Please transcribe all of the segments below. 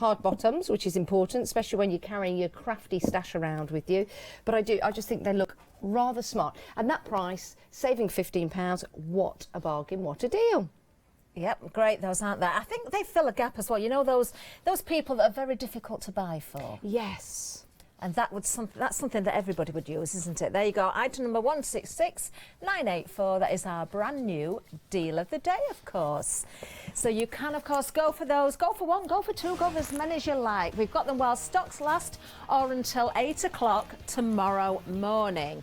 hard bottoms, which is important, especially when you're carrying your crafty stash around with you. But I just think they look rather smart. And that price, saving £15, what a bargain, what a deal. Yep, great those, aren't they? I think they fill a gap as well. You know, those people that are very difficult to buy for. Yes. And that's something that everybody would use, isn't it? There you go. Item number 166984. That is our brand new deal of the day, of course. So you can, of course, go for those. Go for one, go for two, go for as many as you like. We've got them while stocks last or until 8 o'clock tomorrow morning.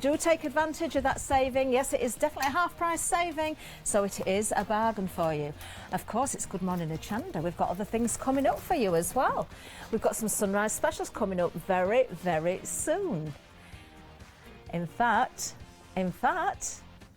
Do take advantage of that saving. Yes, it is definitely a half price saving. So it is a bargain for you. Of course, it's Good Morning Hochanda. We've got other things coming up for you as well. We've got some sunrise specials coming up very, very soon. In fact,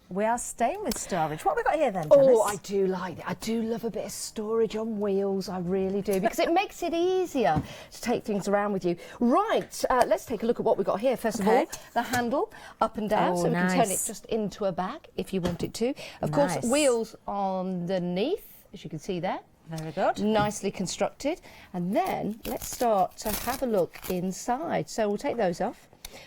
we are staying with storage. What have we got here then, Janice? Oh, I do like it. I do love a bit of storage on wheels. I really do, because it makes it easier to take things around with you. Right, let's take a look at what we've got here. First of all, the handle up and down, so we can turn it just into a bag if you want it to. Of course, wheels underneath, as you can see there. Very good. Nicely constructed. And then let's start to have a look inside. So we'll take those off.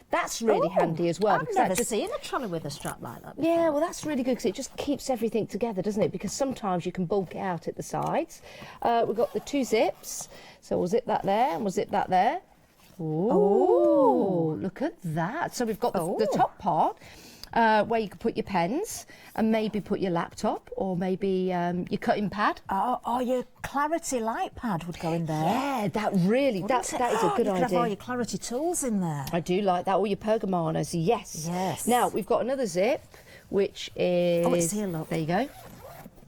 That's really handy as well. I've never seen a trolley with a strap like that before. Yeah, well, that's really good because it just keeps everything together, doesn't it? Because sometimes you can bulk it out at the sides. We've got the 2 zips. So we'll zip that there and we'll zip that there. Ooh, look at that. So we've got the top part. Where you could put your pens and maybe put your laptop or maybe your cutting pad. Oh, your Clarity light pad would go in there. Yeah, that is a good idea. You could have all your Clarity tools in there. I do like that. All your pergamanos, yes. Yes. Now, we've got another zip, which is... Oh, it's here, look. There you go.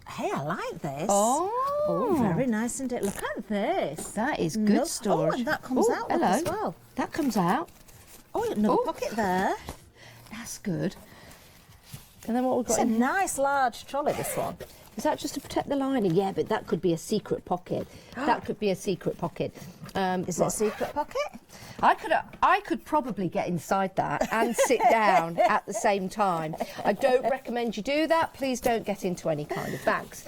Hey, I like this. Oh, very nice, isn't it? Look at this. That is good storage. Oh, and that comes out as well. That comes out. Oh, another pocket there. That's good. And then what we've got It's a nice large trolley, this one. Is that just to protect the lining? Yeah, but that could be a secret pocket. That could be a secret pocket. Is it a secret pocket? I could probably get inside that and sit down at the same time. I don't recommend you do that. Please don't get into any kind of bags.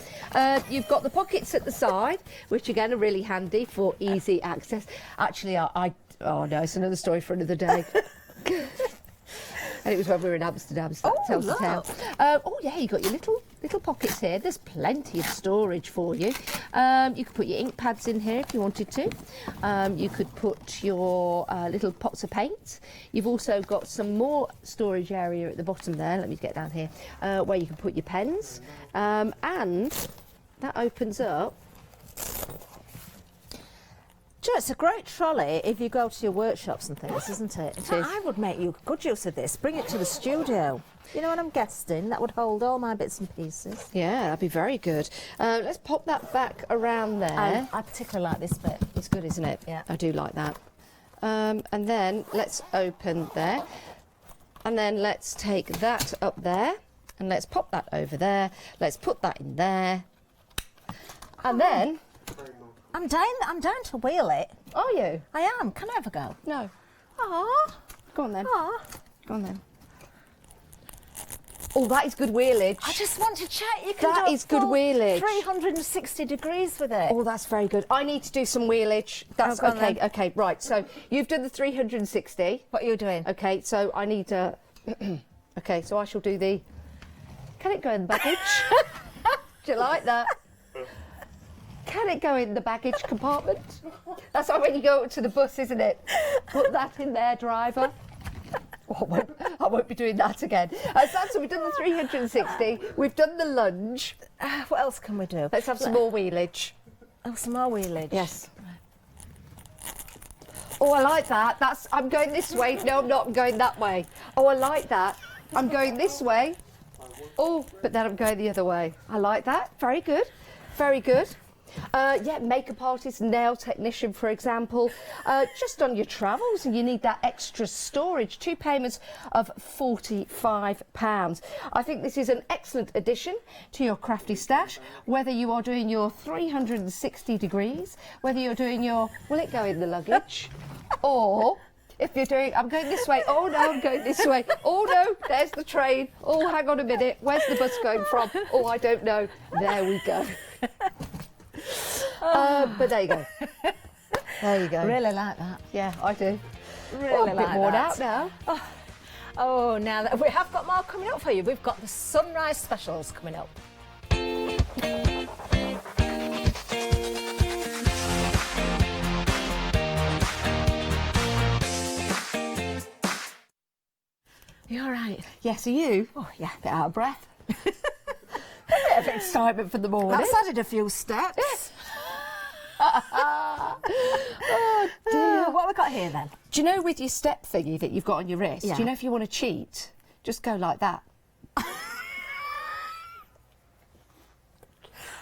You've got the pockets at the side, which again are really handy for easy access. Actually, oh no, it's another story for another day. And it was when we were in Amsterdam, so that tells the tale. Oh yeah, you've got your little pockets here. There's plenty of storage for you. You could put your ink pads in here if you wanted to. You could put your little pots of paint. You've also got some more storage area at the bottom there. Let me get down here, where you can put your pens. And that opens up. Joe, it's a great trolley if you go to your workshops and things, isn't it? I would make you good use of this. Bring it to the studio. You know, when I'm guesting, that would hold all my bits and pieces. Yeah, that'd be very good. Let's pop that back around there. I particularly like this bit. It's good, isn't it? Yeah. I do like that. And then let's open there. And then let's take that up there. And let's pop that over there. Let's put that in there. And then... I'm down to wheel it. Are you? I am. Can I have a go? No. Aww. Go on then. Aww. Go on then. Oh, that is good wheelage. I just want to check. You can That do is good wheelage. 360 degrees with it. Oh, that's very good. I need to do some wheelage. That's okay. Okay, right. So you've done the 360. What are you doing? Okay, so I need to... okay, so I shall do the... Can it go in the baggage? Do you like that? Can it go in the baggage compartment? That's like when you go to the bus, isn't it? Put that in there, driver. Oh, I won't be doing that again. So we've done the 360. We've done the lunge. What else can we do? Let's have some more wheelage. Oh, some more wheelage. Yes. Oh, I like that. I'm going this way. No, I'm not. I'm going that way. Oh, I like that. I'm going this way. Oh, but then I'm going the other way. I like that. Very good. Very good. Yeah, makeup artist, nail technician, for example. Just on your travels, and you need that extra storage. 2 payments of £45. I think this is an excellent addition to your crafty stash, whether you are doing your 360 degrees, whether you're doing your, will it go in the luggage? Or if you're doing, I'm going this way, oh no, I'm going this way, oh no, there's the train, oh hang on a minute, where's the bus going from? Oh, I don't know. There we go. But there you go. There you go. Really like that. Yeah, I do. Really Oh, a bit like worn that. out now. Oh, now that we have got more coming up for you. We've got the sunrise specials coming up. You all right? Yes, are you? Oh, yeah. Bit out of breath. A bit of excitement for the morning. That's added a few steps. Oh, dear. What have we got here then? Do you know with your step thingy that you've got on your wrist, Yeah. do you know if you want to cheat, just go like that?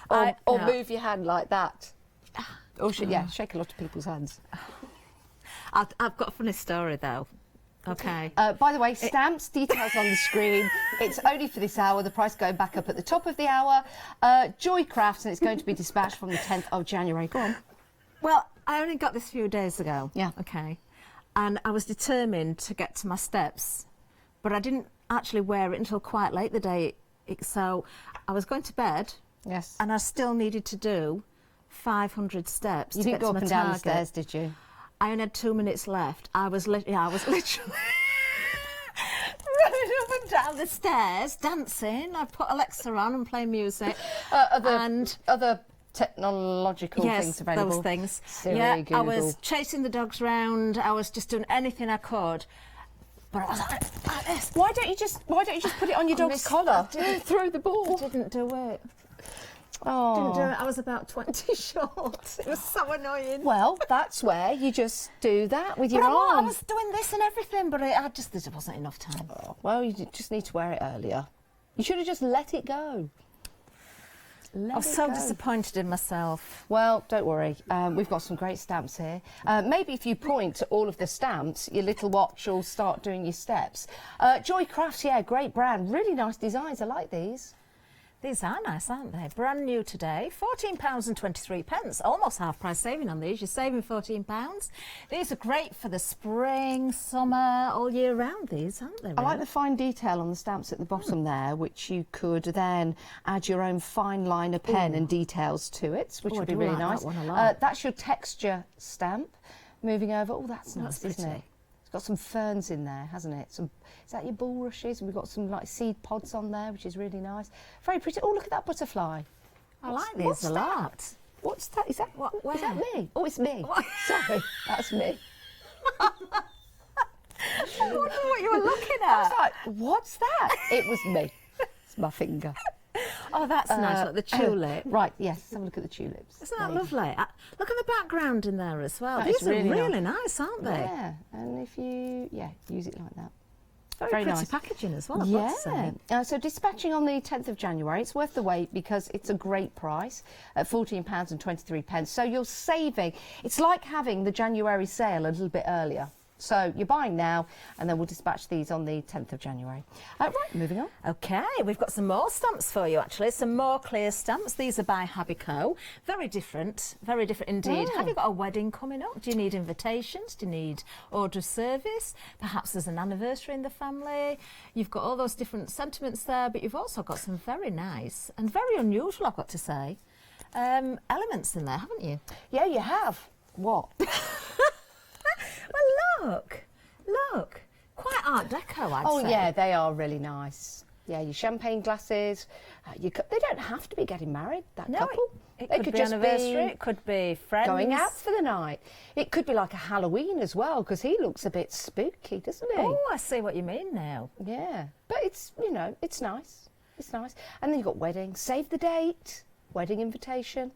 Or No. move your hand like that. Or shake a lot of people's hands. I've got a funny story though. Okay. By the way, stamps, details on the screen. It's only for this hour. The price going back up at the top of the hour. Joy Crafts, and it's going to be dispatched from the 10th of January. Go on. Well, I only got this a few days ago. Yeah. Okay. And I was determined to get to my steps, but I didn't actually wear it until quite late the day. So I was going to bed. Yes. And I still needed to do 500 steps You to didn't get go to up my and down the target. stairs, did you? I only had 2 minutes left. I was literally running up and down the stairs, dancing. I put Alexa on and play music. Other technological things available. Those things. Siri, yeah, Google. I was chasing the dogs round. I was just doing anything I could. But I was like this. Why don't you just put it on your dog's collar? Throw the ball. I didn't do it. Oh. Didn't do it. I was about 20 short. It was so annoying. Well, that's where you just do that with your But I arm. was doing this and everything, but there wasn't enough time. Well, you just need to wear it earlier. You should have just let it go. I was so disappointed in myself. Well, don't worry. We've got some great stamps here. Maybe if you point to all of the stamps, your little watch will start doing your steps. Joy Crafts, yeah, great brand. Really nice designs. I like these. These are nice, aren't they? Brand new today, £14.23. Almost half price saving on these. You're saving £14. These are great for the spring, summer, all year round, these, aren't they? I Really? like the fine detail on the stamps at the bottom there, which you could then add your own fine liner pen and details to it, which would be really nice. That one a lot. That's your texture stamp. Moving over, oh, that's nice, That's isn't pretty. it? It's got some ferns in there, hasn't it? Is that your bulrushes? We've got some like seed pods on there, which is really nice. Very pretty. Oh, look at that butterfly. I like what's these a that? lot. What's that? Is that Where? is that me? Oh, it's me. Sorry, that's me. I wonder what you were looking I was at. like, what's that? It was me. It's my finger. Oh, that's nice, like the tulip. Right, yes, let's have a look at the tulips. Isn't that There you lovely? Look at the background in there as well. That These is are really really nice, aren't go. they? Yeah, and if you, use it like that. Very pretty nice. packaging as well, I've got to say. So dispatching on the 10th of January, it's worth the wait because it's a great price at £14.23. So you're saving. It's like having the January sale a little bit earlier. So you're buying now, and then we'll dispatch these on the 10th of January. Right, moving on. Okay, we've got some more stamps for you actually, some more clear stamps. These are by Habico. Very different indeed. Have you got a wedding coming up? Do you need invitations? Do you need order of service? Perhaps there's an anniversary in the family. You've got all those different sentiments there, but you've also got some very nice and very unusual, I've got to say, elements in there, haven't you? Yeah, you have. What? Well, look. Quite Art Deco, I'd say. Oh, yeah, they are really nice. Yeah, your champagne glasses. They don't have to be getting married, that No, couple. it They could be just anniversary, it could be friends. going out for the night. It could be like a Halloween as well, because he looks a bit spooky, doesn't he? Oh, I see what you mean now. Yeah, but it's, it's nice. It's nice. And then you've got wedding, save the date, wedding invitation,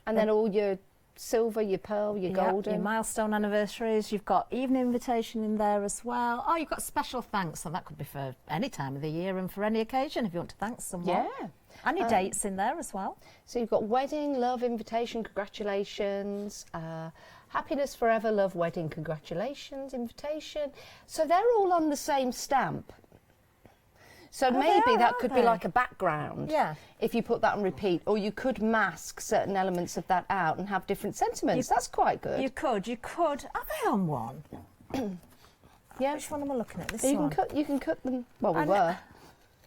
and then all your silver, your pearl, your golden. Your milestone anniversaries. You've got evening invitation in there as well. Oh, you've got special thanks, so that could be for any time of the year and for any occasion if you want to thank someone. Yeah. And your dates in there as well. So you've got wedding, love, invitation, congratulations, happiness forever, love, wedding, congratulations, invitation. So they're all on the same stamp. So maybe that could be like a background. Yeah. If you put that on repeat, or you could mask certain elements of that out and have different sentiments. That's quite good. You could. Are they on one? Yeah. Which one am I looking at? This You one. can cut them. Well, we were.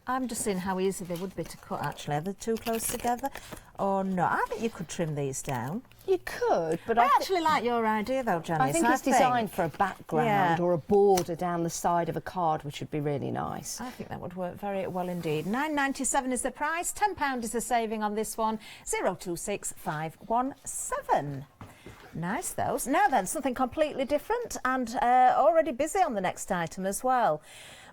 I'm just seeing how easy they would be to cut, actually. Are they too close together or not? I think you could trim these down. You could, but I actually like your idea, though, Janice. I think it's designed for a background or a border down the side of a card, which would be really nice. I think that would work very well indeed. £9.97 is the price. £10 is the saving on this one. 026517. Nice, those. Now then, something completely different and already busy on the next item as well.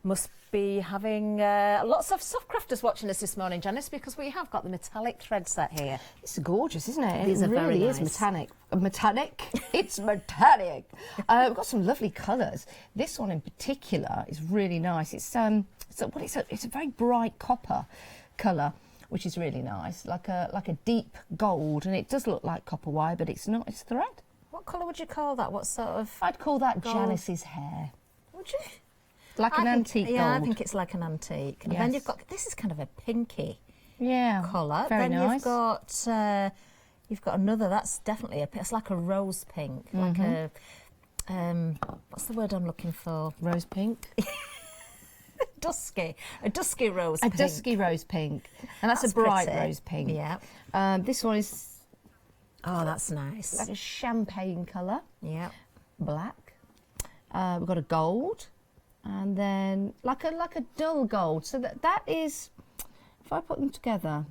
Must be having lots of soft crafters watching us this morning, Janice, because we have got the metallic thread set here. It's gorgeous, isn't it? These it are really very is nice. metallic. Metallic? It's metallic. We've got some lovely colours. This one in particular is really nice. It's a very bright copper colour, which is really nice, like a deep gold, and it does look like copper wire, but it's not. It's thread. What colour would you call that? What sort of? I'd call that gold? Janice's hair. Would you? Like an antique gold. Yeah, I think it's like an antique. And then Yes. you've got, this is kind of a pinky colour. Very then nice. you've got another, that's definitely it's like a rose pink, like a, what's the word I'm looking for? Rose pink. A dusky rose A pink. dusky rose pink. And that's a bright pretty. rose pink. Yeah. This one is Oh, that's nice. like a champagne colour. Yeah. Black. We've got a gold. And then like a dull gold. So that is, if I put them together,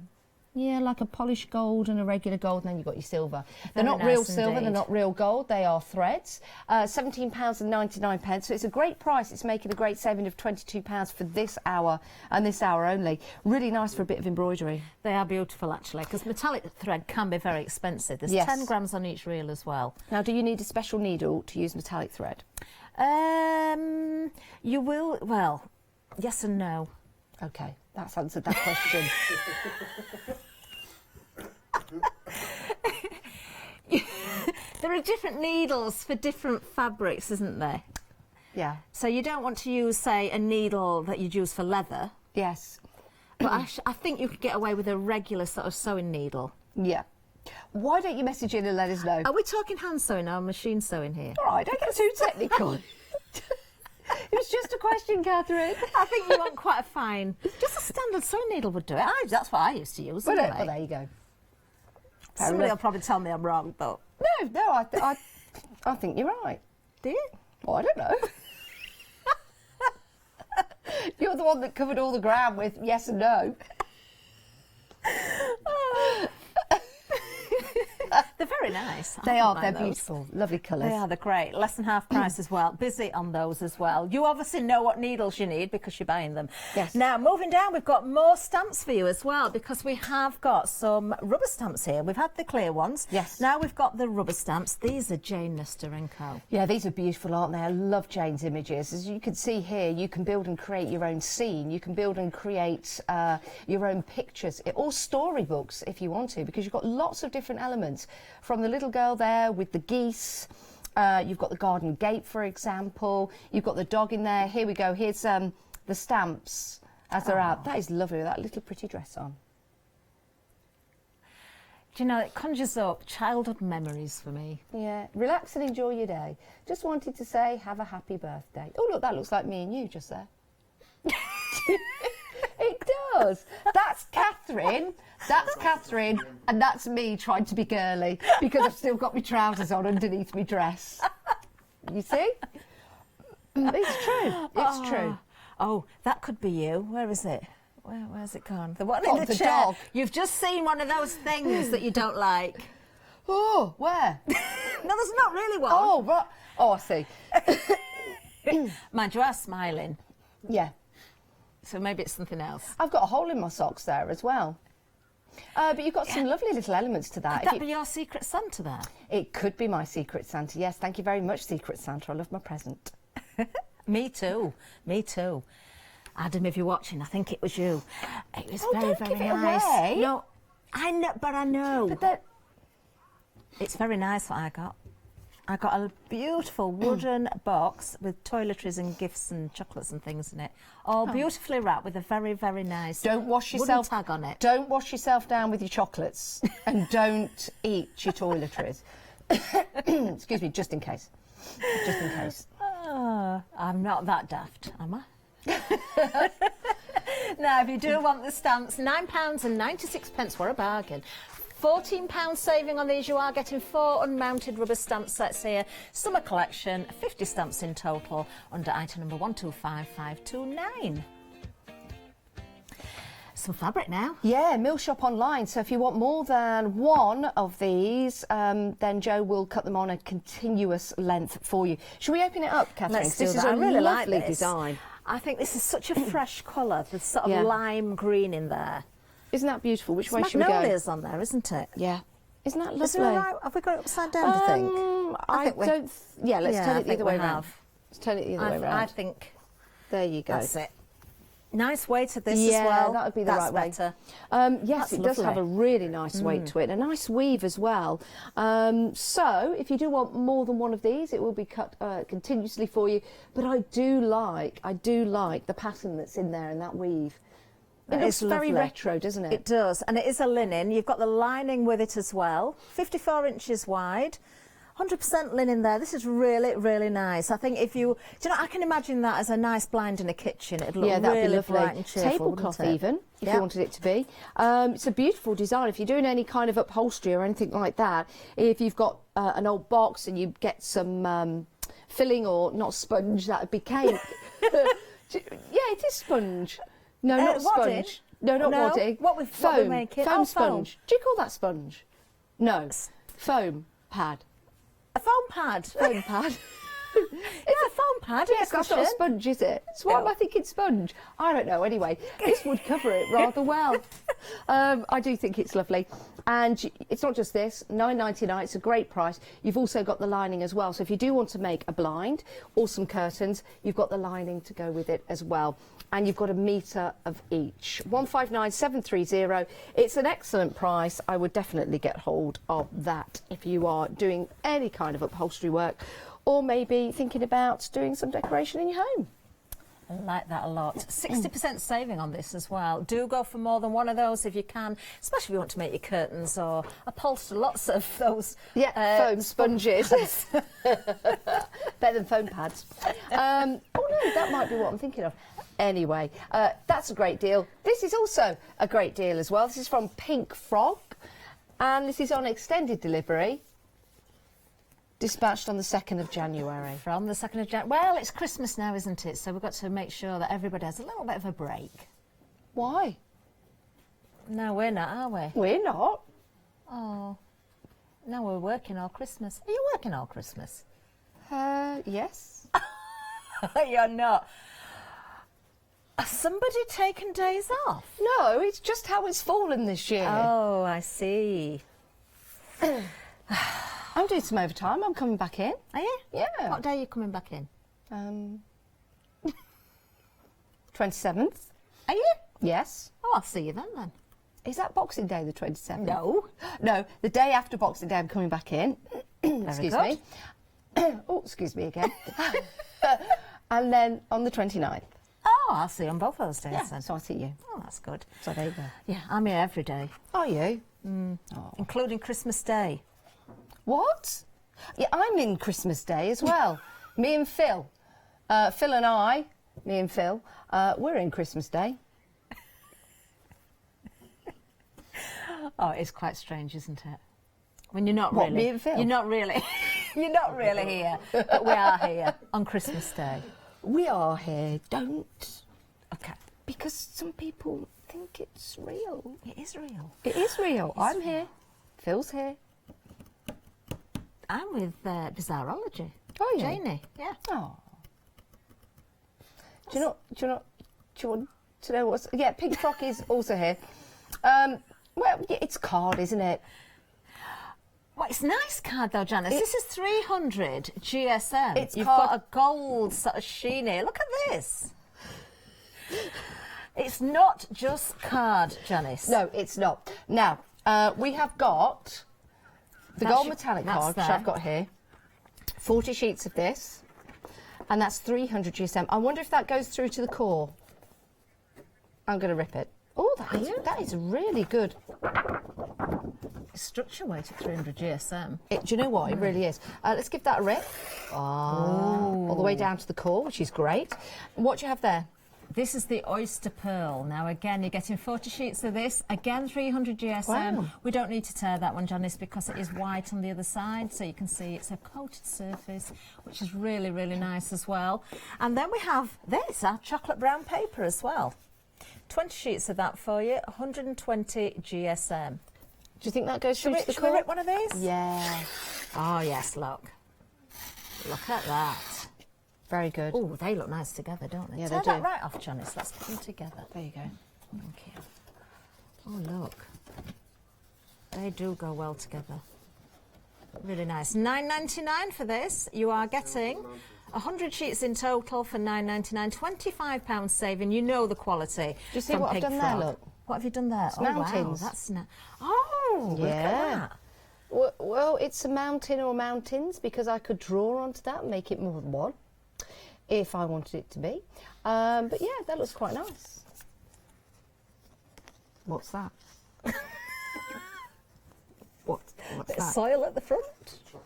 yeah, like a polished gold and a regular gold, and then you've got your silver. They're Very not real nice silver, they're indeed. not real gold, they are threads. £17.99, so it's a great price. It's making a great saving of £22 for this hour and this hour only. Really nice for a bit of embroidery. They are beautiful, actually, because metallic thread can be very expensive. There's Yes. 10 grams on each reel as well. Now, do you need a special needle to use metallic thread? You will, well, yes and no. Okay, that's answered that question. There are different needles for different fabrics, isn't there? Yeah. So you don't want to use, say, a needle that you'd use for leather, Yes. but I think you could get away with a regular sort of sewing needle. Yeah. Why don't you message in and let us know? Are we talking hand sewing or machine sewing here? All right, don't get too technical. It was just a question, Catherine. I think you want quite a fine, just a standard sewing needle would do it. That's what I used to use. Well, Anyway. there you go. Fair Somebody will enough. probably tell me I'm wrong, but No, I think you're right. do you? Well, I don't know. You're the one that covered all the ground with yes and no. They're very nice. They I are. don't They're mind those. beautiful. Lovely colours. They are, they're great. Less than half price as well. Busy on those as well. You obviously know what needles you need because you're buying them. Yes. Now, moving down, we've got more stamps for you as well because we have got some rubber stamps here. We've had the clear ones. Yes. Now we've got the rubber stamps. These are Jane Nesterenko. Yeah, these are beautiful, aren't they? I love Jane's images. As you can see here, you can build and create your own scene. You can build and create your own pictures, or storybooks if you want to, because you've got lots of different elements. From the little girl there with the geese, you've got the garden gate, for example. You've got the dog in there. Here we go. Here's the stamps as they're out. That is lovely, with that little pretty dress on. Do you know, it conjures up childhood memories for me. Yeah, relax and enjoy your day. Just wanted to say, have a happy birthday. Oh, look, that looks like me and you just there. It does. That's Catherine. That's Catherine, and that's me trying to be girly because I've still got my trousers on underneath my dress. You see? It's true. It's true. Oh, that could be you. Where is it? Where's it gone? The one What, in the the chair. dog? You've just seen one of those things that you don't like. Oh, where? No, there's not really one. Oh, right. Oh, I see. Mind you are smiling, Yeah. so maybe it's something else. I've got a hole in my socks there as well. But you've got some lovely little elements to that. Could that be your secret Santa there? It could be my Secret Santa, yes. Thank you very much, Secret Santa. I love my present. Me too. Me too. Adam, if you're watching, I think it was you. It was Oh, very, don't very give it nice. away. No, I know, but I know. But that, It's very nice what I got. I got a beautiful wooden box with toiletries and gifts and chocolates and things in it. All beautifully wrapped with a very, very nice don't wash wooden yourself tag on it. Don't wash yourself down with your chocolates and don't eat your toiletries. Excuse me, just in case. Just in case. Oh, I'm not that daft, am I? Now, if you do want the stamps, £9.96, what a bargain. £14 saving on these. You are getting 4 unmounted rubber stamp sets here. Summer collection, 50 stamps in total under item number 125529. Some fabric now. Yeah, Mill Shop online. So if you want more than one of these, then Jo will cut them on a continuous length for you. Should we open it up, Catherine? Let's do this that. is a I really like lovely this design. I think this is such a fresh colour. There's sort of lime green in there. Isn't that beautiful? Which way It's should we go? magnolias on there, isn't it? Yeah. Isn't that lovely? Is it all right? Have we got it upside down, do you think? I think we- don't... Yeah, let's turn it the other way around. have. Let's turn it the other way around. I think There you go. that's it. Nice weight of this Yeah, as well. that would be the That's right way. better. Yes, That's it does have lovely. a really nice weight to it, a nice weave as well. So if you do want more than one of these, it will be cut continuously for you. But I do like the pattern that's in there and that weave. It looks very retro, doesn't it? It does, and it is a linen. You've got the lining with it as well. 54 inches wide. 100% linen there. This is really, really nice. I think if you, do you know, I can imagine that as a nice blind in a kitchen. It'd look Yeah, that'd really be lovely. bright and cheerful, Tablecloth wouldn't it? even, if you wanted it to be. It's a beautiful design. If you're doing any kind of upholstery or anything like that, if you've got an old box and you get some filling or not sponge, that would be cake. Yeah, it is sponge. No, not wadding? sponge. No, not No, wadding. what we're foam. making? Foam Oh, sponge. foam. Do you call that sponge? No. Foam pad. A foam pad. Foam pad. It's a foam pad. Yes, that's not a sponge, is it? So why am I thinking sponge? I don't know. Anyway, this would cover it rather well. I do think it's lovely. And it's not just this, £9.99, it's a great price. You've also got the lining as well. So if you do want to make a blind or some curtains, you've got the lining to go with it as well. And you've got a metre of each. 159730. It's an excellent price. I would definitely get hold of that if you are doing any kind of upholstery work or maybe thinking about doing some decoration in your home. I like that a lot. 60% saving on this as well. Do go for more than one of those if you can, especially if you want to make your curtains or upholster lots of those. Yeah, foam sponges. Better than foam pads. Oh no, that might be what I'm thinking of. Anyway, that's a great deal. This is also a great deal as well. This is from Pink Frog, and this is on extended delivery. Dispatched on the 2nd of January. From the 2nd of January. Well, it's Christmas now, isn't it? So we've got to make sure that everybody has a little bit of a break. Why? No, we're not, are we? We're not. Oh. No, we're working all Christmas. Are you working all Christmas? Yes. You're not. Has somebody taken days off? No, it's just how it's fallen this year. Oh, I see. I'm doing some overtime. I'm coming back in. Are you? Yeah. What day are you coming back in? 27th. Are you? Yes. Oh, I'll see you then. Is that Boxing Day, the 27th? No. No, the day after Boxing Day, I'm coming back in. Excuse good. me. Oh, excuse me again. And then on the 29th. Oh, I'll see you on both those days Yeah, then. so I'll see you. Oh, that's good. So there you go. Yeah, I'm here every day, Are you? including Christmas Day. What? Yeah, I'm in Christmas Day as well. Me and Phil. Phil and I, me and Phil, we're in Christmas Day. Oh, it's quite strange, isn't it? When you're not What, really. me and Phil? You're not really. You're not really here, but we are here on Christmas Day. We are here, don't. Okay. Because some people think it's real. It is real. It is real. I'm here. Phil's here. I'm with Bizarrology. Oh, yeah. Janie, yeah. Oh. Do you want to know what's... Yeah, Pink Frock is also here. Well, yeah, it's card, isn't it? Well, it's a nice card though, Janice. This is 300 GSM. You've card- got a gold sort of sheen here. Look at this. It's not just card, Janice. No, it's not. Now, we have got the gold metallic card, which I've got here. 40 sheets of this. And that's 300 GSM. I wonder if that goes through to the core. I'm going to rip it. Oh, that is really good. Structure weight at 300 GSM. Do you know what? It really is. Let's give that a rip. All the way down to the core, which is great. And what do you have there? This is the oyster pearl. Now, again, you're getting 40 sheets of this. Again, 300 GSM. Wow. We don't need to tear that one, Janice, because it is white on the other side. So you can see it's a coated surface, which is really, really nice as well. And then we have this, our chocolate brown paper as well. 20 sheets of that for you, 120 GSM. Do you think that goes through to the Should we core? rip one of these? Yeah. Oh, yes, look. Look at that. Very good. Oh, they look nice together, don't they? Yeah, Tear they that do. right off, Janice. Let's put them together. There you go. Thank you. Oh, look. They do go well together. Really nice. $9.99 for this. You are getting 100 sheets in total for $9.99. £25 saving. You know the quality. Do you see from what I've Pig done Frog. there, look? What have you done there? It's oh, wow. mountains. That's oh, look at that. Well, it's a mountain or mountains because I could draw onto that and make it more than one if I wanted it to be. But yeah, that looks quite nice. What's that? What's Bit of that? soil at the front. Oh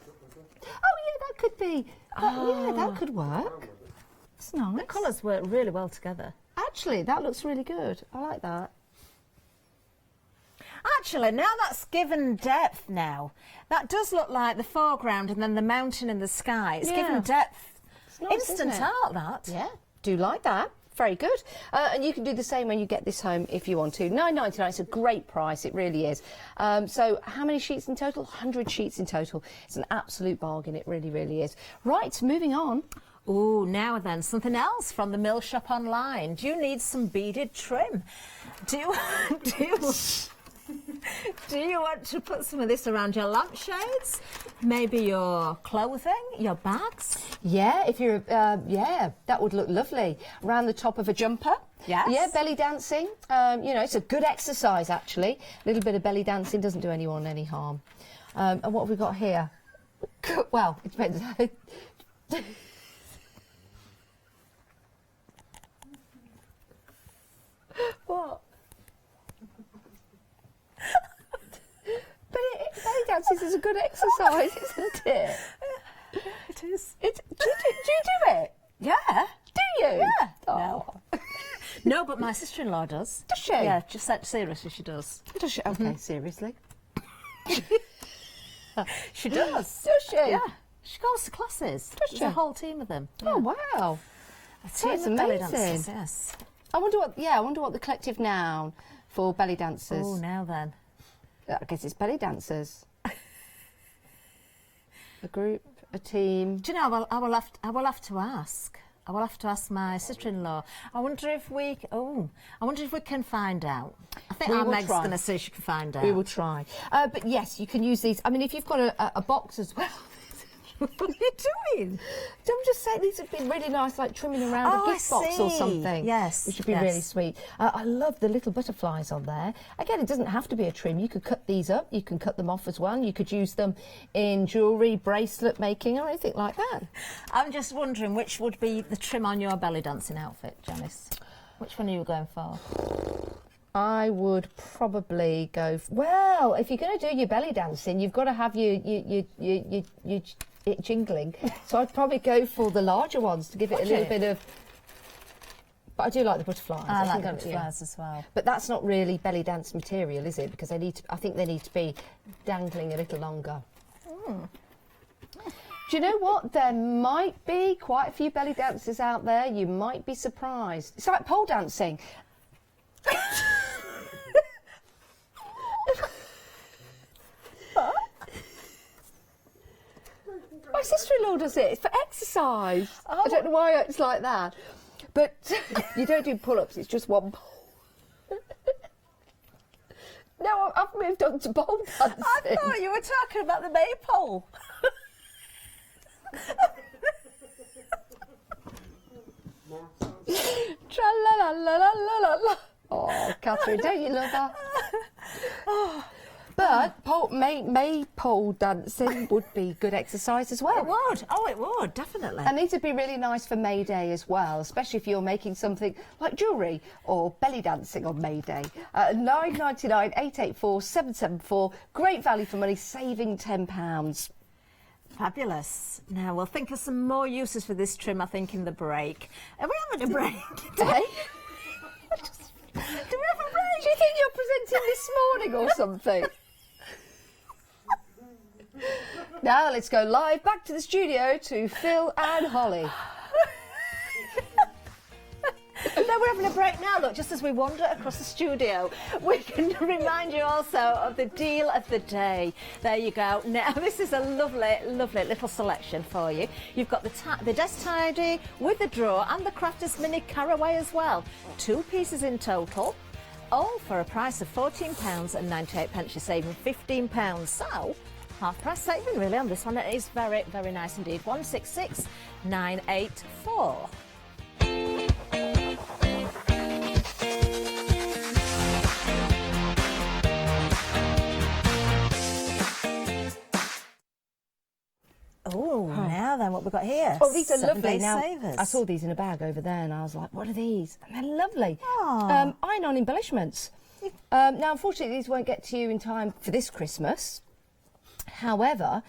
yeah, that could be. Yeah, that could work. It's nice. The colours work really well together. Actually, that looks really good. I like that. Actually, now that's given depth now. That does look like the foreground and then the mountain in the sky. It's Yeah. given depth. It's nice, Instant isn't it? art, that. Yeah, do like that. Very good. And you can do the same when you get this home if you want to. $9.99, it's a great price, it really is. So how many sheets in total? 100 sheets in total. It's an absolute bargain, it really, really is. Right, moving on. Oh, now then, something else from the Mill Shop online. Do you need some beaded trim? Do you do you want to put some of this around your lampshades? Maybe your clothing, your bags? Yeah, if you're, yeah, that would look lovely. Around the top of a jumper. Yes. Yeah, belly dancing. You know, it's a good exercise, actually. A little bit of belly dancing doesn't do anyone any harm. And what have we got here? Well, it depends. What? Belly dancing is a good exercise, isn't it? It is. Do you do it? Yeah. Do you? Yeah. Oh. No, but my sister-in-law does. Does she? Yeah, just seriously, she does. Does she? Okay, seriously. She does. Does she? Yeah. She goes to classes. Does There's she? a whole team of them. Oh wow. A team That's of belly amazing. dancers, yes. I wonder what the collective noun for belly dancers. Oh, now then. I guess it's belly dancers. A group, a team. Do you know, I will have to ask. I will have to ask my sister-in-law. I wonder if we can find out. I think We our will Meg's try. going to see she can find out. We will try. But yes, you can use these. I mean, if you've got a box as well. What are you doing? I'm just saying these would be really nice, like trimming around Oh, a I gift box or see. something. Yes, Which would be yes. really sweet. I love the little butterflies on there. Again, it doesn't have to be a trim. You could cut these up. You can cut them off as well. You could use them in jewellery, bracelet making or anything like that. I'm just wondering which would be the trim on your belly dancing outfit, Janice. Which one are you going for? I would probably go. Well, if you're going to do your belly dancing, you've got to have your it jingling. So I'd probably go for the larger ones to give it a little bit of. But I do like the butterflies. I like think butterflies as well. But that's not really belly dance material, is it? Because they need to. I think they need to be dangling a little longer. Do you know what? There might be quite a few belly dancers out there. You might be surprised. It's like pole dancing. My sister-in-law does it. It's for exercise. I don't know why it's like that. But you don't do pull-ups. It's just one pole. No, I've moved on to pole dancing. I thought you were talking about the maypole. Tra-la-la-la-la-la-la. Oh, Catherine, don't you love that? But maypole dancing would be good exercise as well. It would. Oh, it would, definitely. And these would be really nice for May Day as well, especially if you're making something like jewellery or belly dancing on May Day. $9.99, 884 774. Great value for money, saving £10. Fabulous. Now we'll think of some more uses for this trim, I think, in the break. Are we having a break? Hey? Do we have a break? Do you think you're presenting this morning or something? Now let's go live back to the studio to Phil and Holly. No, we're having a break now. Look, just as we wander across the studio, we can remind you also of the deal of the day. There you go. Now, this is a lovely, lovely little selection for you. You've got the desk tidy with the drawer and the Crafters Mini Caraway as well. 2 pieces in total, all for a price of £14.98. You're saving £15. So, half price saving really on this one. It is very, very nice indeed. 166984. Oh, now then, what we've got here? Oh, these are 7 lovely. day Now, savers. I saw these in a bag over there and I was like, what are these? And they're lovely. Aw. Iron-on embellishments. Now, unfortunately, these won't get to you in time for this Christmas. However,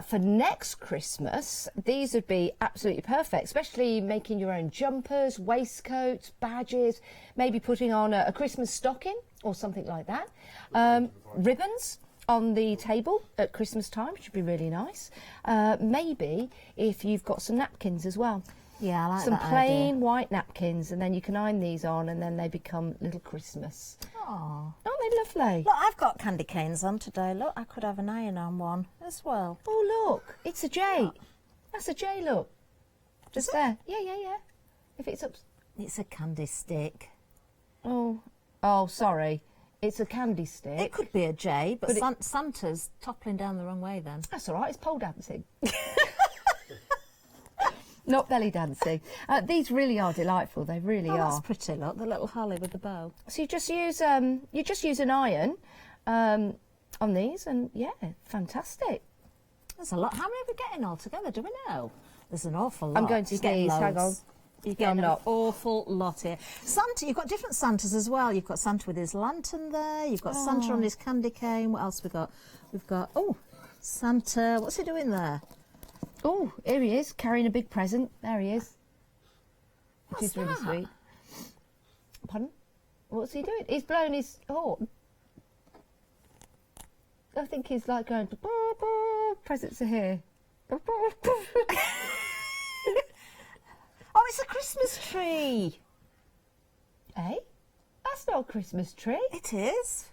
for next Christmas, these would be absolutely perfect, especially making your own jumpers, waistcoats, badges, maybe putting on a Christmas stocking or something like that. Ribbons on the table at Christmas time should be really nice. Maybe if you've got some napkins as well. Yeah, I like some that plain idea. white napkins, and then you can iron these on and then they become little Christmas. Aw. Aren't they lovely? Look, I've got candy canes on today. Look, I could have an iron on one as well. Oh, look, it's a J. That's a J, look. Just there. Yeah, yeah, yeah. If it's up... It's a candy stick. Oh, sorry. It's a candy stick. It could be a J, but, But Santa's toppling down the wrong way then. That's all right, it's pole dancing. Not belly dancing. These really are delightful, they really Oh, are. that's pretty, look, the little holly with the bow. So you just use an iron on these, and yeah, fantastic. There's a lot. How many are we getting all together, do we know? There's an awful lot. I'm going to You're getting sneeze, hang loads. on. You're getting I'm an not. awful lot here. Santa, you've got different Santas as well. You've got Santa with his lantern there. You've got Santa on his candy cane. What else we got? We've got, Santa. What's he doing there? Oh, here he is, carrying a big present. There he is. Which What's is really that? sweet. Pardon? What's he doing? He's blowing his horn. I think he's like going, presents are here. Oh, it's a Christmas tree. Eh? That's not a Christmas tree. It is.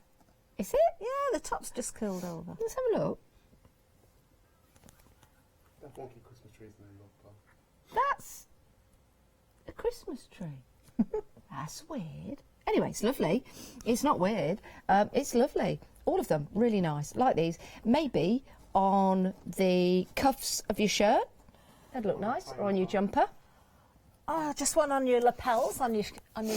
Is it? Yeah, the top's just curled over. Let's have a look. That wonky Christmas trees in the local. That's a Christmas tree. That's weird. Anyway, it's lovely. It's not weird. It's lovely. All of them, really nice. Like these. Maybe on the cuffs of your shirt. That'd look nice. Or on your jumper. Oh, just one on your lapels, on your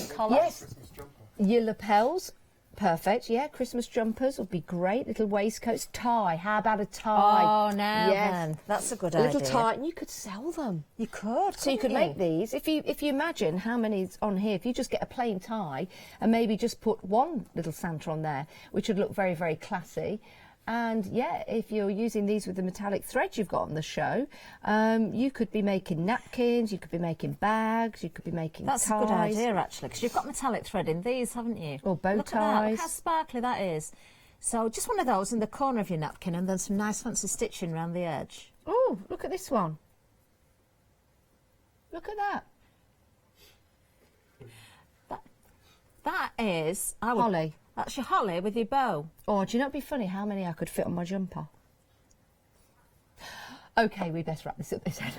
collar. Yes. Christmas jumper. Your lapels. Perfect. Yeah, Christmas jumpers would be great. Little waistcoats. Tie. How about a tie? Oh, now Yes. then. That's a good A little idea. tie. And you could sell them. You could. So you could make these, if you imagine how many's on here, if you just get a plain tie and maybe just put one little Santa on there, which would look very, very classy. And yeah, if you're using these with the metallic thread you've got on the show, you could be making napkins, you could be making bags, you could be making That's ties. a good idea, actually, because you've got metallic thread in these, haven't you? Or bow Look at that. Look ties. how sparkly that is. So just one of those in the corner of your napkin and then some nice fancy stitching around the edge. Oh, look at this one. Look at that. That is... I would, Holly. That's your holly with your bow. Oh, do you know it'd be funny how many I could fit on my jumper? Okay, we best wrap this up this end.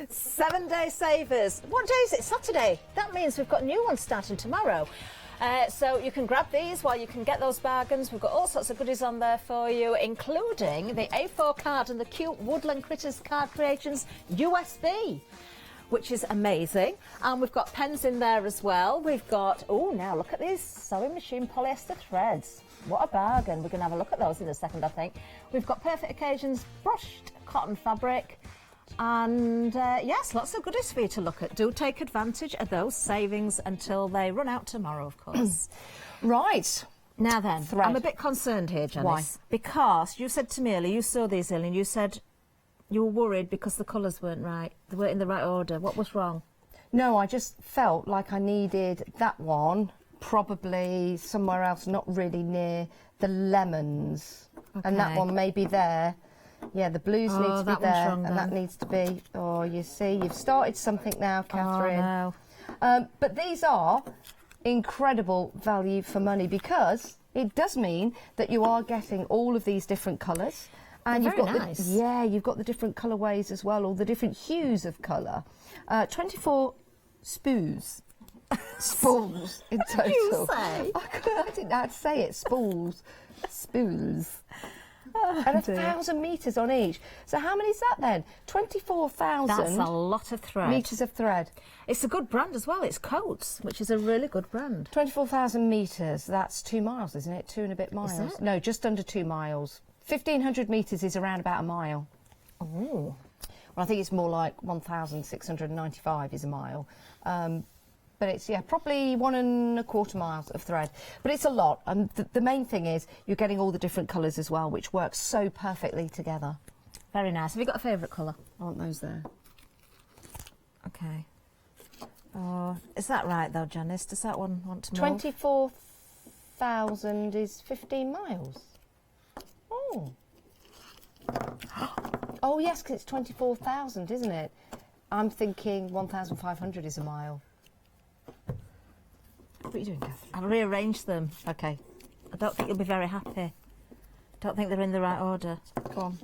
7 day savers. What day is it? Saturday. That means we've got new ones starting tomorrow. So you can grab these while you can get those bargains. We've got all sorts of goodies on there for you, including the A4 card and the cute Woodland Critters Card Creations USB, which is amazing. And we've got pens in there as well. We've got, oh, now look at these sewing machine polyester threads. What a bargain. We're going to have a look at those in a second, I think. We've got Perfect Occasions brushed cotton fabric. And yes, lots of goodies for you to look at. Do take advantage of those savings until they run out tomorrow, of course. Right. Now then, thread. I'm a bit concerned here, Janice. Why? Because you said to me earlier, you saw these earlier, and you said you were worried because the colours weren't right. They weren't in the right order. What was wrong? No, I just felt like I needed that one probably somewhere else, not really near the lemons. And that Okay. one may be there. Yeah, the blues need to be that one's there, wrong and that then. needs to be. Oh, you see, you've started something now, Catherine. Oh, no. But these are incredible value for money because it does mean that you are getting all of these different colours. And They're you've very got nice. you've got the different colourways as well, all the different hues of colour. 24 spools. Spools in total. You say? I didn't know how to say it. Spools. Spools. And 1,000 metres on each. So how many is that then? 24,000 That's a lot of thread. metres of thread. It's a good brand as well. It's Coats, which is a really good brand. 24,000 metres, that's 2 miles, isn't it? 2 and a bit miles. it? No, just under 2 miles. 1,500 metres is around about a mile. Oh. Well, I think it's more like 1,695 is a mile. But it's, yeah, probably 1¼ miles of thread. But it's a lot. And the main thing is you're getting all the different colours as well, which works so perfectly together. Very nice. Have you got a favourite colour? Aren't those there? Okay. Oh, is that right though, Janice? Does that one want to move? 24,000 is 15 miles. Oh. Oh, yes, because it's 24,000, isn't it? I'm thinking 1,500 is a mile. What are you doing, Catherine? I'll rearrange them. Okay, I don't think you'll be very happy. Don't think they're in the right order. go on.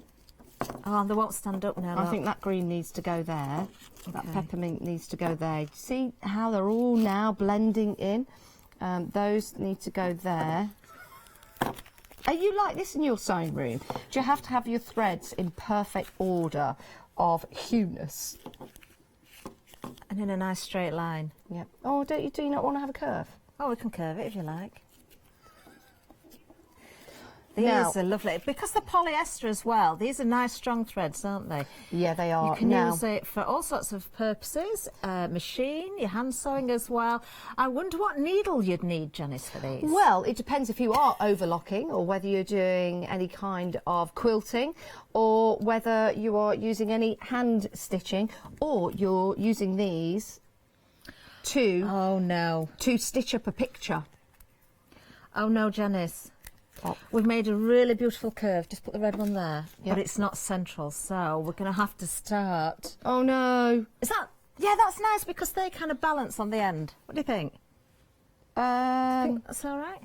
Oh, they won't stand up now. I look. think that green needs to go there. That Okay. peppermint needs to go there. See how they're all now blending in? Those need to go there. Are you like this in your sewing room? Do you have to have your threads in perfect order of hueness? And in a nice straight line. Yep. Oh, do you not want to have a curve? Oh, we can curve it if you like. These Now- are lovely. Because they're polyester as well, these are nice strong threads, aren't they? Yeah, they are. You can now, use it for all sorts of purposes. Machine, your hand sewing as well. I wonder what needle you'd need, Janice, for these. Well, it depends if you are overlocking or whether you're doing any kind of quilting or whether you are using any hand stitching or you're using these to Oh, no. stitch up a picture. Oh, no, Janice. Oh. We've made a really beautiful curve. Just put the red one there. Yep. But it's not central, so we're going to have to start. Oh no. Is that... Yeah, that's nice because they kind of balance on the end. What do you think? Think that's all right?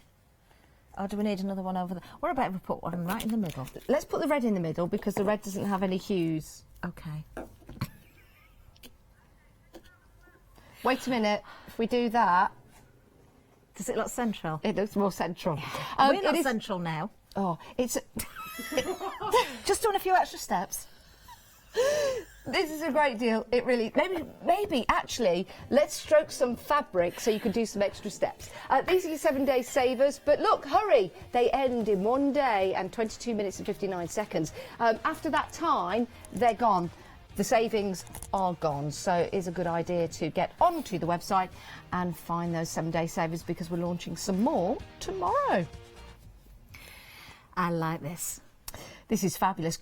Or do we need another one over there? What about if we put one right in the middle? Let's put the red in the middle because the red doesn't have any hues. Okay. Wait a minute. If we do that, Does it look central? it looks more central. We're it not is- central now. Oh, it's. Just doing a few extra steps. This is a great deal. It really, maybe actually, let's stroke some fabric so you can do some extra steps. These are your 7-day savers, but look, hurry. They end in 1 day and 22 minutes and 59 seconds. After that time, they're gone. The savings are gone. So it is a good idea to get onto the website and find those 7-day savers because we're launching some more tomorrow. I like this. This is fabulous.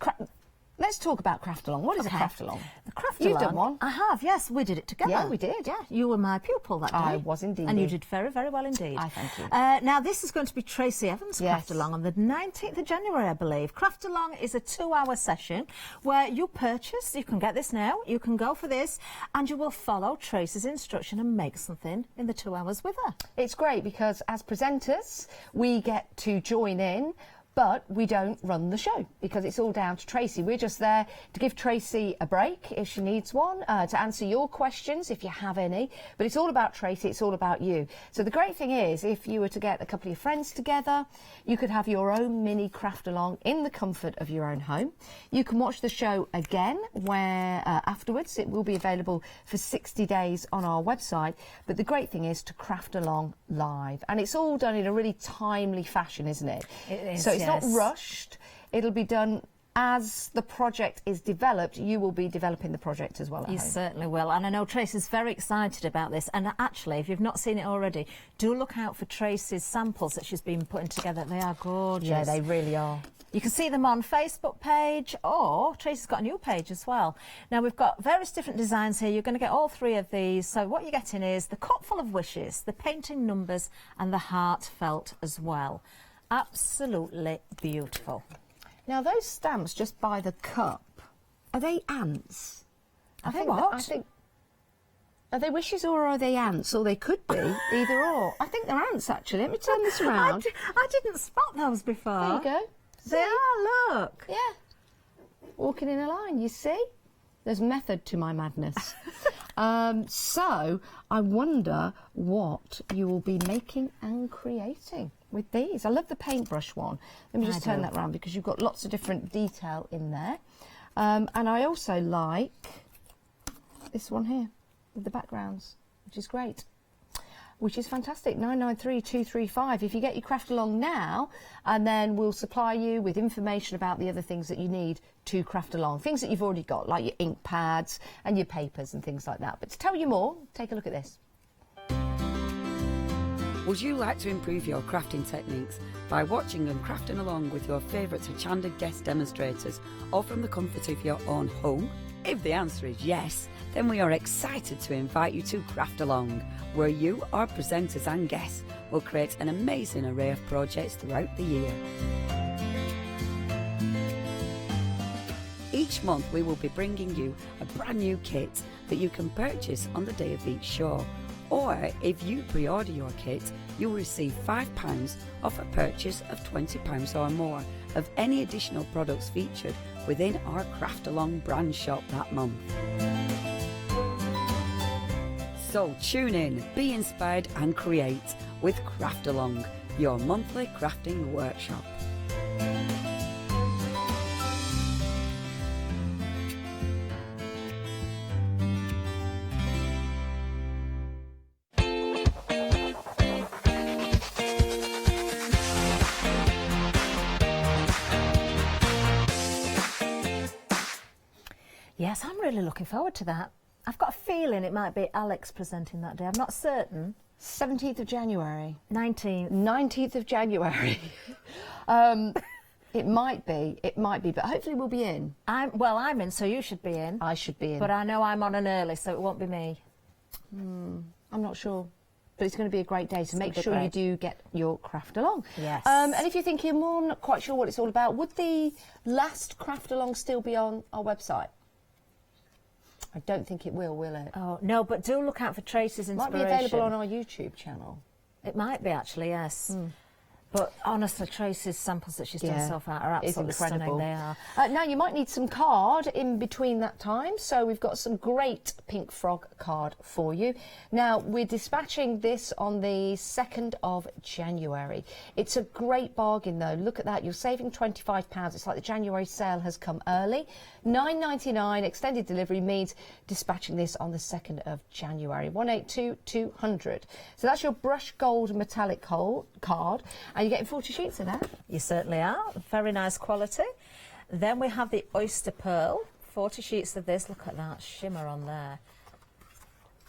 Let's talk about craft along. What is a Okay. craft along? The craft You've along. done one. I have, yes. We did it together. Yeah, we did. Yeah, you were my pupil that day. I was indeed. And you did very, very well indeed. I thank you. Now, this is going to be Tracy Evans' Yes. Craft Along on the 19th of January, I believe. Craft Along is a 2-hour session where you purchase, you can get this now, you can go for this, and you will follow Tracy's instruction and make something in the 2 hours with her. It's great because as presenters, we get to join in, but we don't run the show because it's all down to Tracy. We're just there to give Tracy a break if she needs one, to answer your questions if you have any. But it's all about Tracy, it's all about you. So the great thing is, if you were to get a couple of your friends together, you could have your own mini craft along in the comfort of your own home. You can watch the show again where afterwards it will be available for 60 days on our website. But the great thing is to craft along live. And it's all done in a really timely fashion, isn't it? It is, So it's not yes. rushed. It'll be done as the project is developed, you will be developing the project as well at You home. certainly will. And I know Tracy's very excited about this. And actually, if you've not seen it already, do look out for Tracy's samples that she's been putting together. They are gorgeous. Yeah, they really are. You can see them on Facebook page, or Tracy's got a new page as well. Now, we've got various different designs here. You're going to get all 3 of these. So what you're getting is the cup full of wishes, the painting numbers, and the heartfelt as well. Absolutely beautiful. Now, those stamps just by the cup, are they ants? Are they what? I think, are they wishes or are they ants? Or they could be, either or. I think they're ants, actually. Let me turn this around. I didn't spot those before. There you go. They are, look. Yeah. Walking in a line, you see? There's method to my madness. So, I wonder what you will be making and creating with these. I love the paintbrush one. Let me just turn that around because you've got lots of different detail in there. And I also like this one here with the backgrounds, which is great. Which is fantastic, 993235. If you get your craft along now, and then we'll supply you with information about the other things that you need to craft along. Things that you've already got, like your ink pads and your papers and things like that. But to tell you more, take a look at this. Would you like to improve your crafting techniques by watching and crafting along with your favourite Hochanda guest demonstrators, or from the comfort of your own home? If the answer is yes, then we are excited to invite you to Craft Along, where you, our presenters and guests, will create an amazing array of projects throughout the year. Each month we will be bringing you a brand new kit that you can purchase on the day of each show. Or if you pre-order your kit, you will receive £5 off a purchase of £20 or more of any additional products featured within our Craft Along brand shop that month. So tune in, be inspired and create with Craft Along, your monthly crafting workshop. Yes, I'm really looking forward to that. I've got a feeling it might be Alex presenting that day. I'm not certain. 17th of January. 19th. 19th of January. It might be, but hopefully we'll be in. I'm in, so you should be in. I should be in. But I know I'm on an early, so it won't be me. I'm not sure. But it's going to be a great day, so make gonna be sure you great. do get your craft along. Yes. And if you're thinking, well, I'm not quite sure what it's all about, would the last craft along still be on our website? I don't think it will it? Oh, no, but do look out for Tracy's It might inspiration. be available on our YouTube channel. It might be, actually, yes. But honestly, Tracy's samples that she's done so far are It's absolutely stunning. incredible. They are. Now, you might need some card in between that time, so we've got some great Pink Frog card for you. Now, we're dispatching this on the 2nd of January. It's a great bargain, though. Look at that. You're saving £25. It's like the January sale has come early. £9.99 extended delivery means dispatching this on the 2nd of January. 182200. So that's your brush gold metallic card. And you're getting 40 sheets of that. You certainly are. Very nice quality. Then we have the Oyster Pearl. 40 sheets of this. Look at that shimmer on there.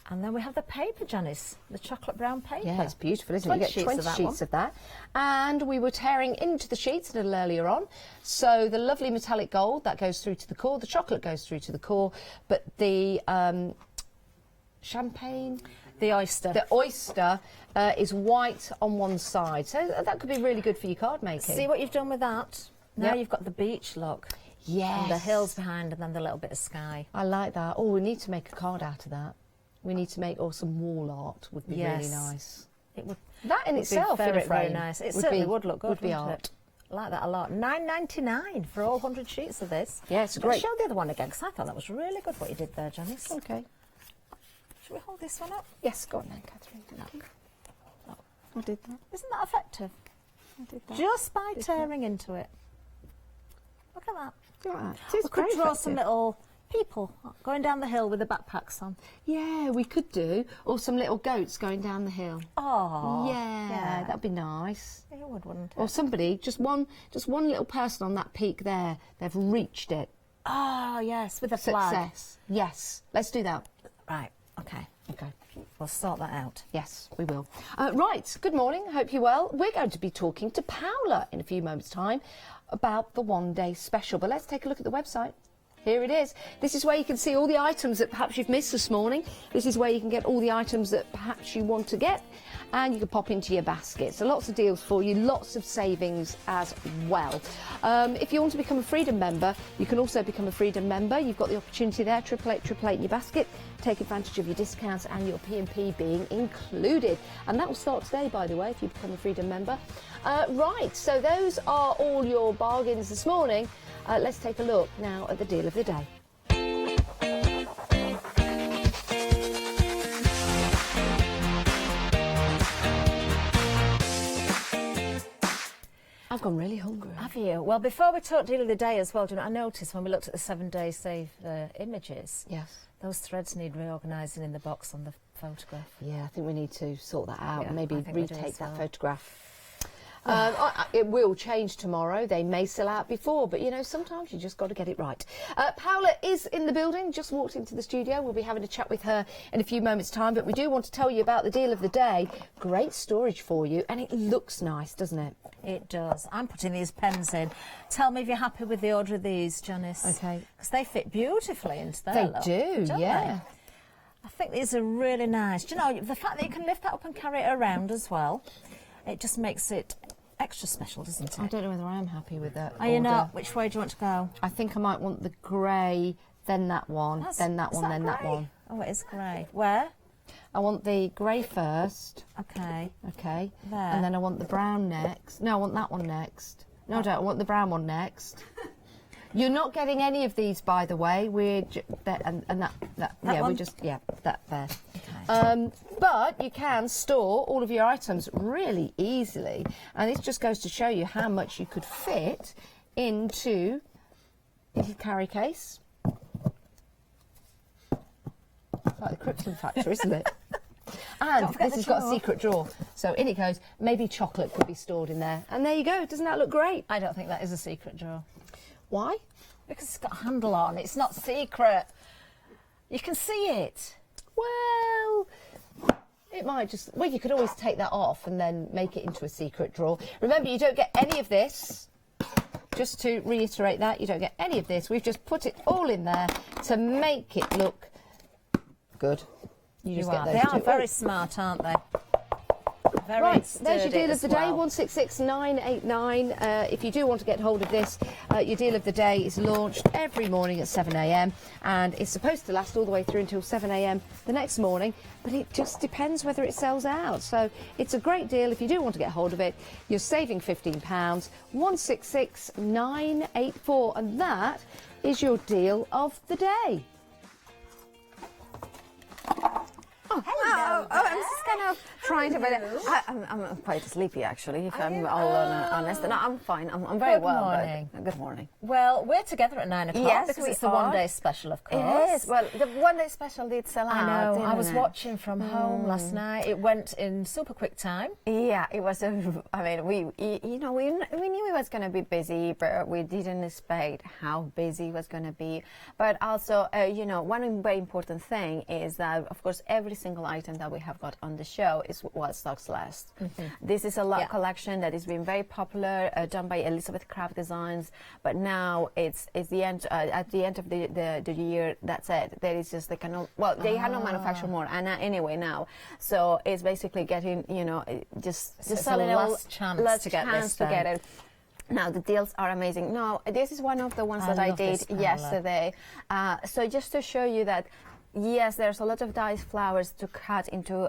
And then we have the paper, Janice, the chocolate brown paper. Yeah, it's beautiful, isn't it? You get 20 sheets of that. And we were tearing into the sheets a little earlier on. So the lovely metallic gold, that goes through to the core. The chocolate goes through to the core. But the champagne... The oyster. The oyster is white on one side. So that could be really good for your card making. See what you've done with that? Now you've got the beach look. Yes. And the hills behind and then the little bit of sky. I like that. Oh, we need to make a card out of that. We need to make, or some wall art would be really nice. It would. That in itself, be very, in a frame, very nice. It certainly would look good. Would be wouldn't art. it? I like that a lot. $9.99 for all 100 sheets of this. Yeah, it's great. Show the other one again, because I thought that was really good what you did there, Janice. Okay. Should we hold this one up? Yes, go on then, Catherine. Thank you. I did that. Isn't that effective? I did that. Just by tearing into it. Look at that. Look at that. It is We could very draw some effective. little people going down the hill with the backpacks on. Yeah, we could do. Or some little goats going down the hill. Oh, Yeah, that'd be nice. it would, wouldn't it? Or somebody, just one little person on that peak there. They've reached it. Oh, yes, with a flag. Success. Yes, let's do that. Right, okay. Okay. We'll sort that out. Yes, we will. Right, good morning. Hope you're well. We're going to be talking to Paola in a few moments' time about the one-day special. But let's take a look at the website. Here it is. This is where you can see all the items that perhaps you've missed this morning. This is where you can get all the items that perhaps you want to get, and you can pop into your basket. So lots of deals for you, lots of savings as well. If you want to become a Freedom member, you can also become a Freedom member. You've got the opportunity there, 888 in your basket. Take advantage of your discounts and your P&P being included. And that will start today, by the way, if you become a Freedom member. Right, so those are all your bargains this morning. Let's take a look now at the deal of the day. I've gone really hungry. Have you? Well, before we talk deal of the day as well, do you know, I noticed when we looked at the 7-day save images, Yes. those threads need reorganising in the box on the photograph. Yeah, I think we need to sort that out. Yeah, Maybe I think we do retake as that well. photograph. It will change tomorrow. They may sell out before, but you know, sometimes you just got to get it right. Paola is in the building, just walked into the studio. We'll be having a chat with her in a few moments' time, but we do want to tell you about the deal of the day. Great storage for you, and it looks nice, doesn't it? It does. I'm putting these pens in. Tell me if you're happy with the order of these, Janice. Okay. Because they fit beautifully into there. They look, do, don't yeah. they? I think these are really nice. Do you know, the fact that you can lift that up and carry it around as well, it just makes it extra special, doesn't it? I don't know whether I am happy with that. Are you not? Which way do you want to go? I think I might want the grey, then that one, then that is one, then that grey? one. Oh, it is grey. Where? I want the grey first. Okay. Okay. There. And then I want the brown next. No, I want that one next. No, I don't. I want the brown one next. You're not getting any of these, by the way. We're that yeah, one? we just that there. Okay. But you can store all of your items really easily, and this just goes to show you how much you could fit into your carry case. It's like the Krypton factor, isn't it? And this has got a secret drawer, so in it goes. Maybe chocolate could be stored in there, and there you go. Doesn't that look great? I don't think that is a secret drawer. Why? Because it's got a handle on. It's not secret. You can see it. Well, it might just... Well, you could always take that off and then make it into a secret drawer. Remember, you don't get any of this. Just to reiterate that, you don't get any of this. We've just put it all in there to make it look good. You just get those They are two. very smart, aren't they? Very Right, there's your sturdy deal of as the day, well. 166989. If you do want to get hold of this, your deal of the day is launched every morning at 7 a.m. and it's supposed to last all the way through until 7 a.m. the next morning, but it just depends whether it sells out. So it's a great deal if you do want to get hold of it. You're saving £15, 166984, and that is your deal of the day. Oh, I'm just kind of trying to, but I'm quite sleepy actually, if I'm all honest. No, I'm fine. I'm very Good well. morning. But good morning. Well, we're together at 9 o'clock Yes, because we it's the are. one-day special, of course. It is. Well, the one-day special did sell out. I know. I didn't was it? watching from home last night. It went in super quick time. Yeah, it was. I mean, we knew it was going to be busy, but we didn't expect how busy it was going to be. But also, one very important thing is that, of course, every single item that we have got on the show is what stocks last. This is a lot collection that has been very popular, done by Elizabeth Craft Designs. But now it's the end. At the end of the year, that's it. There is just they cannot. Well, they have no manufacture more, and anyway now, so it's basically getting just So it's selling a all- last chance last to get chance this to get then. it. Now the deals are amazing. No, this is one of the ones I that I love this did colour. yesterday. So just to show you that, yes, there's a lot of diced flowers to cut into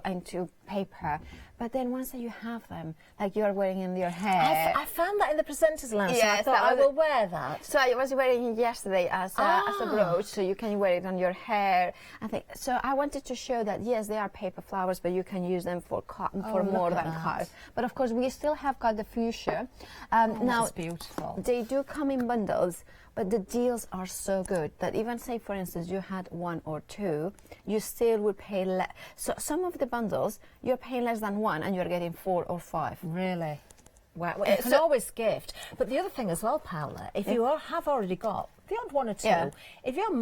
paper. But then once that you have them, like you're wearing in your hair. I found that in the presenter's lounge, so I Yes, thought that I was- will wear that. So I was wearing it yesterday as a brooch, so you can wear it on your hair. I think so. I wanted to show that yes, they are paper flowers, but you can use them for for more look at than that. cards. But of course, we still have got the fuchsia. Now That's beautiful. they do come in bundles, but the deals are so good that even say, for instance, you had 1 or 2, you still would pay less. So some of the bundles you're paying less than 1, and you're getting 4 or 5. Really? Wow. Well, you can always gift. But the other thing as well, Paola, if you have already got the odd 1 or 2, Yeah. if you're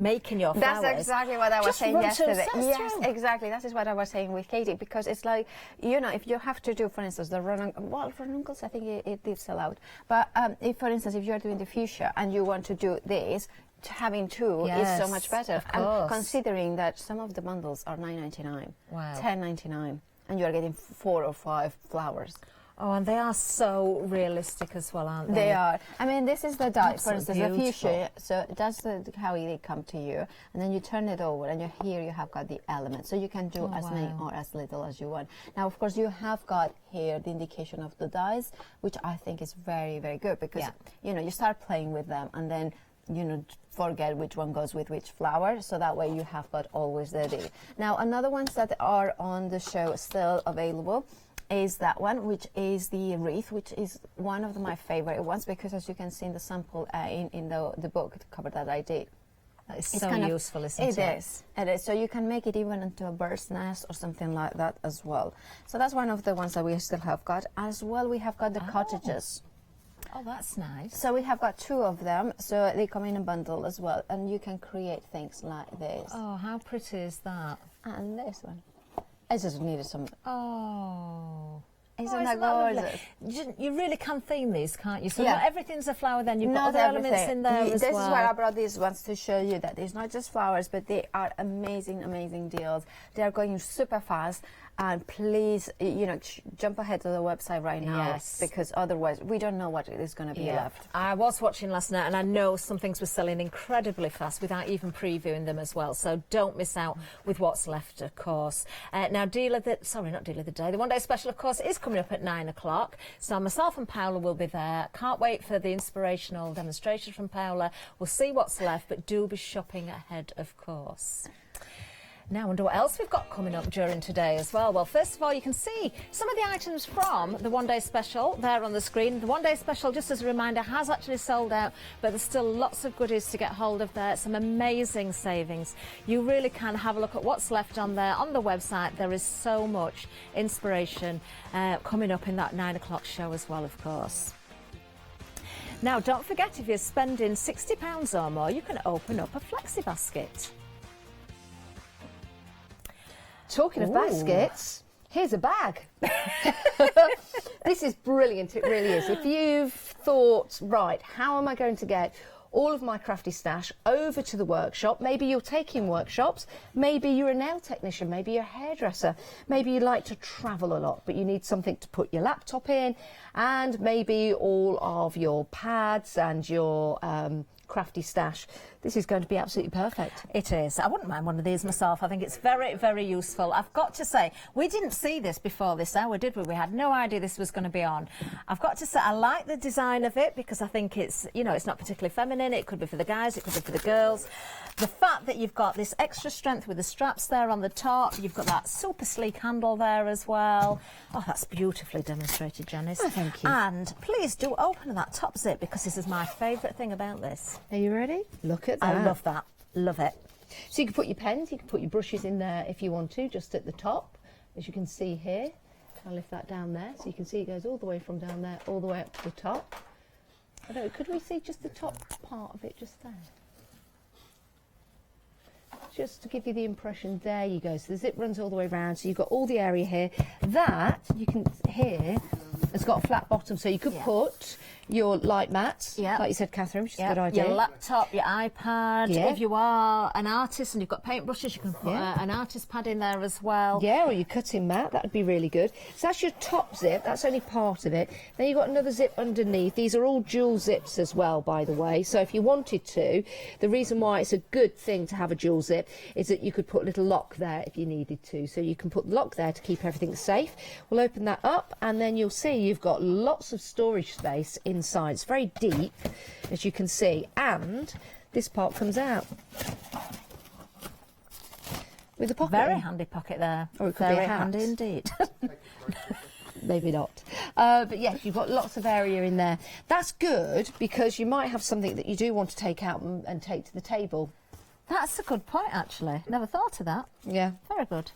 making your flowers. That's exactly what I was just saying run 2 yesterday. sets Yes, through. exactly. That is what I was saying with Katie, because it's like, you know, if you have to do, for instance, the ranuncles, I think it did sell out. But if, for instance, if you're doing the fuchsia and you want to do this, having 2 is so Yes, much better. of And course. considering that some of the bundles are $9.99, Wow. $10.99, and you're getting 4 or 5 flowers. Oh, and they are so realistic as well, aren't they? They are. I mean, this is the die, for Absolutely instance, the beautiful. fuchsia. So that's how they come to you, and then you turn it over, and here you have got the element. So you can do as many or as little as you want. Now, of course, you have got here the indication of the dies, which I think is very, very good because you know you start playing with them, and then you know forget which one goes with which flower. So that way you have got always the deal. Now, another ones that are on the show still available is that one, which is the wreath, which is one of my favorite ones because, as you can see in the sample in the book cover that I did, It's it's so kind of- useful, isn't it? It is. It is. So you can make it even into a bird's nest or something like that as well. So that's one of the ones that we still have got. As well, we have got the cottages. Oh, that's nice. So we have got 2 of them. So they come in a bundle as well, and you can create things like this. Oh, how pretty is that? And this one. I just needed some. Oh. Isn't that gorgeous? You really can theme these, can't you? So Yeah. not everything's a flower, then you've got Not other elements everything. in there as This well. is why I brought these ones to show you that it's not just flowers, but they are amazing, amazing deals. They are going super fast. And please, you know, jump ahead to the website right now, Yes. because otherwise we don't know what is going to be left. I was watching last night and I know some things were selling incredibly fast without even previewing them as well. So don't miss out with what's left, of course. Now, not Deal of the Day, the one day special, of course, is coming up at 9 o'clock. So myself and Paola will be there. Can't wait for the inspirational demonstration from Paola. We'll see what's left, but do be shopping ahead, of course. Now, I wonder what else we've got coming up during today as well. Well, first of all, you can see some of the items from the one-day special there on the screen. The one-day special, just as a reminder, has actually sold out, but there's still lots of goodies to get hold of there. Some amazing savings. You really can have a look at what's left on there on the website. There is so much inspiration coming up in that 9 o'clock show as well, of course. Now, don't forget, if you're spending £60 or more, you can open up a flexi basket. Talking of baskets, here's a bag. This is brilliant, it really is. If you've thought, right, how am I going to get all of my crafty stash over to the workshop? Maybe you're taking workshops, maybe you're a nail technician, maybe you're a hairdresser, maybe you like to travel a lot, but you need something to put your laptop in, and maybe all of your pads and your crafty stash. This is going to be absolutely perfect. It is. I wouldn't mind one of these myself. I think it's very, very useful. I've got to say, we didn't see this before this hour, did we? We had no idea this was going to be on. I've got to say, I like the design of it because I think it's, you know, it's not particularly feminine. It could be for the guys, it could be for the girls. The fact that you've got this extra strength with the straps there on the top, you've got that super sleek handle there as well. Oh, that's beautifully demonstrated, Janice. Oh, thank you. And please do open that top zip because this is my favourite thing about this. Are you ready? Look at that. I love that. Love it. So you can put your pens, you can put your brushes in there if you want to, just at the top, as you can see here. I'll lift that down there, so you can see it goes all the way from down there, all the way up to the top. I don't know, could we see just the top part of it just there? Just to give you the impression, there you go. So the zip runs all the way around, so you've got all the area here. That, you can hear, It's got a flat bottom, so you could put your light mats, like you said, Catherine, which is a good idea. Your laptop, your iPad. Yeah. If you are an artist and you've got paintbrushes, you can put an artist pad in there as well. Yeah, or your cutting mat, that would be really good. So that's your top zip, that's only part of it. Then you've got another zip underneath. These are all dual zips as well, by the way. So if you wanted to, the reason why it's a good thing to have a dual zip is that you could put a little lock there if you needed to. So you can put the lock there to keep everything safe. We'll open that up and then you'll see you've got lots of storage space inside. It's very deep, as you can see, and this part comes out with a pocket. Very handy pocket there. Or it could be a Very hat. handy indeed. Maybe not. But yes, you've got lots of area in there. That's good because you might have something that you do want to take out and take to the table. That's a good point, actually. Never thought of that. Yeah. Very good.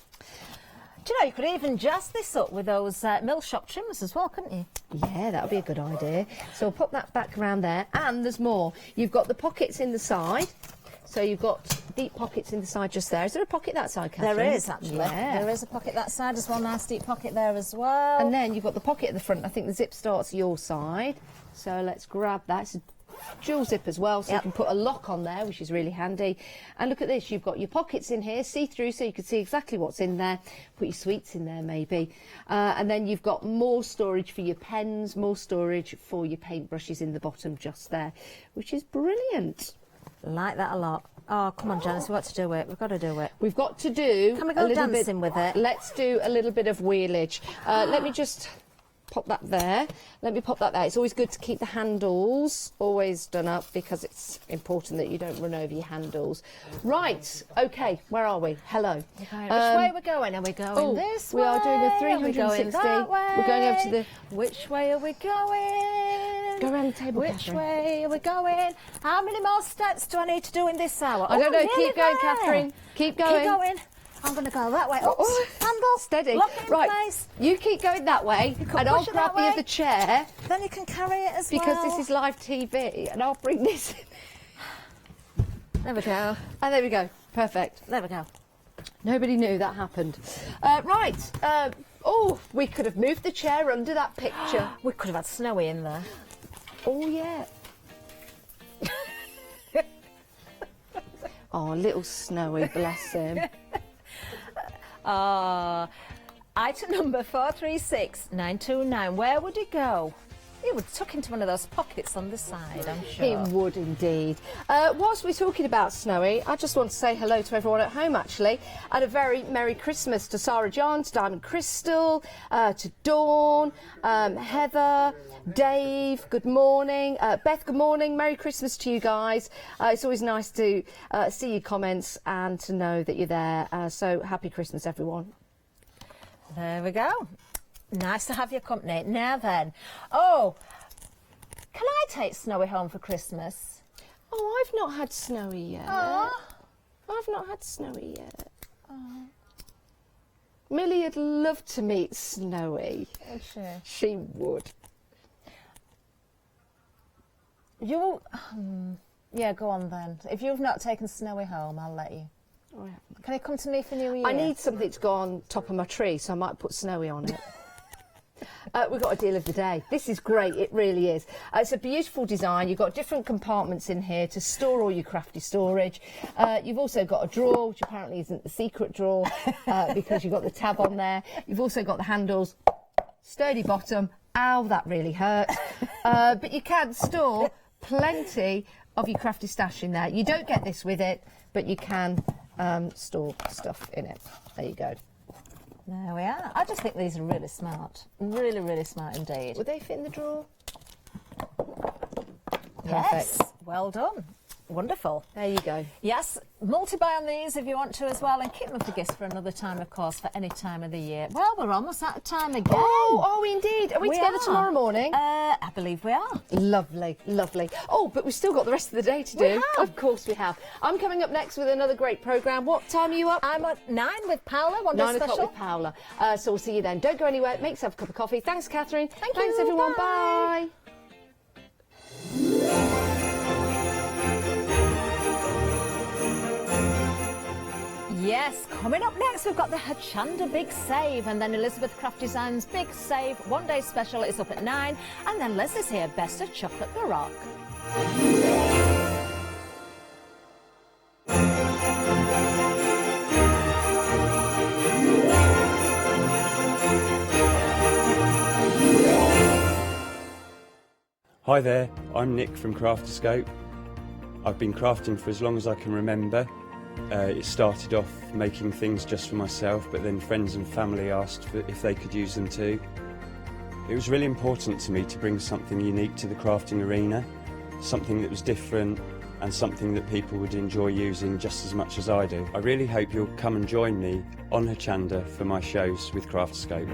Do you know, you could even jazz this up with those mill shop trimmers as well, couldn't you? Yeah, that would be a good idea. So we'll pop that back around there. And there's more. You've got the pockets in the side. So you've got deep pockets in the side just there. Is there a pocket that side, Catherine? There is, actually. Yeah. There is a pocket that side as well. Nice deep pocket there as well. And then you've got the pocket at the front. I think the zip starts your side. So let's grab that. It's a dual zip as well, so you can put a lock on there, which is really handy. And look at this, you've got your pockets in here, see-through, so you can see exactly what's in there. Put your sweets in there maybe. And then you've got more storage for your pens, more storage for your paintbrushes in the bottom just there, which is brilliant. Like that a lot. Oh, come on, Janice, we've got to do it. We've got to do it. We've got to do Can we go a little dancing with it? Let's do a little bit of wheelage. Let me just pop that there. Let me pop that there. It's always good to keep the handles always done up because it's important that you don't run over your handles. Right, okay, where are we? Hello. Okay, which way are we going? Are we going this way? We are doing a 360. Are we going that way? We're going over to the... Which way are we going? Go around the table, Which Catherine. way are we going? How many more steps do I need to do in this hour? I don't know. nearly Keep going, there. Catherine. Keep going. Keep going. I'm going to go that way. Oops, Oh, handle. steady. Lock it in Right, place. you keep going that way, can and I'll push it grab that the way. other chair Then you can carry it as because well. this is live TV, and I'll bring this in. There we go. And there we go. Perfect. There we go. Nobody knew that happened. Right. Oh, we could have moved the chair under that picture. We could have had Snowy in there. Oh, yeah. Oh, little Snowy, bless him. Item number 436929. Where would he go? He would tuck into one of those pockets on the side, I'm sure. He would indeed. Whilst we're talking about Snowy, I just want to say hello to everyone at home, actually. And a very Merry Christmas to Sarah John, to Diamond Crystal, to Dawn, Heather, Dave, good morning. Beth, good morning. Merry Christmas to you guys. It's always nice to see your comments and to know that you're there. So happy Christmas, everyone. There we go. Nice to have your company. Now then. Oh, can I take Snowy home for Christmas? Oh, I've not had Snowy yet. Oh. I've not had Snowy yet. Millie would love to meet Snowy. She would. You, yeah, go on then. If you've not taken Snowy home, I'll let you. Oh, yeah. Can you come to me for New Year? I need something to go on top of my tree, so I might put Snowy on it. We've got a deal of the day. This is great, it really is. It's a beautiful design. You've got different compartments in here to store all your crafty storage. You've also got a drawer, which apparently isn't the secret drawer because you've got the tab on there. You've also got the handles, sturdy bottom. Ow, that really hurt. But you can store plenty of your crafty stash in there. You don't get this with it, but you can store stuff in it. There you go. There we are. I just think these are really smart. Really, really smart indeed. Would they fit in the drawer? Yes. Well done. Wonderful. There you go. Yes, multi-buy on these if you want to as well, and keep them for gifts for another time, of course, for any time of the year. Well, we're almost out of time again. Oh, are we indeed? Are we together tomorrow morning? I believe we are. Lovely, lovely. Oh, but we've still got the rest of the day to do. We have. Of course we have. I'm coming up next with another great programme. What time are you up? I'm at 9 with Paola, one day 9 o'clock special. with Paola. So we'll see you then. Don't go anywhere. Make yourself a cup of coffee. Thanks, Catherine. Thanks, Thanks, everyone. Bye. Bye. Yeah, Yes, coming up next, we've got the Hochanda Big Save, and then Elizabeth Craft Designs Big Save, one day special, is up at 9, and then Leslie's here, Best of Chocolate Baroque. Hi there, I'm Nick from Crafterscope. I've been crafting for as long as I can remember. It started off making things just for myself, but then friends and family asked if they could use them too. It was really important to me to bring something unique to the crafting arena, something that was different and something that people would enjoy using just as much as I do. I really hope you'll come and join me on Hochanda for my shows with Crafterscope.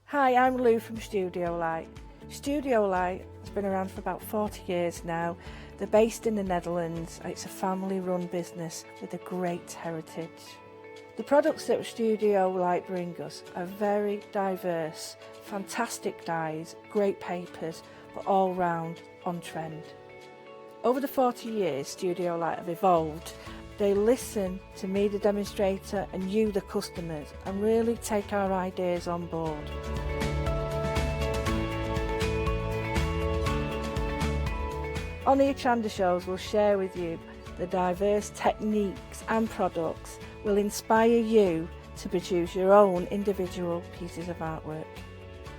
Hi, I'm Lou from Studio Light. Studio Light has been around for about 40 years now. They're based in the Netherlands. It's a family-run business with a great heritage. The products that Studio Light bring us are very diverse, fantastic dyes, great papers, but all round on trend. Over the 40 years Studio Light have evolved. They listen to me, the demonstrator, and you, the customers, and really take our ideas on board. On the Hochanda shows, we'll share with you the diverse techniques and products will inspire you to produce your own individual pieces of artwork.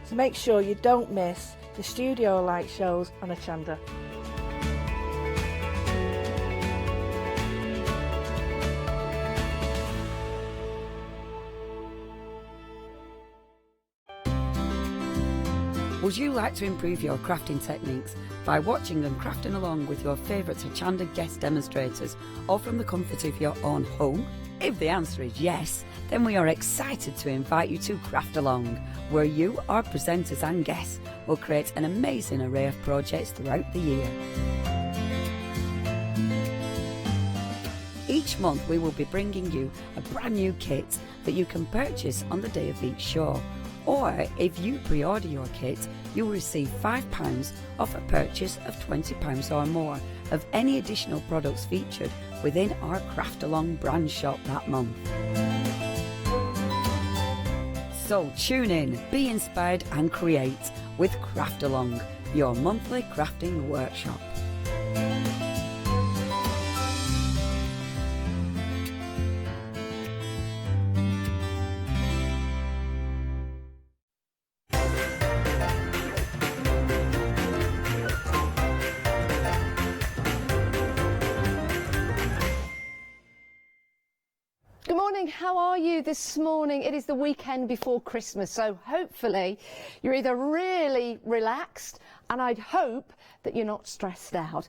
So make sure you don't miss the Studio Light shows on Hochanda. Would you like to improve your crafting techniques by watching and crafting along with your favourite Hochanda guest demonstrators, or from the comfort of your own home? If the answer is yes, then we are excited to invite you to Craft Along, where you, our presenters and guests, will create an amazing array of projects throughout the year. Each month we will be bringing you a brand new kit that you can purchase on the day of each show. Or if you pre-order your kit, you will receive £5 off a purchase of £20 or more of any additional products featured within our Craft Along brand shop that month. So tune in, be inspired and create with Craft Along, your monthly crafting workshop. Good morning, how are you this morning? It is the weekend before Christmas, so hopefully you're either really relaxed, and I'd hope that you're not stressed out.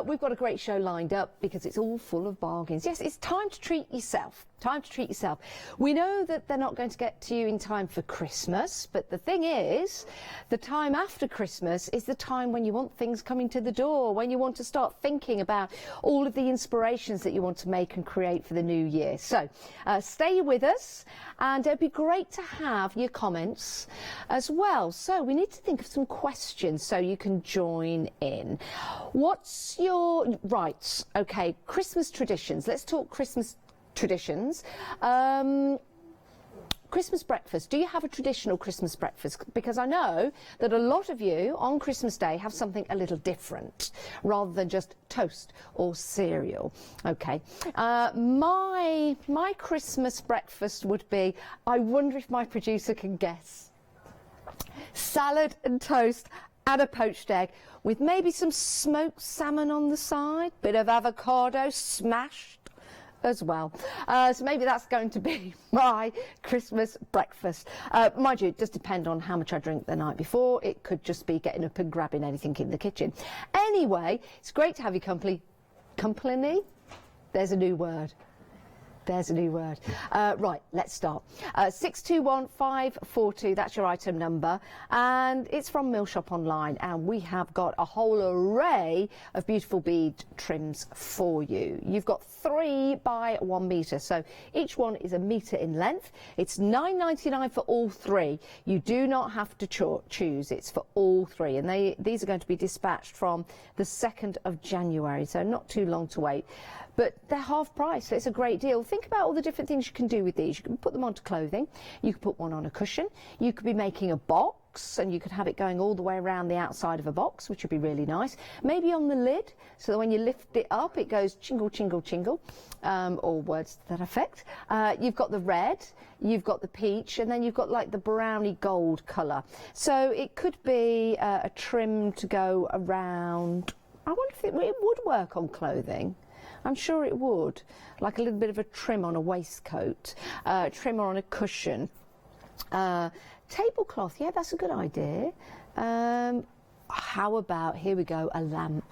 We've got a great show lined up because it's all full of bargains. Yes, it's time to treat yourself. Time to treat yourself. We know that they're not going to get to you in time for Christmas, but the thing is, the time after Christmas is the time when you want things coming to the door, when you want to start thinking about all of the inspirations that you want to make and create for the new year. So stay with us, and it'd be great to have your comments as well. So we need to think of some questions so you can join in. What's your right? Okay, Christmas traditions. Let's talk Christmas traditions. Christmas breakfast. Do you have a traditional Christmas breakfast? Because I know that a lot of you on Christmas Day have something a little different rather than just toast or cereal. Okay. My Christmas breakfast would be, I wonder if my producer can guess, salad and toast and a poached egg with maybe some smoked salmon on the side, bit of avocado smashed as well. So maybe that's going to be my Christmas breakfast. Mind you, it does depend on how much I drink the night before. It could just be getting up and grabbing anything in the kitchen. Anyway, it's great to have your company. Company? There's a new word. There's a new word. Right, let's start. 621542, that's your item number. And it's from Mill Shop Online. And we have got a whole array of beautiful bead trims for you. You've got 3 by 1 metre. So each one is a metre in length. It's £9.99 for all 3. You do not have to choose. It's for all 3. And these are going to be dispatched from the 2nd of January. So not too long to wait. But they're half price, so it's a great deal. Think about all the different things you can do with these. You can put them onto clothing, you could put one on a cushion, you could be making a box, and you could have it going all the way around the outside of a box, which would be really nice. Maybe on the lid, so that when you lift it up, it goes chingle, chingle, chingle, or words to that effect. You've got the red, you've got the peach, and then you've got like the browny gold colour. So it could be a trim to go around. I wonder if it would work on clothing. I'm sure it would, like a little bit of a trim on a waistcoat, trimmer on a cushion. Tablecloth, yeah, that's a good idea. How about, here we go, a lamp.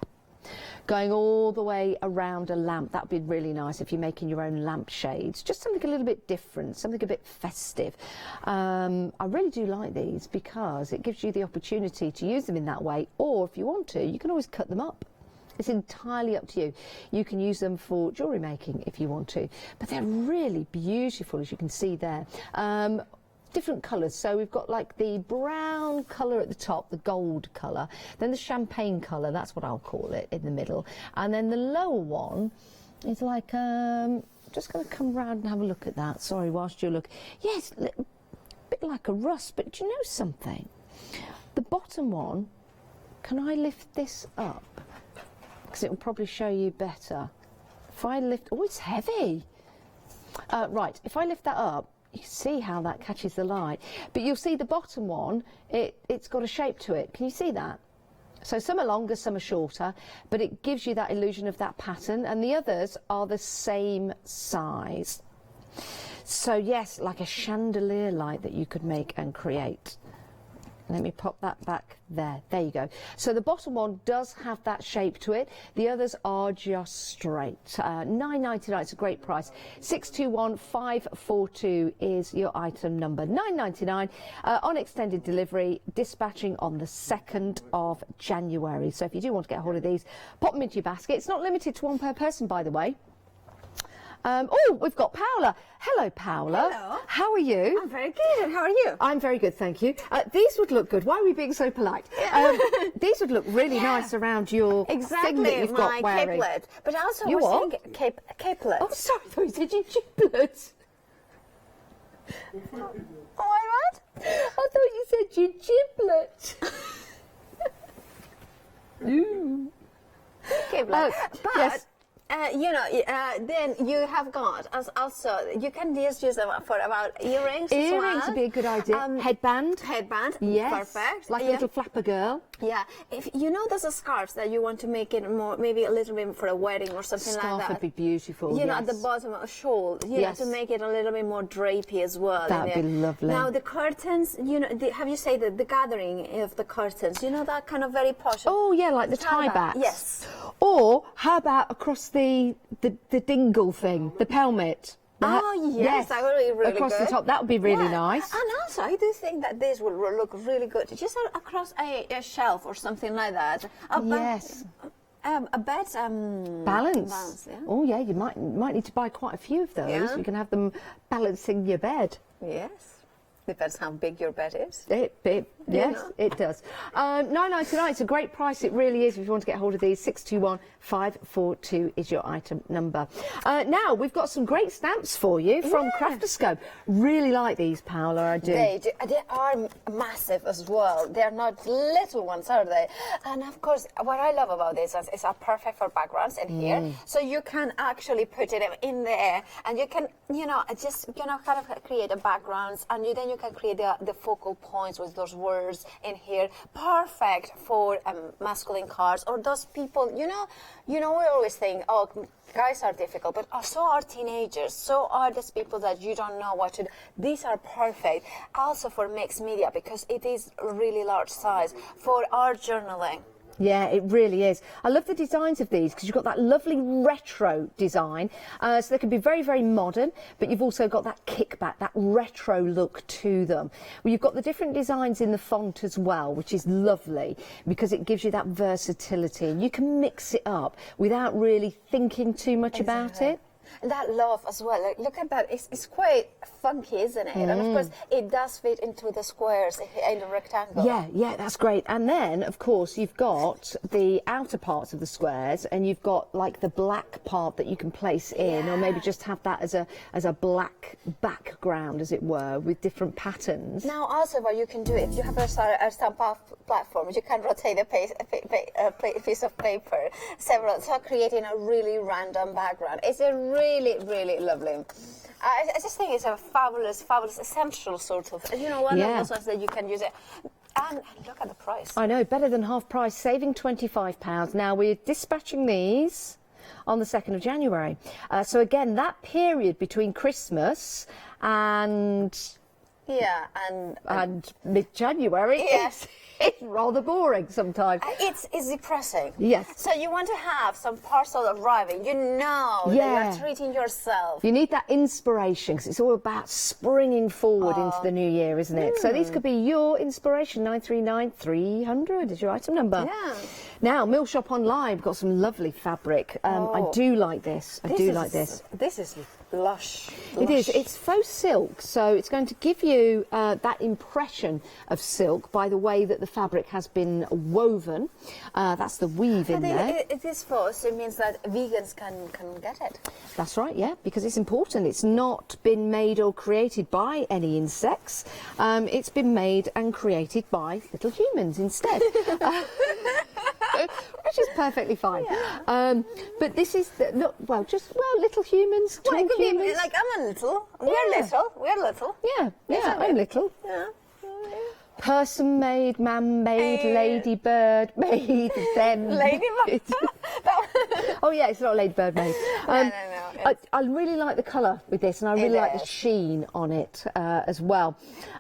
Going all the way around a lamp, that would be really nice if you're making your own lampshades. Just something a little bit different, something a bit festive. I really do like these because it gives you the opportunity to use them in that way, or if you want to, you can always cut them up. It's entirely up to you. You can use them for jewellery making if you want to, but they're really beautiful, as you can see there. Different colours, so we've got like the brown colour at the top, the gold colour, then the champagne colour, that's what I'll call it, in the middle, and then the lower one is like, just going to come round and have a look at that, sorry, whilst you look. Yes, a bit like a rust, but do you know something? The bottom one, can I lift this up? Because it will probably show you better. If I lift, oh, it's heavy. Right, if I lift that up, you can see how that catches the light. But you'll see the bottom one, it's got a shape to it. Can you see that? So some are longer, some are shorter, but it gives you that illusion of that pattern, and the others are the same size. So yes, like a chandelier light that you could make and create. Let me pop that back there. There you go. So the bottom one does have that shape to it. The others are just straight. £9.99, it's a great price. 621542 is your item number. £9.99 on extended delivery, dispatching on the 2nd of January. So if you do want to get hold of these, pop them into your basket. It's not limited to 1 per person, by the way. Oh, we've got Paola. Hello, Paola. Hello. How are you? I'm very good. How are you? I'm very good, thank you. These would look good. Why are we being so polite? These would look really nice around your thing that you've got wearing. My capelet. But also, You what? capelet. Oh, sorry, I thought you said your giblets. Oh, what? I thought you said your giblet. Ooh. Capelet. But yes. Then you have got also, you can just use them for about earrings. Earrings would be a good idea. Headband. Headband. Yes. Perfect. Like a little flapper girl. Yeah. If you know those scarves that you want to make it more, maybe a little bit for a wedding or something like that. Scarf would be beautiful. You know, at the bottom of a shawl, Yes. to make it a little bit more drapey as well. That would be lovely. Now the curtains, have you said the gathering of the curtains? You know, that kind of very posh. Oh yeah, like the tie backs. Yes. Or how about across the dingle thing, the pelmet? Oh yes, that would be really across good. the top. That would be really nice. And also, I do think that this will look really good, just across a shelf or something like that. Yes. A bed Balance. Yeah. Oh yeah, you might need to buy quite a few of those. Yeah. You can have them balancing your bed. Yes. Depends how big your bed is. Yes, it does. £9.99, it's a great price, it really is. If you want to get hold of these, 621542 is your item number. Now, we've got some great stamps for you from Craftoscope. Really like these, Paola, I do. They are massive as well. They're not little ones, are they? And of course, what I love about this is are perfect for backgrounds in here. So you can actually put it in there, and you can, kind of create a backgrounds, and then you can create the focal points with those words in here. Perfect for masculine cards, or those people, we always think, oh, guys are difficult, but so are teenagers, so are these people that you don't know what to do. These are perfect also for mixed media, because it is really large size for art journaling. Yeah, it really is. I love the designs of these because you've got that lovely retro design. So they can be very, very modern, but you've also got that kickback, that retro look to them. Well, you've got the different designs in the font as well, which is lovely because it gives you that versatility. And you can mix it up without really thinking too much about it. And that love as well. Like, look at that. It's quite funky, isn't it? And of course, it does fit into the squares in the rectangle. Yeah, that's great. And then, of course, you've got the outer parts of the squares, and you've got like the black part that you can place in, or maybe just have that as a black background, as it were, with different patterns. Now, also, what you can do if you have a stamp platform, you can rotate a piece of paper several, so creating a really random background. It's a really, really lovely. I just think it's a fabulous, essential sort of, one of those ones that you can use it. And look at the price. I know, better than half price, saving £25. Now, we're dispatching these on the 2nd of January. So again, that period between Christmas and mid-January. Yes. It's rather boring sometimes. It's depressing. Yes. So you want to have some parcel arriving. That you're treating yourself. You need that inspiration because it's all about springing forward into the new year, isn't it? So these could be your inspiration. 939-300 is your item number. Yeah. Now, Mill Shop Online, we've got some lovely fabric. I do like this. This is lush. It is. It's faux silk, so it's going to give you that impression of silk by the way that the fabric has been woven. That's the weave in there. It is faux, so it means that vegans can get it. That's right, yeah, because it's important. It's not been made or created by any insects. It's been made and created by little humans instead. Which is perfectly fine. Yeah. But this is little humans, tall humans. Like I'm a little. We're little. Yeah, I'm little. Yeah. Person made, man made, ladybird made, them. Ladybird. Oh yeah, it's not ladybird made. No. I really like the colour with this, and I really like the sheen on it as well.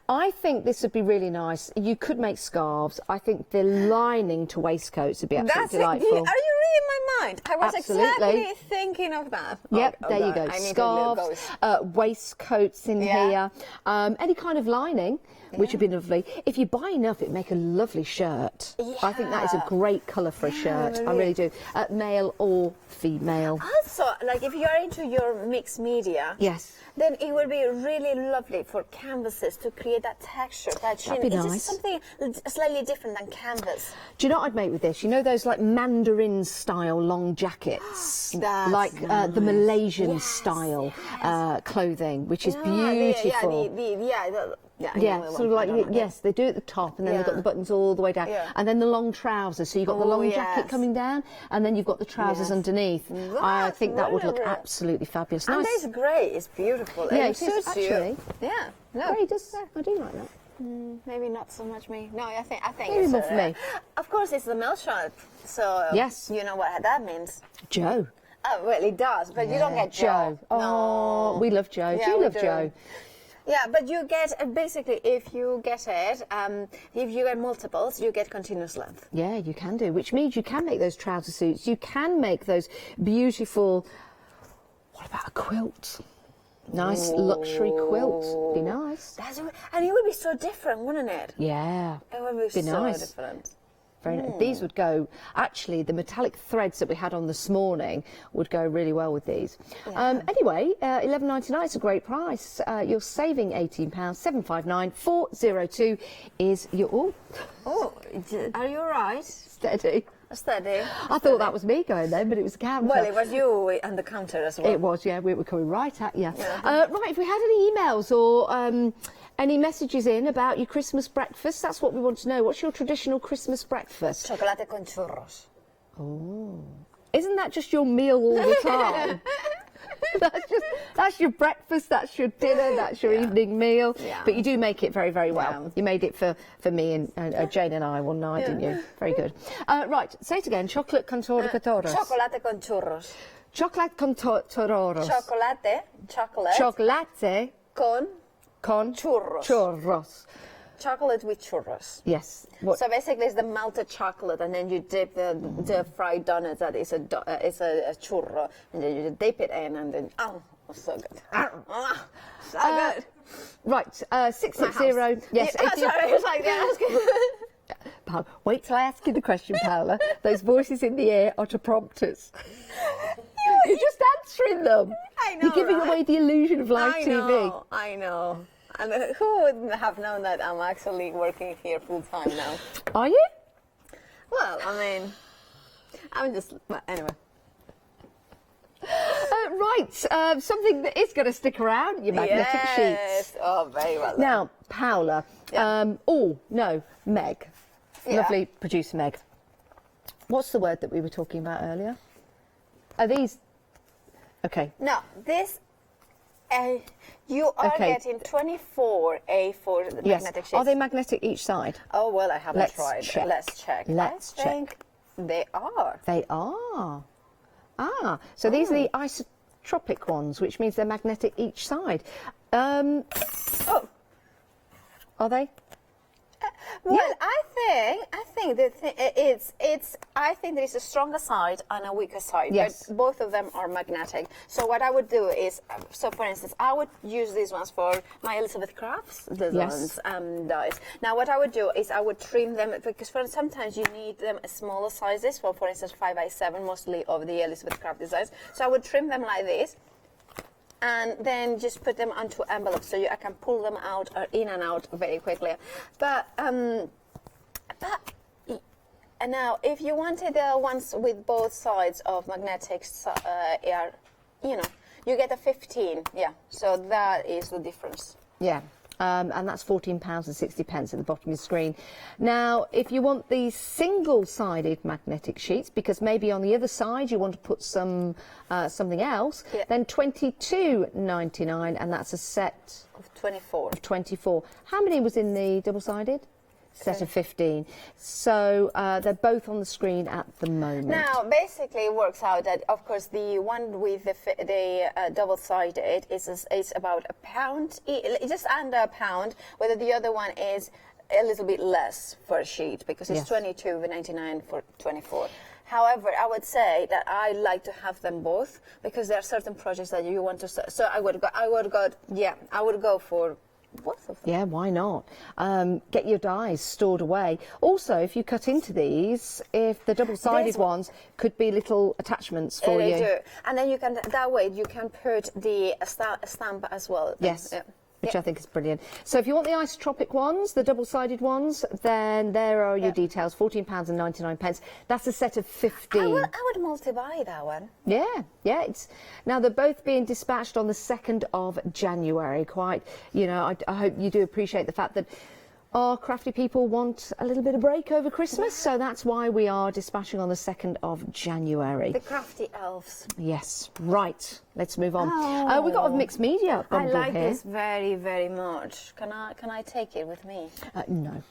I think this would be really nice. You could make scarves. I think the lining to waistcoats would be absolutely delightful. Are you reading my mind? I was Absolutely. exactly thinking of that. Yep, there you go. Scarves, waistcoats in here, any kind of lining, which would be lovely. If you buy enough, it'd make a lovely shirt. Yeah. I think that is a great colour for a shirt. I really do. Male or female. Also, like if you're into your mixed media, Yes. then it would be really lovely for canvases to create that texture, that sheen. That'd be It's nice. just something slightly different than canvas. Do you know what I'd make with this? You know those like Mandarin style long jackets? That's like the Malaysian Yes, style clothing, which is Yeah, beautiful. Yeah, Sort of like, yes, they do at the top, and then they've got the buttons all the way down. Yeah. And then the long trousers, so you've got the long jacket yes. coming down, and then you've got the trousers underneath. I That's think that would look really- absolutely fabulous. And Nice. it's grey, it's beautiful. Yeah, and it is, suits you. actually. Yeah, no. Great, I do like that. Maybe not so much me. No, I think Maybe it's more for me. Of course, it's the mail shop, so Yes. you know what that means. Joe. Oh, well, it does, but you don't get Joe. Oh, we love Joe. Yeah, do you we love do. Joe? Yeah, but you get basically if you get it, if you get multiples, you get continuous length. Yeah, you can do, which means you can make those trouser suits. You can make those beautiful. What about a quilt? Nice luxury quilt. Be nice. And it would be so different, wouldn't it? Yeah. It would be so nice. different. Very nice. These would go. Actually, the metallic threads that we had on this morning would go really well with these. Anyway, $11.99 is a great price. You're saving £18. $759,402 is your. Oh, are you all right? Steady. Steady. I thought that was me going then, but it was the camera. Well, it was you on the counter as well. It was, yeah. We were coming right at you. Right, if we had any emails or any messages in about your Christmas breakfast, that's what we want to know. What's your traditional Christmas breakfast? Chocolate con churros. Oh. Isn't that just your meal all the time? That's your breakfast, that's your dinner, that's your evening meal. Yeah. But you do make it very, very well. Yeah. You made it for me and Jane and I one night, didn't you? Very good. Right, say it again. Chocolate con churros. Chocolate con churros. Chocolate con churros. Chocolate. Chocolate Con churros. chocolate with churros. Yes. What? So basically, it's the melted chocolate, and then you dip the fried donuts that is a churro, and then you dip it in, and then so good. So good. Right, 660. Yes. Yeah, sorry, it's like Paula, wait till I ask you the question, Paula. Those voices in the air are to prompters. You're just answering them. I know, You're giving right? away the illusion of live TV. I know. And who would have known that I'm actually working here full time now? Are you? Well, I mean, I'm just anyway. Something that is going to stick around, your magnetic sheets. Oh, very well. Now, Paula. Yeah. Meg. Yeah. Lovely producer Meg. What's the word that we were talking about earlier? Are these... Okay. No, this... you are Okay. getting 24 A4 Yes. magnetic sheets. Are they magnetic each side? Oh, well, I haven't Let's tried. check. Let's check. Let's I think they are. They are. So these are the isotropic ones, which means they're magnetic each side. Are they? Well, Yeah. I think that I think there is a stronger side and a weaker side. Yes. But both of them are magnetic. So what I would do is, so for instance, I would use these ones for my Elizabeth Crafts designs. Dies. Now what I would do is I would trim them because sometimes you need them smaller sizes. For instance, 5x7 mostly of the Elizabeth Craft designs. So I would trim them like this. And then just put them onto envelopes so I can pull them out or in and out very quickly. But now, if you wanted the ones with both sides of magnetics, you get a 15. Yeah, so that is the difference. Yeah. And that's £14.60 at the bottom of the screen. Now, if you want the single-sided magnetic sheets, because maybe on the other side you want to put some something else, then £22.99, and that's a set Of 24. of 24. How many was in the double-sided? Set of 15. So they're both on the screen at the moment. Now, basically, it works out that, of course, the one with the double-sided is about £1, just under £1, whether the other one is a little bit less for a sheet because it's £22.99 for 24. However, I would say that I like to have them both because there are certain projects that you want to. So I would go for both of them. Yeah, why not? Get your dies stored away. Also, if you cut into these, if the double-sided ones could be little attachments for you. They do. And then you can, that way you can put the stamp as well. Yes. Which I think is brilliant. So if you want the isotropic ones, the double-sided ones, then there are your details, £14.99. That's a set of 15. I would multi-buy that one. Yeah. Now they're both being dispatched on the 2nd of January. Quite, I hope you do appreciate the fact that our crafty people want a little bit of break over Christmas, so that's why we are dispatching on the 2nd of January. The crafty elves. Yes, right. Let's move on. We've got a mixed media bundle I like here. this very, very much. Can I take it with me? No,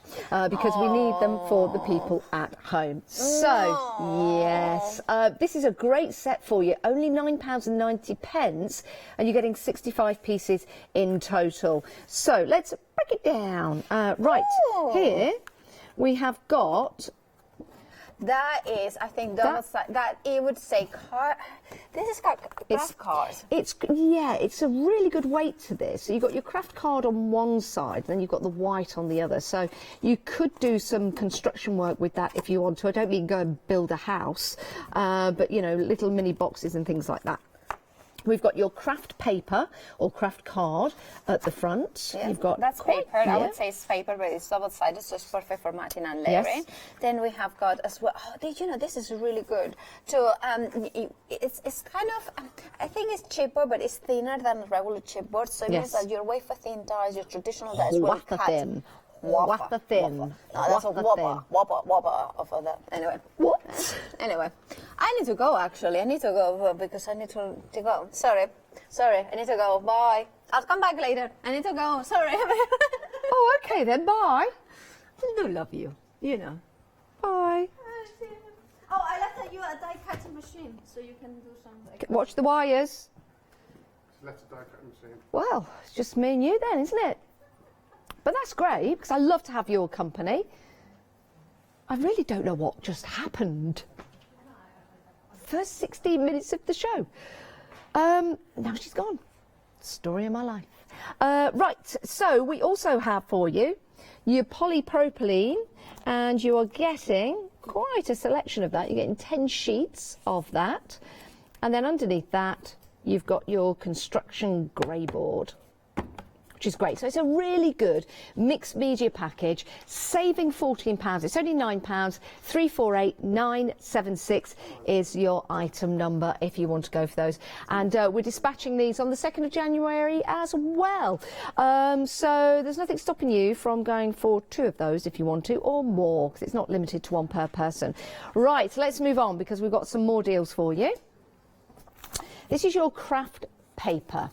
because we need them for the people at home. So, yes, this is a great set for you. Only £9.90, and you're getting 65 pieces in total. So let's break it down. Here we have got. That is, I think, that it would say car. This is craft cards. It's a really good weight to this. So you've got your craft card on one side, then you've got the white on the other. So you could do some construction work with that if you want to. I don't mean go and build a house, but little mini boxes and things like that. We've got your craft paper or craft card at the front. Yeah, You've got that's paper. I would say it's paper, but it's double-sided, so it's perfect for matting and layering. Yes. Then we have got as well. Oh, did you know this is really good? To it's kind of I think it's cheaper, but it's thinner than regular chipboard. So it means that your wafer thin dies, your traditional dies will wafer cut. thin. Wafer thin. No, that's a whopper of that. Anyway. What? Anyway, I need to go actually. I need to go because I need to go. Sorry. I need to go. Bye. I'll come back later. I need to go. Sorry. Oh, okay then. Bye. I do love you. Bye. Oh, I left you a die cutting machine so you can do something. Watch the wires. Left a die cutting machine. Well, it's just me and you then, isn't it? But that's great because I love to have your company. I really don't know what just happened. First 16 minutes of the show. Now she's gone. Story of my life. Right, so we also have for you your polypropylene, and you are getting quite a selection of that. You're getting 10 sheets of that. And then underneath that, you've got your construction grey board, which is great. So it's a really good mixed media package, saving £14. It's only £9. 348976 is your item number if you want to go for those. And we're dispatching these on the 2nd of January as well. So there's nothing stopping you from going for 2 of those if you want to, or more, because it's not limited to 1 per person. Right, let's move on because we've got some more deals for you. This is your craft paper.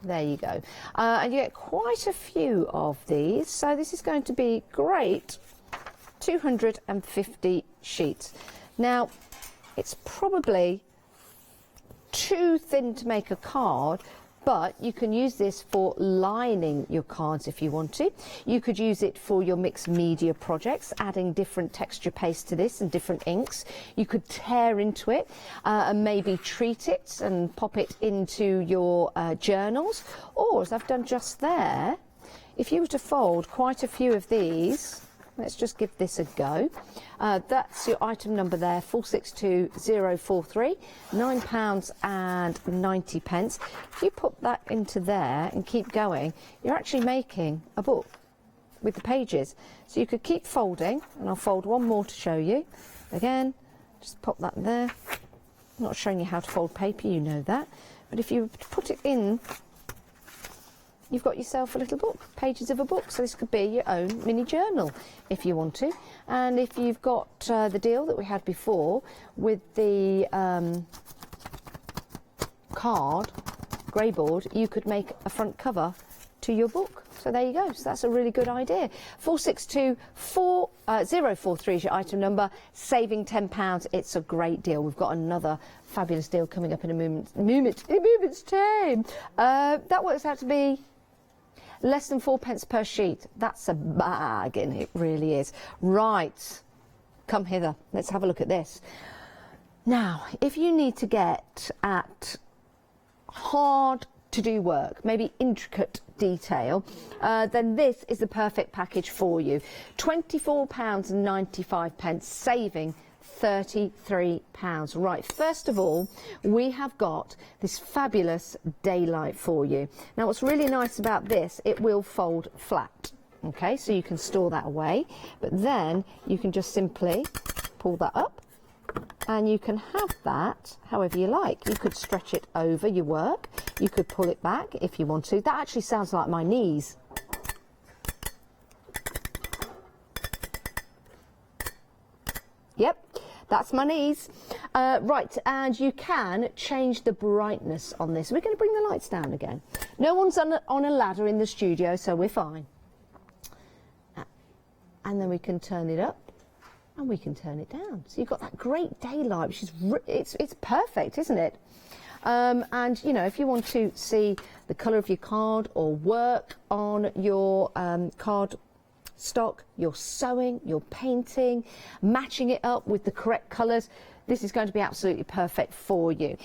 There you go. And you get quite a few of these. So this is going to be great. 250 sheets. Now, it's probably too thin to make a card, but you can use this for lining your cards if you want to. You could use it for your mixed media projects, adding different texture paste to this and different inks. You could tear into it and maybe treat it and pop it into your journals. Or, as I've done just there, if you were to fold quite a few of these, let's just give this a go. That's your item number there, 462043, £9.90. If you put that into there and keep going, you're actually making a book with the pages. So you could keep folding, and I'll fold one more to show you. Again, just pop that there. I'm not showing you how to fold paper, you know that. But if you put it in, you've got yourself a little book, pages of a book. So this could be your own mini journal if you want to. And if you've got the deal that we had before with the card, grey board, you could make a front cover to your book. So there you go. So that's a really good idea. 462043 is your item number, saving £10. It's a great deal. We've got another fabulous deal coming up in a moment's time. That works out to be less than 4p per sheet. That's a bargain, it really is. Right, come hither. Let's have a look at this. Now, if you need to get at hard to do work, maybe intricate detail, then this is the perfect package for you. £24.95, saving £33. Right, first of all, we have got this fabulous daylight for you. Now, what's really nice about this, it will fold flat. Okay, so you can store that away, but then you can just simply pull that up and you can have that however you like. You could stretch it over your work, you could pull it back if you want to. That actually sounds like my knees. Yep, that's my knees. Right, and you can change the brightness on this. We're going to bring the lights down again. No one's on a ladder in the studio, so we're fine. And then we can turn it up and we can turn it down. So you've got that great daylight, which is it's perfect, isn't it? And, you know, if you want to see the colour of your card or work on your card stock, you're sewing, you're painting, matching it up with the correct colours, this is going to be absolutely perfect for you.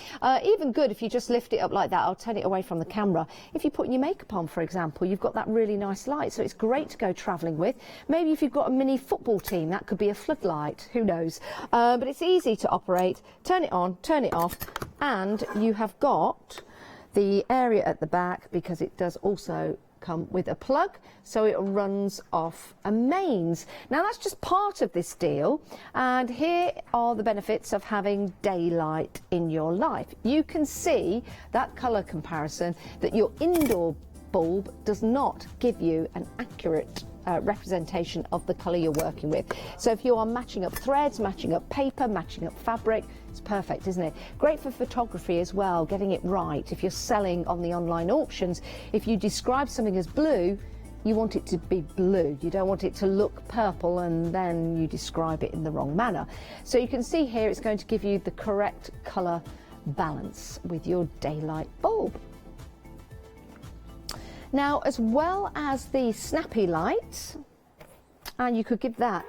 Even good if you just lift it up like that. I'll turn it away from the camera. If you put your makeup on, for example, you've got that really nice light, so it's great to go travelling with. Maybe if you've got a mini football team, that could be a floodlight, who knows. But it's easy to operate. Turn it on, turn it off, and you have got the area at the back, because it does also come with a plug, so it runs off a mains. Now that's just part of this deal, and here are the benefits of having daylight in your life. You can see that colour comparison, that your indoor bulb does not give you an accurate representation of the colour you're working with. So if you are matching up threads, matching up paper, matching up fabric, it's perfect, isn't it? Great for photography as well, getting it right. If you're selling on the online auctions, if you describe something as blue, you want it to be blue. You don't want it to look purple and then you describe it in the wrong manner. So you can see here it's going to give you the correct colour balance with your daylight bulb. Now, as well as the snappy light, and you could give that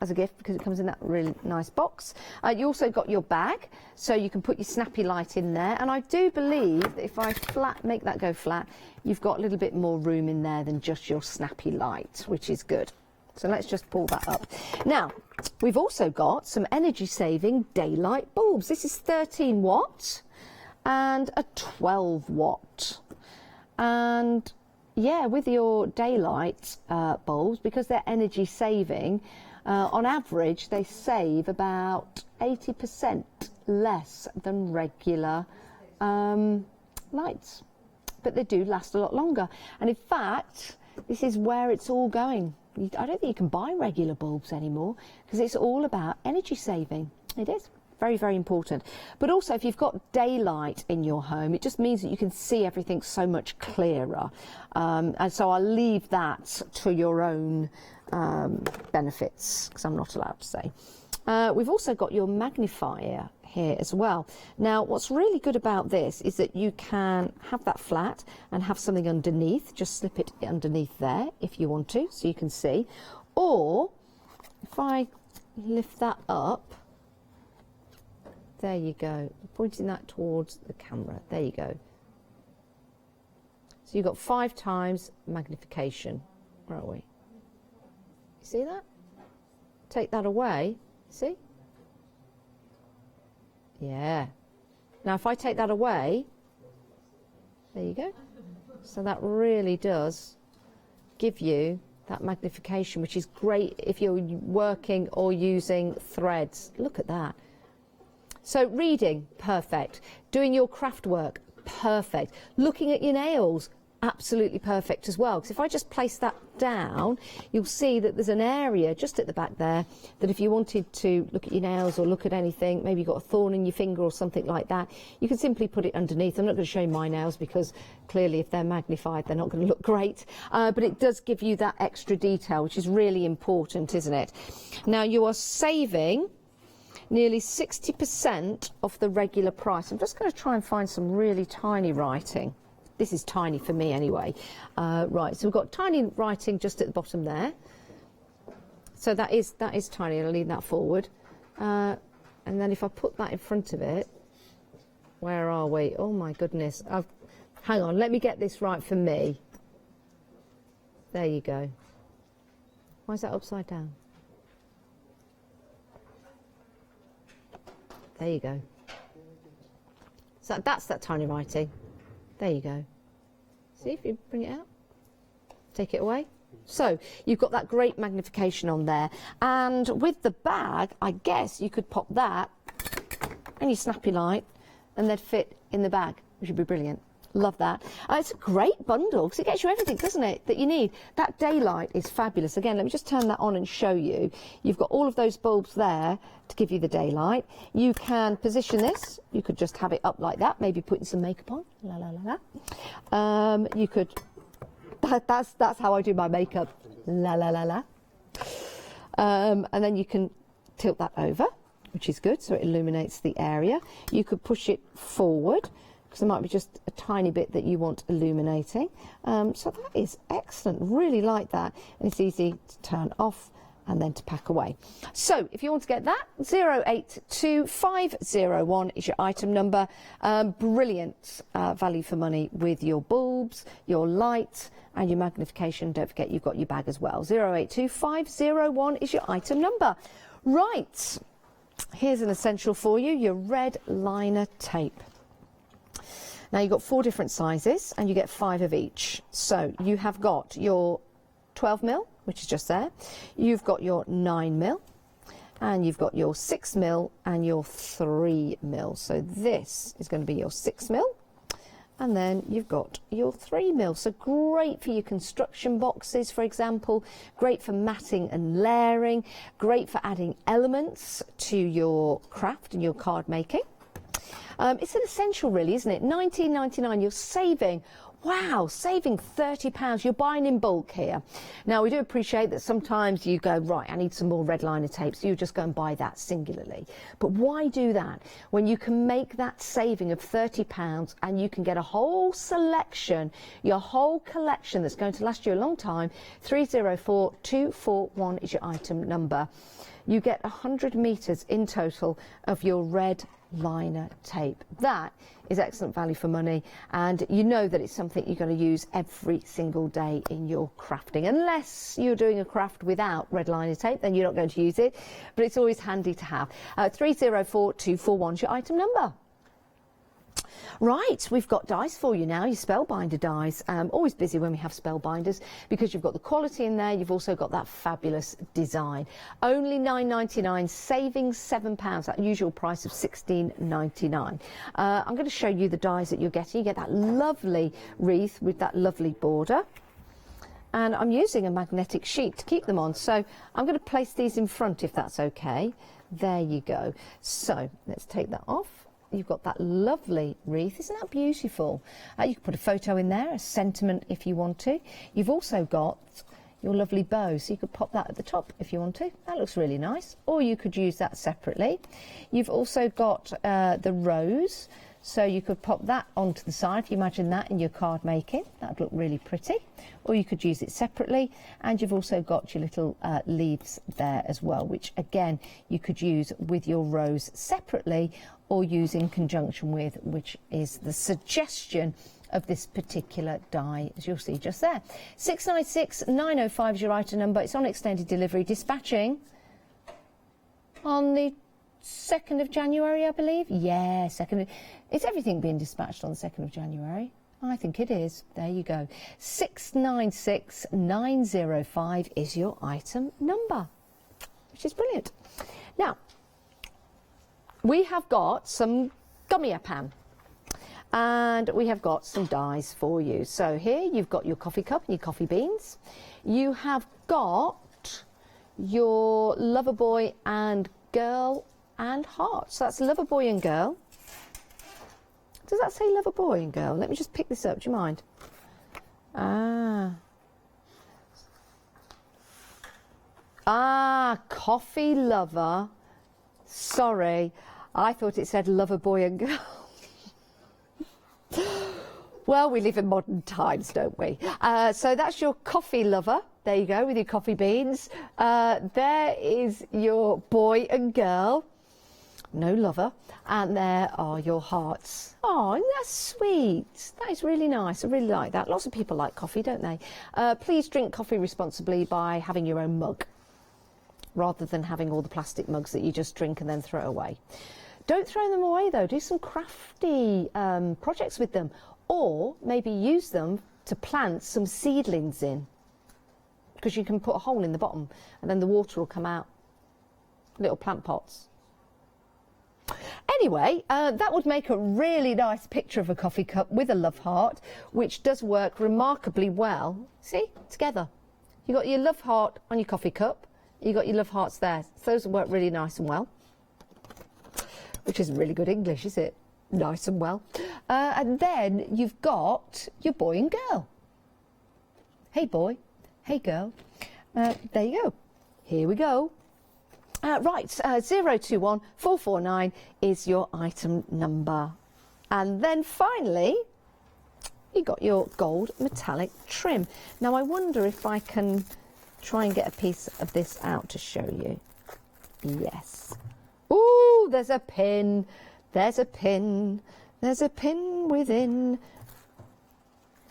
as a gift because it comes in that really nice box. You also got your bag, so you can put your snappy light in there. And I do believe that if I make that go flat, you've got a little bit more room in there than just your snappy light, which is good. So let's just pull that up. Now, we've also got some energy-saving daylight bulbs. This is 13 watt and a 12 watt. And yeah, with your daylight bulbs, because they're energy-saving, on average, they save about 80% less than regular lights. But they do last a lot longer. And in fact, this is where it's all going. I don't think you can buy regular bulbs anymore because it's all about energy saving. It is. Very, very important. But also, if you've got daylight in your home, it just means that you can see everything so much clearer. And so I'll leave that to your own benefits, because I'm not allowed to say. We've also got your magnifier here as well. Now, what's really good about this is that you can have that flat and have something underneath. Just slip it underneath there if you want to, so you can see. Or, if I lift that up, there you go, pointing that towards the camera. There you go. So you've got 5 times magnification. Where are we? You see that? Take that away. See? Yeah. Now if I take that away, there you go. So that really does give you that magnification, which is great if you're working or using threads. Look at that. So reading, perfect. Doing your craft work, perfect. Looking at your nails, absolutely perfect as well. Because if I just place that down, you'll see that there's an area just at the back there that if you wanted to look at your nails or look at anything, maybe you've got a thorn in your finger or something like that, you can simply put it underneath. I'm not going to show you my nails because clearly if they're magnified, they're not going to look great. But it does give you that extra detail, which is really important, isn't it? Now you are saving nearly 60% of the regular price. I'm just going to try and find some really tiny writing. This is tiny for me anyway. Right, so we've got tiny writing just at the bottom there. So that is tiny. I'll lean that forward. And then if I put that in front of it, where are we? Oh my goodness. Hang on, let me get this right for me. There you go. Why is that upside down? There you go. So that's that tiny writing. There you go. See if you bring it out. Take it away. So you've got that great magnification on there. And with the bag, I guess you could pop that and your snappy light and they'd fit in the bag, which would be brilliant. Love that. It's a great bundle because it gets you everything, doesn't it, that you need. That daylight is fabulous. Again, let me just turn that on and show you. You've got all of those bulbs there to give you the daylight. You can position this. You could just have it up like that, maybe putting some makeup on. La la la la. You could. That's how I do my makeup. La la la la. And then you can tilt that over, which is good, so it illuminates the area. You could push it forward, because there might be just a tiny bit that you want illuminating. So that is excellent, really like that. And it's easy to turn off and then to pack away. So if you want to get that, 082501 is your item number. Brilliant value for money with your bulbs, your light and your magnification. Don't forget you've got your bag as well. 082501 is your item number. Right, here's an essential for you, your red liner tape. Now you've got 4 different sizes and you get 5 of each. So you have got your 12mm, which is just there. You've got your 9mm and you've got your 6mm and your 3mm. So this is going to be your 6mm and then you've got your 3mm. So great for your construction boxes, for example, great for matting and layering, great for adding elements to your craft and your card making. It's an essential really, isn't it? $19.99, you're saving Wow, saving £30. You're buying in bulk here. Now, we do appreciate that sometimes you go, right, I need some more red liner tape, so you just go and buy that singularly. But why do that when you can make that saving of £30 and you can get a whole selection, your whole collection that's going to last you a long time? 304241 is your item number. You get 100 metres in total of your red liner tape. That is excellent value for money, and you know that it's something you're going to use every single day in your crafting. Unless you're doing a craft without red liner tape, then you're not going to use it, but it's always handy to have. 304241 is your item number. Right, we've got dies for you now, your Spellbinder dies. Always busy when we have Spellbinders because you've got the quality in there, you've also got that fabulous design. Only £9.99, saving £7, that usual price of £16.99. I'm going to show you the dies that you're getting. You get that lovely wreath with that lovely border. And I'm using a magnetic sheet to keep them on, so I'm going to place these in front if that's okay. There you go. So let's take that off. You've got that lovely wreath. Isn't that beautiful? You can put a photo in there, a sentiment if you want to. You've also got your lovely bow, so you could pop that at the top if you want to. That looks really nice. Or you could use that separately. You've also got the rose, so you could pop that onto the side. If you imagine that in your card making, that would look really pretty. Or you could use it separately. And you've also got your little leaves there as well, which again you could use with your rose separately or use in conjunction with, which is the suggestion of this particular die, as you'll see just there. 696905 is your item number. It's on extended delivery, dispatching on the 2nd of January, I believe. Yeah, 2nd. Is everything being dispatched on the 2nd of January? I think it is. There you go. 696905 is your item number, which is brilliant. Now, we have got some gummy-pan and we have got some dies for you. So here you've got your coffee cup and your coffee beans. You have got your lover boy and girl and heart. So that's lover boy and girl. Does that say lover boy and girl? Let me just pick this up. Do you mind? Coffee lover. Sorry, I thought it said lover boy and girl. Well, we live in modern times, don't we? So that's your coffee lover. There you go, with your coffee beans. There is your boy and girl. No lover. And there are your hearts. Oh, that's sweet. That is really nice. I really like that. Lots of people like coffee, don't they? Please drink coffee responsibly by having your own mug, rather than having all the plastic mugs that you just drink and then throw away. Don't throw them away though. Do some crafty projects with them, or maybe use them to plant some seedlings in, because you can put a hole in the bottom and then the water will come out. Little plant pots. Anyway, that would make a really nice picture of a coffee cup with a love heart, which does work remarkably well. See, together. You've got your love heart on your coffee cup. You've got your love hearts there. So those work really nice and well. Which isn't really good English, is it? Nice and well. And then you've got your boy and girl. Hey boy, hey girl. There you go. Here we go. Right, 021449 is your item number. And then finally, you got your gold metallic trim. Now I wonder if I can try and get a piece of this out to show you. Yes. Ooh, there's a pin. There's a pin. There's a pin within.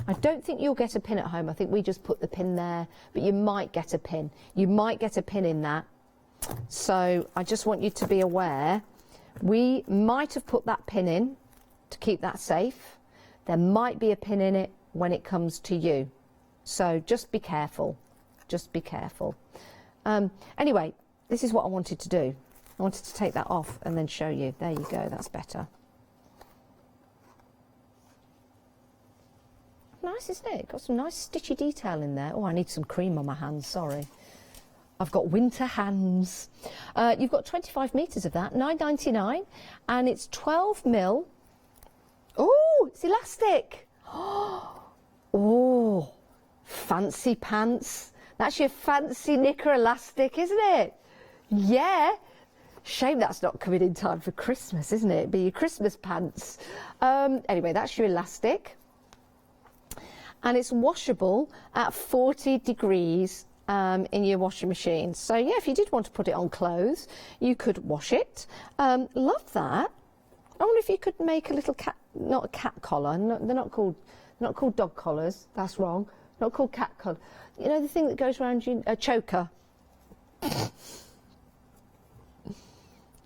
I don't think you'll get a pin at home. I think we just put the pin there, but you might get a pin. You might get a pin in that. So I just want you to be aware. We might have put that pin in to keep that safe. There might be a pin in it when it comes to you. So just be careful. Just be careful. Anyway, this is what I wanted to do. I wanted to take that off and then show you. There you go, that's better. Nice, isn't it? Got some nice stitchy detail in there. Oh, I need some cream on my hands, sorry. I've got winter hands. You've got 25 metres of that, £9.99, and it's 12 mil. Oh, it's elastic. Oh, fancy pants. That's your fancy knicker elastic, isn't it? Yeah. Shame that's not coming in time for Christmas, isn't it? It'd be your Christmas pants. Anyway, that's your elastic. And it's washable at 40 degrees in your washing machine. So yeah, if you did want to put it on clothes, you could wash it. Love that. I wonder if you could make a little cat, not a cat collar. No, they're not called dog collars. That's wrong. Not called cat collar. You know the thing that goes around you, a choker.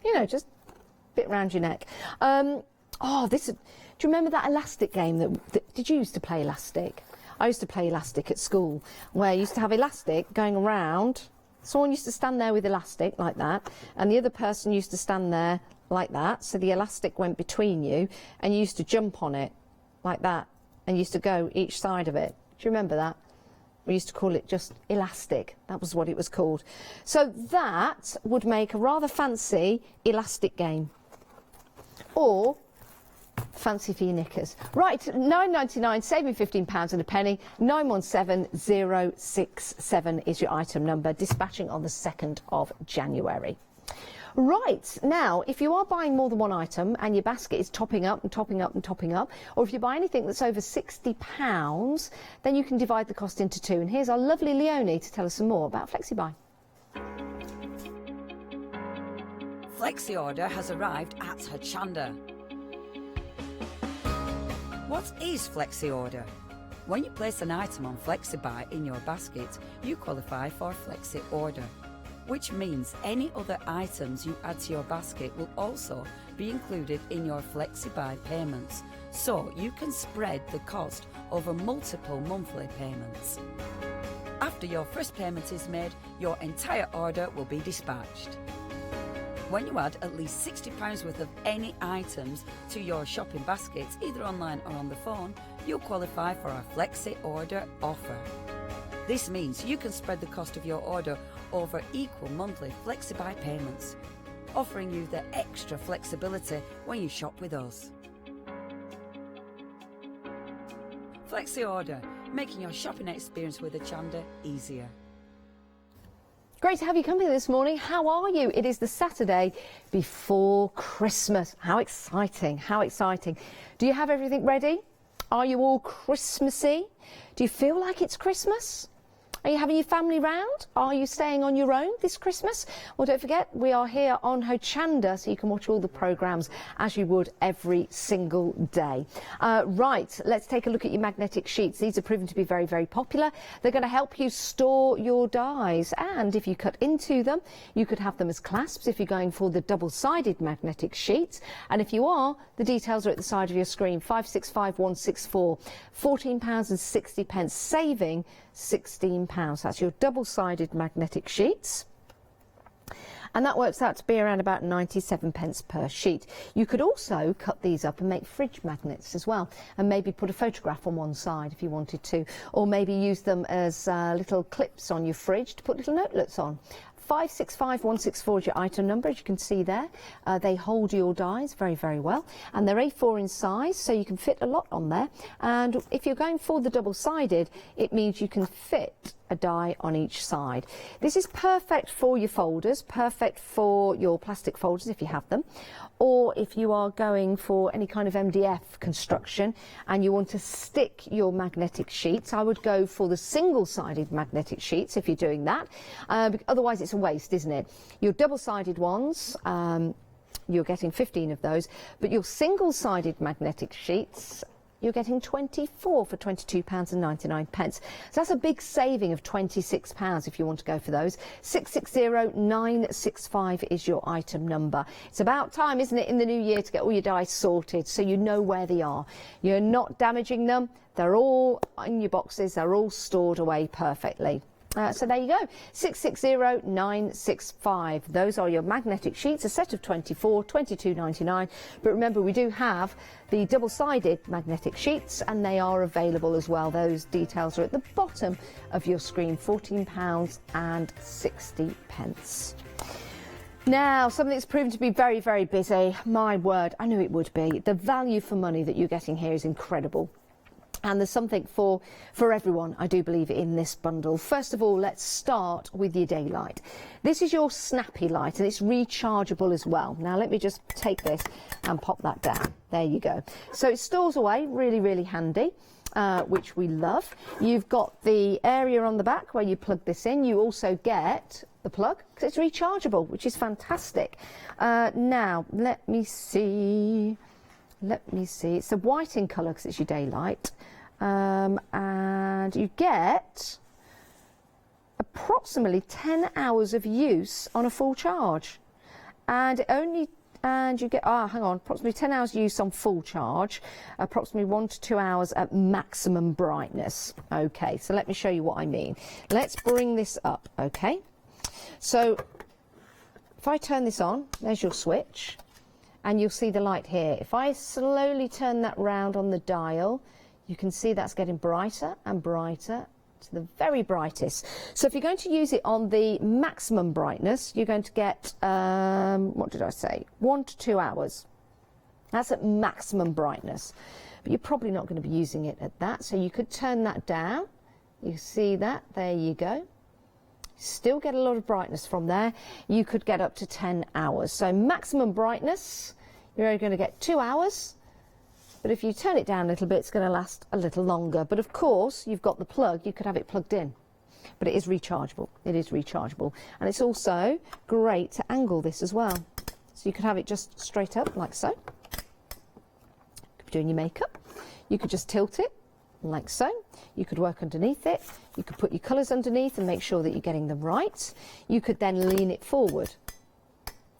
You know, just a bit around your neck. Do you remember that elastic game did you used to play elastic? I used to play elastic at school, where you used to have elastic going around. Someone used to stand there with elastic like that, and the other person used to stand there like that, so the elastic went between you, and you used to jump on it like that, and you used to go each side of it. Do you remember that? We used to call it just elastic. That was what it was called. So that would make a rather fancy elastic game. Or fancy for your knickers. Right, £9.99, saving £15 and a penny. 917067 is your item number, dispatching on the 2nd of January. Right, now, if you are buying more than one item and your basket is topping up and topping up and topping up, or if you buy anything that's over £60, then you can divide the cost into two. And here's our lovely Leonie to tell us some more about FlexiBuy. Flexi order has arrived at Hochanda. What is Flexi order? When you place an item on FlexiBuy in your basket, you qualify for Flexi order, which means any other items you add to your basket will also be included in your FlexiBuy payments, so you can spread the cost over multiple monthly payments. After your first payment is made, your entire order will be dispatched. When you add at least £60 worth of any items to your shopping baskets, either online or on the phone, you'll qualify for our Flexi order offer. This means you can spread the cost of your order over equal monthly FlexiBuy payments, offering you the extra flexibility when you shop with us. Flexi order, making your shopping experience with Hochanda easier. Great to have you company this morning. How are you? It is the Saturday before Christmas. How exciting, how exciting. Do you have everything ready? Are you all Christmassy? Do you feel like it's Christmas? Are you having your family round? Are you staying on your own this Christmas? Well, don't forget, we are here on Hochanda, so you can watch all the programmes as you would every single day. Right, let's take a look at your magnetic sheets. These are proven to be very, very popular. They're going to help you store your dies, and if you cut into them, you could have them as clasps if you're going for the double-sided magnetic sheets. And if you are, the details are at the side of your screen. 565164, £14.60, saving £16. That's your double-sided magnetic sheets. And that works out to be around about 97p per sheet. You could also cut these up and make fridge magnets as well, and maybe put a photograph on one side if you wanted to, or maybe use them as little clips on your fridge to put little notelets on. 565164 is your item number, as you can see there. They hold your dies very, very well, and they're A4 in size, so you can fit a lot on there. And if you're going for the double-sided, it means you can fit a die on each side. This is perfect for your folders, perfect for your plastic folders if you have them, or if you are going for any kind of MDF construction and you want to stick your magnetic sheets, I would go for the single-sided magnetic sheets if you're doing that. Otherwise it's a waste, isn't it? Your double-sided ones, you're getting 15 of those, but your single-sided magnetic sheets, you're getting 24 for £22.99. So that's a big saving of £26 if you want to go for those. 660965 is your item number. It's about time, isn't it, in the new year to get all your dies sorted so you know where they are. You're not damaging them. They're all in your boxes. They're all stored away perfectly. So there you go, 660965. Those are your magnetic sheets, a set of 24, £22.99. But remember, we do have the double-sided magnetic sheets, and they are available as well. Those details are at the bottom of your screen, £14.60. Now, something that's proven to be very, very busy. My word, I knew it would be. The value for money that you're getting here is incredible. And there's something for everyone, I do believe, in this bundle. First of all, let's start with your daylight. This is your snappy light, and it's rechargeable as well. Now, let me just take this and pop that down. There you go. So it stores away, really, really handy, which we love. You've got the area on the back where you plug this in. You also get the plug, because it's rechargeable, which is fantastic. Now, let me see. It's a white in colour because it's your daylight. And you get approximately 10 hours of use on a full charge. And you get, approximately 10 hours use on full charge, approximately 1 to 2 hours at maximum brightness. Okay, so let me show you what I mean. Let's bring this up, okay? So if I turn this on, there's your switch. And you'll see the light here. If I slowly turn that round on the dial, you can see that's getting brighter and brighter to the very brightest. So if you're going to use it on the maximum brightness, you're going to get, 1 to 2 hours. That's at maximum brightness. But you're probably not going to be using it at that. So you could turn that down. You see that? There you go. Still get a lot of brightness from there. You could get up to 10 hours. So maximum brightness, you're only going to get 2 hours. But if you turn it down a little bit, it's going to last a little longer. But of course, you've got the plug. You could have it plugged in. But it is rechargeable. It is rechargeable. And it's also great to angle this as well. So you could have it just straight up like so. You could be doing your makeup. You could just tilt it like so. You could work underneath it. You could put your colours underneath and make sure that you're getting them right. You could then lean it forward.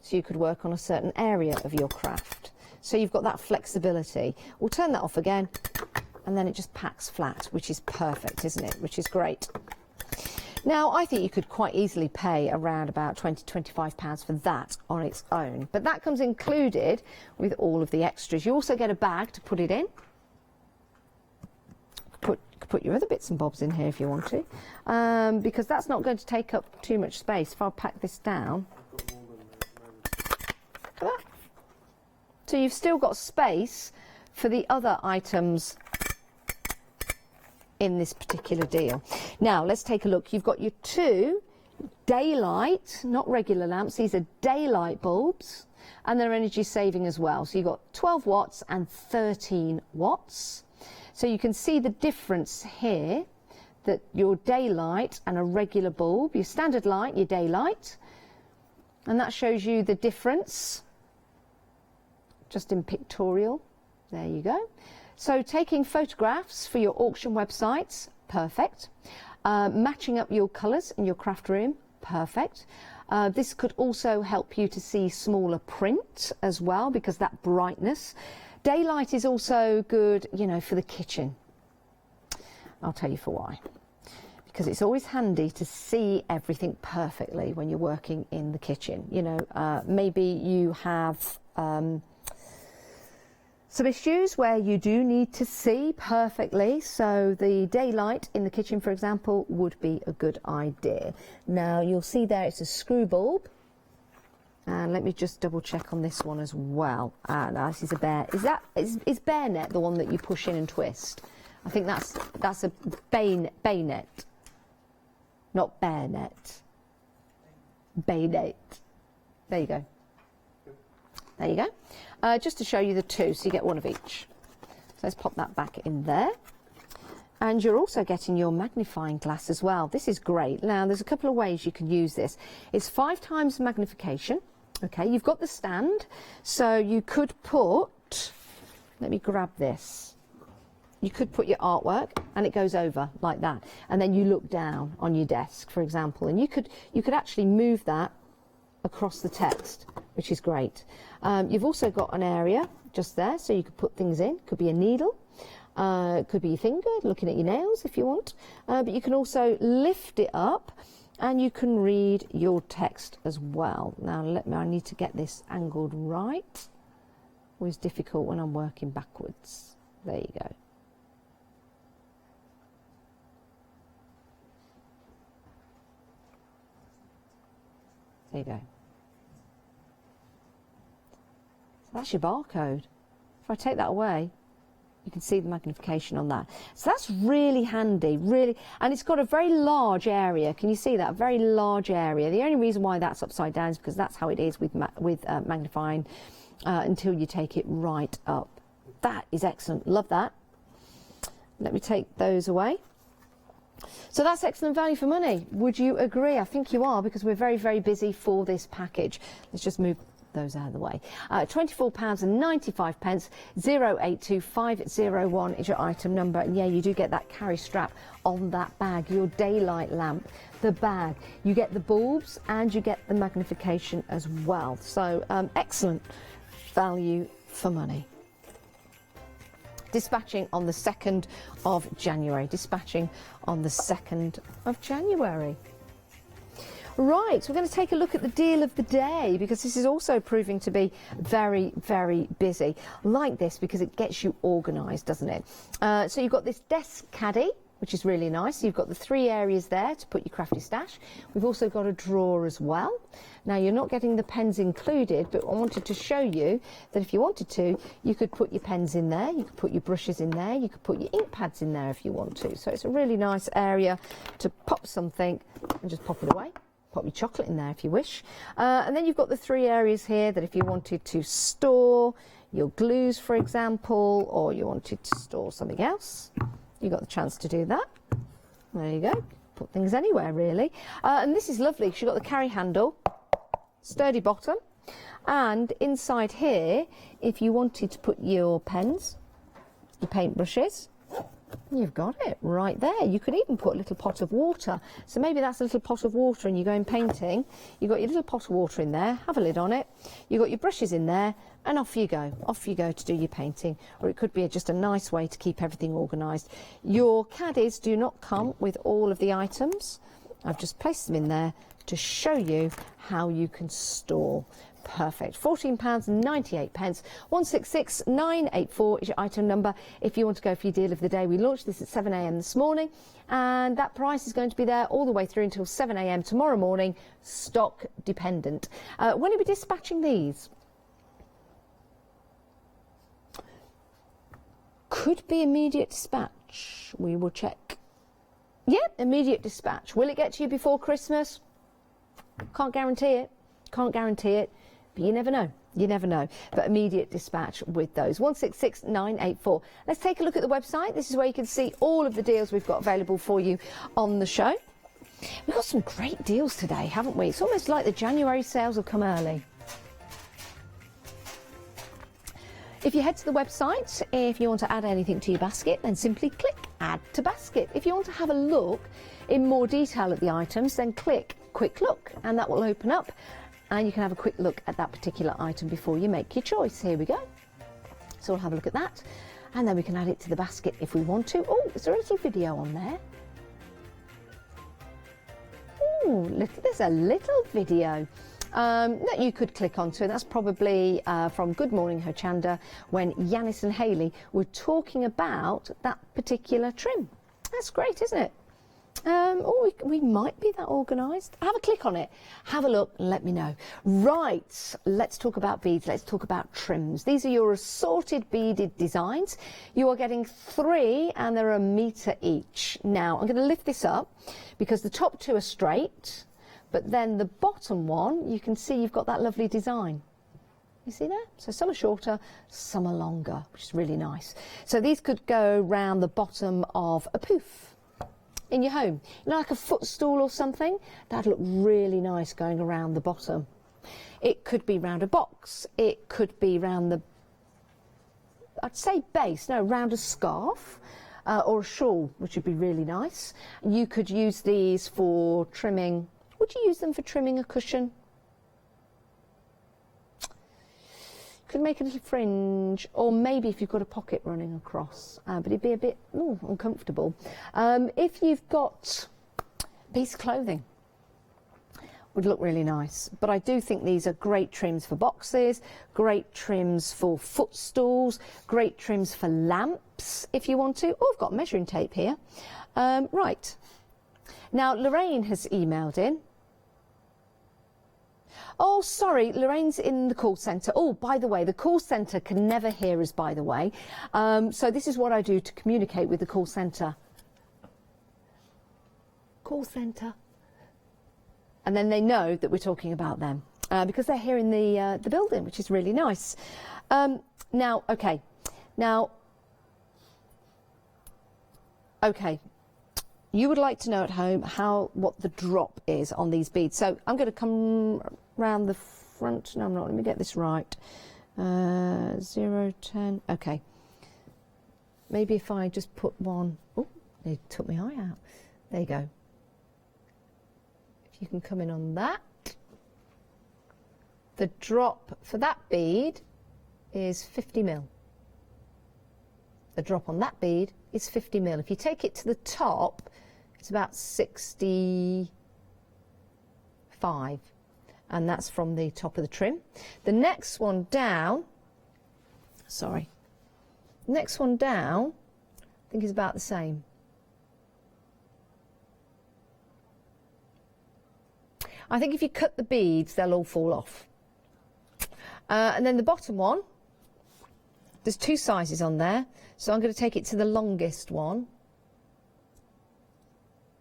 So you could work on a certain area of your craft. So you've got that flexibility. We'll turn that off again, and then it just packs flat, which is perfect, isn't it? Which is great. Now, I think you could quite easily pay around about £20–25 for that on its own. But that comes included with all of the extras. You also get a bag to put it in. Put your other bits and bobs in here if you want to, because that's not going to take up too much space. If I pack this down, look at that. So you've still got space for the other items in this particular deal. Now let's take a look. You've got your 2 daylight, not regular lamps, these are daylight bulbs, and they're energy saving as well. So you've got 12 watts and 13 watts. So you can see the difference here, that your daylight and a regular bulb, your standard light, your daylight, and that shows you the difference, just in pictorial. There you go. So taking photographs for your auction websites, perfect. Matching up your colours in your craft room, perfect. This could also help you to see smaller print as well, because that brightness. Daylight is also good, you know, for the kitchen. I'll tell you for why. Because it's always handy to see everything perfectly when you're working in the kitchen. You know, maybe you have some issues where you do need to see perfectly, so the daylight in the kitchen, for example, would be a good idea. Now, you'll see there it's a screw bulb. And let me just double check on this one as well. Now this is a bear. Is bayonet the one that you push in and twist? I think that's a bayonet, not bayonet. Bayonet. There you go. There you go. Just to show you the 2, so you get one of each. So let's pop that back in there. And you're also getting your magnifying glass as well. This is great. Now, there's a couple of ways you can use this. It's 5 times magnification. Okay, you've got the stand, so you could put, let me grab this. You could put your artwork and it goes over like that. And then you look down on your desk, for example, and you could actually move that across the text, which is great. You've also got an area just there, so you could put things in. Could be a needle, could be your finger, looking at your nails if you want. But you can also lift it up and you can read your text as well. Now, I need to get this angled right. Always difficult when I'm working backwards. There you go. There you go. So that's your barcode. If I take that away, You can see the magnification on that. So that's really handy, really. And it's got a very large area. Can you see that? A very large area. The only reason why that's upside down is because that's how it is with magnifying until you take it right up. That is excellent. Love that. Let me take those away. So that's excellent value for money. Would you agree? I think you are, because we're very, very busy for this package. Let's just move those out of the way. £24.95, 082501 is your item number. And yeah, you do get that carry strap on that bag, your daylight lamp, the bag. You get the bulbs and you get the magnification as well. So excellent value for money. Dispatching on the 2nd of January. Dispatching on the 2nd of January. Right, so we're going to take a look at the deal of the day, because this is also proving to be very, very busy. Like this, because it gets you organised, doesn't it? So you've got this desk caddy, which is really nice. You've got the 3 areas there to put your crafty stash. We've also got a drawer as well. Now, you're not getting the pens included, but I wanted to show you that if you wanted to, you could put your pens in there, you could put your brushes in there, you could put your ink pads in there if you want to. So it's a really nice area to pop something and just pop it away. Pop your chocolate in there if you wish. And then you've got the 3 areas here that if you wanted to store your glues, for example, or you wanted to store something else, you got the chance to do that. There you go. Put things anywhere, really. And this is lovely. You've got the carry handle, sturdy bottom, and inside here, if you wanted to put your pens, your paintbrushes, you've got it right there. You could even put a little pot of water. So maybe that's a little pot of water and you're going painting. You've got your little pot of water in there, have a lid on it. You've got your brushes in there, and off you go. Off you go to do your painting. Or it could be just a nice way to keep everything organised. Your caddies do not come with all of the items. I've just placed them in there to show you how you can store. Perfect. £14.98. 166984 is your item number if you want to go for your deal of the day. We launched this at 7 a.m. this morning, and that price is going to be there all the way through until 7 a.m. tomorrow morning, stock dependent. When are we dispatching these? Could be immediate dispatch. We will check. Yeah, immediate dispatch. Will it get to you before Christmas? Can't guarantee it. Can't guarantee it. But you never know. You never know. But immediate dispatch with those. 166984. Let's take a look at the website. This is where you can see all of the deals we've got available for you on the show. We've got some great deals today, haven't we? It's almost like the January sales have come early. If you head to the website, if you want to add anything to your basket, then simply click Add to Basket. If you want to have a look in more detail at the items, then click Quick Look, and that will open up. And you can have a quick look at that particular item before you make your choice. Here we go. So we'll have a look at that, and then we can add it to the basket if we want to. Oh, is there a little video on there? Oh, there's a little video that you could click onto. That's probably from Good Morning Hochanda, when Yanis and Hayley were talking about that particular trim. That's great, isn't it? We might be that organised. Have a click on it, have a look, and let me know. Right, let's talk about beads, let's talk about trims. These are your assorted beaded designs. You are getting 3, and they're £1 metre each. Now, I'm going to lift this up because the top 2 are straight, but then the bottom one, you can see you've got that lovely design. You see there? So some are shorter, some are longer, which is really nice. So these could go round the bottom of a poof in your home, like a footstool or something. That'd look really nice going around the bottom. It could be round a box, it could be round the, I'd say base, no, round a scarf or a shawl, which would be really nice. You could use these for trimming. Would you use them for trimming a cushion? Could make a little fringe, or maybe if you've got a pocket running across, but it'd be a bit uncomfortable. If you've got a piece of clothing, would look really nice. But I do think these are great trims for boxes, great trims for footstools, great trims for lamps if you want to. Oh, I've got measuring tape here. Right. Now, Lorraine has emailed in. Oh, sorry, Lorraine's in the call centre. Oh, by the way, the call centre can never hear us, by the way. So this is what I do to communicate with the call centre. Call centre. And then they know that we're talking about them because they're here in the building, which is really nice. Now, okay. Now, okay. You would like to know at home what the drop is on these beads. So I'm going to come round the front. No, I'm not. Let me get this right. 0, 10. Okay. Maybe if I just put one. Oh, they took my eye out. There you go. If you can come in on that. The drop for that bead is 50 mil. The drop on that bead is 50 mil. If you take it to the top, it's about 65, and that's from the top of the trim. The next one down, sorry, next one down, I think is about the same. I think if you cut the beads, they'll all fall off. And then the bottom one, there's 2 sizes on there, so I'm going to take it to the longest one,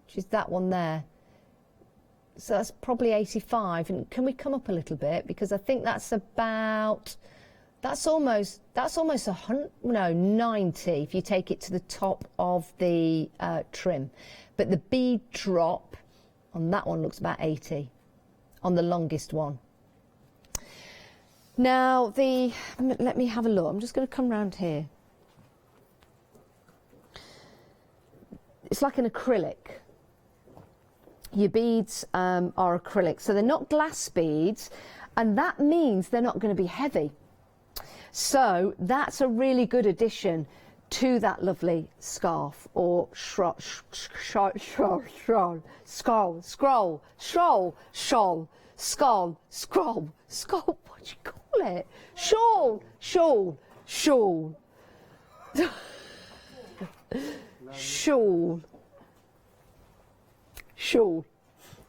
which is that one there. So that's probably 85. And can we come up a little bit, because I think that's about, that's almost 100, no, 90 if you take it to the top of the trim. But the bead drop on that one looks about 80 on the longest one. Now let me have a look. I'm just going to come round here. It's like an acrylic. Your beads are acrylic, so they're not glass beads, and that means they're not going to be heavy. So that's a really good addition to that lovely scarf or shawl. What do you call it? Shawl. Shawl.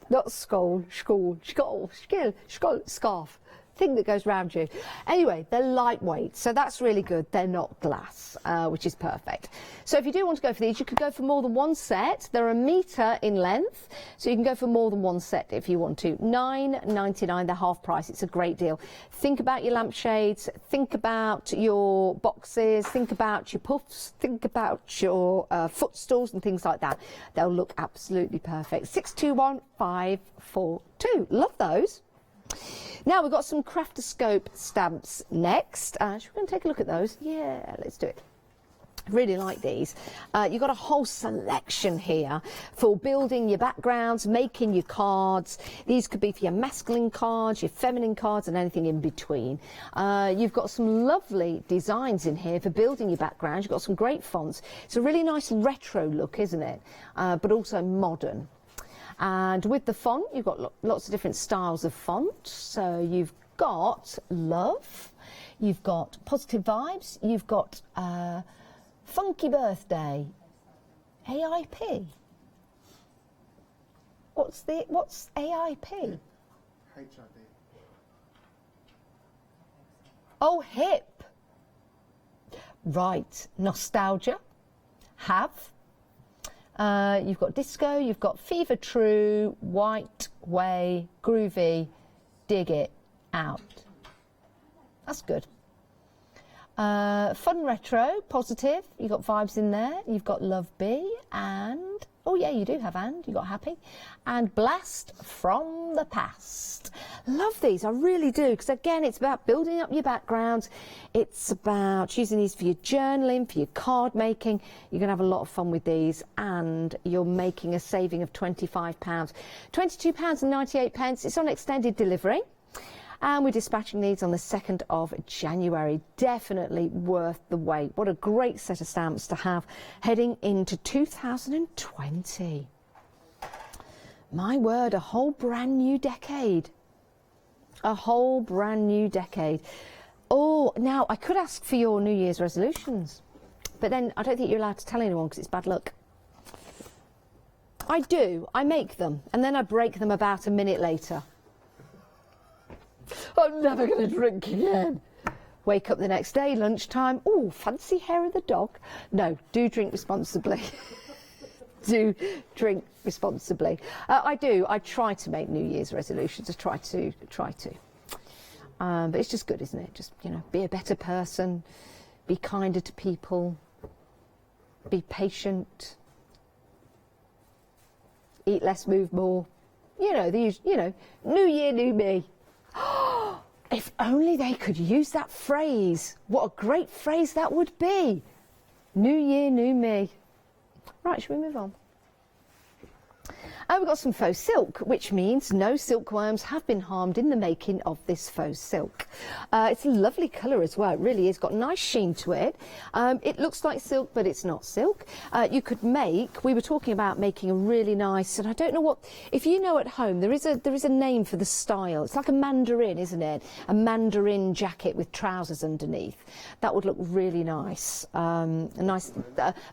Not scarf. Thing that goes round you. Anyway, they're lightweight, so that's really good. They're not glass, which is perfect. So if you do want to go for these, you could go for more than one set. They're a metre in length, so you can go for more than one set if you want to. £9.99, they're half price. It's a great deal. Think about your lampshades, think about your boxes, think about your puffs, think about your footstools and things like that. They'll look absolutely perfect. 621542. Love those. Now we've got some Craftoscope stamps next. Should we go and take a look at those? Yeah, let's do it. Really like these. You've got a whole selection here for building your backgrounds, making your cards. These could be for your masculine cards, your feminine cards, and anything in between. You've got some lovely designs in here for building your backgrounds. You've got some great fonts. It's a really nice retro look, isn't it? But also modern. And with the font, you've got lots of different styles of font. So you've got love, you've got positive vibes, you've got funky birthday, AIP. What's AIP? HID. Oh, hip. Right, nostalgia, have. You've got disco, you've got fever true, white, way, groovy, dig it out. That's good. Fun retro, positive, you've got vibes in there. You've got love be and, oh yeah, you do have and, you've got happy. And blast from the past. Love these, I really do, because again, it's about building up your background. It's about using these for your journaling, for your card making. You're going to have a lot of fun with these, and you're making a saving of £25. £22.98. It's on extended delivery. And we're dispatching these on the 2nd of January. Definitely worth the wait. What a great set of stamps to have heading into 2020. My word, a whole brand new decade. A whole brand new decade. Oh, now I could ask for your New Year's resolutions, but then I don't think you're allowed to tell anyone because it's bad luck. I do. I make them and then I break them about a minute later. I'm never going to drink again. Wake up the next day, lunchtime. Oh, fancy hair of the dog. No, do drink responsibly. Do drink responsibly. I do. I try to make New Year's resolutions. I try to. But it's just good, isn't it? Just, you know, be a better person, be kinder to people, be patient, eat less, move more. You know, New Year, new me. If only they could use that phrase. What a great phrase that would be. New year, new me. Right, shall we move on? We've got some faux silk, which means no silkworms have been harmed in the making of this faux silk. It's a lovely colour as well, it really is. Got a nice sheen to it. It looks like silk, but it's not silk. You could make, we were talking about making a really nice, and I don't know what, if you know at home, there is a name for the style. It's like a mandarin, isn't it? A mandarin jacket with trousers underneath. That would look really nice. A nice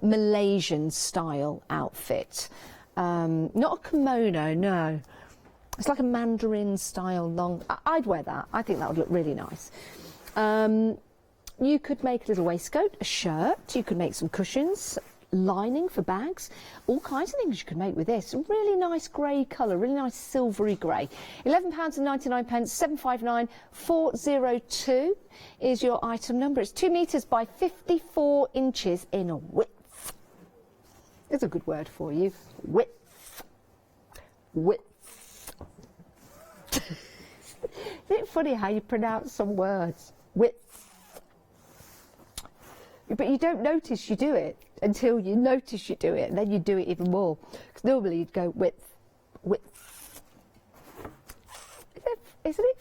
Malaysian style outfit. Not a kimono, no. It's like a mandarin style long. I'd wear that. I think that would look really nice. You could make a little waistcoat, a shirt. You could make some cushions, lining for bags. All kinds of things you could make with this. Really nice grey colour, really nice silvery grey. £11.99, 759 402 is your item number. It's 2 metres by 54 inches in width. It's a good word for you. Width. Width. Isn't it funny how you pronounce some words? Width. But you don't notice you do it until you notice you do it, and then you do it even more. Because normally you'd go width. Width. Isn't it?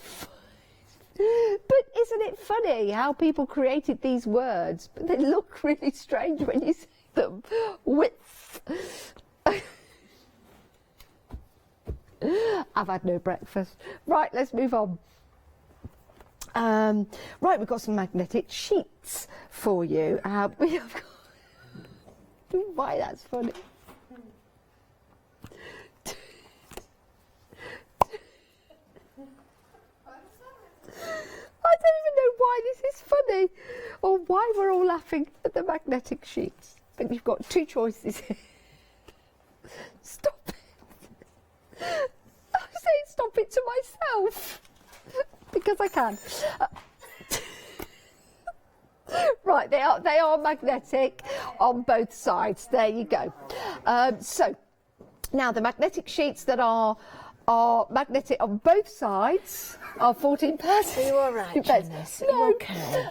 But isn't it funny how people created these words, but they look really strange when you say them? Width. I've had no breakfast. Right, let's move on. Right, we've got some magnetic sheets for you. We have got why that's funny. I don't even know why this is funny or why we're all laughing at the magnetic sheets. But you've got two choices here. Stop it. I'm saying stop it to myself because I can. Right, they are magnetic on both sides. There you go. So now the magnetic sheets that are magnetic on both sides are £14. Are you all right, Janice? No. Okay.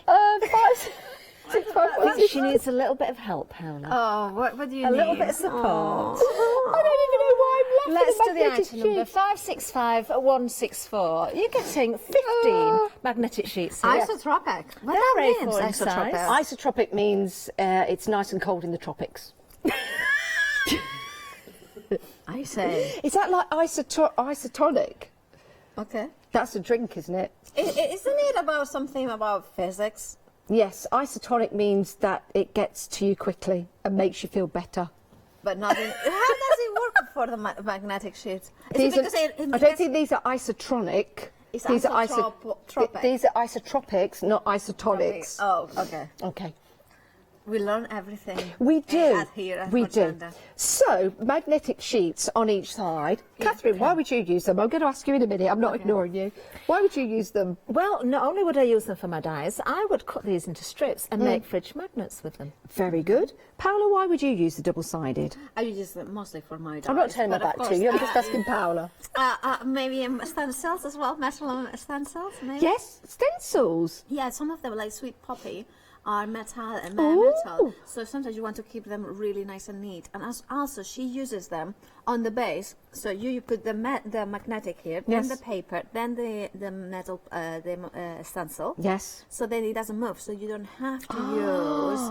I think she needs a little bit of help, Paula. Oh, what do you need? A little bit of support. I don't even know why I'm laughing. Let's do the magnetic item number sheet. 565164. You're getting 15 magnetic sheets here. Isotropic. What They're that means, A4 in size. isotropic? Isotropic means it's nice and cold in the tropics. I say. Is that like isotonic? Okay. That's a drink, isn't it? Isn't it about something about physics? Yes, isotonic means that it gets to you quickly and makes you feel better. But not in, how does it work for the magnetic sheets? Is it because I don't think these are isotronic. It's these are isotropic. These are isotropics, not isotonics. Oh, okay. Okay. We learn everything. We do. Here at We do. Hochanda. So, magnetic sheets on each side. Catherine, why would you use them? I'm going to ask you in a minute. I'm not ignoring you. Why would you use them? Well, not only would I use them for my dies, I would cut these into strips and make fridge magnets with them. Very good. Paola, why would you use the double-sided? I use them mostly for my I'm not dies, telling but my of back to course, you. I'm just asking Paola. maybe stencils as well, metal stencils, maybe? Yes, stencils. Yeah, some of them, like sweet poppy, are metal. Ooh. So sometimes you want to keep them really nice and neat. And also, she uses them on the base. So you put the magnetic here, Yes. then the paper, then the metal, stencil. Yes. So then it doesn't move. So you don't have to use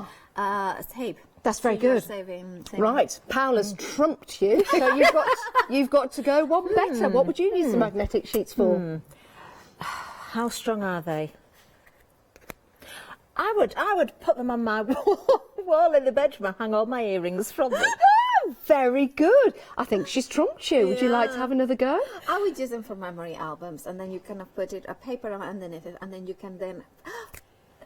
tape. That's very So you're good. saving. Right, Paola's trumped you, so you've got to go one better. What would you use the magnetic sheets for? How strong are they? I would put them on my wall in the bedroom and hang all my earrings from them. very good. I think she's trumped you. Would you like to have another go? I would use them for memory albums, and then you kind of put a paper underneath it, and then you can then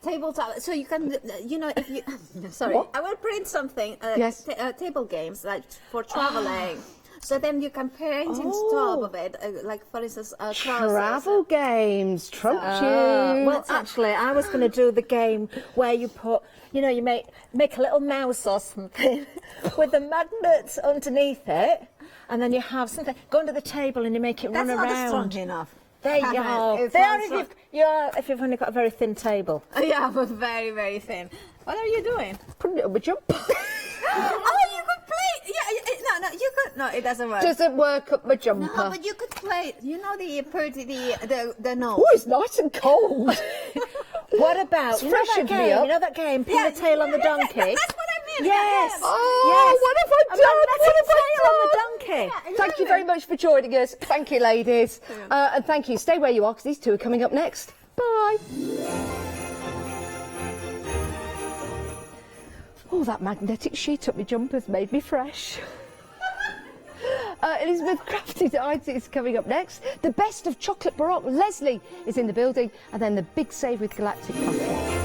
tabletop. So you can, if you. Sorry, What? I will print something. Yes. Table games like for traveling. So then you can paint on top of it, like for instance, Travel games, trumped you. Well, actually, I was going to do the game where you put, you make a little mouse or something with the magnets underneath it, and then you have something, go under the table and you make it That's run not around. strong enough. There you go. It's There, not if you've only got a very thin table. Yeah, but very, very thin. What are you doing? Put it on my jumper. Oh, you could play. Yeah, no, you could. No, it doesn't work. Doesn't work up my jumper. No, but you could play. You know the nose. Oh, it's nice and cold. What about freshened that me game? up. You know that game, pin the tail on the donkey? That's what I mean. Yes. Oh, what have I done? What have tail on I the done? donkey. Thank you very much for joining us. Thank you, ladies. And thank you. Stay where you are because these two are coming up next. Bye. Oh, that magnetic sheet up my jumper's made me fresh. Elizabeth Crafted Eyes is coming up next. The best of Chocolate Baroque. Leslie is in the building. And then the big save with Galactic Coffee.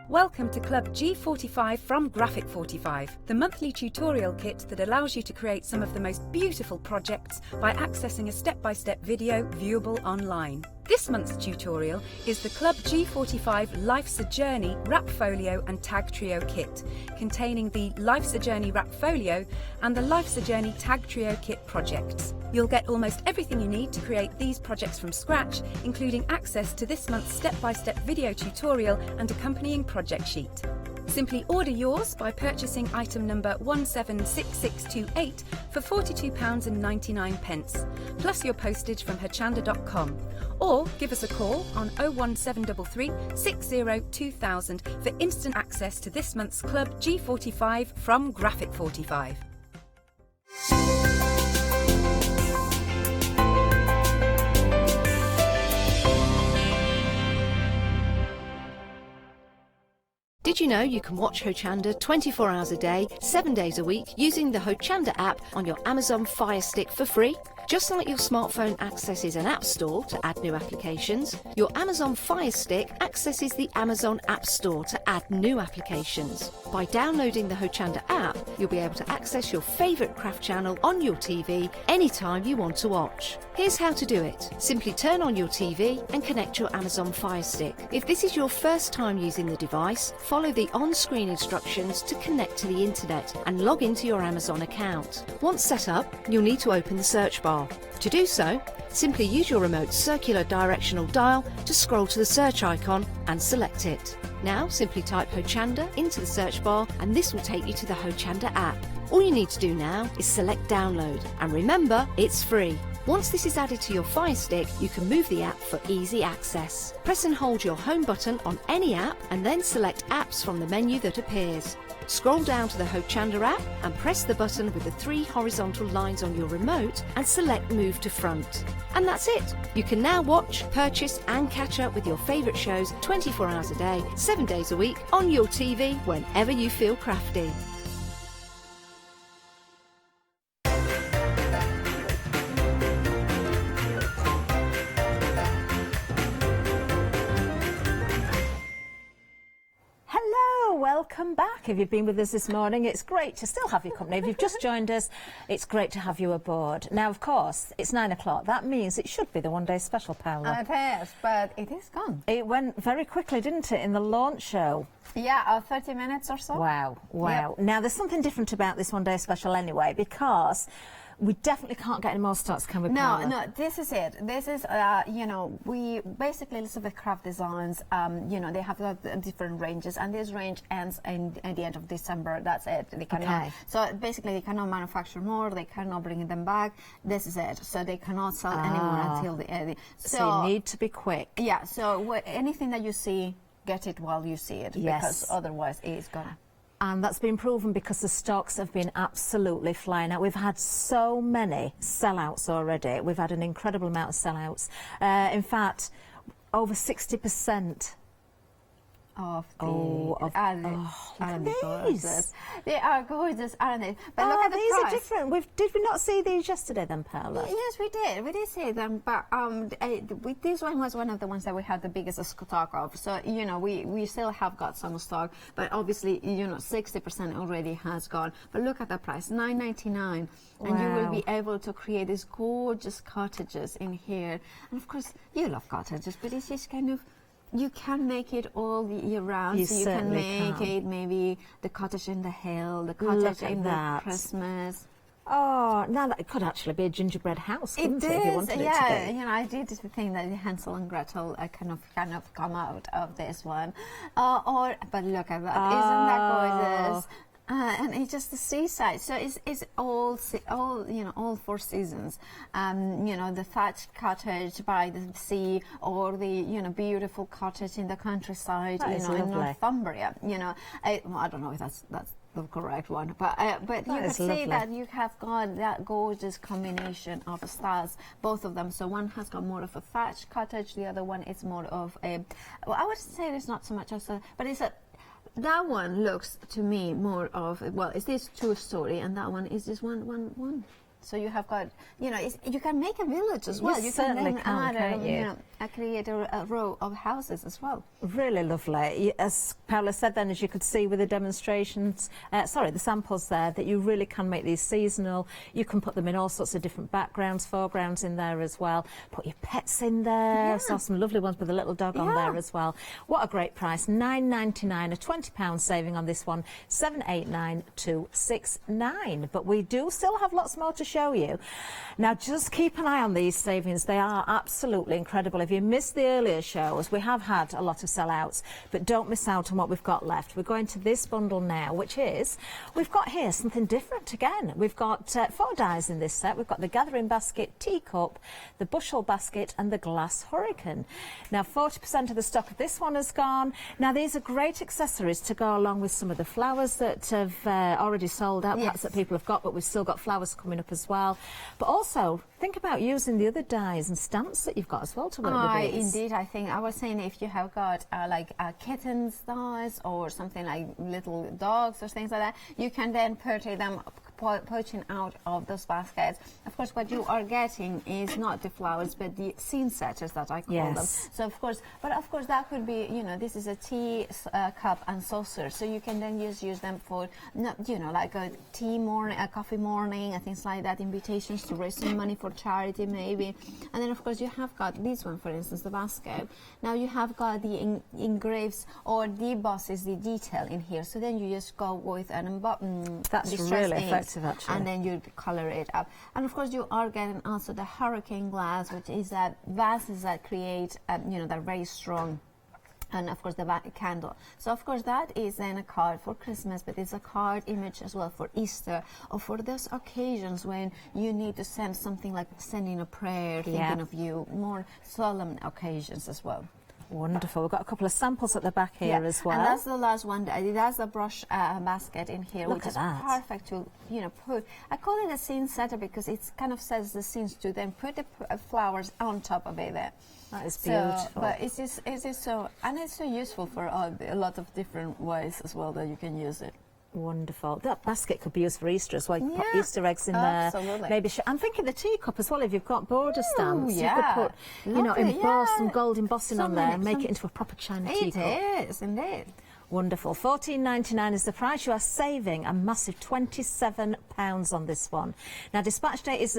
Welcome to Club G45 from Graphic 45, the monthly tutorial kit that allows you to create some of the most beautiful projects by accessing a step-by-step video viewable online. This month's tutorial is the Club G45 Life's a Journey Wrap Folio and Tag Trio kit, containing the Life's a Journey Wrap Folio and the Life's a Journey Tag Trio kit projects. You'll get almost everything you need to create these projects from scratch, including access to this month's step-by-step video tutorial and accompanying project sheet. Simply order yours by purchasing item number 176628 for £42.99, plus your postage from hochanda.com. Or give us a call on 01733 60 2000 for instant access to this month's Club G45 from Graphic 45. Did you know you can watch Hochanda 24 hours a day, 7 days a week using the Hochanda app on your Amazon Fire Stick for free? Just like your smartphone accesses an app store to add new applications, your Amazon Fire Stick accesses the Amazon App Store to add new applications. By downloading the Hochanda app, you'll be able to access your favourite craft channel on your TV anytime you want to watch. Here's how to do it. Simply turn on your TV and connect your Amazon Fire Stick. If this is your first time using the device, follow the on-screen instructions to connect to the internet and log into your Amazon account. Once set up, you'll need to open the search bar. To do so, simply use your remote circular directional dial to scroll to the search icon and select it. Now simply type Hochanda into the search bar and this will take you to the Hochanda app. All you need to do now is select download, and remember, it's free. Once this is added to your Fire Stick, you can move the app for easy access. Press and hold your home button on any app and then select apps from the menu that appears. Scroll down to the Hochanda app and press the button with the 3 horizontal lines on your remote and select Move to Front. And that's it! You can now watch, purchase and catch up with your favourite shows 24 hours a day, 7 days a week on your TV whenever you feel crafty. Welcome back. If you've been with us this morning, it's great to still have your company. If you've just joined us, it's great to have you aboard. Now, of course, it's 9 o'clock. That means it should be the one-day special, Paola. It is, but it is gone. It went very quickly, didn't it, in the launch show? Yeah, 30 minutes or so. Wow. Yep. Now, there's something different about this one-day special anyway, because we definitely can't get any more stocks, can we, Paola? No, this is it. This is, we basically Elizabeth Craft Designs, they have different ranges, and this range ends at the end of December. That's it. They cannot. Okay. So basically, they cannot manufacture more. They cannot bring them back. This is it. So they cannot sell anymore until the end. So you need to be quick. Yeah. So anything that you see, get it while you see it, Yes. because otherwise it's gonna. And that's been proven because the stocks have been absolutely flying out. We've had so many sellouts already. We've had an incredible amount of sellouts. In fact, over 60%. Of the look at these. gorgeous. They are gorgeous, aren't they? But look Oh, at the these price. are different. Did we not see these yesterday then, Paola? Yes, we did. We did see them, but this one was one of the ones that we had the biggest stock of. So, you know, we still have got some stock, but obviously, you know, 60% already has gone. But look at the price, $9.99, and you will be able to create these gorgeous cottages in here. And of course, you love cottages, but it's just kind of, you can make it all the year round. You so you can certainly make can. it maybe the cottage in the hill, the Look cottage at in that. the Christmas. Oh, now that could actually be a gingerbread house, couldn't it, if you wanted yeah. it to be? You know, I did think that Hansel and Gretel kind of come out of this one. But look at that! Isn't that gorgeous? And it's just the seaside, so it's all you know, all 4 seasons. You know, the thatched cottage by the sea, or the, you know, beautiful cottage in the countryside. That you is know, in lovely. Northumbria. You know, I don't know if that's the correct one, but you can is see lovely. that you have got that gorgeous combination of styles, both of them. So one has got more of a thatched cottage, the other one is more of a, well, I would say it's not so much as a, but it's a, that one looks to me more of, well, it's this 2-story, and that one is just one. So you have got, you know, you can make a village as well. You can certainly then can, add can't you? you know, create a row of houses as well. Really lovely. As Paola said then, as you could see with the demonstrations, the samples there, that you really can make these seasonal. You can put them in all sorts of different backgrounds, foregrounds in there as well. Put your pets in there. Yeah. Saw some lovely ones with a little dog on there as well. What a great price. $9.99, a £20 saving on this one, $789,269. But we do still have lots more to show you. Now, just keep an eye on these savings. They are absolutely incredible. If you missed the earlier shows, we have had a lot of sellouts, but don't miss out on what we've got left. We're going to this bundle now, which is, we've got here something different again. We've got 4 dies in this set. We've got the gathering basket, teacup, the bushel basket, and the glass hurricane. Now, 40% of the stock of this one has gone. Now, these are great accessories to go along with some of the flowers that have already sold out, perhaps that people have got, but we've still got flowers coming up as well. But also, think about using the other dies and stamps that you've got as well to work with these. Indeed, I think I was saying, if you have got like kittens dies, or something like little dogs or things like that, you can then purchase them, poaching out of those baskets. Of course, what you are getting is not the flowers, but the scene setters that I call them. So of course, that could be, you know, this is a tea cup and saucer, so you can then use them for, you know, like a tea morning, a coffee morning, and things like that. Invitations to raise some money for charity, maybe. And then of course you have got this one, for instance, the basket. Now you have got the engraves or debosses, the detail in here. So then you just go with an That's really effective, actually. and then you color it up. And of course you are getting also the hurricane glass, which is that vases that create, you know, they're very strong. And of course the candle. So of course that is then a card for Christmas, but it's a card image as well for Easter, or for those occasions when you need to send something, like sending a prayer, thinking of you, more solemn occasions as well. Wonderful. We've got a couple of samples at the back here as well. And that's the last one. That's the brush basket in here, Look which at is that. perfect to, you know, put. I call it a scene setter because it kind of sets the scenes to then put the flowers on top of it there. That is beautiful. But it's just so, and it's so useful for a lot of different ways as well that you can use it. Wonderful. That basket could be used for Easter as well. You put Yeah, Easter eggs in absolutely. there. Maybe I'm thinking the teacup as well. If you've got border stamps, yeah. you could put, you know, Lovely, emboss yeah. some gold embossing So on there and many- make it into a proper china It teacup. is, indeed. Wonderful. $14.99 is the price. You are saving a massive £27 on this one. Now, dispatch date is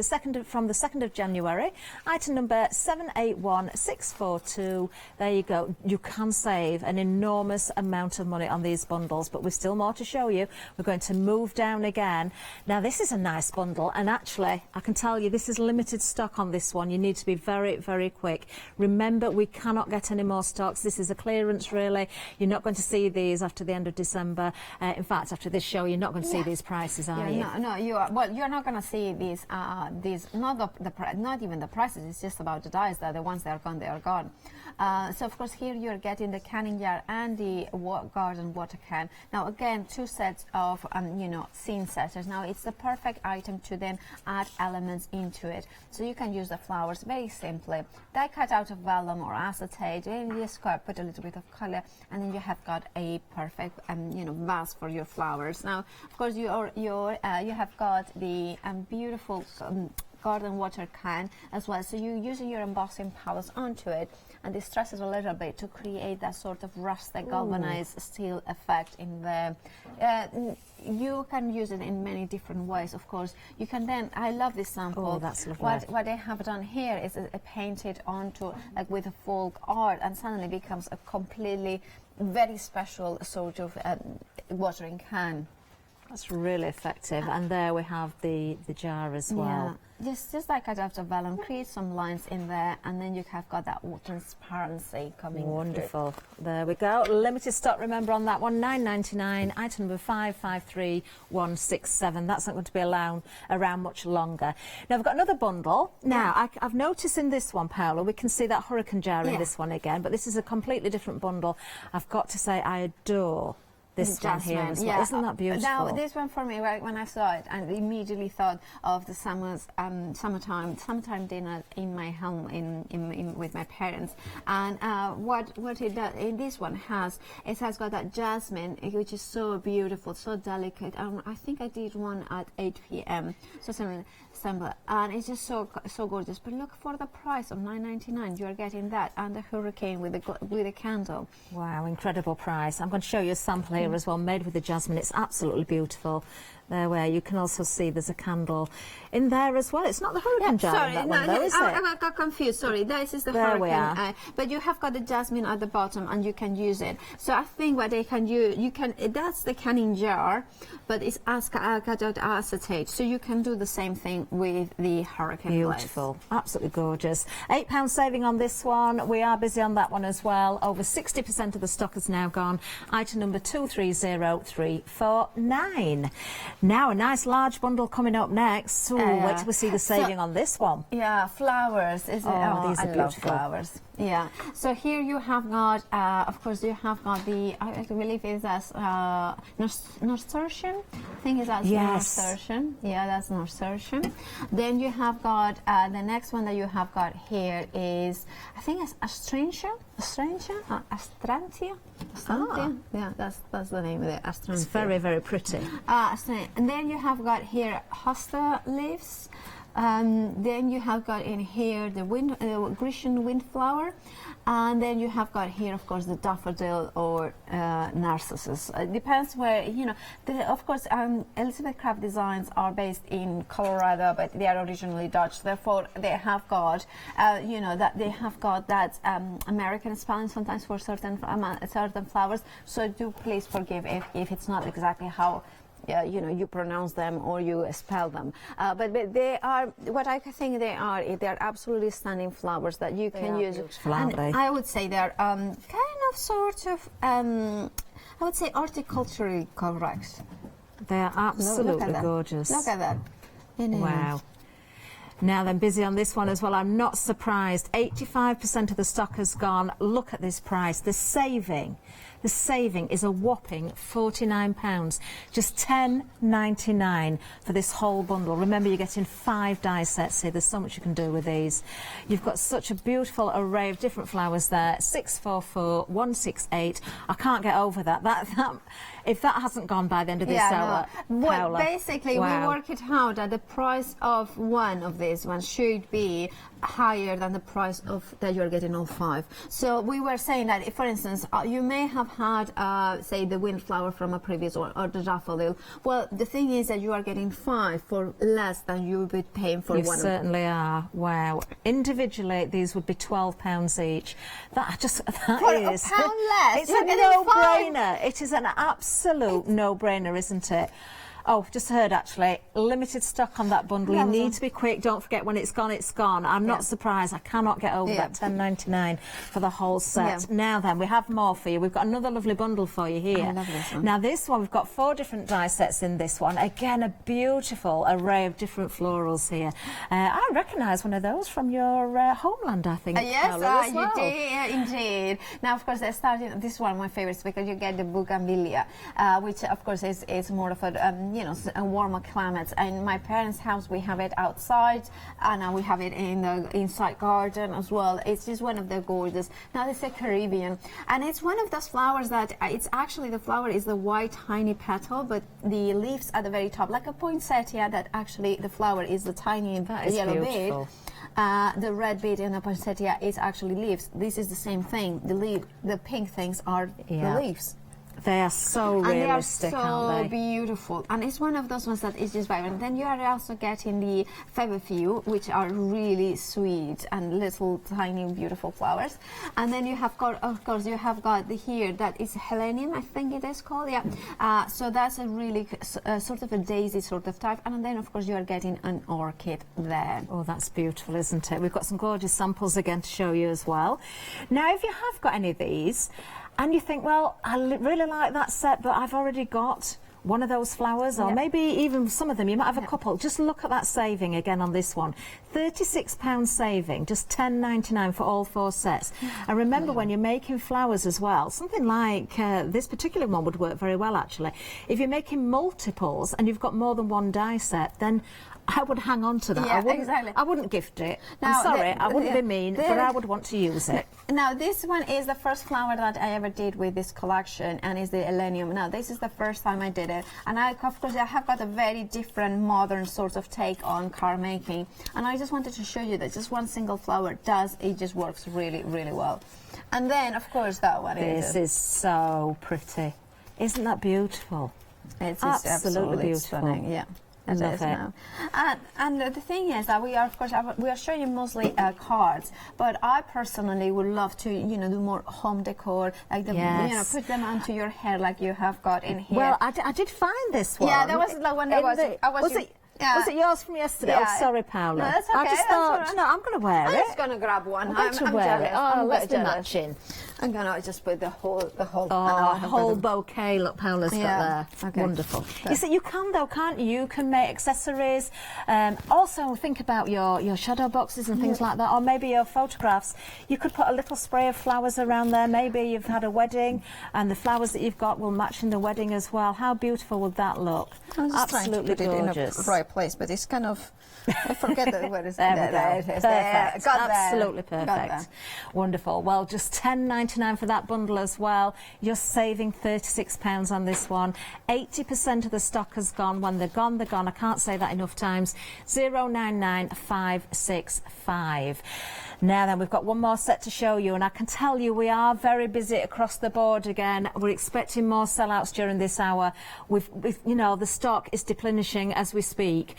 from the 2nd of January. Item number 781642. There you go. You can save an enormous amount of money on these bundles, but we've still more to show you. We're going to move down again. Now, this is a nice bundle, and actually, I can tell you this is limited stock on this one. You need to be very, very quick. Remember, we cannot get any more stocks. This is a clearance, really. You're not going to see the these after the end of December. In fact, after this show, you're not going to see these prices, are you? No, you are. Well, you're not going to see these. Not even the prices. It's just about the dies. That the ones that are gone, they are gone. So of course, here you're getting the canning jar and the garden water can. Now again, 2 sets of scene setters. Now it's the perfect item to then add elements into it. So you can use the flowers very simply. Die cut out of vellum or acetate. In this square, put a little bit of color, and then you have got a perfect vase for your flowers. Now, of course, you have got the beautiful garden water can as well. So you're using your embossing powders onto it, and this stresses a little bit to create that sort of rustic galvanized steel effect in there. You can use it in many different ways, of course. You can then, I love this sample. Oh, that's lovely. What they have done here is painted onto, like with a folk art, and suddenly becomes a completely very special sort of watering can. That's really effective. And there we have the jar as well. Yeah, just like I have the vellum, create some lines in there, and then you have got that transparency coming. Wonderful. There we go. Limited stock, remember, on that one. £9.99. Item number 553167. That's not going to be around much longer. Now we've got another bundle. Now I've noticed in this one, Paola, we can see that hurricane jar in this one again, but this is a completely different bundle. I've got to say, I adore this one here as well. Isn't that beautiful? Now, this one for me, when I saw it, I immediately thought of the summertime dinner in my home with my parents. And what it does, in this one has got that jasmine, which is so beautiful, so delicate. I think I did one at 8 p.m. So something similar, and it's just so gorgeous. But look, for the price of $9.99, you are getting that and the hurricane with a candle. Wow, incredible price. I'm going to show you a sample here as well, made with the jasmine. It's absolutely beautiful. There, where you can also see there's a candle in there as well. It's not the hurricane jar in that one, though, is it? I got confused. Sorry, this is the there hurricane. We are. But you have got the jasmine at the bottom, and you can use it. So I think what they can do, that's the canning jar, but it's cut out acetate. So you can do the same thing with the hurricane. Beautiful, absolutely gorgeous. £8 saving on this one. We are busy on that one as well. Over 60% of the stock has now gone. Item number 230349. Now a nice large bundle coming up next. Ooh, wait till we see the saving on this one. Yeah, flowers. These are beautiful. Love flowers. Yeah. So here you have got, of course, you have got the, I believe it's as nasturtium. I think it's as nasturtium. Yeah, that's nasturtium. Then you have got the next one that you have got here is, I think it's astrantia. Astrantia. Yeah, that's the name of it. Astrantia. It's very, very pretty. And then you have got here hosta leaves. Then you have got in here the Grecian windflower, and then you have got here, of course, the daffodil or narcissus. It depends where, of course, Elizabeth Craft Designs are based in Colorado, but they are originally Dutch. Therefore, they have got, that they have got that American spelling sometimes for certain flowers. So do please forgive if it's not exactly how you pronounce them or you spell them, but they are what I think they are absolutely stunning flowers that you can use. And I would say they're kind of sort of I would say horticulturally correct. They are absolutely gorgeous. Look at that. Wow. Now then, busy on this one as well. I'm not surprised. 85% of the stock has gone. Look at this price. The saving is a whopping £49. Just $10.99 for this whole bundle. Remember, you're getting 5 die sets here. There's so much you can do with these. You've got such a beautiful array of different flowers there. 644168. I can't get over that. If that hasn't gone by the end of this hour, well, basically, we work it out that the price of one of these ones should be higher than the price of that you're getting all 5. So we were saying that, if, for instance, you may have had, say, the windflower from a previous or the daffodil. Well, the thing is that you are getting 5 for less than you would be paying for one. You certainly are. Wow. Individually, these would be £12 each. That is for £1 less. It's a no-brainer. It is an absolute no-brainer, isn't it? Oh, just heard actually, limited stock on that bundle. You need to be quick. Don't forget, when it's gone, it's gone. I'm not surprised. I cannot get over that £10.99 for the whole set. Now then, we have more for you. We've got another lovely bundle for you here. I love this one. Now this one, we've got 4 different die sets in this one. Again, a beautiful array of different florals here. I recognise one of those from your homeland, I think. Yes, Paola, as well. you did, indeed. Now, of course, I started. This is one of my favorites because you get the bougainvillea, which, of course, is more of a a warmer climate. In my parents' house, we have it outside, and we have it in the inside garden as well. It's just one of the gorgeous. Now, it's a Caribbean, and it's one of those flowers that it's actually the flower is the white tiny petal, but the leaves at the very top, like a poinsettia. That actually the flower is the tiny yellow beautiful. bit. The red bit in the poinsettia is actually leaves. This is the same thing. The pink things are the leaves. They are so realistic, and they are aren't so they? beautiful. And it's one of those ones that is just vibrant. Then you are also getting the feverfew, which are really sweet and little tiny beautiful flowers. And then you have got, of course, you have got the here that is Helenium, I think it is called. Yeah. So that's a really sort of a daisy sort of type. And then, of course, you are getting an orchid there. Oh, that's beautiful, isn't it? We've got some gorgeous samples again to show you as well. Now, if you have got any of these, and you think, well, I really like that set, but I've already got one of those flowers, or maybe even some of them, you might have a couple. Just look at that saving again on this one. £36 saving, just £10.99 for all 4 sets. And remember, when you're making flowers as well, something like this particular one would work very well, actually. If you're making multiples and you've got more than 1 die set, then I would hang on to that. Yeah, I wouldn't gift it. Now, I'm sorry, I wouldn't be mean, but I would want to use it. Now, this one is the first flower that I ever did with this collection, and is the Elenium. Now, this is the first time I did it, and of course, I have got a very different modern sort of take on card making, and I just wanted to show you that just one single flower it just works really, really well. And then, of course, that one This is so pretty. Isn't that beautiful? It's absolutely beautiful. Stunning, yeah. It is now. And the thing is that we are, of course, we are showing you mostly cards, but I personally would love to, do more home decor, like put them onto your hair, like you have got in here. Well, I did find this one. Yeah, that was the one that was it? Yeah. Was it yours from yesterday? Yeah. Oh, sorry, Paola. No, that's okay. I just thought, no, I'm going to wear it. I'm just going to grab one. I'm going to wear jealous. it. Oh, let's be jealous. matching. I'm going to just put the whole. Oh, whole bouquet. Look, Paola's got there. Okay. Wonderful. You see, you can though, can't you? You can make accessories. Also, think about your shadow boxes and things like that, or maybe your photographs. You could put a little spray of flowers around there. Maybe you've had a wedding, and the flowers that you've got will match in the wedding as well. How beautiful would that look? I'm just Absolutely trying to put gorgeous. it in the right place, but it's kind of. I forget where it's there it is. Perfect. Got Absolutely there. perfect. Wonderful. Well, just £10.99 for that bundle as well. You're saving £36 on this one. 80% of the stock has gone. When they're gone, they're gone. I can't say that enough times. 099565. Now then, we've got one more set to show you, and I can tell you we are very busy across the board again. We're expecting more sellouts during this hour. The stock is replenishing as we speak.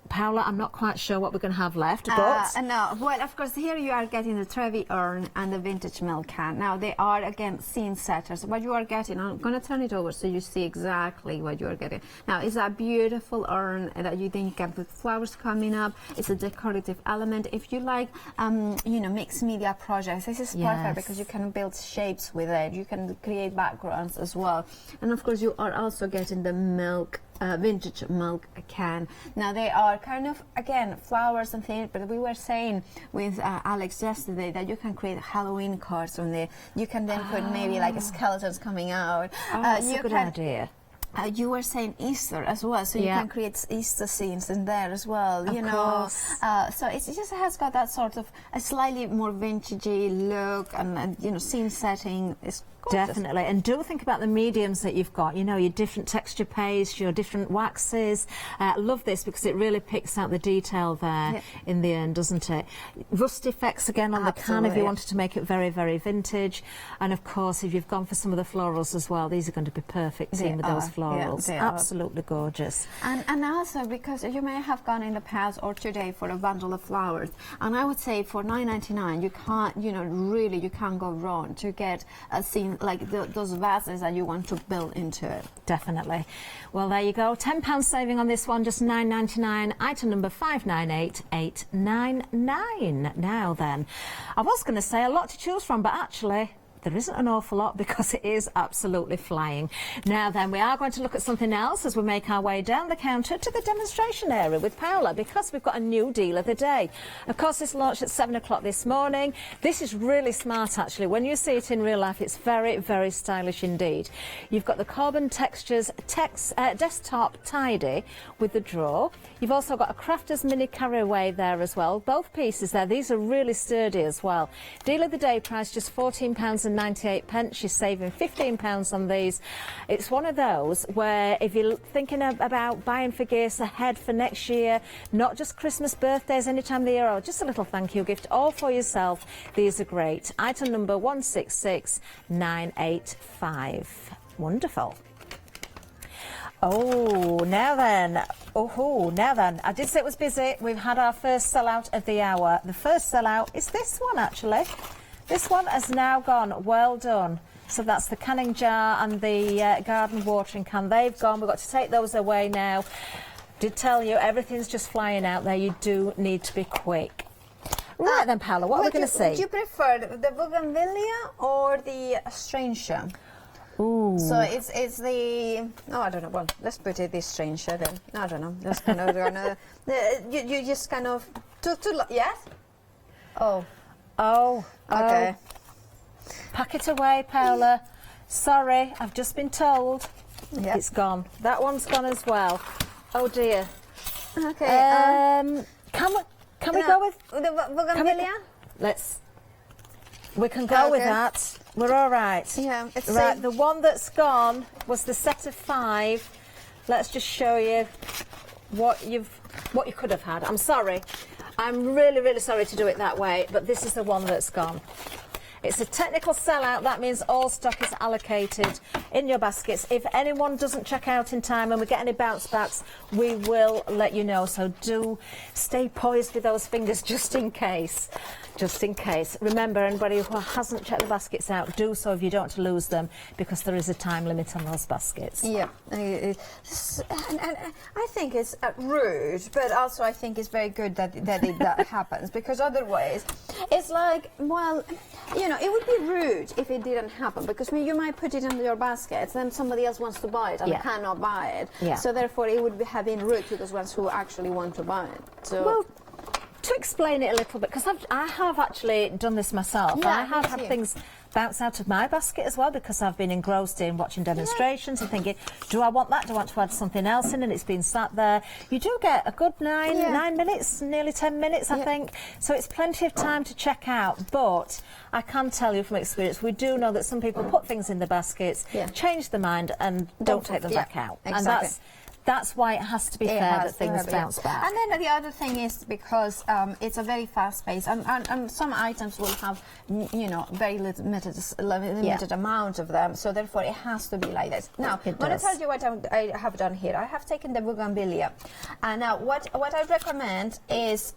Paola, I'm not quite sure what we're going to have left, but... No, well, of course, here you are getting the Trevi urn and the vintage milk can. Now, they are, again, scene setters. What you are getting, I'm going to turn it over so you see exactly what you are getting. Now, it's a beautiful urn that you think you can put flowers coming up. It's a decorative element. If you like, mixed media projects, this is perfect because you can build shapes with it. You can create backgrounds as well. And, of course, you are also getting the milk vintage milk can. Now they are kind of, again, flowers and things, but we were saying with Alex yesterday that you can create Halloween cards on there. You can then put maybe like skeletons coming out. That's a good idea. You were saying Easter as well, so you can create Easter scenes in there as well, of course. So it just has got that sort of a slightly more vintagey look and scene setting. It's gorgeous. Definitely, and do think about the mediums that you've got, your different texture paste, your different waxes. Love this because it really picks out the detail there in the end, doesn't it? Rust effects again on the can if you wanted to make it very, very vintage. And of course, if you've gone for some of the florals as well, these are going to be perfect team with those florals. Absolutely gorgeous. And also because you may have gone in the past or today for a bundle of flowers, and I would say for $9.99 you can't, you can't go wrong to get a scene like those vases that you want to build into it. Definitely. Well, there you go. £10 saving on this one, just £9.99. Item number 598899. Now then, I was going to say a lot to choose from, but actually there isn't an awful lot because it is absolutely flying. Now then, we are going to look at something else as we make our way down the counter to the demonstration area with Paola, because we've got a new deal of the day. Of course, this launched at 7 o'clock this morning. This is really smart, actually. When you see it in real life, it's very, very stylish indeed. You've got the Carbon Textures desktop tidy with the drawer. You've also got a Crafter's mini carry-away there as well. Both pieces there. These are really sturdy as well. Deal of the day price, just £14.98. You're saving £15 on these. It's one of those where if you're thinking about buying for gears ahead for next year, not just Christmas, birthdays, any time of the year, or just a little thank you gift, all for yourself, these are great. Item number 166985. Wonderful. Oh, now then. Oh, now then. I did say it was busy. We've had our first sellout of the hour. The first sellout is this one, actually. This one has now gone. Well done. So that's the canning jar and the garden watering can. They've gone. We've got to take those away now. Did tell you, everything's just flying out there. You do need to be quick. Right then, Paola, what are we going to see? Would you prefer the bougainvillea or the stranger? Ooh. So it's the, oh, I don't know, well, let's put it this stranger then. I don't know, just kind of, you just kind of, yes? Oh. Oh. Okay. Oh. Pack it away, Paola. Sorry, I've just been told. Yep. It's gone. That one's gone as well. Oh dear. Okay. Can we go with the bougainvillea? We can go with Okay. that. We're all right. Yeah, it's right. safe. The one that's gone was the set of 5. Let's just show you what you could have had. I'm sorry. I'm really, really sorry to do it that way, but this is the one that's gone. It's a technical sellout. That means all stock is allocated in your baskets. If anyone doesn't check out in time and we get any bounce backs, we will let you know. So do stay poised with those fingers just in case. Just in case. Remember, anybody who hasn't checked the baskets out, do so if you don't want to lose them, because there is a time limit on those baskets. Yeah, and I think it's rude, but also I think it's very good that that happens, because otherwise it's like, well, you know, it would be rude if it didn't happen, because you might put it in your baskets, then somebody else wants to buy it and Yeah. cannot buy it. Yeah. So therefore it would have been rude to those ones who actually want to buy it. So. Well, to explain it a little bit, because I have actually done this myself. Yeah, I have me had too. things bounce out of my basket as well, because I've been engrossed in watching demonstrations and thinking, do I want that? Do I want to add something else in? And it's been sat there. You do get a good 9 minutes, nearly 10 minutes, I think. So it's plenty of time to check out. But I can tell you from experience, we do know that some people put things in the baskets, change their mind, and don't take them back out. Exactly. And that's why it has to be fair that things bounce back. And then the other thing is because it's a very fast pace, and some items will have, you know, very limited amount of them, so therefore it has to be like this. Now, I'm going to tell you what I have done here. I have taken the bougainvillea, and now what I recommend is,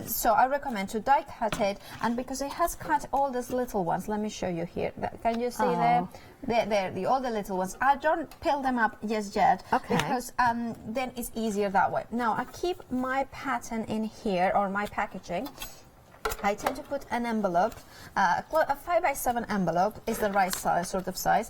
so I recommend to die cut it, and because it has cut all these little ones, let me show you here. Can you see there? There, all the little ones. I don't peel them up just yet, because then it's easier that way. Now, I keep my pattern in here, or my packaging. I tend to put an envelope, a 5x7 envelope is the right size, sort of size.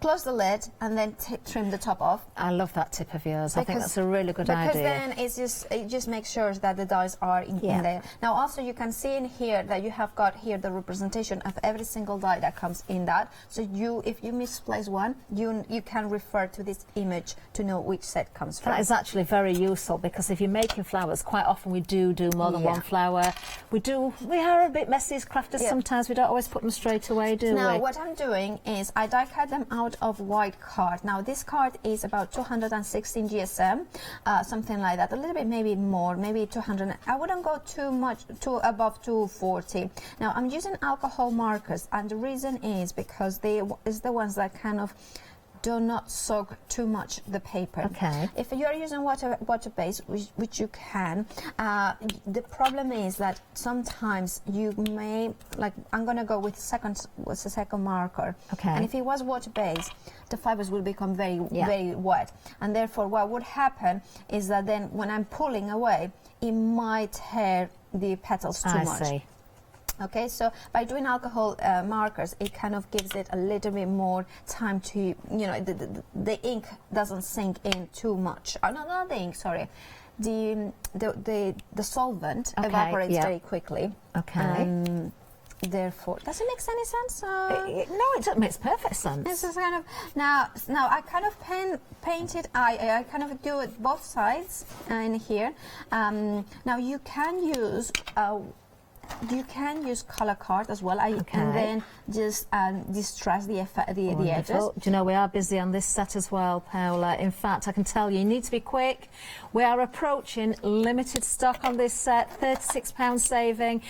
Close the lid and then trim the top off. I love that tip of yours. I think that's a really good idea. Because then it just makes sure that the dies are in there. Now also you can see in here that you have got here the representation of every single die that comes in that. So if you misplace one, you can refer to this image to know which set comes from. That is actually very useful, because if you're making flowers, quite often we do more than one flower. We are a bit messy as crafters sometimes. We don't always put them straight away, do we? Now what I'm doing is I die cut them out of white card. Now this card is about 216 GSM, something like that, a little bit maybe more, maybe 200. I wouldn't go too much above 240. Now I'm using alcohol markers, and the reason is because they is the ones that kind of do not soak too much the paper. Okay. If you are using water base, which you can, the problem is that sometimes you may, like, I'm going to go with the second marker. Okay. And if it was water based, the fibers will become very wet, and therefore what would happen is that then when I'm pulling away, it might tear the petals too much. I see. Okay, so by doing alcohol markers, it kind of gives it a little bit more time to, you know, the ink doesn't sink in too much. Oh, no, not the ink, sorry. The solvent evaporates very quickly. Okay. Therefore, does it make any sense? No, it makes perfect sense. This is kind of now I kind of paint it. I kind of do it both sides in here. Now you can use color card as well, and then just distress the edges. Do you know we are busy on this set as well, Paola? In fact, I can tell you need to be quick. We are approaching limited stock on this set, £36 saving.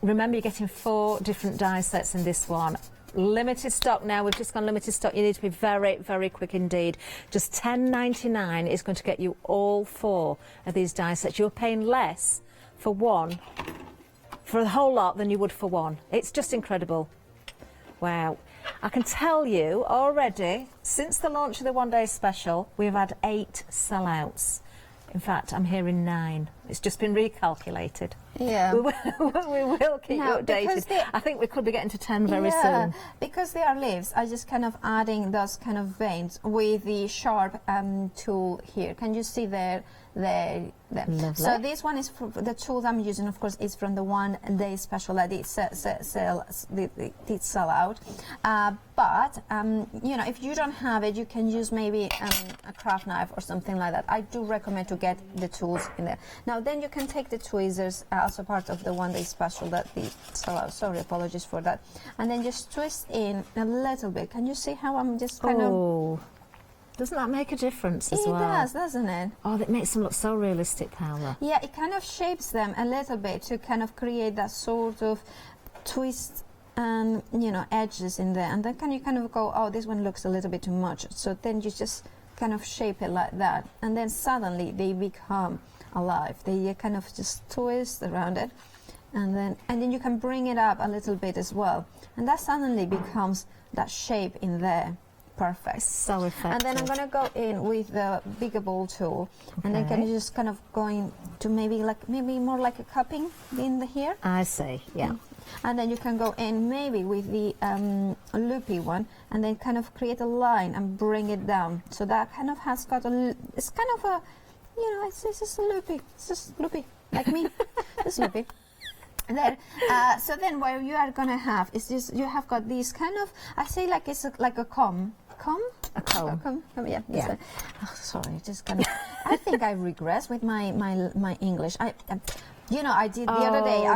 Remember, you're getting 4 different die sets in this one. Limited stock now. We've just gone limited stock. You need to be very, very quick indeed. Just £10.99 is going to get you all 4 of these die sets. You're paying less for one, for the whole lot, than you would for one. It's just incredible. Wow. I can tell you already, since the launch of the one-day special, we've had 8 sellouts. In fact, I'm hearing 9. It's just been recalculated. Yeah. We will keep you updated. I think we could be getting to 10 very soon. Because they are leaves, I just kind of adding those kind of veins with the sharp tool here. Can you see there? So this one is for the tools I'm using, of course, is from the one-day special that did sell out. But you know, if you don't have it, you can use maybe a craft knife or something like that. I do recommend to get the tools in there. Now, then you can take the tweezers, also part of the one-day special that did sell out. Sorry, apologies for that. And then just twist in a little bit. Can you see how I'm just kind of? Doesn't that make a difference as well? It does, doesn't it? Oh, that makes them look so realistic, Paola. Yeah, it kind of shapes them a little bit to kind of create that sort of twist and, you know, edges in there. And then you kind of go, oh, this one looks a little bit too much. So then you just kind of shape it like that. And then suddenly they become alive. They kind of just twist around it. And then you can bring it up a little bit as well. And that suddenly becomes that shape in there. Perfect. So effective. And then I'm going to go in with the bigger ball tool, and then can you just kind of going to maybe more like a cupping in here. I see. Yeah. And then you can go in maybe with the loopy one, and then kind of create a line and bring it down. So that kind of has got it's kind of a, you know, it's just a loopy. It's just loopy like me. It's loopy. And then, so then what you are going to have is just, you have got these kind of, I say like it's like a comb. A comb? Yeah. Oh, sorry, just kind of, I think I regress with my English. You know, I did the other day.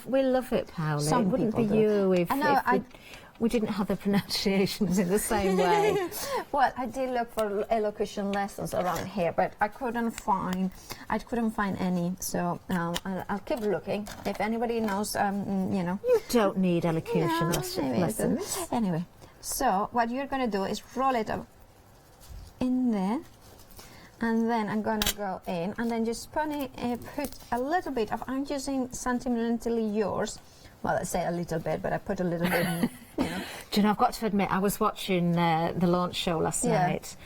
We love it, Paola. It wouldn't be you if we didn't have the pronunciations in the same way. Well, I did look for elocution lessons around here, but I couldn't find any. So I'll keep looking. If anybody knows, you know. You don't need elocution lessons. Anyway, so what you're going to do is roll it up in there. And then I'm going to go in and then just put a little bit of, I'm using Sentimentally Yours. Well, I say a little bit, but I put a little bit in, you know. Do you know, I've got to admit, I was watching the launch show last night,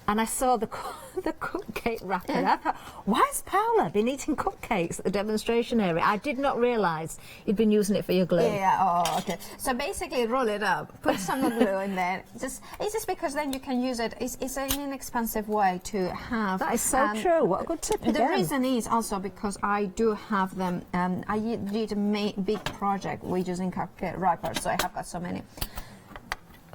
and I saw the cupcake wrapper. I thought, why has Paola been eating cupcakes at the demonstration area? I did not realise you'd been using it for your glue. Yeah, oh, okay. So basically, roll it up, put some glue in there. It's just because then you can use it. It's an inexpensive way to have. That is so true. What a good tip again. The reason is also because I do have them. I did a big project with using cupcake wrappers, so I have got so many.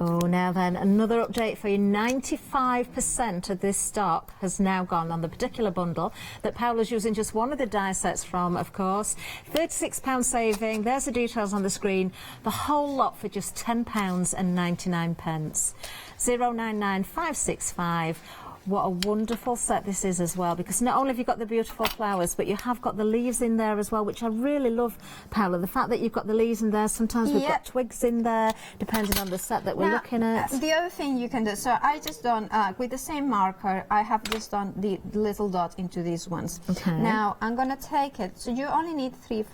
Oh, now then, another update for you. 95% of this stock has now gone on the particular bundle that Paola's using just one of the die sets from, of course. £36 saving. There's the details on the screen. The whole lot for just £10.99. 099565 what a wonderful set this is as well, because not only have you got the beautiful flowers, but you have got the leaves in there as well, which I really love, Paula. The fact that you've got the leaves in there, sometimes we've got twigs in there, depending on the set that we're looking at. The other thing you can do, so I just done, with the same marker, I have just done the little dot into these ones. Okay. Now, I'm going to take it, so you only need 3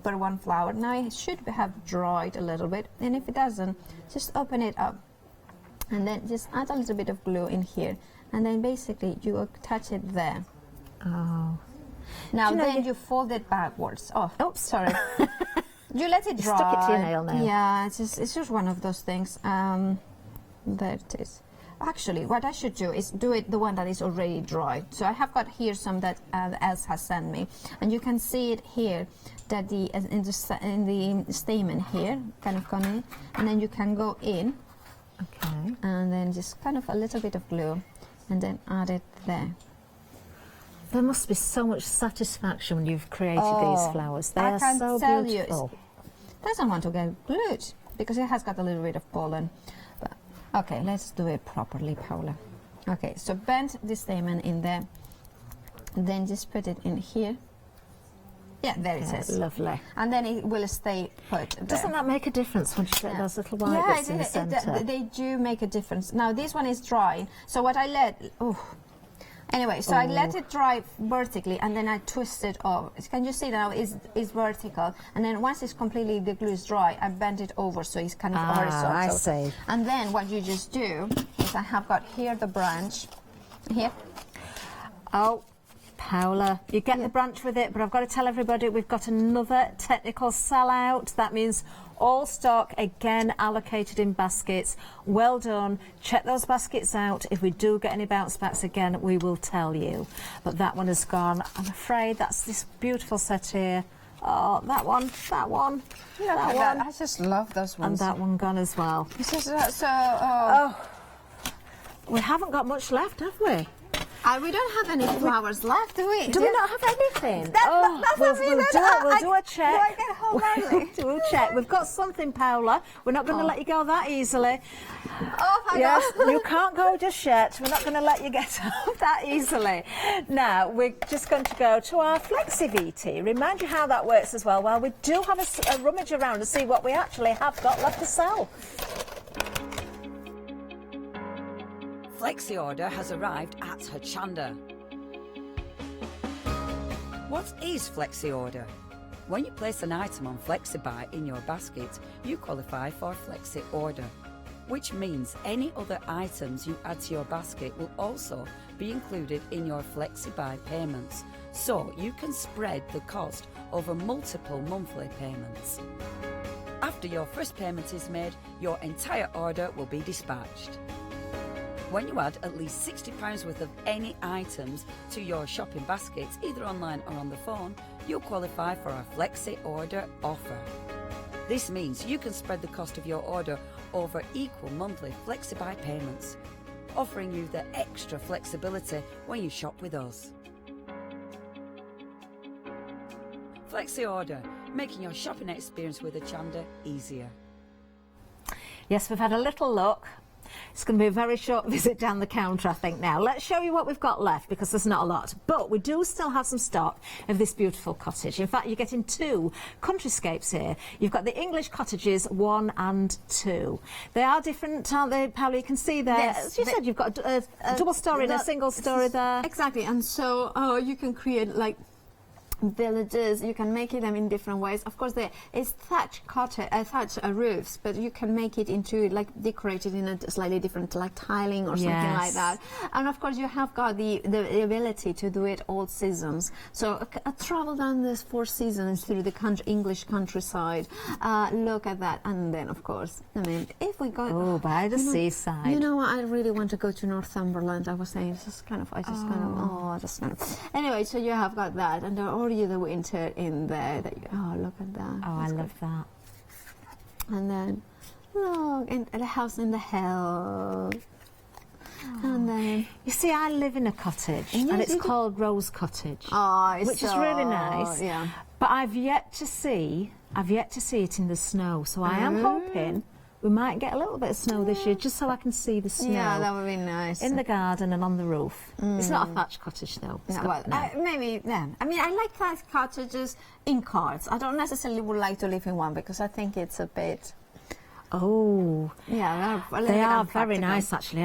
per one flower. Now, it should have dried a little bit, and if it doesn't, just open it up. And then just add a little bit of glue in here. And then basically you attach it there. Oh. Now then you fold it backwards. Oh, oops, sorry. You let it dry. Stuck it to your nail now. Yeah, it's just one of those things. There it is. Actually, what I should do is do it the one that is already dry. So I have got here some that Els has sent me, and you can see it here that in the stamen here, kind of gone in, and then you can go in. Okay. And then just kind of a little bit of glue, and then add it there. There must be so much satisfaction when you've created these flowers. They are so beautiful. It doesn't want to get glued because it has got a little bit of pollen. But, okay, let's do it properly, Paula. Okay, so bend the stamen in there, then just put it in here. Yeah, there it is. Lovely. And then it will stay put there. Doesn't that make a difference when you get those little white bits in the centre? They do make a difference. Now, this one is dry, so what I let... Anyway, so I let it dry vertically, and then I twist it over. Can you see now it's vertical? And then once it's completely, the glue is dry, I bend it over so it's kind of horizontal. I see. And then what you just do is I have got here the branch. Here. Oh, Paula, you get the branch with it, but I've got to tell everybody we've got another technical sellout. That means all stock, again, allocated in baskets. Well done. Check those baskets out. If we do get any bounce backs again, we will tell you. But that one is gone. I'm afraid that's this beautiful set here. Oh, that one, that one, that one. I just love those ones. And that one gone as well. It's just so... We haven't got much left, have we? We don't have any flowers left, do we? Do we not have anything? That's we'll do a check. Do I get home early? We'll check. We've got something, Paula. We're not going to let you go that easily. Oh, my yes, God. You can't go just yet. We're not going to let you get out that easily. Now, we're just going to go to our Flexi VT. Remind you how that works as well. Well, we do have a rummage around to see what we actually have got left to sell. Flexi order has arrived at Hochanda. What is Flexi order? When you place an item on FlexiBuy in your basket, you qualify for Flexi order, which means any other items you add to your basket will also be included in your FlexiBuy payments, so you can spread the cost over multiple monthly payments. After your first payment is made, your entire order will be dispatched. When you add at least £60 worth of any items to your shopping baskets, either online or on the phone, you'll qualify for our Flexi Order offer. This means you can spread the cost of your order over equal monthly FlexiBuy payments, offering you the extra flexibility when you shop with us. Flexi Order, making your shopping experience with Hochanda easier. Yes, we've had a little look. It's going to be a very short visit down the counter, I think, now. Let's show you what we've got left, because there's not a lot. But we do still have some stock of this beautiful cottage. In fact, you're getting 2 countryscapes here. You've got the English cottages 1 and 2. They are different, aren't they, Paula? You can see there. Yes, as you said, you've got a double story and a single story there. Exactly, and so you can create like villages. You can make them in different ways. Of course, there is thatch roofs, but you can make it into like decorated in a slightly different, like tiling or something like that. And of course, you have got the ability to do it all seasons. So travel down the 4 seasons through the English countryside. Look at that, and then of course, I mean, if we go by the seaside. You know what? I really want to go to Northumberland. I was saying, Anyway, so you have got that, and the winter in there. Look at that. Oh, I love that. And then, look, and the house in the hill. And then, you see, I live in a cottage, and it's called Rose Cottage, which is so really nice. Yeah. But I've yet to see it in the snow. So I am hoping we might get a little bit of snow this year, just so I can see the snow. Yeah, that would be nice. In the garden and on the roof. It's not a thatched cottage though. It's Yeah, got- well, no. maybe, yeah. I mean, I like thatched cottages in cards. I don't necessarily would like to live in one because I think it's a bit, Oh, yeah, a little they bit are very unpractical. nice actually.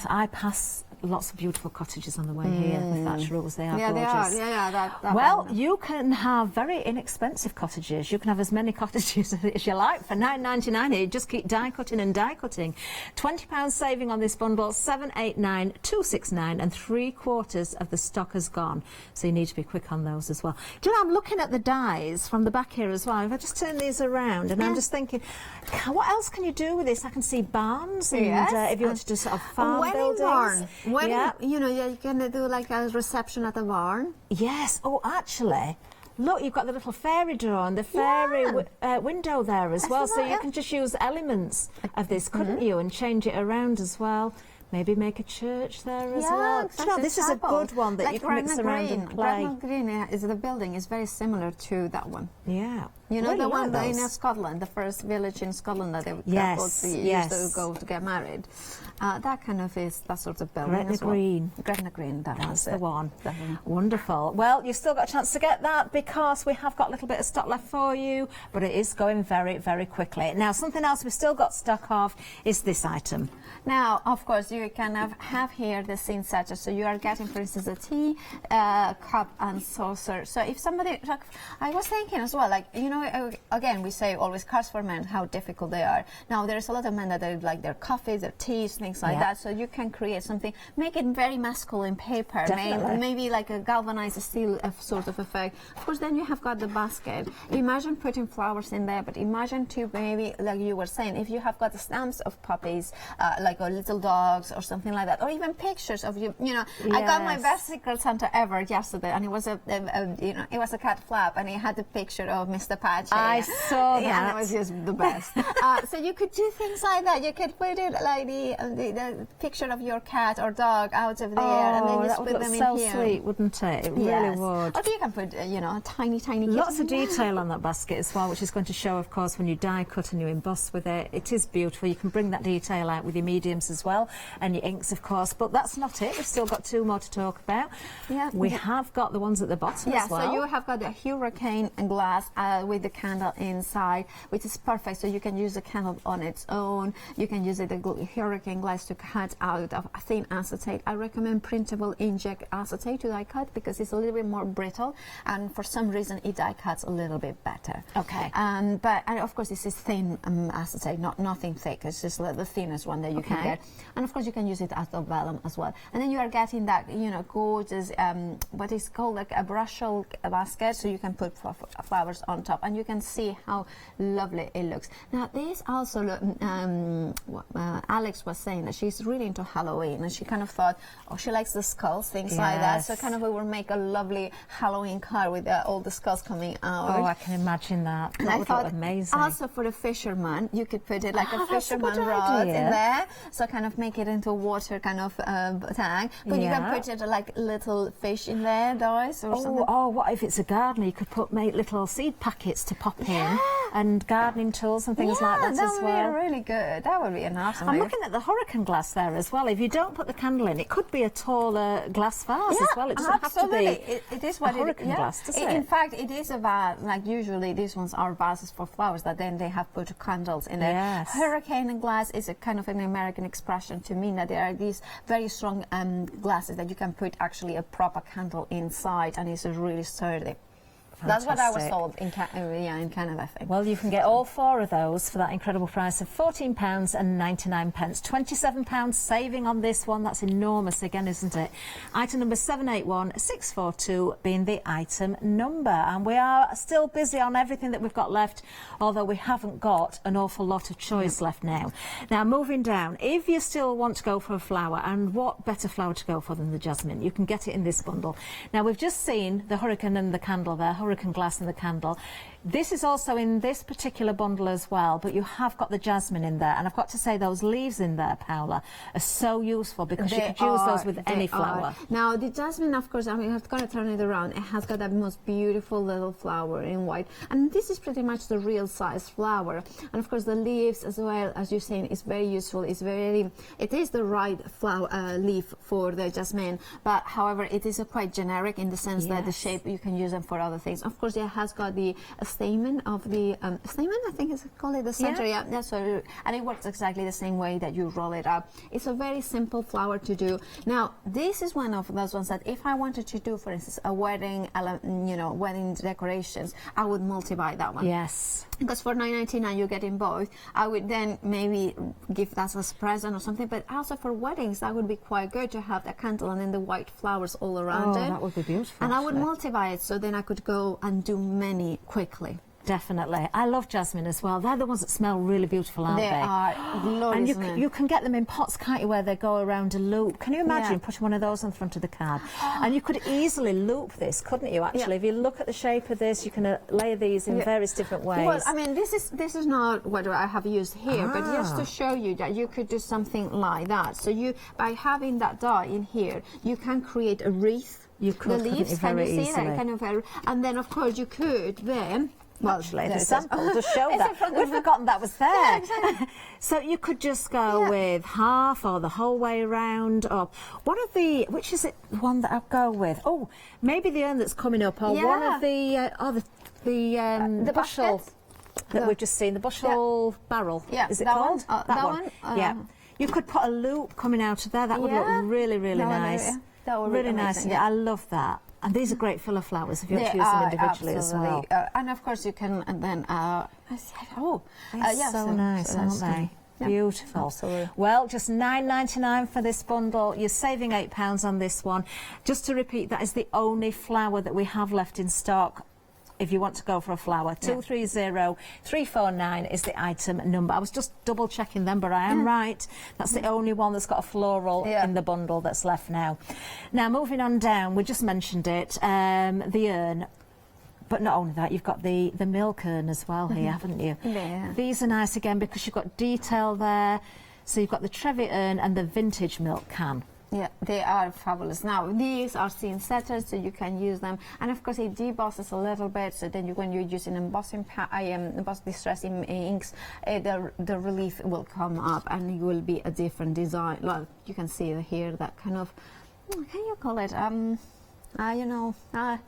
I pass lots of beautiful cottages on the way here with thatched roofs. They are Yeah, gorgeous. they are. Yeah, that Well, one. you can have very inexpensive cottages. You can have as many cottages as you like for £9.99. You just keep die cutting and die cutting. £20 saving on this bundle, 789 and 3/4 of the stock has gone. So you need to be quick on those as well. Do you know, I'm looking at the dies from the back here as well. If I just turn these around and I'm just thinking, what else can you do with this? I can see barns and Yes. if you want to do sort of farm wedding buildings. barn. Wedding, Yeah. you know, you can do like a reception at the barn. Yes. Oh, actually, look, you've got the little fairy door and the fairy window there as well. see So that, you yeah. can just use elements of this, couldn't you, and change it around as well. Maybe make a church there as well. Do you know, this is a good one that like you can mix Gretna around Green. and play. Gretna Green is the building is very similar to that one. Yeah. You know, Really the one like in those. Scotland, the first village in Scotland that they Yes, couples used yes. to go to get married. That kind of is that sort of building Gretna as well. Green. Gretna Green, That's was the it. one. That one. Wonderful. Well, you've still got a chance to get that because we have got a little bit of stock left for you, but it is going very, very quickly. Now, something else we've still got stock of is this item. Now, of course, you can have here the scene setter. So you are getting, for instance, a tea cup and saucer. So if somebody, like, I was thinking as well, like, you know, again, we say always cards for men, how difficult they are. Now, there's a lot of men that they like their coffees, their teas, things like that. So you can create something, make it very masculine paper, Definitely. maybe like a galvanized steel sort of effect. Of course, then you have got the basket. Imagine putting flowers in there, but imagine too, maybe like you were saying, if you have got the stamps of puppies, like or little dogs or something like that, or even pictures of you. You know, I got my Yes. best Secret Santa ever yesterday, and it was you know, it was a cat flap, and it had the picture of Mr. Patch. I saw Yeah, and that. it was just the best. So you could do things like that. You could put it like the picture of your cat or dog out of there, and then you that put would look them so in here. sweet, wouldn't it? It really Yes. would. Or you can put, you know, tiny Lots of kittens. detail on that basket as well, which is going to show, of course, when you die cut and you emboss with it. It is beautiful. You can bring that detail out with your mediums as well, and your inks, of course. But that's not it. We've still got two more to talk about. Yeah. We have got the ones at the bottom Yeah, as well. so you have got the hurricane glass with the candle inside, which is perfect. So you can use the candle on its own. You can use the hurricane glass to cut out of thin acetate. I recommend printable inkjet acetate to die cut because it's a little bit more brittle, and for some reason it die cuts a little bit better. Okay. But and of course this is thin acetate, nothing thick. It's just the thinnest one that you can get. And of course you can use it as a vellum as well. And then you are getting that, you know, gorgeous what is called like a brushel basket, so you can put flowers on top, and you can see how lovely it looks. Now this also Alex was saying that she's really into Halloween, and she kind of thought, oh, she likes the skulls, things like that. So Yes. kind of we will make a lovely Halloween card with all the skulls coming out. Oh, I can imagine that. And That I would thought look amazing. also for a fisherman, you could put it like a that's a good fisherman rod idea. in there. So kind of make it into a water kind of tank. But you Yeah. can put it like little fish in there, Doris, or something. Oh, what if it's a gardener? You could make little seed packets to pop in, and gardening tools and things like that as would well. be really good. That would be an awesome I'm idea. looking at the hurricane glass there as well. If you don't put the candle in, it could be a taller glass vase as well. It doesn't absolutely. have to be It is a what hurricane yeah. glass, does it? In fact, it is a vase. Like usually, these ones are vases for flowers that then they have put candles in there. Yes. Hurricane glass is a kind of an American expression to mean that there are these very strong glasses that you can put actually a proper candle inside, and it's really sturdy. That's what I was Fantastic. told in Canada, I think. Well, you can get all four of those for that incredible price of £14.99. £27 saving on this one. That's enormous again, isn't it? Item number 781642 being the item number. And we are still busy on everything that we've got left, although we haven't got an awful lot of choice left now. Now, moving down, if you still want to go for a flower, and what better flower to go for than the jasmine? You can get it in this bundle. Now, we've just seen the hurricane and the candle there, hurricane glass and the candle. This is also in this particular bundle as well, but you have got the jasmine in there. And I've got to say, those leaves in there, Paola, are so useful because you could use those with any flower. Now, the jasmine, of course, I mean, I'm going to turn it around. It has got that most beautiful little flower in white. And this is pretty much the real size flower. And of course, the leaves as well, as you're saying, is very useful. It is the right flower leaf for the jasmine, but however, it is quite generic in the sense that the shape, you can use them for other things. Of course, it has got the stamen of the stamen, I think it's called it, the center. Yeah, that's what and it works exactly the same way that you roll it up. It's a very simple flower to do. Now, this is one of those ones that if I wanted to do, for instance, a wedding, wedding decorations, I would multi-buy that one. Yes. Because for $9.99 you're getting both. I would then maybe give that as a present or something, but also for weddings that would be quite good to have the candle and then the white flowers all around it. That would be beautiful. And I would multi-buy it so then I could go and do many quickly. Definitely. I love jasmine as well. They're the ones that smell really beautiful, aren't they? They are glorious. And you can get them in pots, can't you, where they go around a loop. Can you imagine putting one of those on front of the card? And you could easily loop this, couldn't you, actually? If you look at the shape of this, you can layer these in various different ways. Well, I mean, this is not what I have used here, but just to show you that you could do something like that. So by having that die in here, you can create a wreath. You could, the leaves, can you see that? Kind of, and then, of course, you could then... Well, actually, the sample to show that. We'd forgotten that was there. Yeah, exactly. So you could just go with half or the whole way around. Or which is it? One that I'll go with? Oh, maybe the urn that's coming up, or one of the bushel that we've just seen. The bushel barrel. Yeah, is it that called? One? That one. Yeah. You could put a loop coming out of there. That would look really, really nice. That would really nice. Yeah, I love that. And these are great filler flowers if you want to use them individually as well. And of course you can then... so nice, aren't they? Yeah, beautiful. Absolutely. Well, just $9.99 for this bundle. You're saving £8 on this one. Just to repeat, that is the only flower that we have left in stock. If you want to go for a flower, 230349 is the item number. I was just double checking them, but I am right. That's the only one that's got a floral in the bundle that's left now. Now, moving on down, we just mentioned it, the urn. But not only that, you've got the milk urn as well here, haven't you? Yeah. These are nice again because you've got detail there. So you've got the Trevi urn and the vintage milk can. Yeah, they are fabulous. Now, these are scene setters, so you can use them. And of course, it debosses a little bit, so then when you're using embossing distressing inks, the relief will come up and it will be a different design. Well, you can see here that kind of, can you call it? That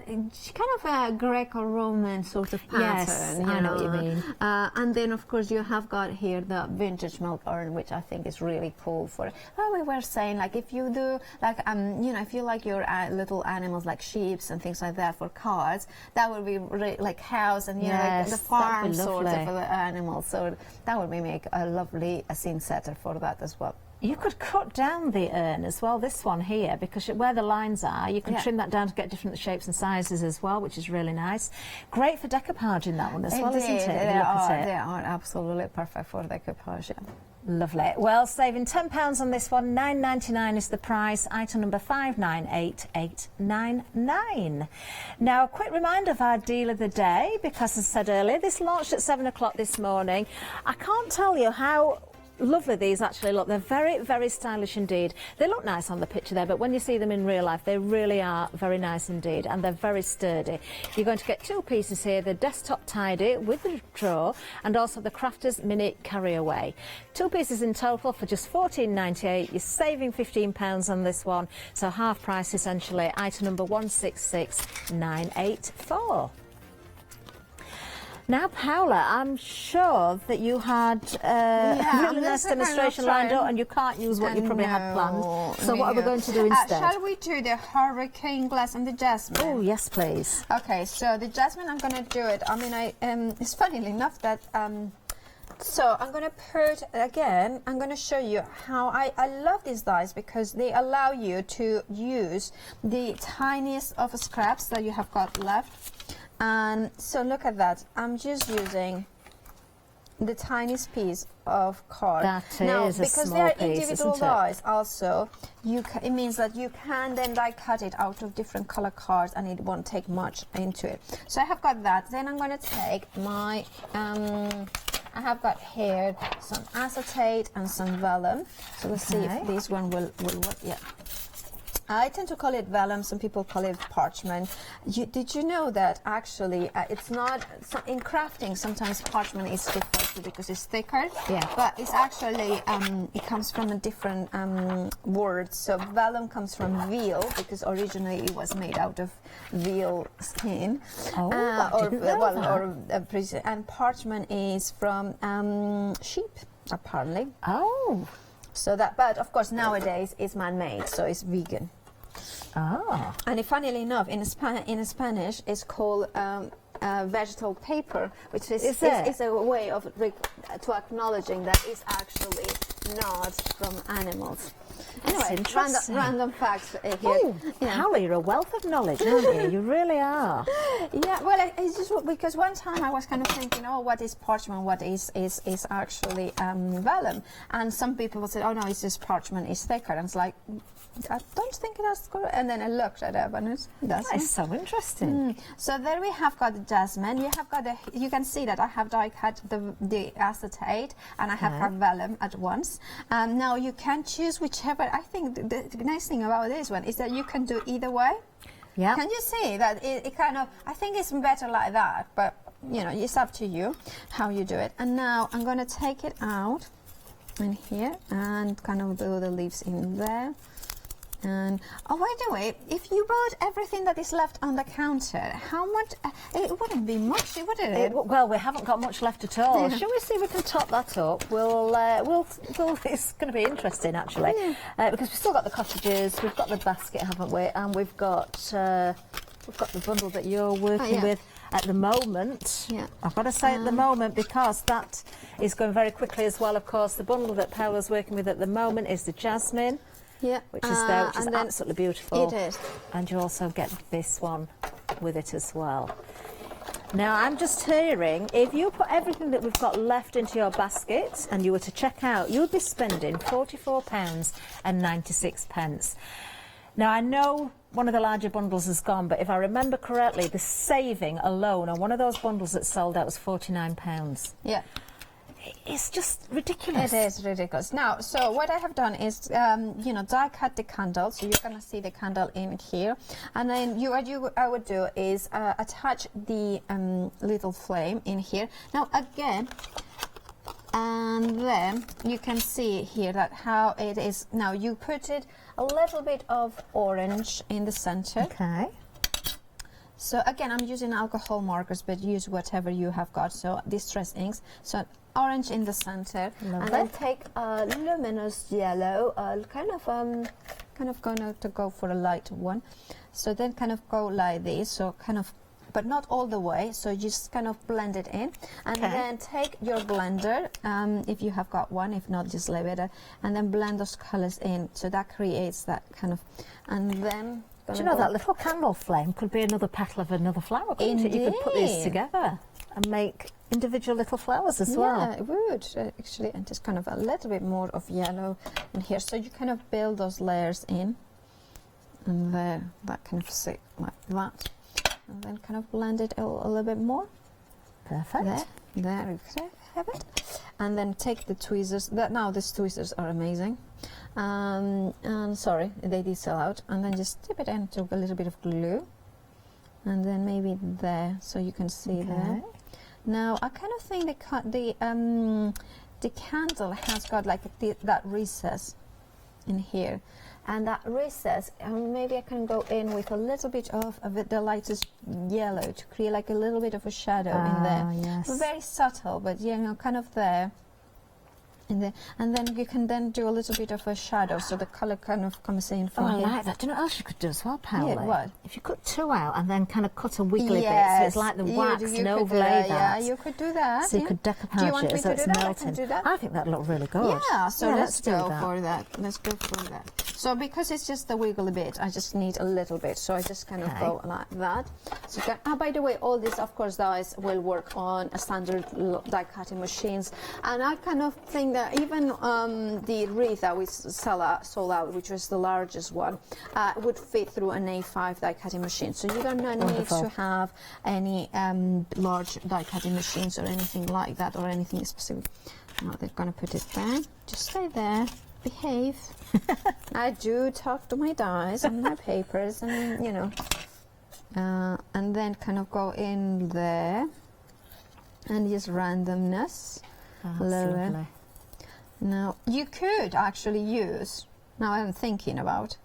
kind of a Greco-Roman sort of pattern. Yes, I know what you mean. And then, of course, you have got here the vintage milk urn, which I think is really cool for. Well, we were saying, like, if you do, like, if you like your little animals like sheep and things like that for cards, that would be like cows and like the farm sort of animals. So that would make a lovely scene setter for that as well. You could cut down the urn as well, this one here, because where the lines are, you can trim that down to get different shapes and sizes as well, which is really nice. Great for decoupaging, that one as well, isn't it? They are absolutely perfect for decoupage. Yeah. Lovely. Well, saving £10 on this one, $9.99 is the price. Item number 598899. Now, a quick reminder of our deal of the day, because as I said earlier, this launched at 7 o'clock this morning. I can't tell you how lovely these actually look. They're very, very stylish indeed. They look nice on the picture there, but when you see them in real life, they really are very nice indeed, and they're very sturdy. You're going to get two pieces here, the desktop tidy with the drawer, and also the Crafters Mini Carry Away. Two pieces in total for just $14.98. You're saving £15 on this one, so half price essentially. Item number 166984. Now, Paola, I'm sure that you had a really nice demonstration lined up and you can't use what you probably had planned. So what are we going to do instead? Shall we do the hurricane glass and the jasmine? Oh, yes, please. Okay, so the jasmine, I'm going to do it. I mean, it's funny enough that... so I'm going to put, again, I'm going to show you how I love these dies because they allow you to use the tiniest of scraps that you have got left. And so look at that, I'm just using the tiniest piece of card. That now, is a because small they are piece, individual isn't it? dies also, it means that you can then die cut it out of different color cards and it won't take much into it. So I have got that. Then I'm going to take my, I have got here some acetate and some vellum. So let's see if this one will work. Yeah. I tend to call it vellum. Some people call it parchment. Did you know that actually it's not in crafting? Sometimes parchment is referred to because it's thicker. Yeah. But it's actually it comes from a different word. So vellum comes from veal because originally it was made out of veal skin. Oh, I didn't know that. And parchment is from sheep apparently. Oh. So that, but of course nowadays it's man-made, so it's vegan. Ah. And funnily enough, in Spanish, it's called vegetable paper, which is a way of to acknowledging that it's actually not from animals. Anyway, random facts here. Oh, Hallie, you're a wealth of knowledge, aren't you? You really are. Yeah, well, it's just because one time I was kind of thinking, oh, what is parchment? What is actually vellum? And some people would say, oh no, it's just parchment. It's thicker. And it's like, I don't think that's correct. And then I looked at it, and it doesn't. That is so interesting. So there we have got the jasmine. You have got you can see that I have die cut the acetate and I have got vellum at once. Now you can choose whichever. I think the nice thing about this one is that you can do either way. Yeah. Can you see that it kind of? I think it's better like that, but you know, it's up to you how you do it. And now I'm going to take it out in here and kind of do the leaves in there. And oh, by the way, if you bought everything that is left on the counter, how much? It wouldn't be much, would it? Well, we haven't got much left at all. Yeah. Shall we see if we can top that up? We'll it's going to be interesting actually, because we've still got the cottages, we've got the basket, haven't we? And we've got the bundle that you're working with at the moment. Yeah. I've got to say at the moment, because that is going very quickly as well. Of course, the bundle that Paola's working with at the moment is the jasmine. Yeah, which is there, which is and then absolutely beautiful. It is. And you also get this one with it as well. Now, I'm just hearing, if you put everything that we've got left into your basket and you were to check out, you would be spending £44.96. Now, I know one of the larger bundles is gone, but if I remember correctly, the saving alone on one of those bundles that sold out was £49. Yeah. It's just ridiculous. It is ridiculous. Now, so what I have done is, die cut the candle. So you're going to see the candle in here. And then I would do is attach the little flame in here. Now, again, and then you can see here that how it is. Now, you put it a little bit of orange in the center. Okay. So again, I'm using alcohol markers, but use whatever you have got. So distress inks. So orange in the center, and then take a luminous yellow, kind of going to go for a light one. So then kind of go like this. So kind of, but not all the way. So just kind of blend it in, and then take your blender, if you have got one. If not, just leave it, and then blend those colors in. So that creates that kind of, and then. Do you know that little candle flame could be another petal of another flower, couldn't it? You could put these together and make individual little flowers as well. Yeah, it would actually, and just kind of a little bit more of yellow in here. So you kind of build those layers in, and there, that kind of sit like that, and then kind of blend it a little bit more. Perfect. There you have it. And then take the tweezers. Now these tweezers are amazing. And sorry, they did sell out. And then just dip it into a little bit of glue, and then maybe there, so you can see there. Now I kind of think the candle has got like that recess in here, and that recess, maybe I can go in with a little bit of the lightest yellow to create like a little bit of a shadow in there. Yes. Very subtle, but kind of there. And then you can then do a little bit of a shadow, so the colour kind of comes in Oh, from I here. like that. Do you know what else you could do as well, Paoli? Yeah, what? If you cut two out and then kind of cut a wiggly bit, so Yes, it's like the you- wax you and could do overlay that, that. Yeah, you could do that. So you yeah. could Do you decoupage want it me so to it's do that? I melting. can do that. I think that'd look really good. Yeah, so let's do go that. for that. Let's go for that. So because it's just the wiggly bit, I just need a little bit. So I just kind of Okay. go like that. So by the way, all these, of course, dies will work on a standard die cutting machines. And I kind of think that even the wreath that we sold out, which was the largest one, would fit through an A5 die cutting machine. So you don't need Wonderful. to have any large die cutting machines or anything like that, or anything specific. Now they're going to put it there. Just stay there. Behave. I do talk to my dies and my papers, and you know, and then kind of go in there and just randomness. Oh, a little that's bit. lovely. Now you could actually use. Now I'm thinking about.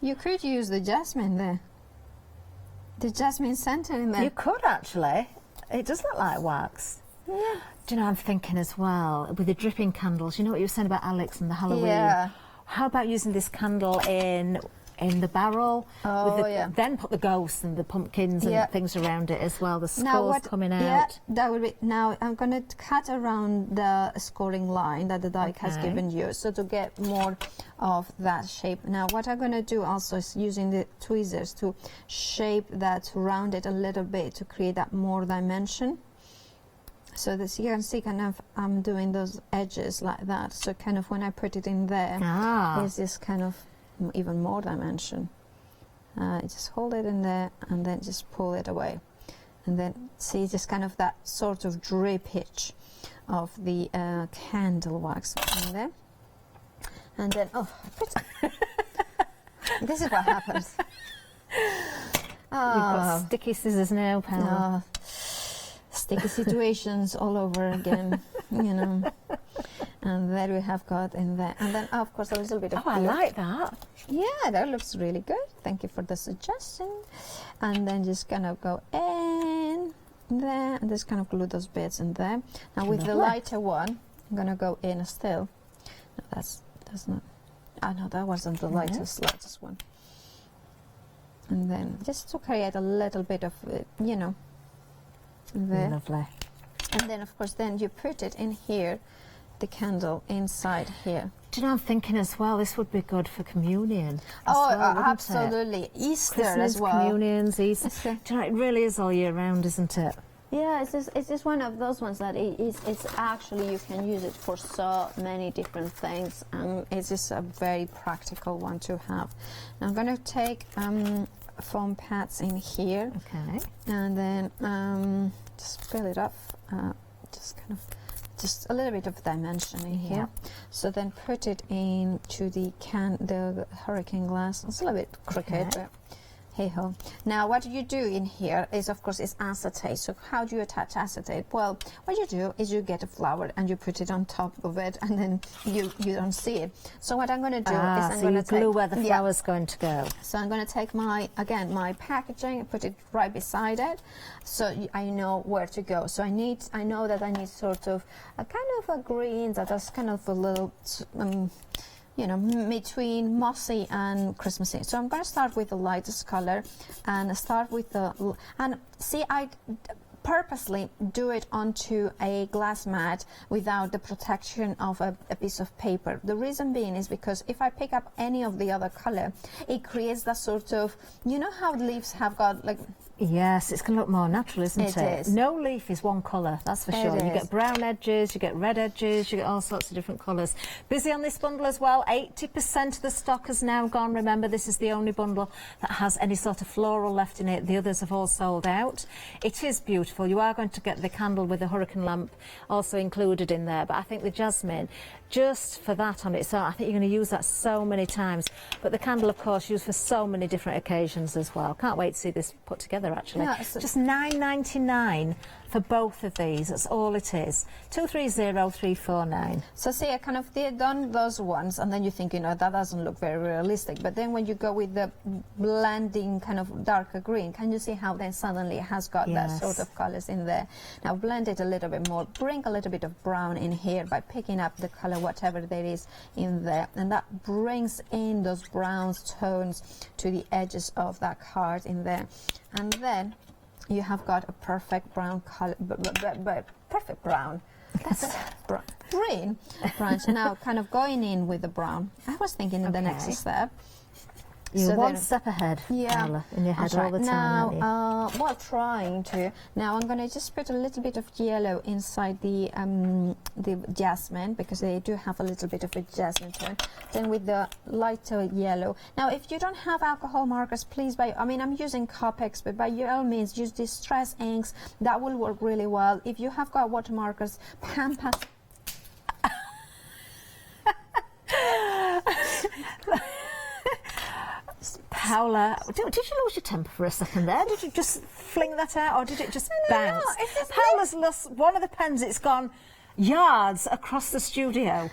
You could use the jasmine there. The jasmine center in there. You could actually. It does look like wax. Yeah. Do you know, I'm thinking as well, with the dripping candles, you know what you were saying about Alex and the Halloween? Yeah. How about using this candle in the barrel? Oh, yeah. Then put the ghosts and the pumpkins and Yeah. things around it as well, the Now skulls what? coming out. Yeah, that would be. Now I'm going to cut around the scoring line that the die has Okay. given you, so to get more of that shape. Now what I'm going to do also is using the tweezers to shape that, to round it a little bit to create that more dimension. So this you can see kind of I'm doing those edges like that. So kind of when I put it in there, it's this kind of even more dimension. Just hold it in there and then just pull it away. And then see just kind of that sort of drippage of the candle wax in there. And then, this is what happens. You've got sticky scissors now, pal. Sticky situations all over again, you know. And there we have got in there. And then, of course, a little bit of Oh, I glue. like that. Yeah, that looks really good. Thank you for the suggestion. And then just kind of go in there and just kind of glue those bits in there. Now with the Lovely. lighter one, I'm going to go in still. No, that's not. Oh, no, that wasn't the lightest one. And then just to create a little bit of, you know, there. Lovely. And then, of course, then you put it in here, the candle inside here. Do you know, I'm thinking as well, this would be good for communion. as Oh, well, wouldn't it? absolutely. Easter Christmas, as well. communions, Easter. Easter. Do you know, it really is all year round, isn't it? Yeah, it's just one of those ones that it's actually, you can use it for so many different things, and it's just a very practical one to have. Now I'm going to take foam pads in here, Okay. and then just fill it up, just a little bit of dimension in here. So then put it into the hurricane glass. It's a little bit crooked, but hey ho. Now what you do in here is, of course, is acetate. So how do you attach acetate? Well, what you do is you get a flower and you put it on top of it, and then you don't see it. So what I'm going to do is I'm so going you to glue where the flower's going to go. So I'm going to take my packaging and put it right beside it, so I know where to go. So I know that I need sort of a kind of a green that is kind of a little, you know, between mossy and Christmassy. So I'm going to start with the lightest color and start with I purposely do it onto a glass mat without the protection of a piece of paper. The reason being is because if I pick up any of the other color, it creates that sort of, you know how leaves have got like... Yes, it's going to look more natural, isn't it? It is. No leaf is one colour, that's for sure. You get brown edges, you get red edges, you get all sorts of different colours. Busy on this bundle as well. 80% of the stock has now gone. Remember, this is the only bundle that has any sort of floral left in it. The others have all sold out. It is beautiful. You are going to get the candle with the hurricane lamp also included in there, but I think the jasmine, just for that on its own, I think you're going to use that so many times. But the candle, of course, used for so many different occasions as well. Can't wait to see this put together, actually. Yeah, so just $9.99 for both of these. That's all it is. 230349. So see, I kind of did done those ones, and then you think, that doesn't look very realistic. But then when you go with the blending kind of darker green, can you see how then suddenly it has got that sort of colors in there? Now blend it a little bit more, bring a little bit of brown in here by picking up the color, whatever there is in there, and that brings in those brown tones to the edges of that card in there. And then you have got a perfect brown color, perfect brown. That's green branch. Now, kind of going in with the brown. I was thinking in the next step. You're one step ahead, Paula, in your head all the time, now, while trying to, now I'm going to just put a little bit of yellow inside the jasmine, because they do have a little bit of a jasmine tone. Then with the lighter yellow. Now, if you don't have alcohol markers, please, I'm using Copex, but by all means, use distress inks. That will work really well. If you have got water markers, Pampas. Paula, did you lose your temper for a second there? Did you just fling that out, or did it just bounce? Paula's lost one of the pens. It's gone yards across the studio.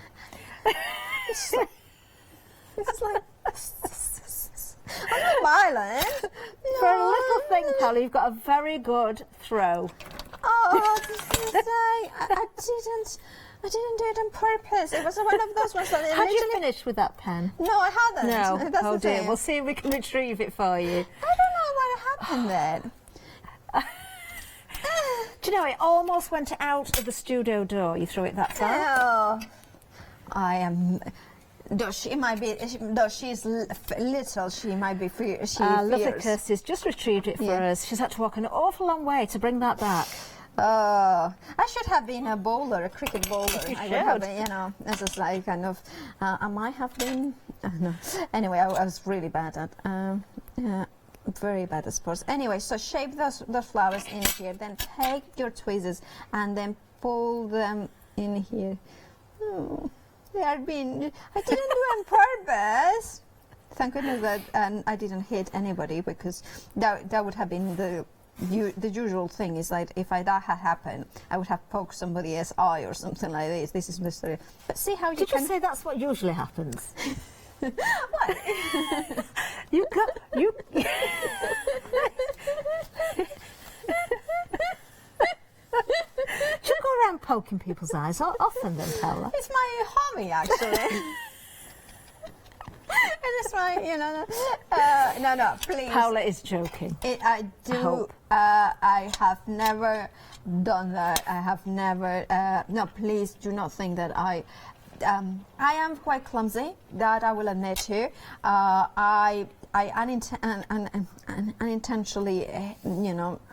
It's like I'm not violent. For a little thing, Paula, you've got a very good throw. Oh, I didn't do it on purpose. It was one of those ones that Had you finished with that pen? No, I hadn't. No. That's Oh the dear. thing. We'll see if we can retrieve it for you. I don't know what happened then. Do you know, it almost went out of the studio door. You threw it that far. Oh, I am. Though she might be, though she's little, she might be fierce. Lovely Kirsty's just retrieved it for us. She's had to walk an awful long way to bring that back. I should have been a bowler, a cricket bowler. You I should. would have been, this is like kind of. I might have been. No. Anyway, I was really bad at. Very bad at sports. Anyway, so shape those flowers in here. Then take your tweezers and then pull them in here. Oh, they are being. I didn't do it on purpose. Thank goodness that I didn't hit anybody, because that would have been the usual thing. Is like if that had happened, I would have poked somebody else's eye or something like this. This is mystery. But see how Did you say that's what usually happens? What? You. Do you go around poking people's eyes often then, Paula? It's my hobby, actually. It is my, no, please. Paula is joking. I do. hope. I have never done that. I have never. No, please do not think that I am quite clumsy. That I will admit to. I unintentionally,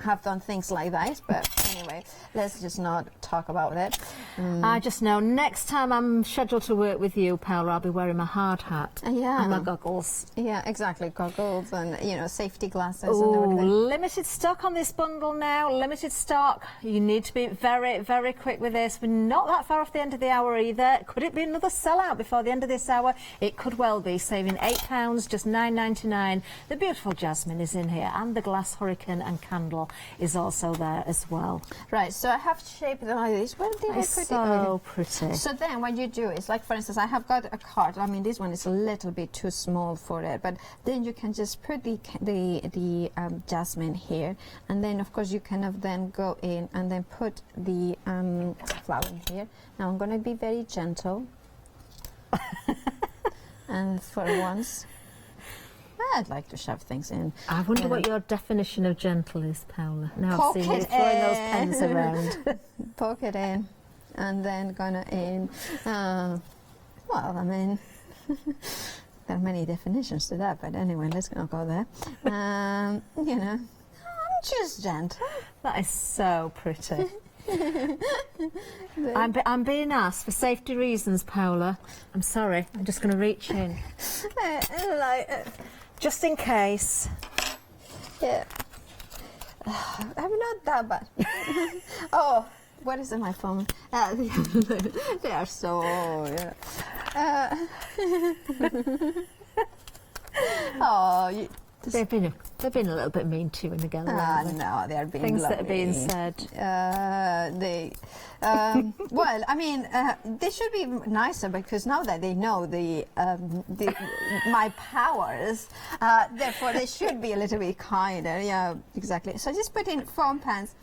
have done things like that. But anyway, let's just not talk about it. I just know next time I'm scheduled to work with you, Paula, I'll be wearing my hard hat and my goggles. Yeah, exactly. Goggles and safety glasses Oh, and everything. limited stock on this bundle now. Limited stock. You need to be very, very quick with this. We're not that far off the end of the hour either. Could it be another sellout before the end of this hour? It could well be. Saving £8, just £9.99. The beautiful jasmine is in here, and the glass hurricane and candle is also there as well. Right, so I have shaped them like this. Where did I It's put so it? pretty. So then what you do is, like for instance, I have got a card. I mean, this one is a little bit too small for it, but then you can just put the jasmine here, and then of course you kind of then go in and then put the flower in here. Now I'm going to be very gentle, and for once. I'd like to shove things in. I wonder what your definition of gentle is, Paula. Now I've seen you throwing those pens around. Poke it in, and then gonna in. Well, I mean, there are many definitions to that, but anyway, let's not go there. I'm just gentle. That is so pretty. I'm being asked for safety reasons, Paula. I'm sorry. I'm just going to reach in. Just in case. Yeah. I'm not that bad. Oh, what is in my phone? They are so. Yeah. Oh, They've been a little bit mean to you in the gallery. No, they're being Things lovely. that are being said. Well, I mean, they should be nicer because now that they know my powers, therefore they should be a little bit kinder. Yeah, exactly. So just put in foam pans.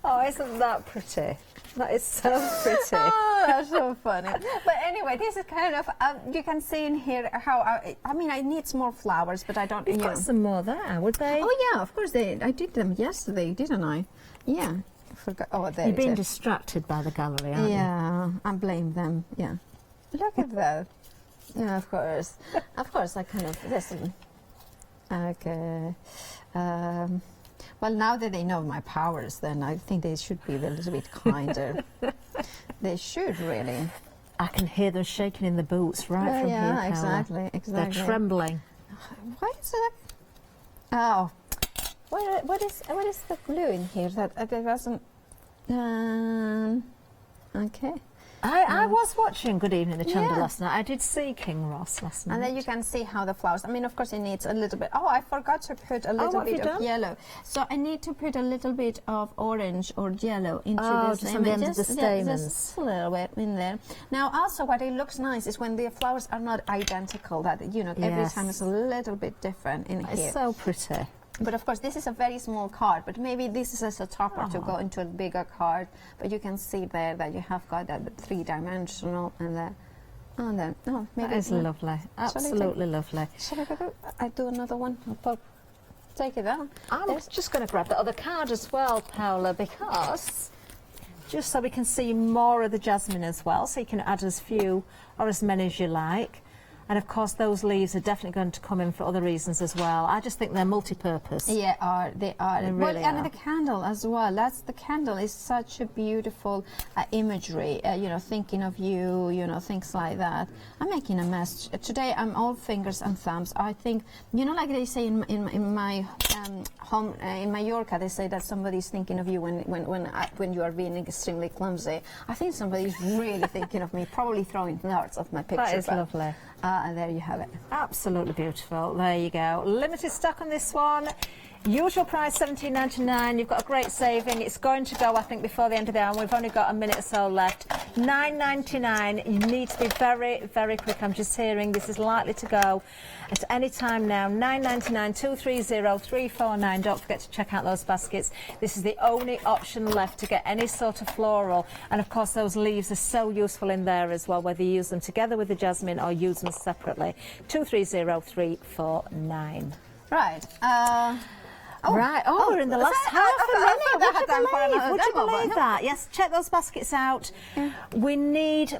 Oh, isn't that pretty? That is so pretty. Oh, that's so funny. But anyway, this is kind of, you can see in here how, I mean, I need more flowers, but I don't, You've got some more there, would they? Oh, yeah, of course. I did them yesterday, didn't I? Yeah. I forgot. Oh, there You're being it is. distracted by the gallery, aren't you? Yeah, I blame them. Yeah. Look at that. Yeah, of course. Of course, I kind of, listen. Okay. Well, now that they know my powers, then I think they should be a little bit kinder. They should, really. I can hear them shaking in the boots right from here, Paola. Exactly. They're trembling. Why is that? Oh, what is the blue in here that there wasn't? Okay. I was watching Good Evening the Chanda Yeah. last night. I did see King Ross last night. And then you can see how the flowers, I mean, of course it needs a little bit, I forgot to put a little what have bit you of done? yellow. So I need to put a little bit of orange or yellow into this. just on the end of the stamens. Just a little bit in there. Now also what it looks nice is when the flowers are not identical, that, you know, every Yes. time it's a little bit different in here. It's so pretty. But of course, this is a very small card, but maybe this is as a topper to go into a bigger card. But you can see there that you have got that three-dimensional and the, maybe That is lovely. Absolutely lovely. Shall I do another one? Take it out. I'm just going to grab the other card as well, Paola, because just so we can see more of the jasmine as well, so you can add as few or as many as you like. And of course, those leaves are definitely going to come in for other reasons as well. I just think they're multi-purpose. Yeah, they are. They Well, really and are. the candle as well. The candle is such a beautiful imagery. You know, thinking of you. You know, things like that. I'm making a mess today. I'm all fingers and thumbs. I think, you know, like they say in my home in Mallorca, they say that somebody's thinking of you when you are being extremely clumsy. I think somebody's really thinking of me, probably throwing darts off my picture. That is but- lovely. And there you have it. Absolutely beautiful. There you go. Limited stock on this one. Usual price £17.99. You've got a great saving. It's going to go, I think, before the end of the hour. We've only got a minute or so left. £9.99. You need to be very, very quick. I'm just hearing this is likely to go at any time now. £9.99, 230-349. Don't forget to check out those baskets. This is the only option left to get any sort of floral. And of course, those leaves are so useful in there as well, whether you use them together with the jasmine or use them separately. 230-349. Right. Right. Oh, we're in the last half a minute. Would you believe that? Yes, check those baskets out. Yeah. We need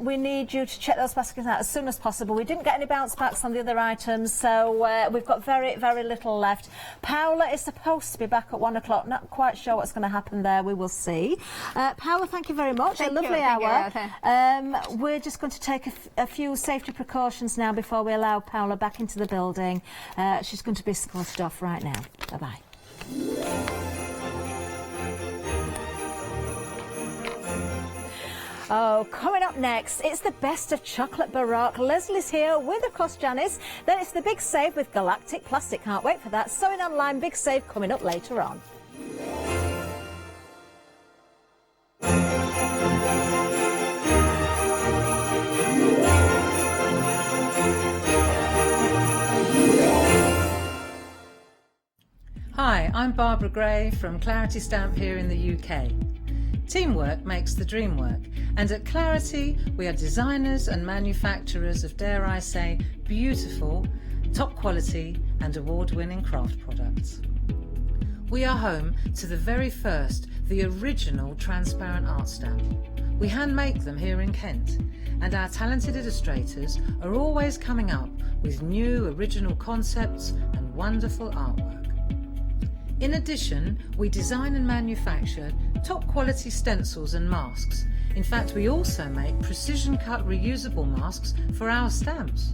you to check those baskets out as soon as possible. We didn't get any bounce backs on the other items, so we've got very, very little left. Paola is supposed to be back at 1 o'clock. Not quite sure what's going to happen there. We will see. Paola, thank you very much. Thank a lovely you. Thank hour. you. We're just going to take a few safety precautions now before we allow Paola back into the building. She's going to be escorted off right now. Bye-bye. Oh, coming up next, it's the best of Chocolate Baroque. Leslie's here with, of course, Janice. Then it's the big save with Galactic Plastic. Can't wait for that. Sewing Online big save coming up later on. Hi, I'm Barbara Gray from Clarity Stamp here in the UK. Teamwork makes the dream work, and at Clarity we are designers and manufacturers of, dare I say, beautiful, top quality and award-winning craft products. We are home to the very first, the original transparent art stamp. We hand make them here in Kent, and our talented illustrators are always coming up with new original concepts and wonderful artwork. In addition, we design and manufacture top quality stencils and masks. In fact, we also make precision cut reusable masks for our stamps.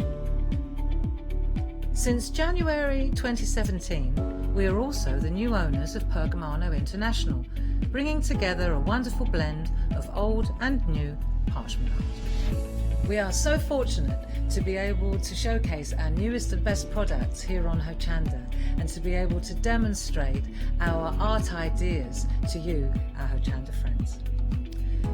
Since January 2017, we are also the new owners of Pergamano International, bringing together a wonderful blend of old and new parchment art. We are so fortunate to be able to showcase our newest and best products here on Hochanda and to be able to demonstrate our art ideas to you, our Hochanda friends.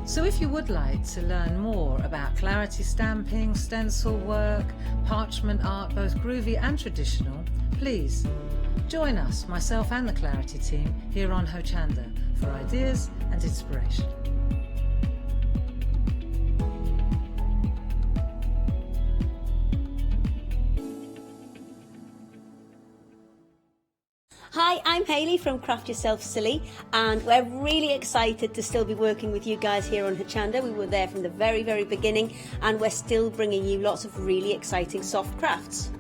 So if you would like to learn more about clarity stamping, stencil work, parchment art, both groovy and traditional, please join us, myself and the Clarity team, here on Hochanda for ideas and inspiration. Hi, I'm Hayley from Craft Yourself Silly, and we're really excited to still be working with you guys here on Hochanda. We were there from the very, very beginning, and we're still bringing you lots of really exciting soft crafts.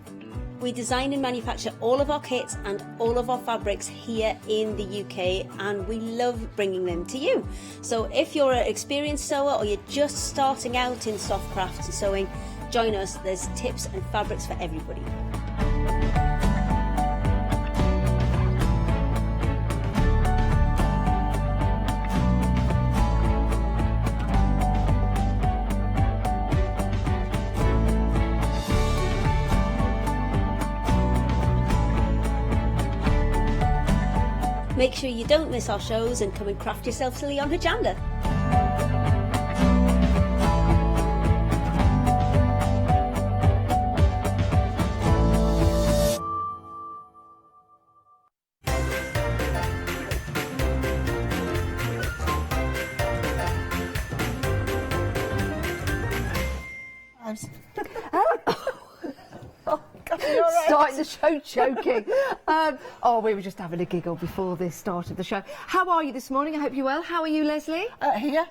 We design and manufacture all of our kits and all of our fabrics here in the UK, and we love bringing them to you. So if you're an experienced sewer or you're just starting out in soft crafts and sewing, join us. There's tips and fabrics for everybody. Make sure you don't miss our shows and come and craft yourself silly on Hochanda. Starting the show choking. We were just having a giggle before the start of the show. How are you this morning? I hope you're well. How are you, Leslie? Here.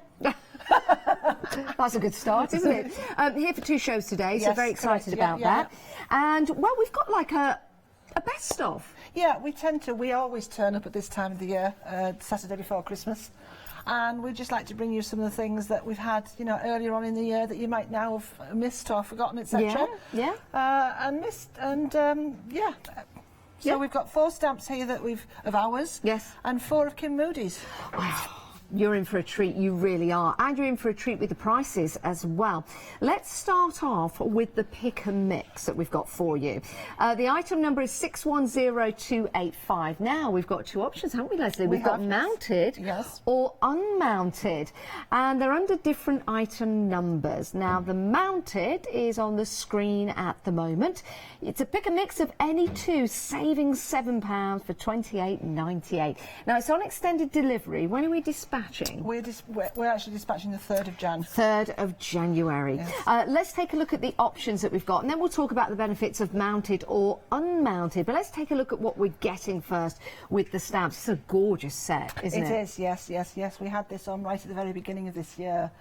That's a good start, isn't it? Here for 2 shows today, so Yes, very excited correct. about that. And, well, we've got like a best of. Yeah, we always turn up at this time of the year, Saturday before Christmas. And we'd just like to bring you some of the things that we've had, earlier on in the year that you might now have missed or forgotten, etc. Yeah. And missed, and So we've got 4 stamps here of ours. Yes. And 4 of Kim Moody's. You're in for a treat, you really are. And you're in for a treat with the prices as well. Let's start off with the pick and mix that we've got for you. The item number is 610285. Now, we've got 2 options, haven't we, Leslie? We've got mounted or unmounted. And they're under different item numbers. Now, the mounted is on the screen at the moment. It's a pick and mix of any 2, saving £7 for £28.98. Now, it's on extended delivery. When are we dispatching? We're actually dispatching the 3rd of Jan. 3rd of January. Yes. Let's take a look at the options that we've got, and then we'll talk about the benefits of mounted or unmounted. But let's take a look at what we're getting first with the stamps. It's a gorgeous set, isn't it? It is, yes. We had this on right at the very beginning of this year,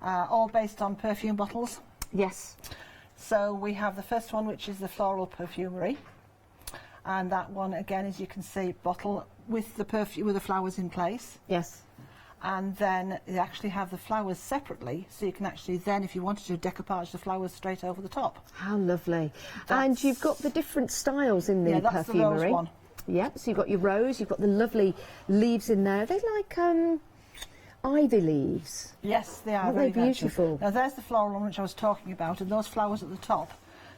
all based on perfume bottles. Yes. So we have the first one, which is the floral perfumery. And that one, again, as you can see, bottle with the perfume, with the flowers in place. Yes. And then you actually have the flowers separately, so you can actually then, if you wanted to, decoupage the flowers straight over the top. How lovely. And you've got the different styles in the that's perfumery. the rose one. Yep, so you've got your rose, you've got the lovely leaves in there. Are they like ivy leaves? Yes, they are. Aren't very they beautiful? Now there's the floral one which I was talking about, and those flowers at the top,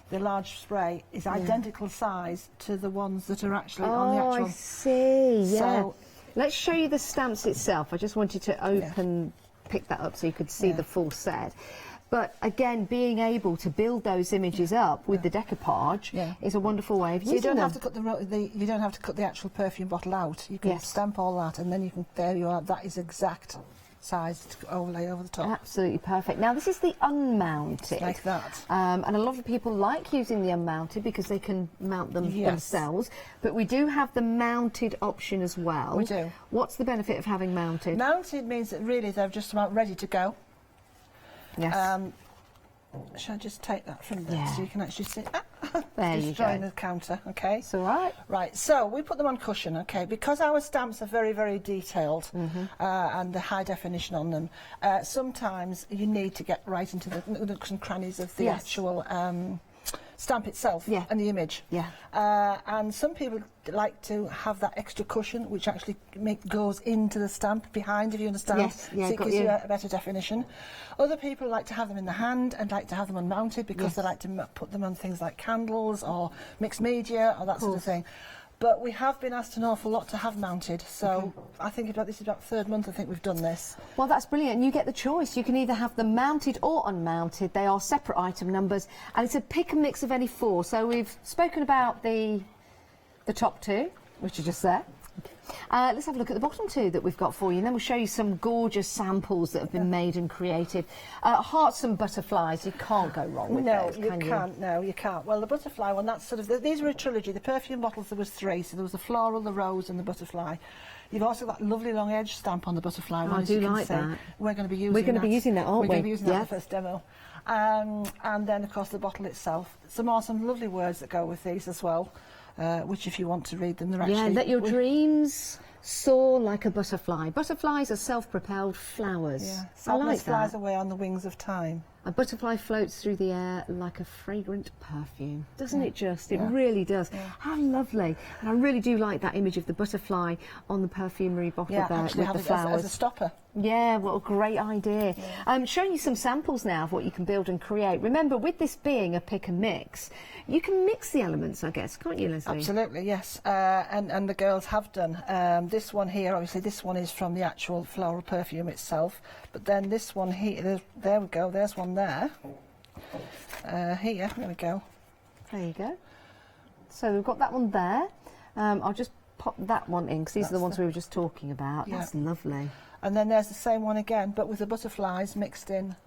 the large spray, is identical size to the ones that are actually on the actual... I see, yeah. So, let's show you the stamps itself. I just wanted to pick that up so you could see the full set. But again, being able to build those images up with the decoupage is a wonderful way of using them. You don't have to cut you don't have to cut the actual perfume bottle out. You can stamp all that, and then you can. There you are. That is exact size to overlay over the top. Absolutely perfect. Now this is the unmounted. Like that. And a lot of people like using the unmounted because they can mount them themselves. But we do have the mounted option as well. We do. What's the benefit of having mounted? Mounted means that really they're just about ready to go. Yes. Shall I just take that from there so you can actually see? There you go. The counter, okay? It's all right. Right, so we put them on cushion, okay? Because our stamps are very, very detailed and the high definition on them, sometimes you need to get right into the nooks and crannies of the actual stamp itself and the image. Yeah. And some people like to have that extra cushion, which actually goes into the stamp behind, if you understand. Yes, yeah, so it got gives you. you a better definition. Other people like to have them in the hand and like to have them unmounted because they like to put them on things like candles or mixed media or that sort of thing. But we have been asked an awful lot to have mounted, so I think this is about the third month I think we've done this. Well, that's brilliant. You get the choice. You can either have them mounted or unmounted. They are separate item numbers, and it's a pick and mix of any four. So we've spoken about the top two, which are just there. Let's have a look at the bottom two that we've got for you, and then we'll show you some gorgeous samples that have been made and created. Hearts and butterflies, you can't go wrong with those, can you? No, you can't. Well, the butterfly one, that's sort of, these were a trilogy. The perfume bottles, there was three, so there was the floral, the rose and the butterfly. You've also got a lovely long edge stamp on the butterfly one, I as do you can like see. that. We're going to be using that. We're going to be using that, aren't we? We're going to be using that in Yeah. the first demo. And then, of course, the bottle itself. Some lovely words that go with these as well, which if you want to read them, they're actually... Yeah, let your dreams soar like a butterfly. Butterflies are self-propelled flowers. Yeah. I like Sadness flies that. away on the wings of time. A butterfly floats through the air like a fragrant perfume. Doesn't it just? It really does. How lovely. And I really do like that image of the butterfly on the perfumery bottle there actually with have the it flowers. as a stopper. Yeah, what a great idea. Showing you some samples now of what you can build and create. Remember, with this being a pick and mix, you can mix the elements, I guess, can't you, Leslie? Absolutely, yes. And the girls have done. This one here, obviously, this one is from the actual floral perfume itself. But then this one here, there we go, there's one there. Here, there we go. There you go. So we've got that one there. I'll just pop that one in, because these are the ones we were just talking about. Yeah. That's lovely. And then there's the same one again, but with the butterflies mixed in.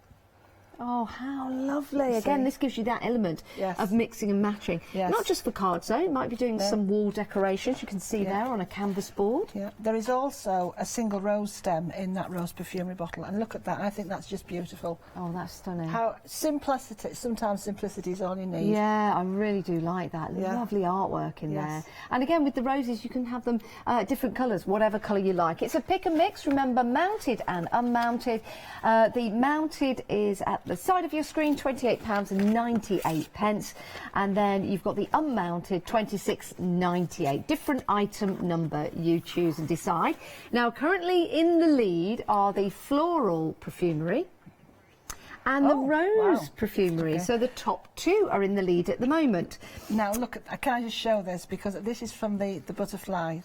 Oh, how lovely. Again, this gives you that element of mixing and matching. Yes. Not just for cards, though. You might be doing some wall decorations. You can see there on a canvas board. Yeah. There is also a single rose stem in that rose perfumery bottle. And look at that. I think that's just beautiful. Oh, that's stunning. How simplicity, sometimes simplicity is all you need. Yeah, I really do like that. Lovely artwork in there. And again, with the roses, you can have them different colours, whatever colour you like. It's a pick and mix, remember, mounted and unmounted. The mounted is at the side of your screen, £28.98, and then you've got the unmounted, £26.98. Different item number, you choose and decide. Now, currently in the lead are the floral perfumery and the rose perfumery. So the top two are in the lead at the moment. Now look at, can I just show this, because this is from the butterfly.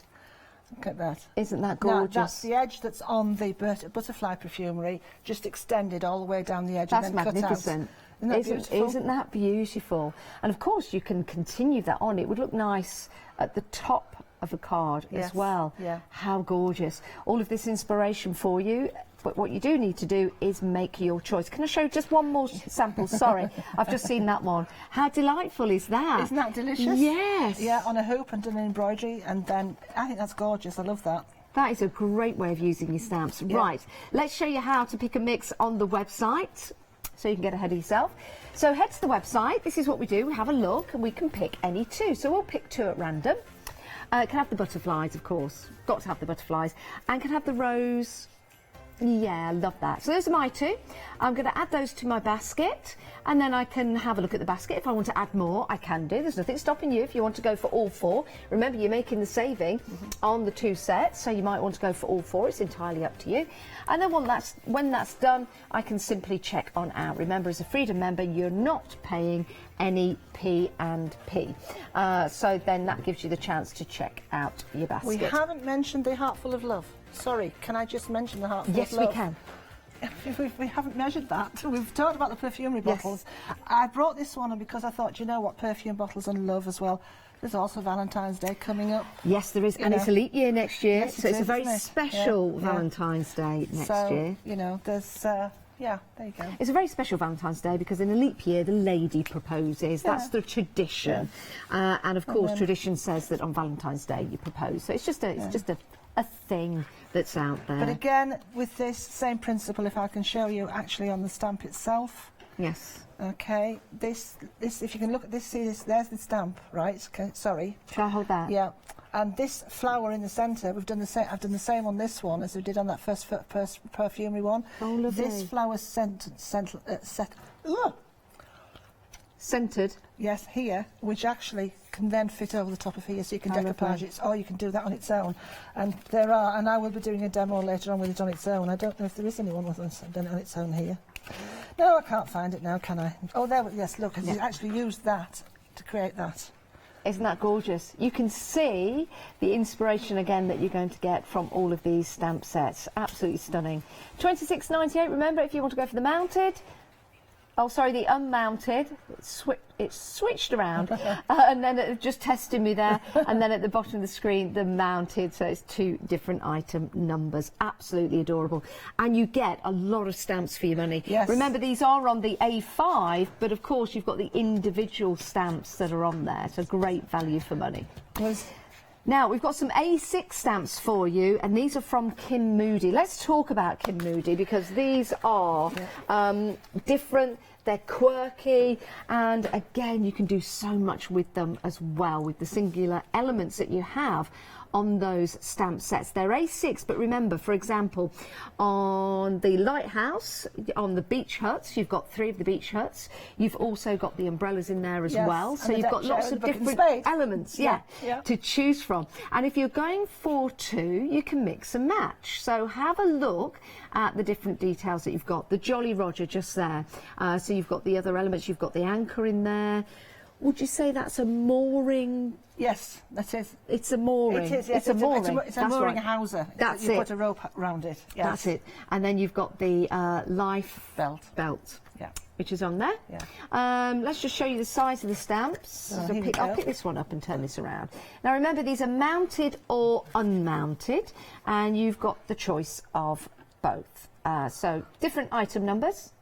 Look at that. Isn't that gorgeous? Now, that's the edge that's on the butterfly perfumery, just extended all the way down the edge. That's and then magnificent. Cut out. Isn't that beautiful? And of course you can continue that on. It would look nice at the top of a card as well. Yeah. How gorgeous. All of this inspiration for you. But what you do need to do is make your choice. Can I show just one more sample? Sorry, I've just seen that one. How delightful is that? Isn't that delicious? Yes. Yeah, on a hoop and done in embroidery, and then I think that's gorgeous. I love that. That is a great way of using your stamps. Yeah. Right, let's show you how to pick a mix on the website so you can get ahead of yourself. So head to the website. This is what we do. We have a look and we can pick any two. So we'll pick two at random. Can have the butterflies, of course. Got to have the butterflies. And can have the rose. Yeah, I love that. So those are my two. I'm going to add those to my basket, and then I can have a look at the basket. If I want to add more, I can do. There's nothing stopping you if you want to go for all four. Remember, you're making the saving on the two sets, so you might want to go for all four. It's entirely up to you. And then when that's done, I can simply check on out. Remember, as a Freedom member, you're not paying any P&P. So then that gives you the chance to check out your basket. We haven't mentioned the Heart Full of Love. Sorry, can I just mention the Heart Full of Love? Yes, we can. We haven't measured that. We've talked about the perfumery bottles. I brought this one because I thought, you know what, perfume bottles and love as well. There's also Valentine's Day coming up. Yes, there is, and it's a leap year next year, Yes, so it's a very isn't it? special Yeah. Valentine's Day next year. You know, there's, yeah, there you go. It's a very special Valentine's Day because in a leap year, the lady proposes. That's the tradition. And of course, tradition says that on Valentine's Day you propose. So it's just a thing that's out there. But again, with this same principle, if I can show you actually on the stamp itself. Yes. Okay, this if you can look at this, see this, there's the stamp, right? Okay, sorry. Shall I hold that? Yeah. And this flower in the centre, we've done the same. I've done the same on this one as we did on that first perfumery one. Oh, lovely. This flower set centred. Yes, here, which actually can then fit over the top of here, so you can decoupage it, or you can do that on its own. And there are, and I will be doing a demo later on with it on its own. I don't know if there is anyone with us done it on its own here. No, I can't find it now, can I? Oh, there, yes, look, you actually used that to create that. Isn't that gorgeous? You can see the inspiration again that you're going to get from all of these stamp sets. Absolutely stunning. $26.98. Remember, if you want to go for the mounted, oh, sorry, the unmounted, it's switched around, and then it just tested me there, and then at the bottom of the screen, the mounted, so it's 2 different item numbers. Absolutely adorable. And you get a lot of stamps for your money. Yes. Remember, these are on the A5, but of course, you've got the individual stamps that are on there, so great value for money. Now, we've got some A6 stamps for you, and these are from Kim Moody. Let's talk about Kim Moody, because these are different, they're quirky, and again, you can do so much with them as well, with the singular elements that you have on those stamp sets. They're A6, but remember, for example, on the lighthouse, on the beach huts, you've got 3 of the beach huts. You've also got the umbrellas in there as well. So you've got lots of different elements, to choose from. And if you're going for 2, you can mix and match. So have a look at the different details that you've got. The Jolly Roger just there. So you've got the other elements. You've got the anchor in there. Would you say that's a mooring? Yes, that is. It's a mooring. It is, yes. It's a mooring. It's a mooring houser. That's you it. put a rope around it. Yes. That's it. And then you've got the life belt. Yeah. Which is on there. Yeah. Let's just show you the size of the stamps. So I'll pick this one up and turn this around. Now remember, these are mounted or unmounted, and you've got the choice of both. So different item numbers.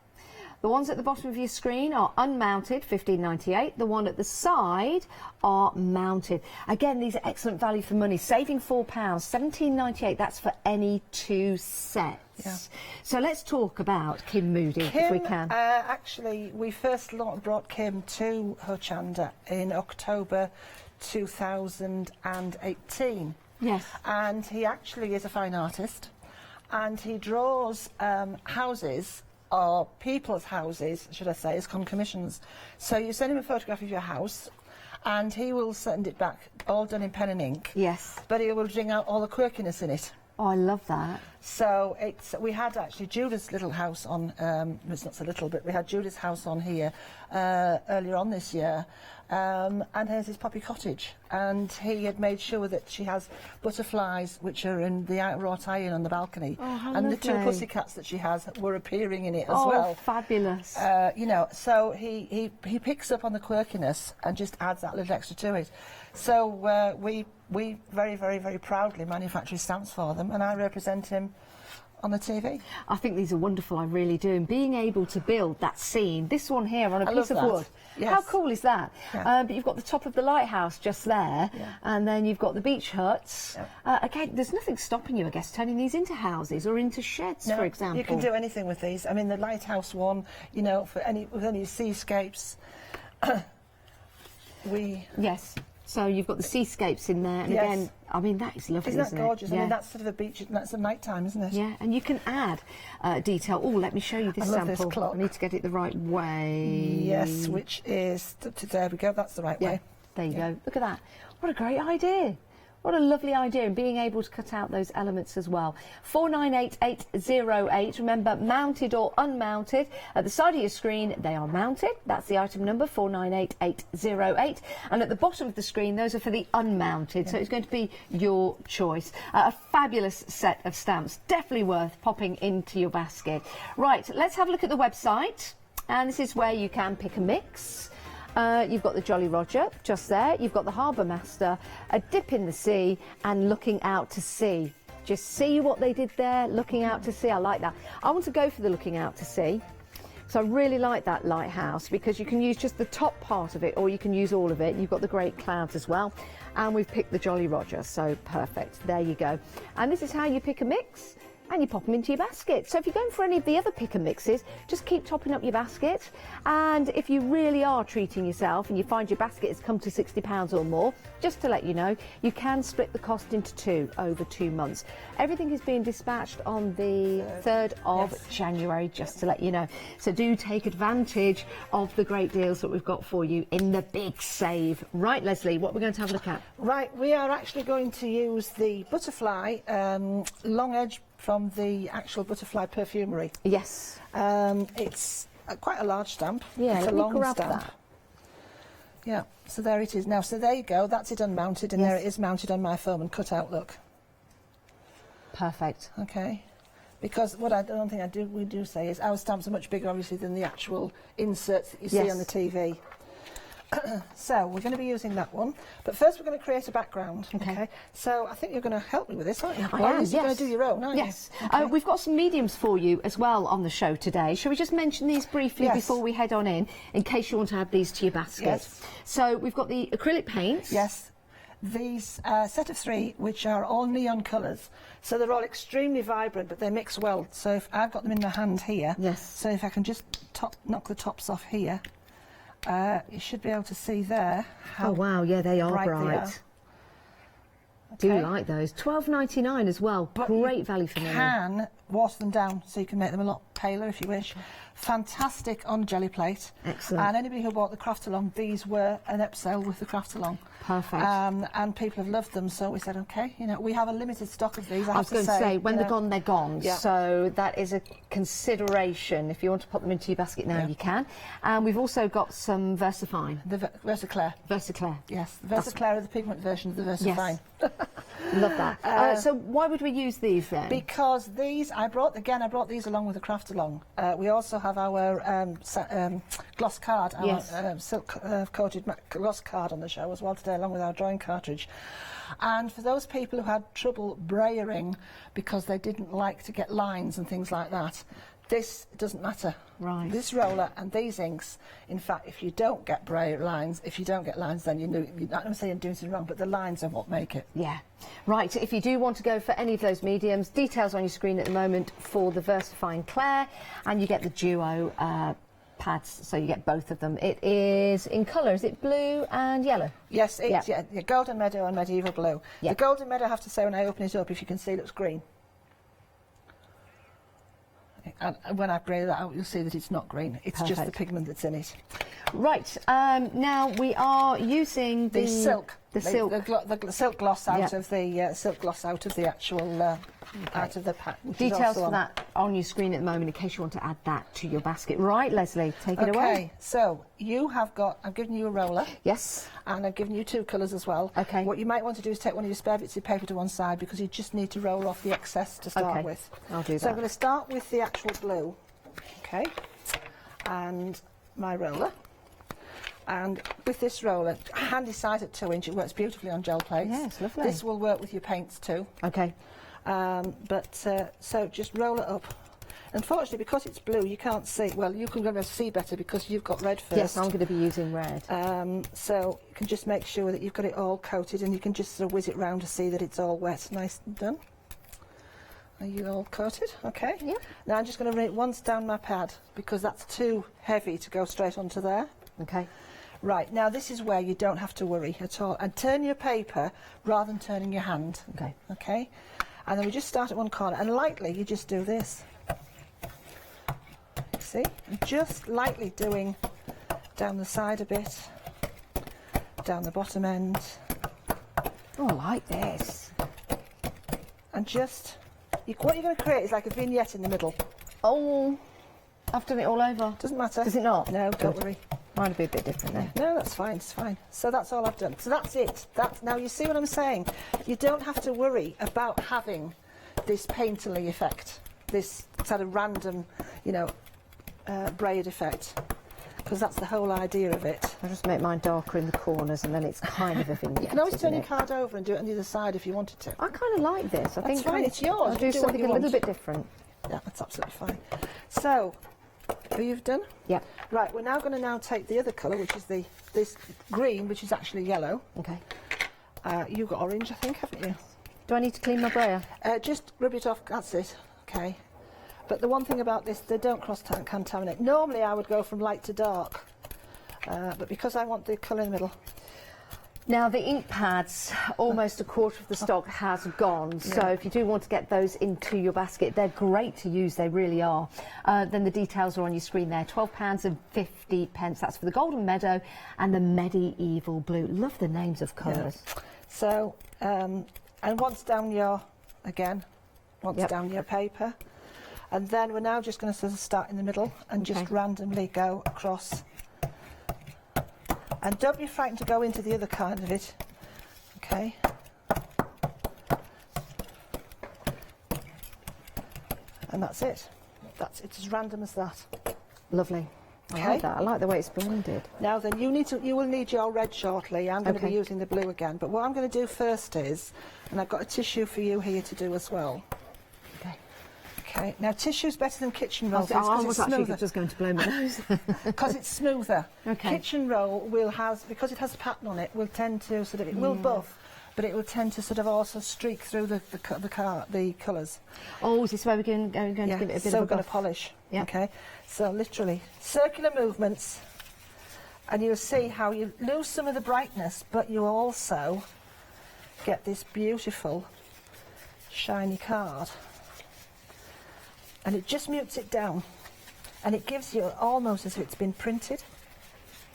The ones at the bottom of your screen are unmounted, $15.98. The one at the side are mounted. Again, these are excellent value for money. Saving £4, $17.98. That's for any 2 sets. Yeah. So let's talk about Kim Moody, if we can. Actually, we first brought Kim to Hochanda in October 2018. Yes. And he actually is a fine artist, and he draws houses, or people's houses, should I say, as commissions. So you send him a photograph of your house, and he will send it back, all done in pen and ink. Yes. But he will bring out all the quirkiness in it. Oh, I love that. So we had actually Judith's little house on, it's not so little, but we had Judith's house on here earlier on this year. And here's his poppy cottage. And he had made sure that she has butterflies, which are in the wrought iron on the balcony. Oh, how and lovely. The 2 pussycats that she has were appearing in it as well. well. Oh, fabulous. You know, so he picks up on the quirkiness and just adds that little extra to it. So we very, very, very proudly manufacture stamps for them, and I represent him on the TV. I think these are wonderful, I really do. And being able to build that scene, this one here on a piece of wood, how cool is that? Yeah. But you've got the top of the lighthouse just there, and then you've got the beach huts. Again, there's nothing stopping you, I guess, turning these into houses or into sheds, for example. You can do anything with these. I mean, the lighthouse one, you know, with any seascapes, Yes. So you've got the seascapes in there, and again, I mean, that is lovely, isn't isn't that gorgeous? it? I mean, that's sort of a beach, that's at night time, isn't it? Yeah, and you can add detail. Oh, let me show you this I love sample. this clock. I need to get it the right way. Yes, which is, there we go, that's the right way. There you go. Look at that. What a great idea. What a lovely idea, and being able to cut out those elements as well. 498808. Remember, mounted or unmounted. At the side of your screen, they are mounted. That's the item number, 498808. And at the bottom of the screen, those are for the unmounted. So it's going to be your choice. A fabulous set of stamps. Definitely worth popping into your basket. Right, let's have a look at the website. And this is where you can pick a mix. You've got the Jolly Roger just there. You've got the Harbour Master, a dip in the sea, and looking out to sea. Just see what they did there, looking out to sea. I like that. I want to go for the looking out to sea. So I really like that lighthouse, because you can use just the top part of it, or you can use all of it. You've got the great clouds as well. And we've picked the Jolly Roger, so perfect. There you go. And this is how you pick a mix. and you pop them into your basket. So if you're going for any of the other pick and mixes, just keep topping up your basket. And if you really are treating yourself and you find your basket has come to £60 or more, just to let you know, you can split the cost into two over 2 months. Everything is being dispatched on the 3rd of January, just to let you know. So do take advantage of the great deals that we've got for you in the big save. Right, Leslie, what we're going to have a look at? Right, we are actually going to use the butterfly long edge from the actual butterfly perfumery. Yes. It's quite a large stamp. Yeah, it's let a me long grab stamp. that. Yeah, so there it is now. So there you go, that's it unmounted, and there it is mounted on my foam and cut out look. Perfect. Okay. Because what I don't think we do say is our stamps are much bigger, obviously, than the actual inserts that you see on the TV. So we're going to be using that one, but first we're going to create a background. Okay. So I think you're going to help me with this, aren't you? I am, You're going to do your own, aren't yes. you? Okay. We've got some mediums for you as well on the show today. Shall we just mention these briefly before we head on in case you want to add these to your basket? Yes. So we've got the acrylic paints. Yes. These set of 3, which are all neon colours, so they're all extremely vibrant, but they mix well. So if I've got them in my hand here, so if I can just knock the tops off here, you should be able to see there how oh wow, yeah, they are bright. They are. Do like those. £12.99 as well. But great value for money. You can wash them down so you can make them a lot paler if you wish. Fantastic on jelly plate. Excellent. And anybody who bought the craft along, these were an upsell with the craft along. Perfect. And people have loved them, so we said, okay, you know, we have a limited stock of these. I was going to say, when they're gone, they're gone. Yeah. So that is a consideration. If you want to pop them into your basket now, you can. And we've also got some Versafine. The Versaclair. Versaclair. Yes, the Versaclair are the pigment version of the Versafine. Yes. Love that. So why would we use these then? Because these, I brought these along with the craft along. We also have our gloss card, our silk coated gloss card on the show as well today, along with our drawing cartridge. And for those people who had trouble brayering because they didn't like to get lines and things like that, this doesn't matter. Right. This roller and these inks, in fact, if you don't get lines, then I'm saying you're doing something wrong, but the lines are what make it. Yeah. Right, if you do want to go for any of those mediums, details on your screen at the moment for the Versafine Claire, and you get the duo pads, so you get both of them. It is in colour, is it blue and yellow? Yes, it's Golden Meadow and Medieval Blue. Yeah. The Golden Meadow, I have to say, when I open it up, if you can see, looks green. And when I braid that out, you'll see that it's not green. It's just the pigment that's in it. Right. Now we are using the silk. The silk. The silk gloss out of the silk gloss out of the actual out of the pack. Details for that on your screen at the moment in case you want to add that to your basket. Right, Leslie, take it away. Okay, so you have got, I've given you a roller. Yes. And I've given you 2 colours as well. Okay. What you might want to do is take one of your spare bits of paper to one side because you just need to roll off the excess to start with. I'll do that. So I'm going to start with the actual blue. Okay. And my roller. And with this roller, handy size at 2 inch, it works beautifully on gel plates. Yes, lovely. This will work with your paints too. Okay. So just roll it up. Unfortunately, because it's blue, you can't see. Well, you can go to see better because you've got red first. Yes, I'm going to be using red. So you can just make sure that you've got it all coated, and you can just sort of whiz it round to see that it's all wet, nice and done. Are you all coated? Okay. Yeah. Now I'm just going to run it once down my pad because that's too heavy to go straight onto there. Okay. Right, now this is where you don't have to worry at all. And turn your paper rather than turning your hand. Okay. Okay? And then we just start at one corner, and lightly you just do this. See? And just lightly doing down the side a bit, down the bottom end. Oh, I like this. And just, what you're going to create is like a vignette in the middle. Oh, I've done it all over. Doesn't matter. Does it not? No, don't worry. Mine would be a bit different then. No, that's fine, it's fine. So that's all I've done. So that's it. Now you see what I'm saying? You don't have to worry about having this painterly effect, this sort of random, braid effect, because that's the whole idea of it. I'll just make mine darker in the corners and then it's kind of a vignette. You can always turn isn't your it? card over and do it on the other side if you wanted to. I kind of like this. I think fine, it's yours. I'll do Do what something you a little want. bit different. Yeah, that's absolutely fine. So, who you've done? Yeah. Right, we're now going to take the other colour, which is this green, which is actually yellow. Okay. You've got orange, I think, haven't you? Do I need to clean my brayer? Just rub it off. That's it. Okay. But the one thing about this, they don't cross-contaminate. Normally I would go from light to dark, but because I want the colour in the middle. Now the ink pads, almost a quarter of the stock has gone, so if you do want to get those into your basket, they're great to use, they really are. Then the details are on your screen there, £12.50, that's for the Golden Meadow and the Medieval Blue. Love the names of colours. Yeah. So, and once down your, down your paper, and then we're now just going to sort of start in the middle and just randomly go across. And don't be frightened to go into the other kind of it, okay? And that's it. That's it's as random as that. Lovely. I like that. I like the way it's blended. Now then, you will need your red shortly. I'm going to be using the blue again. But what I'm going to do first is, and I've got a tissue for you here to do as well. Okay, now tissue's better than kitchen roll. I was actually just going to blow my nose. Because it's smoother. Okay. Kitchen roll because it has a pattern on it, will tend to sort of, it will buff, but it will tend to sort of also streak through the colours. Oh, is this where we're going to give it a bit of a so we're going to buff? polish. Yeah. Okay, so literally circular movements, and you'll see how you lose some of the brightness, but you also get this beautiful shiny card. And it just mutes it down, and it gives you almost as if it's been printed.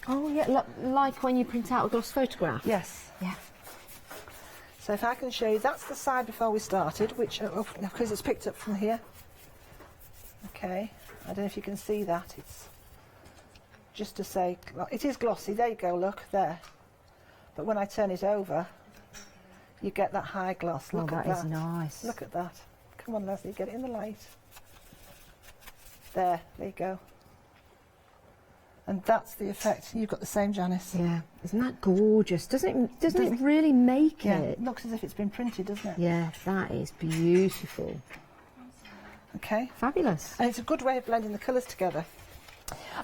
Oh yeah, like when you print out a gloss photograph. Yes. Yeah. So if I can show you, that's the side before we started, which because it's picked up from here. Okay, I don't know if you can see that. It's just to say it is glossy. There you go. Look there. But when I turn it over, you get that high gloss. Look at that. That is nice. Look at that. Come on, Leslie, get it in the light. There you go. And that's the effect. You've got the same, Janice. Yeah, isn't that gorgeous? Doesn't it really make it? It looks as if it's been printed, doesn't it? Yeah, that is beautiful. Okay. Fabulous. And it's a good way of blending the colours together.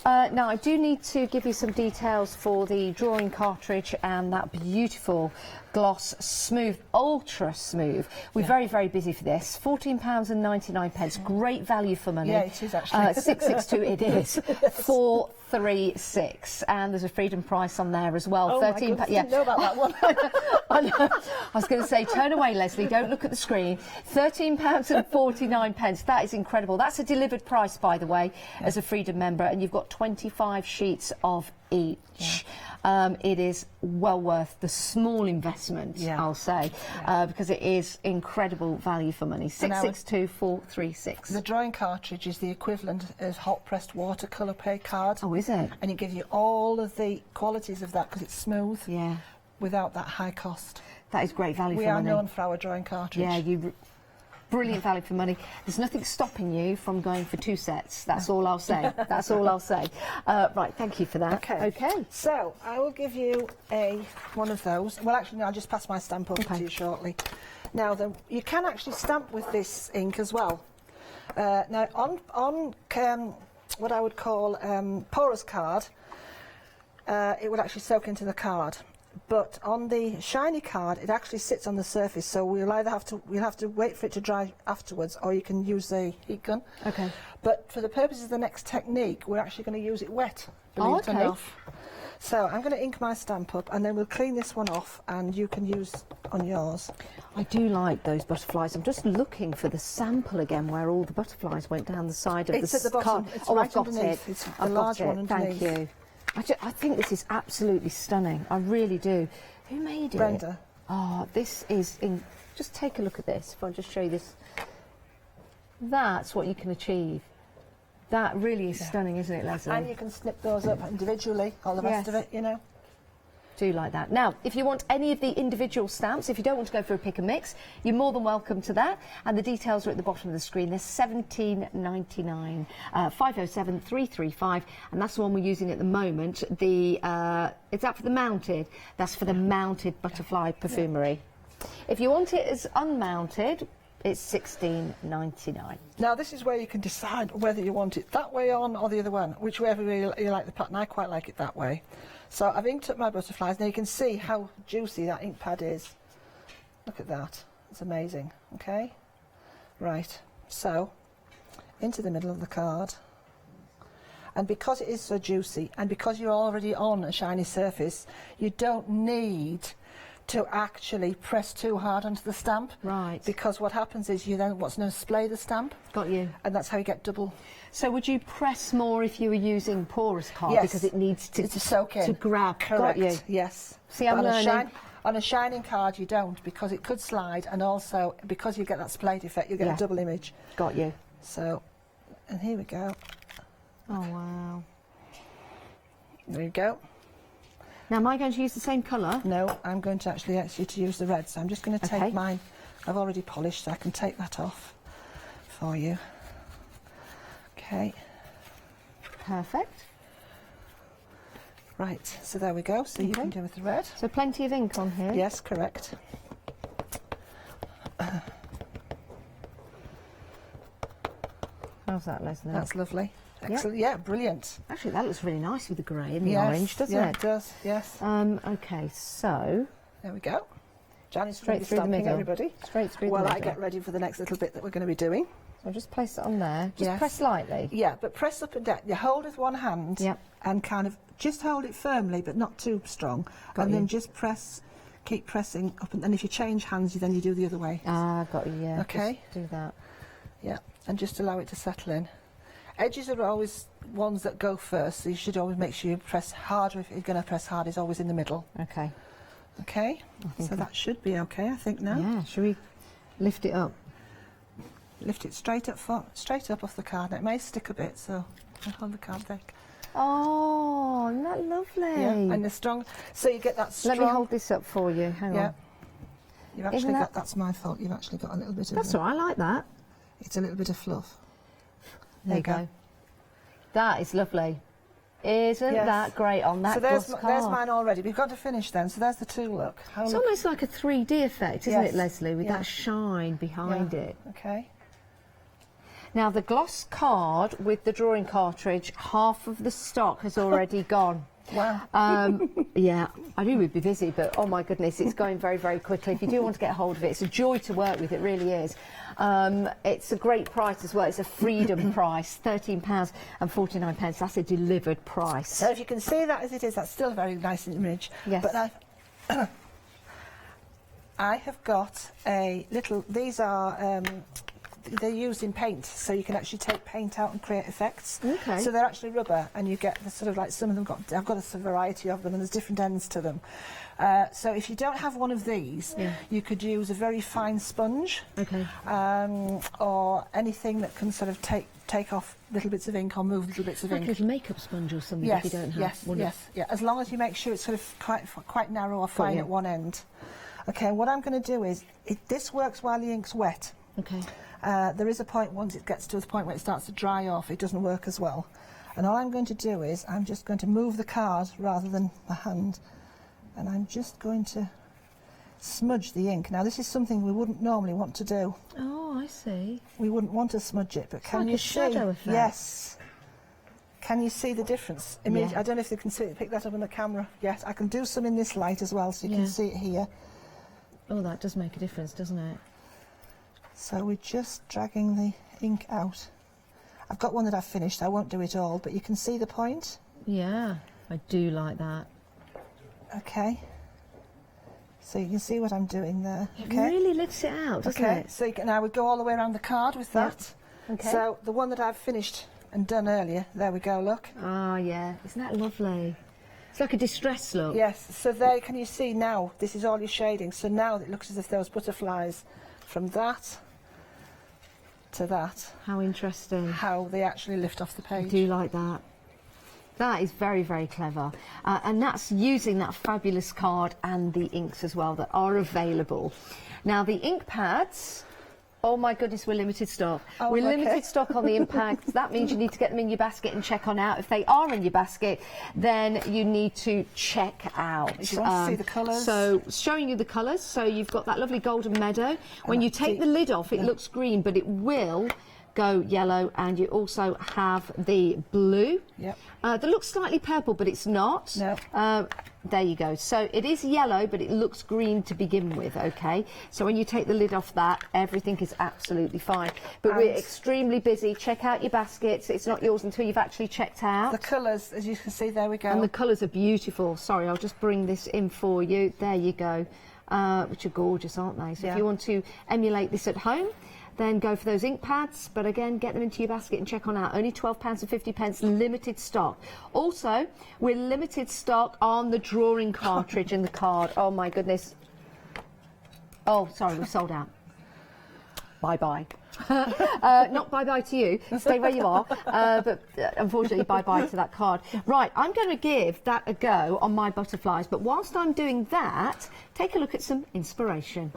Now, I do need to give you some details for the drawing cartridge and that beautiful gloss smooth, ultra smooth. We're very, very busy for this. £14.99, great value for money. Yeah, it is actually. 662 it is. 436, and there's a freedom price on there as well. Oh 13 my goodness, didn't know about that one. I was going to say, turn away, Leslie, don't look at the screen. £13.49, that is incredible. That's a delivered price, by the way, as a freedom member, and you've got 25 sheets of each. It is well worth the small investment, I'll say, because it is incredible value for money. 662-436. The drawing cartridge is the equivalent of hot pressed watercolour card. Oh, is it? And it gives you all of the qualities of that because it's smooth. Yeah. Without that high cost. That is great value for money. We are known for our drawing cartridge. Yeah, brilliant value for money. There's nothing stopping you from going for 2 sets. That's all I'll say. That's all I'll say. Right, thank you for that. Okay. So I will give you one of those. Well, actually, no, I'll just pass my stamp over to you shortly. Now, you can actually stamp with this ink as well. Now, on what I would call porous card, it would actually soak into the card. But on the shiny card, it actually sits on the surface, so we'll have to wait for it to dry afterwards, or you can use a heat gun. Okay. But for the purposes of the next technique, we're actually going to use it wet, believe it or not. So I'm going to ink my stamp up, and then we'll clean this one off, and you can use on yours. I do like those butterflies. I'm just looking for the sample again, where all the butterflies went down the side of it's at the bottom. card. It's oh, right I've got underneath. it. It's the I've large got it. one underneath. Thank you. I think this is absolutely stunning. I really do. Who made it? Brenda. Oh, this is... Just take a look at this. If I just show you this. That's what you can achieve. That really is stunning, isn't it, Leslie? And you can snip those up individually, all the rest of it, you know. Do like that. Now, if you want any of the individual stamps, if you don't want to go for a pick and mix, you're more than welcome to that. And the details are at the bottom of the screen. They're $17.99, 507-335, and that's the one we're using at the moment. Is that for the mounted? That's for the mounted butterfly perfumery. If you want it as unmounted, it's $16.99. Now this is where you can decide whether you want it that way on or the other one, whichever you like the pattern. I quite like it that way. So I've inked up my butterflies. Now you can see how juicy that ink pad is. Look at that. It's amazing. Okay. Right. So into the middle of the card. And because it is so juicy, and because you're already on a shiny surface, you don't need to actually press too hard onto the stamp. Right. Because what happens is you then what's known as splay the stamp. Got you. And that's how you get double. So would you press more if you were using porous card? Yes. Because it needs to soak in. To grab. Correct. Got you. Yes. See, I'm But learning. On a shining card you don't, because it could slide, and also because you get that splayed effect, you get a double image. Got you. So, and here we go. Oh, wow. There you go. Now, am I going to use the same colour? No, I'm going to actually ask you to use the red, so I'm just going to take mine. I've already polished, so I can take that off for you. Okay. Perfect. Right, so there we go. So you can do with the red. So plenty of ink on here? Yes, correct. How's that, Leslie? That's lovely. Excellent. Yeah, brilliant. Actually, that looks really nice with the grey and the Yes, orange, doesn't yeah, it? it does, yes. Okay, so... There we go. Jani's Straight through the stamping middle. everybody. Straight through the While middle. I get ready for the next little bit that we're going to be doing. So just place it on there. Just Yes. press lightly. Yeah, but press up and down. You hold with one hand Yep. and kind of just hold it firmly, but not too strong. Got and you. then just press, keep pressing up. And if you change hands, then you do the other way. Ah, got you, yeah. Okay. Just do that. Yeah, and just allow it to settle in. Edges are always ones that go first, so you should always make sure you press harder. If you're going to press hard, it's always in the middle. Okay. Okay, so that should be okay, I think now. Yeah, should we lift it up? Lift it straight up off the card. It may stick a bit, so I'll hold the card back. Oh, isn't that lovely? Yeah, and the strong, so you get that strong. Let me hold this up for you. Hang Yeah. on. You've actually Isn't got, that's my fault, you've actually got a little bit of... That's all right, I like that. It's a little bit of fluff. There you go. That is lovely. Isn't Yes. that great on that So there's, gloss there's card? mine already. We've got to finish then, so there's the two look. It's almost like a 3D effect, isn't Yes. it, Leslie, with Yeah. that shine behind Yeah. it. Okay. Now, the gloss card with the drawing cartridge, half of the stock has already gone. Wow. Yeah, I knew we'd be busy, but oh my goodness, it's going very, very quickly. If you do want to get hold of it, it's a joy to work with, it really is. It's a great price as well. It's a freedom price, £13.49. That's a delivered price. So if you can see that as it is, that's still a very nice image. Yes. But I have got a little, these are, they're used in paint, so you can actually take paint out and create effects. Okay. So they're actually rubber, and you get the sort of like, some of them I've got a variety of them, and there's different ends to them. So if you don't have one of these, you could use a very fine sponge. Okay. Or anything that can sort of take off little bits of ink or move little bits of Like a ink. little makeup sponge or something Yes, if you don't have yes, one. yes, yeah. As long as you make sure it's sort of quite narrow or fine you. at one end. Okay, what I'm going to do is, this works while the ink's wet. Okay. There is a point, once it gets to the point where it starts to dry off, it doesn't work as well. And all I'm going to do is, I'm just going to move the card rather than the hand. And I'm just going to smudge the ink. Now, this is something we wouldn't normally want to do. Oh, I see. We wouldn't want to smudge it, but can like you a see? shadow effect. Yes. Can you see the difference? I mean, Yeah. I don't know if you can see it. Pick that up on the camera. Yes, I can do some in this light as well, so you can see it here. Oh, that does make a difference, doesn't it? So we're just dragging the ink out. I've got one that I've finished. I won't do it all, but you can see the point. Yeah, I do like that. Okay. So you can see what I'm doing there. It Okay. really lifts it out, doesn't Okay. it? So you can, now we go all the way around the card with that. Okay. So the one that I've finished and done earlier. There we go. Look. Ah, yeah. Isn't that lovely? It's like a distress look. Yes, so there, can you see now, this is all your shading, so now it looks as if there was butterflies from that to that. How interesting. How they actually lift off the I page. do like that. That is very, very clever. And that's using that fabulous card and the inks as well that are available. Now, the ink pads... Oh my goodness, we're limited stock. Oh, we're okay. limited stock on the impacts. That means you need to get them in your basket and check on out. If they are in your basket, then you need to check out. If you want to see the colours. So, showing you the colours. So you've got that lovely golden meadow. When you take the lid off, it looks green, but it will go yellow, and you also have the blue. Yep. That looks slightly purple, but it's not. No. There you go. So it is yellow, but it looks green to begin with, okay? So when you take the lid off that, everything is absolutely fine. But we're extremely busy. Check out your baskets. It's not yours until you've actually checked out. The colours, as you can see, there we go. And the colours are beautiful. Sorry, I'll just bring this in for you. There you go. Which are gorgeous, aren't they? So if you want to emulate this at home, then go for those ink pads, but again, get them into your basket and check on out. Only £12.50, limited stock. Also, we're limited stock on the drawing cartridge and the card. Oh my goodness. Oh, sorry, we've sold out. Bye-bye. Not bye-bye to you, stay where you are, but unfortunately bye-bye to that card. Right, I'm going to give that a go on my butterflies, but whilst I'm doing that, take a look at some inspiration.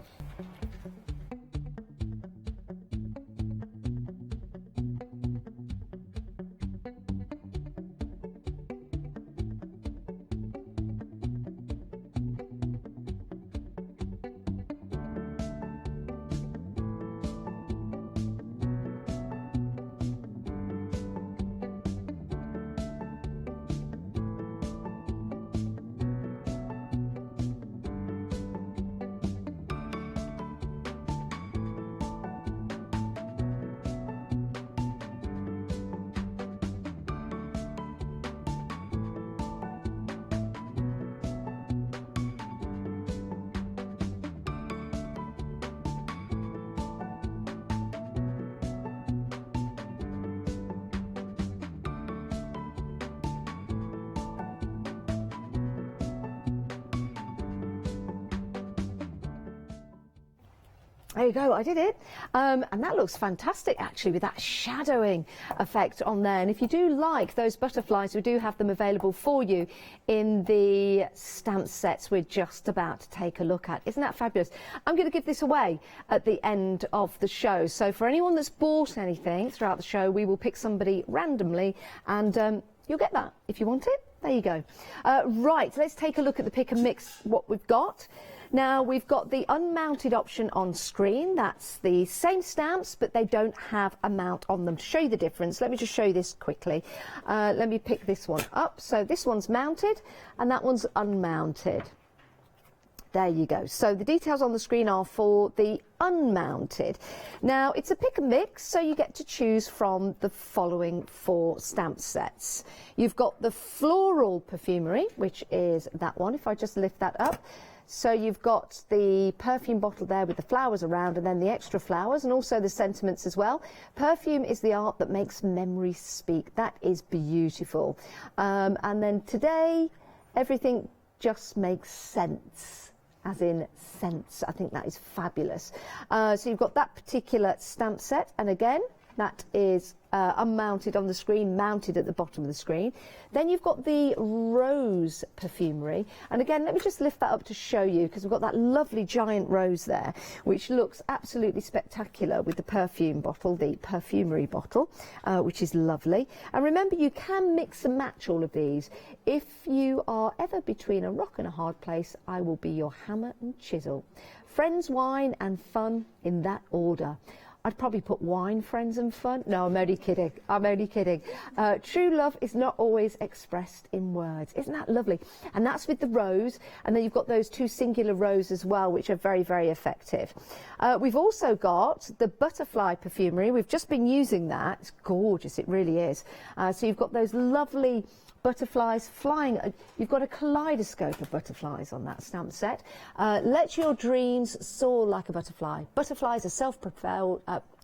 There you go, I did it. And that looks fantastic, actually, with that shadowing effect on there. And if you do like those butterflies, we do have them available for you in the stamp sets we're just about to take a look at. Isn't that fabulous? I'm going to give this away at the end of the show. So for anyone that's bought anything throughout the show, we will pick somebody randomly, and you'll get that if you want it. There you go. Right, let's take a look at the pick and mix, what we've got. Now, we've got the unmounted option on screen. That's the same stamps, but they don't have a mount on them. To show you the difference, let me just show you this quickly. Let me pick this one up. So this one's mounted, and that one's unmounted. There you go. So the details on the screen are for the unmounted. Now, it's a pick and mix, so you get to choose from the following 4 stamp sets. You've got the floral perfumery, which is that one. If I just lift that up. So you've got the perfume bottle there with the flowers around, and then the extra flowers, and also the sentiments as well. Perfume is the art that makes memories speak. That is beautiful. And then today, everything just makes sense, as in sense. I think that is fabulous. So you've got that particular stamp set, and again, that is unmounted on the screen, mounted at the bottom of the screen. Then you've got the rose perfumery, and again, let me just lift that up to show you, because we've got that lovely giant rose there, which looks absolutely spectacular with the perfume bottle, the perfumery bottle, which is lovely. And remember, you can mix and match all of these. If you are ever between a rock and a hard place, I will be your hammer and chisel. Friends, wine and fun in that order. I'd probably put wine, friends and fun. No, I'm only kidding. I'm only kidding. True love is not always expressed in words. Isn't that lovely? And that's with the rose. And then you've got those 2 singular rows as well, which are very, very effective. We've also got the butterfly perfumery. We've just been using that. It's gorgeous. It really is. So you've got those lovely butterflies flying. You've got a kaleidoscope of butterflies on that stamp set. Let your dreams soar like a butterfly. Butterflies are self-propelled.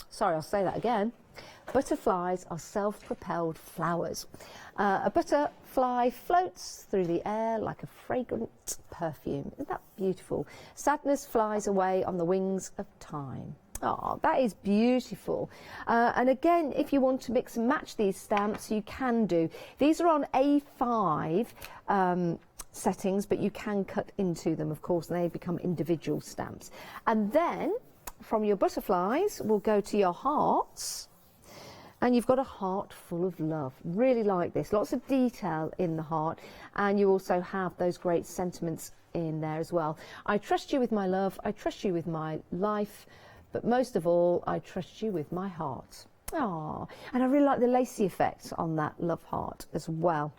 Sorry, I'll say that again. Butterflies are self-propelled flowers. A butterfly floats through the air like a fragrant perfume. Isn't that beautiful? Sadness flies away on the wings of time. Oh, that is beautiful. And again, if you want to mix and match these stamps, you can do. These are on A5 settings, but you can cut into them, of course, and they become individual stamps. And then, from your butterflies, we'll go to your hearts. And you've got a heart full of love. Really like this. Lots of detail in the heart. And you also have those great sentiments in there as well. I trust you with my love. I trust you with my life. But most of all, I trust you with my heart. Oh, and I really like the lacy effect on that love heart as well.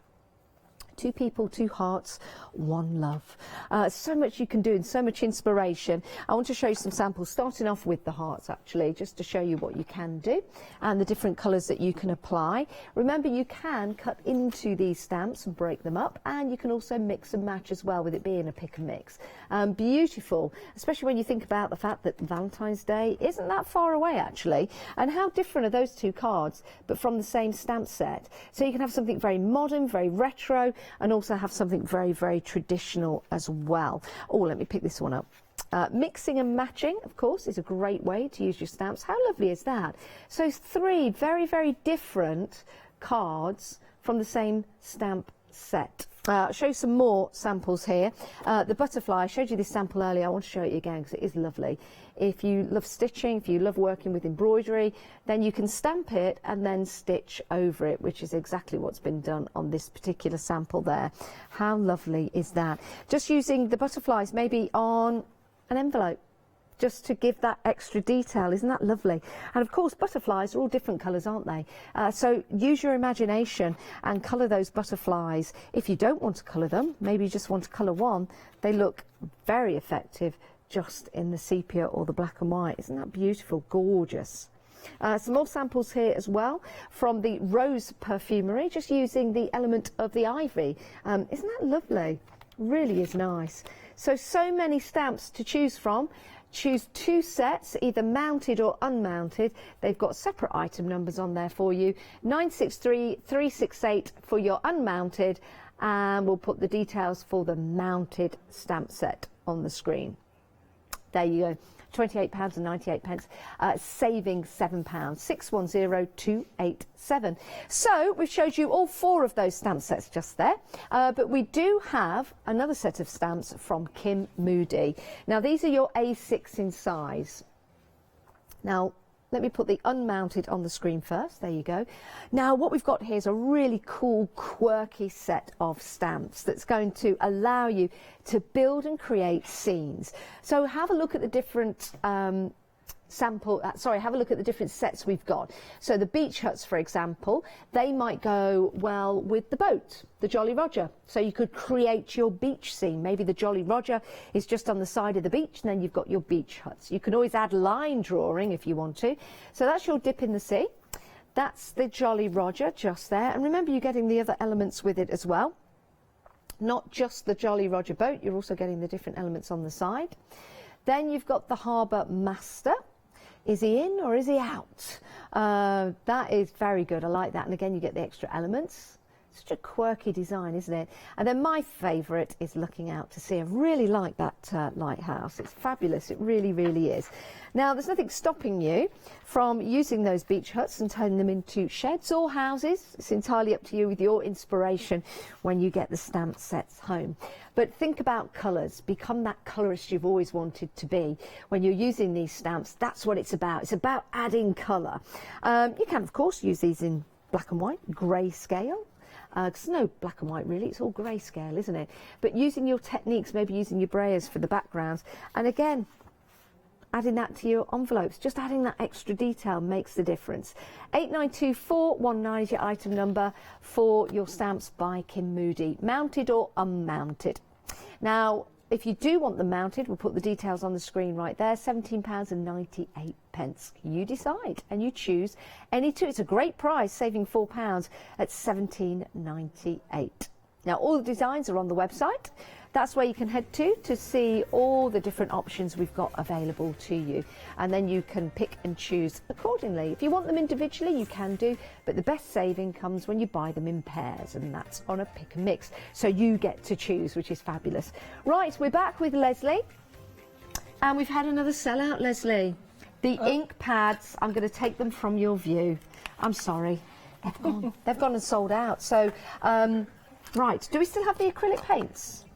2 people, 2 hearts, 1 love. So much you can do and so much inspiration. I want to show you some samples, starting off with the hearts actually, just to show you what you can do and the different colours that you can apply. Remember, you can cut into these stamps and break them up, and you can also mix and match as well, with it being a pick and mix. Beautiful, especially when you think about the fact that Valentine's Day isn't that far away actually, and how different are those 2 cards, but from the same stamp set. So you can have something very modern, very retro, and also have something very, very traditional as well. Oh, let me pick this one up. Mixing and matching, of course, is a great way to use your stamps. How lovely is that? So 3 very, very different cards from the same stamp set. I'll show you some more samples here. The butterfly, I showed you this sample earlier. I want to show it again because it is lovely. If you love stitching, if you love working with embroidery, then you can stamp it and then stitch over it, which is exactly what's been done on this particular sample there. How lovely is that? Just using the butterflies maybe on an envelope, just to give that extra detail. Isn't that lovely? And of course, butterflies are all different colours, aren't they? So use your imagination and colour those butterflies. If you don't want to colour them, maybe you just want to colour one, they look very effective just in the sepia or the black and white. Isn't that beautiful? Gorgeous. Some more samples here as well from the Rose Perfumery, just using the element of the ivy. Isn't that lovely? Really is nice. So many stamps to choose from. Choose 2 sets, either mounted or unmounted. They've got separate item numbers on there for you. 963368 for your unmounted, and we'll put the details for the mounted stamp set on the screen. There you go. £28.98, saving £7, 610287. So we've showed you all 4 of those stamp sets just there, but we do have another set of stamps from Kim Moody. Now these are your A6 in size. Now let me put the unmounted on the screen first. There you go. Now what we've got here is a really cool, quirky set of stamps that's going to allow you to build and create scenes. So have a look at the different have a look at the different sets we've got. So the beach huts, for example, they might go well with the boat, the Jolly Roger. So you could create your beach scene. Maybe the Jolly Roger is just on the side of the beach, and then you've got your beach huts. You can always add line drawing if you want to. So that's your dip in the sea. That's the Jolly Roger just there. And remember, you're getting the other elements with it as well. Not just the Jolly Roger boat, you're also getting the different elements on the side. Then you've got the Harbour Master. Is he in or is he out? That is very good. I like that. And again, you get the extra elements. Such a quirky design, isn't it? And then my favourite is looking out to sea. I really like that lighthouse. It's fabulous. It really, really is. Now, there's nothing stopping you from using those beach huts and turning them into sheds or houses. It's entirely up to you with your inspiration when you get the stamp sets home. But think about colours. Become that colourist you've always wanted to be. When you're using these stamps, that's what it's about. It's about adding colour. You can, of course, use these in black and white, grayscale. Because no black and white really, it's all grayscale, isn't it? But using your techniques, maybe using your brayers for the backgrounds, and again, adding that to your envelopes, just adding that extra detail makes the difference. 892419 is your item number for your stamps by Kim Moody, mounted or unmounted. Now, if you do want them mounted, we'll put the details on the screen right there, £17.98. You decide and you choose any 2. It's a great price, saving £4 at £17.98. Now, all the designs are on the website. That's where you can head to see all the different options we've got available to you. And then you can pick and choose accordingly. If you want them individually, you can do, but the best saving comes when you buy them in pairs, and that's on a pick and mix. So you get to choose, which is fabulous. Right, we're back with Leslie. And we've had another sellout, Leslie. The ink pads, I'm going to take them from your view. I'm sorry. They've gone. They've gone and sold out. So, right, do we still have the acrylic paints?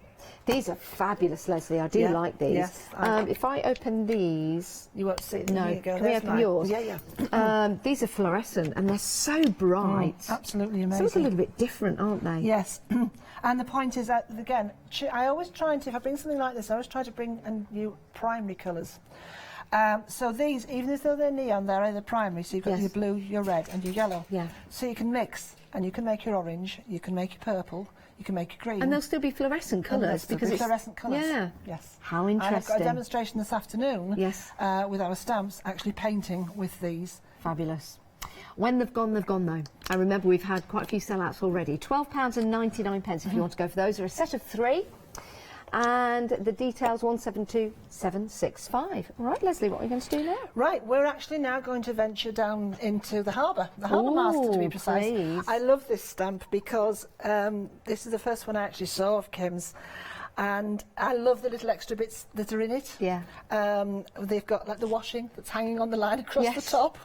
These are fabulous, Leslie. I do like these. Yes. If I open these... You won't see them. No. Here you go. Can we open yours? Yeah. These are fluorescent and they're so bright. Absolutely amazing. So it's a little bit different, aren't they? Yes. And the point is that, again, I always try to, if I bring something like this, I always try to bring new primary colours. So these, even if they're neon, they're either primary, so you've got your blue, your red and your yellow. Yeah. So you can mix, and you can make your orange, you can make your purple, you can make your green. And they'll still be fluorescent colours because it's fluorescent colours. Yeah. Yes. How And I've got interesting. a demonstration this afternoon. Yes. With our stamps, actually painting with these. Fabulous. When they've gone though. I remember we've had quite a few sellouts already. £12.99 if you want to go for those. They're a set of 3. And the details 172765. All right, Leslie, what are we going to do now? Right, we're actually now going to venture down into the harbour master to be precise. Please. I love this stamp because this is the first one I actually saw of Kim's. And I love the little extra bits that are in it. Yeah. They've got like the washing that's hanging on the line across the top.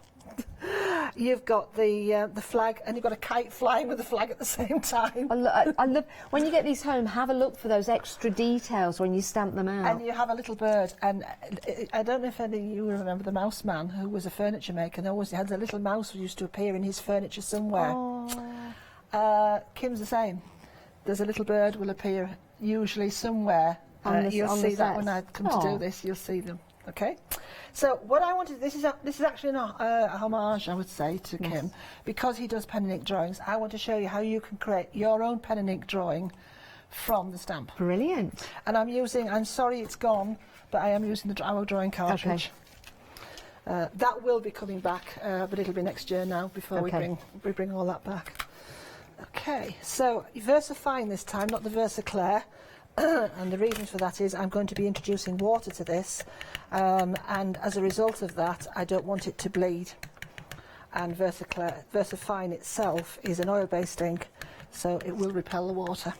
You've got the flag, and you've got a kite flying with the flag at the same time. I love when you get these home. Have a look for those extra details when you stamp them out. And you have a little bird, and I don't know if any of you remember the mouse man, who was a furniture maker, and always had a little mouse who used to appear in his furniture somewhere. Kim's the same. There's a little bird will appear usually somewhere. You'll see that when I come to do this. You'll see them. Okay. So what I wanted, this is actually a homage, I would say, to Kim, because he does pen and ink drawings. I want to show you how you can create your own pen and ink drawing from the stamp. Brilliant. And I'm sorry it's gone, but I am using our drawing cartridge. Okay. That will be coming back, but it'll be next year now before we bring all that back. Okay, so VersaFine this time, not the VersaClair. And the reason for that is I'm going to be introducing water to this, and as a result of that I don't want it to bleed. And VersaFine itself is an oil-based ink, so it will repel the water.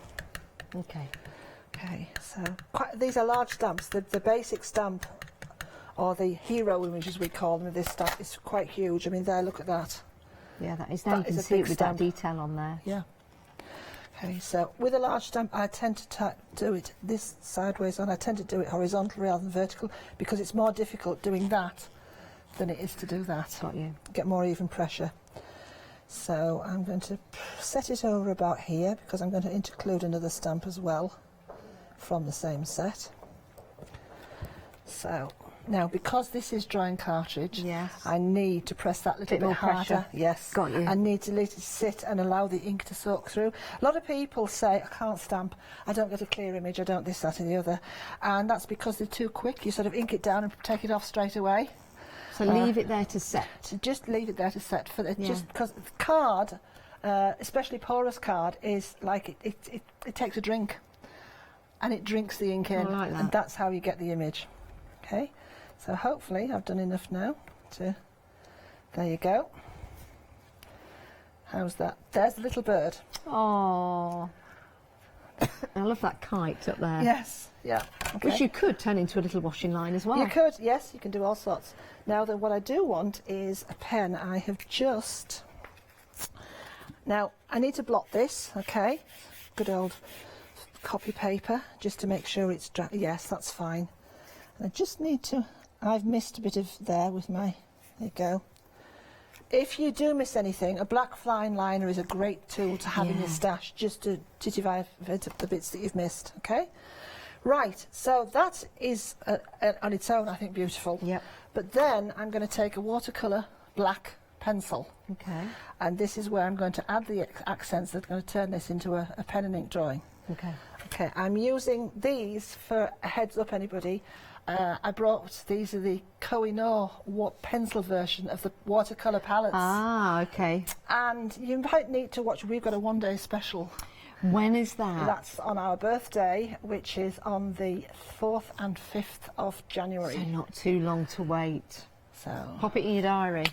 Okay. Okay, so these are large stamps. The basic stamp, or the hero image as we call them, this stamp is quite huge. I mean, there, look at that. Yeah, that is. Now you can see it with that detail on there. Yeah. Okay, so with a large stamp, I tend to do it this sideways on. I tend to do it horizontal rather than vertical because it's more difficult doing that than it is to do that. Got you. Get more even pressure. So I'm going to set it over about here because I'm going to include another stamp as well from the same set. So now, because this is drawing cartridge, I need to press that little bit harder. Pressure. Yes. Got you. I need to let it sit and allow the ink to soak through. A lot of people say, I can't stamp, I don't get a clear image, I don't this, that and the other. And that's because they're too quick. You sort of ink it down and take it off straight away. So leave it there to set. Just leave it there to set. Just because the card, especially porous card, is like it takes a drink. And it drinks the ink in. I like that. And that's how you get the image. Okay. So hopefully I've done enough now to, there you go. How's that? There's the little bird. Oh, I love that kite up there. Yes, yeah. Okay. Which you could turn into a little washing line as well. You could, yes, you can do all sorts. Now then, what I do want is a pen. I have just, now I need to blot this, okay? Good old copy paper, just to make sure it's dry. Yes, that's fine. And I just need to, I've missed a bit of there with my, there you go. If you do miss anything, a black fine liner is a great tool to have in your stash, just to titify the bits that you've missed, okay? Right, so that is on its own, I think, beautiful. Yep. But then I'm going to take a watercolour black pencil. Okay. And this is where I'm going to add the accents that are going to turn this into a pen and ink drawing. Okay. Okay, I'm using these for a heads up, anybody. I brought, these are the Koh-i-Noor pencil version of the watercolour palettes. Ah, okay. And you might need to watch, we've got a one-day special. When is that? That's on our birthday, which is on the 4th and 5th of January. So not too long to wait. So pop it in your diary.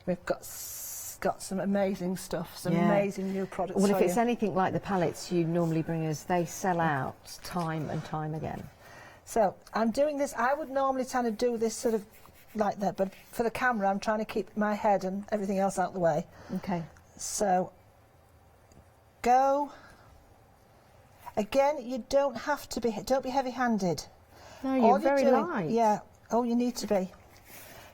We've got some amazing stuff, some amazing new products. Well, if it's anything like the palettes you normally bring us, they sell out time and time again. So I'm doing this, I would normally kind of do this sort of like that, but for the camera I'm trying to keep my head and everything else out of the way. Okay. So go. Again, you don't have to be, don't be heavy-handed. No, you're very light. Yeah, oh, you need to be.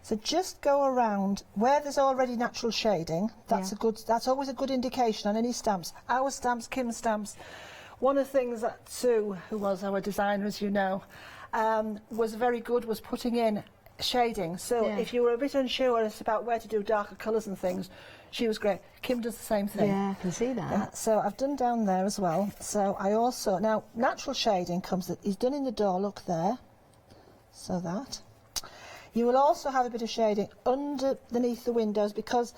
So just go around where there's already natural shading. That's that's always a good indication on any stamps. Our stamps, Kim's stamps. One of the things that Sue, who was our designer, as you know, was very good, was putting in shading. So if you were a bit unsure as about where to do darker colours and things, she was great. Kim does the same thing. Yeah, I can see that. So I've done down there as well. So I also, now natural shading comes, he's done in the door, look there. So that. You will also have a bit of shading underneath the windows because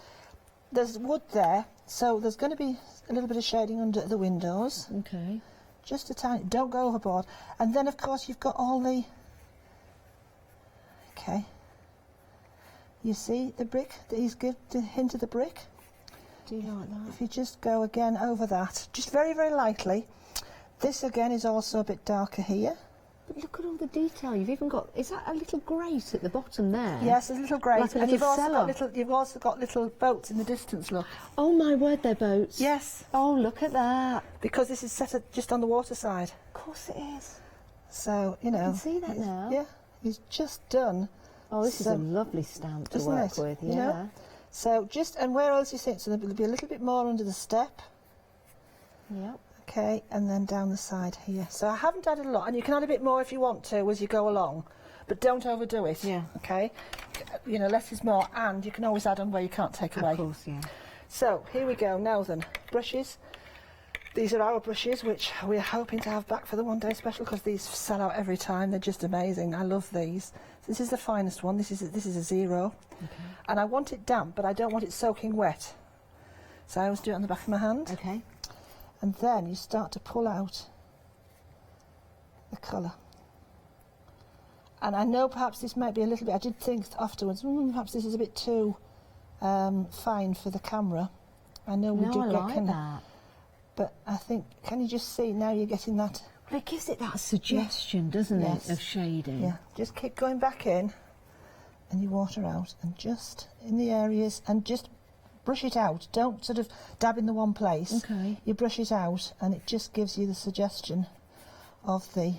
there's wood there. So there's going to be a little bit of shading under the windows. Okay. Just a tiny, don't go overboard. And then of course you've got all the, okay. You see the brick that he's given, the hint of the brick? Do you like that? If you just go again over that, just very, very lightly. This again is also a bit darker here. But look at all the detail. You've even got, is that a little grate at the bottom there? Yes, there's a little grate. Like a and little you've also got little boats in the distance, look. Oh my word, they're boats. Yes. Oh, look at that. Because this is set just on the water side. Of course it is. So, you know. I can see that now. Yeah, he's just done. Oh, this is a lovely stamp to work with, yeah. You know? So just, and where else you think? So there'll be a little bit more under the step. Yep. Okay, and then down the side here. So I haven't added a lot, and you can add a bit more if you want to as you go along, but don't overdo it. Yeah. Okay. You know, less is more, and you can always add on where you can't take away. Of course, yeah. So here we go. Now then, brushes. These are our brushes, which we're hoping to have back for the one-day special because these sell out every time. They're just amazing. I love these. This is the finest one. This is a 0, and I want it damp, but I don't want it soaking wet. So I always do it on the back of my hand. Okay. And then you start to pull out the colour. And I know perhaps this might be a little bit, I did think afterwards, perhaps this is a bit too fine for the camera. I know we do get kind of, but I think, can you just see now you're getting that? But it gives it that suggestion, doesn't it, of shading? Yeah, just keep going back in and you water out and just in the areas and just brush it out. Don't sort of dab in the one place. Okay. You brush it out and it just gives you the suggestion of the,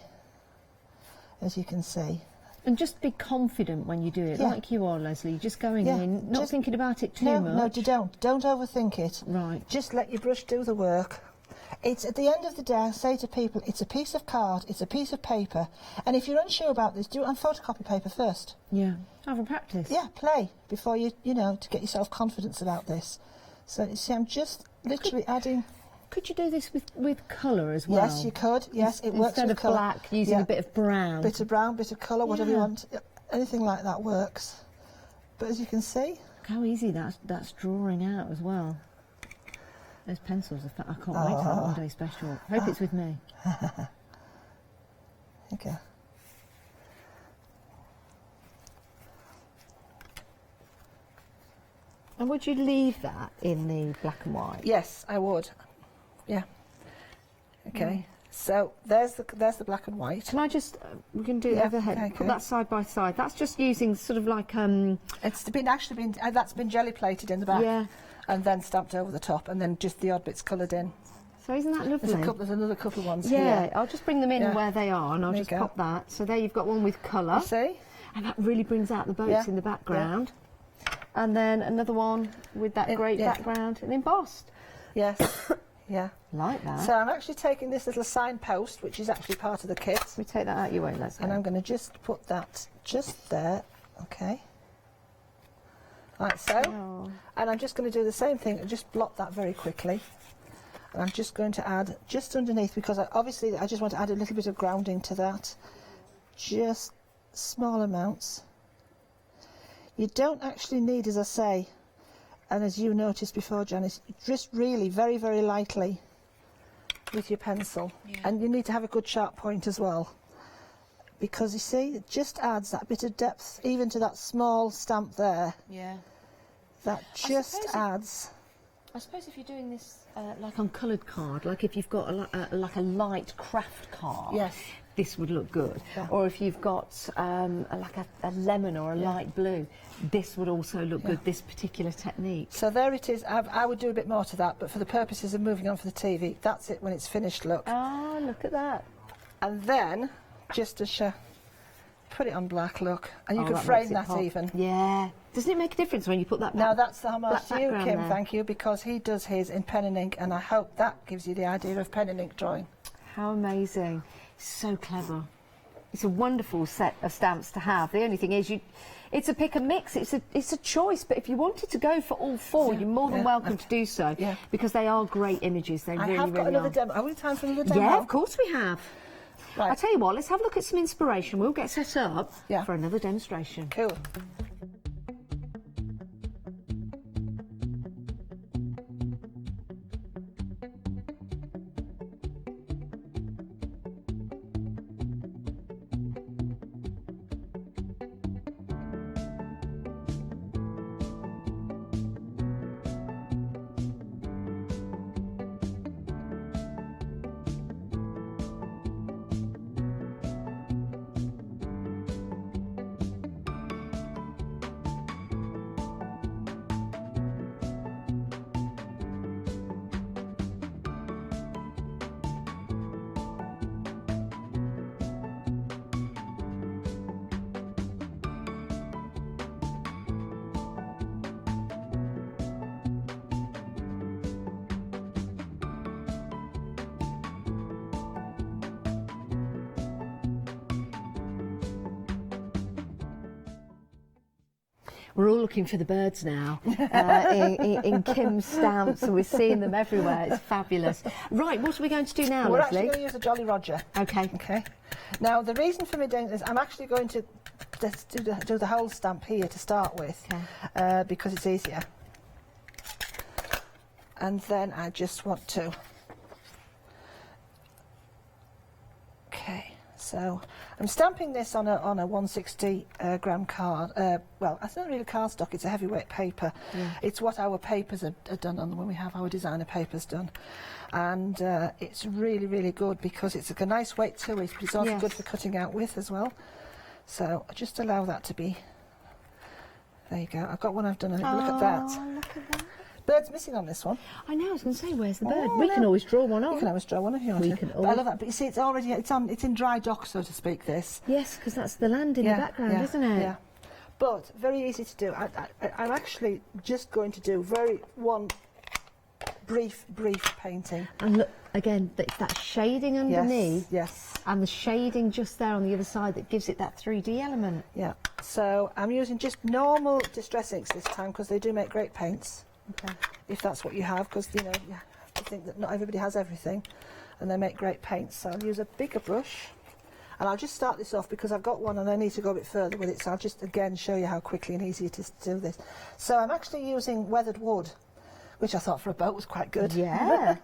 as you can see. And just be confident when you do it, like you are, Leslie. Just going in, not thinking about it too much. No, you don't. Don't overthink it. Right. Just let your brush do the work. It's at the end of the day, I say to people, it's a piece of card, it's a piece of paper, and if you're unsure about this, do it on photocopy paper first. Yeah. Have a practice. Yeah, play before you know, to get yourself confidence about this. So you see, I'm just literally adding. Could you do this with colour as well? Yes, you could. Yes, it works with instead of colour. black, using a bit of brown. Bit of brown, bit of colour, whatever you want. Anything like that works. But as you can see, look how easy that's drawing out as well. Those pencils, I can't wait for that one-day special. I hope it's with me. Okay. And would you leave that in the black and white? Yes, I would. Yeah. Okay. So there's the black and white. Can I just we can do it overhead. Okay, Put that side by side. That's just using sort of like It's been that's been jelly plated in the back. Yeah. And then stamped over the top, and then just the odd bits coloured in. So isn't that lovely? There's another couple of ones here. here. I'll just bring them in where they are, and I'll just pop that. So there you've got one with colour. You see? And that really brings out the boats in the background. And then another one with that great background and embossed. Yes. Yeah. Like that. So I'm actually taking this little signpost, which is actually part of the kit. We take that out your way, Leslie. And I'm going to just put that just there. Okay. Like so. Oh. And I'm just going to do the same thing and just blot that very quickly. And I'm just going to add just underneath, because obviously I just want to add a little bit of grounding to that. Just small amounts. You don't actually need, as I say, and as you noticed before, Janice, just really very, very lightly with your pencil. And you need to have a good sharp point as well, because you see, it just adds that bit of depth even to that small stamp there. Yeah. That just adds. I suppose if you're doing this like on coloured card, like if you've got a light craft card, this would look good. Yeah. Or if you've got like a lemon or a light blue, this would also look good, this particular technique. So there it is. I would do a bit more to that, but for the purposes of moving on for the TV, that's it when it's finished, look. Ah, look at that. And then, just to show, put it on black, look, and you could frame that even. Yeah. Doesn't it make a difference when you put that Now that's the homage to you, Kim, there. thank you, because he does his in pen and ink, and I hope that gives you the idea of pen and ink drawing. How amazing. So clever. It's a wonderful set of stamps to have. The only thing is, it's a pick and mix. It's a choice. But if you wanted to go for all four, you're more than welcome to do so. Yeah. Because they are great images. They really, have got really another are. demo. Are we time for another demo? Yeah, of course we have. Right. I'll tell you what. Let's have a look at some inspiration. We'll get set up Yeah. for another demonstration. Cool. We're all looking for the birds now in Kim's stamps, and we're seeing them everywhere. It's fabulous. Right, what are we going to do now, We're Leslie? actually going to use a Jolly Roger. Okay. Okay. Now, the reason for me doing this, I'm actually going to just do the whole stamp here to start with, because it's easier. And then I just want to... Okay, so I'm stamping this on a 160 gram card. Well, it's not really cardstock, it's a heavyweight paper. Yeah. It's what our papers are done on when we have our designer papers done. And it's really, really good because it's a nice weight to it, but it's also good for cutting out with as well. So just allow that to be. There you go. I've got one I've done. Look at that. Look at that. Bird's missing on this one. I know. I was going to say, where's the bird? Oh, We no. can always draw one on. You can always draw one if you want We to. can But I love that. But you see, it's already it's in dry dock, so to speak. This. Yes, because that's the land in the background, isn't it? Yeah. But very easy to do. I'm actually just going to do one brief painting. And look again, it's that shading underneath. Yes. And the shading just there on the other side that gives it that 3D element. Yeah. So I'm using just normal distress inks this time because they do make great paints. Okay. If that's what you have, because you have to think that not everybody has everything, and they make great paints. So I'll use a bigger brush, and I'll just start this off because I've got one and I need to go a bit further with it. So I'll just again show you how quickly and easy it is to do this. So I'm actually using weathered wood, which I thought for a boat was quite good. Yeah.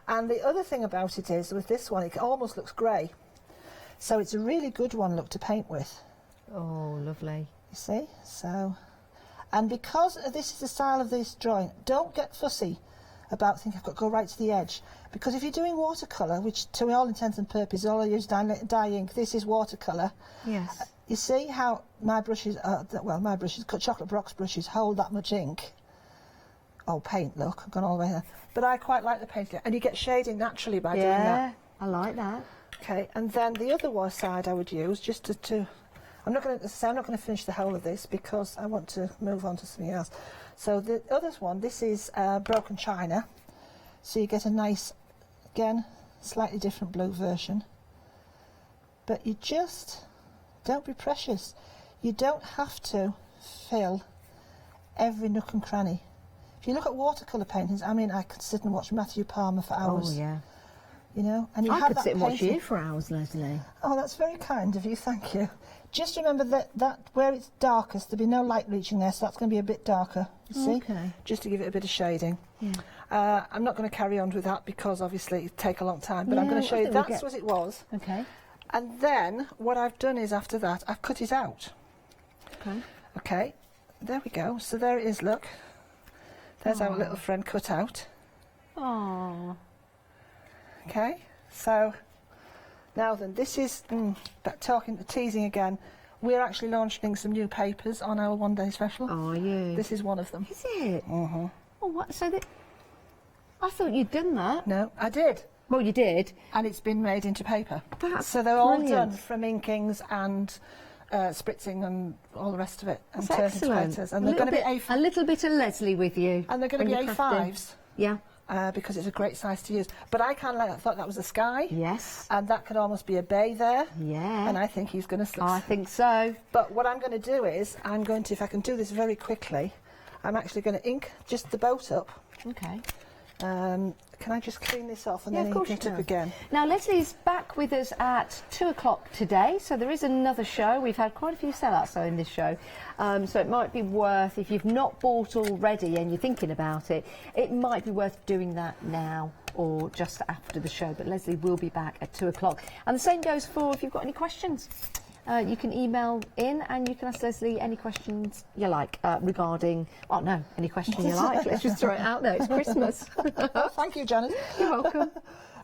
And the other thing about it is with this one, it almost looks grey, so it's a really good one look to paint with. Oh, lovely. You see, so. And because this is the style of this drawing, don't get fussy about thinking I've got to go right to the edge. Because if you're doing watercolour, which to all intents and purposes, all I use dye ink, this is watercolour. Yes. You see how my brushes, chocolate box brushes hold that much ink? Oh, paint, look, I've gone all the way there. But I quite like the paint, and you get shading naturally by doing that. Yeah, I like that. Okay, and then the other side I would use just to I'm not going to finish the whole of this because I want to move on to something else. So the other one, this is broken china. So you get a nice, again, slightly different blue version. But you just don't be precious. You don't have to fill every nook and cranny. If you look at watercolour paintings, I mean, I could sit and watch Matthew Palmer for hours. Oh, yeah. You know, and you I have could that sit and watch painting. you for hours, Leslie. Oh, that's very kind of you, thank you. Just remember that where it's darkest, there'll be no light reaching there, so that's going to be a bit darker, you see? Okay. Just to give it a bit of shading. Yeah. I'm not going to carry on with that because obviously it'd take a long time, but I'm going to show you that's what it was. Okay. And then what I've done is after that, I've cut it out. Okay. Okay, there we go. So there it is, look. There's our little friend cut out. Oh. Okay, so now then, this is teasing again. We're actually launching some new papers on our one-day special. Are you? This is one of them. Is it? Mm-hmm. Oh, what? So that? I thought you'd done that. No, I did. Well, you did. And it's been made into paper. That's so they're all brilliant. done from inkings and spritzing and all the rest of it. And That's excellent. and they're going to be a little bit of Leslie with you. And they're going to be when you're crafting. A5s. Yeah. because it's a great size to use. But I kind of thought that was a sky. Yes. And that could almost be a bay there. Yeah. And I think he's going to slip. I think so. But what I'm going to do is, I'm going to, if I can do this very quickly, I'm actually going to ink just the boat up. Okay. Can I just clean this off and Yeah, then of course ink it you up can. again? Now, Leslie's back with us at 2 o'clock today, so there is another show. We've had quite a few sellouts, though, in this show. So it might be worth, if you've not bought already and you're thinking about it, it might be worth doing that now or just after the show. But Leslie will be back at 2 o'clock. And the same goes for if you've got any questions. You can email in and you can ask Leslie any questions you like regarding, oh no, any question you like. Let's just throw it out there. It's Christmas. Oh, thank you, Janet. You're welcome.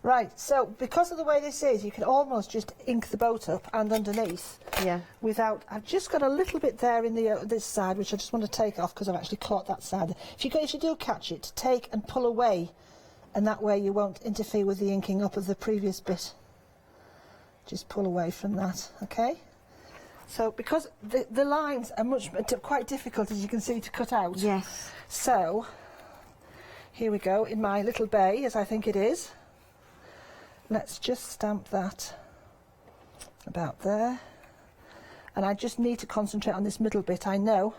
Right, so because of the way this is, you can almost just ink the boat up and underneath. Yeah. Without, I've just got a little bit there in the this side, which I just want to take off because I've actually caught that side. If you do catch it, take and pull away, and that way you won't interfere with the inking up of the previous bit. Just pull away from that, okay? So because the lines are quite difficult, as you can see, to cut out. Yes. So here we go in my little bay, as I think it is. Let's just stamp that about there. And I just need to concentrate on this middle bit, I know.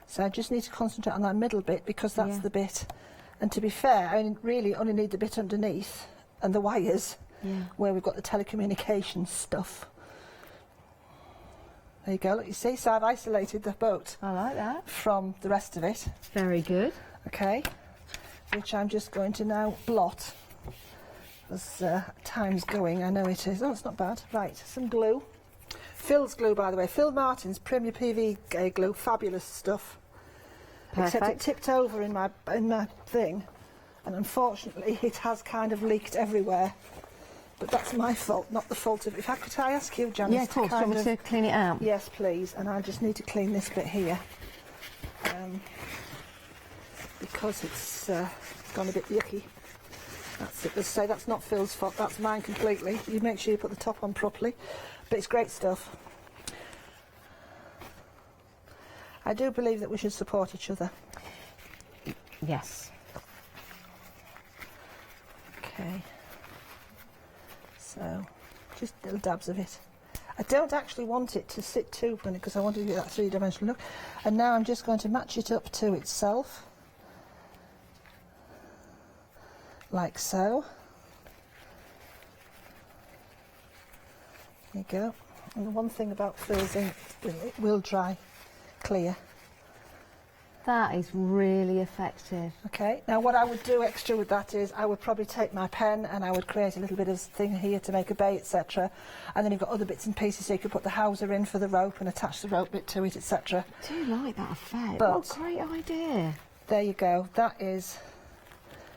So I just need to concentrate on that middle bit because that's the bit. And to be fair, I really only need the bit underneath and the wires. Yeah. Where we've got the telecommunications stuff. There you go, look, you see, so I've isolated the boat. I like that. From the rest of it. Very good. Okay, which I'm just going to now blot. As time's going, I know it is. Oh, it's not bad. Right, some glue. Phil's glue, by the way. Phil Martin's Premier PV glue, fabulous stuff. Perfect. Except it tipped over in my thing, and unfortunately it has kind of leaked everywhere. But that's my fault, not the fault of... Could I ask you, Janice? Yeah, of course. Do you want me to clean it out? Yes, please. And I just need to clean this bit here. Because it's gone a bit yucky. That's it. Let's say that's not Phil's fault. That's mine completely. You make sure you put the top on properly. But it's great stuff. I do believe that we should support each other. Yes. Okay. So, just little dabs of it. I don't actually want it to sit too funny because I want to get that three-dimensional look. And now I'm just going to match it up to itself. Like so. There you go. And the one thing about Phil's ink, it will dry clear. That is really effective. Okay, now what I would do extra with that is I would probably take my pen and I would create a little bit of thing here to make a bay, etc. And then you've got other bits and pieces, so you could put the hawser in for the rope and attach the rope bit to it, etc. I do like that effect. But what a great idea. There you go. That is,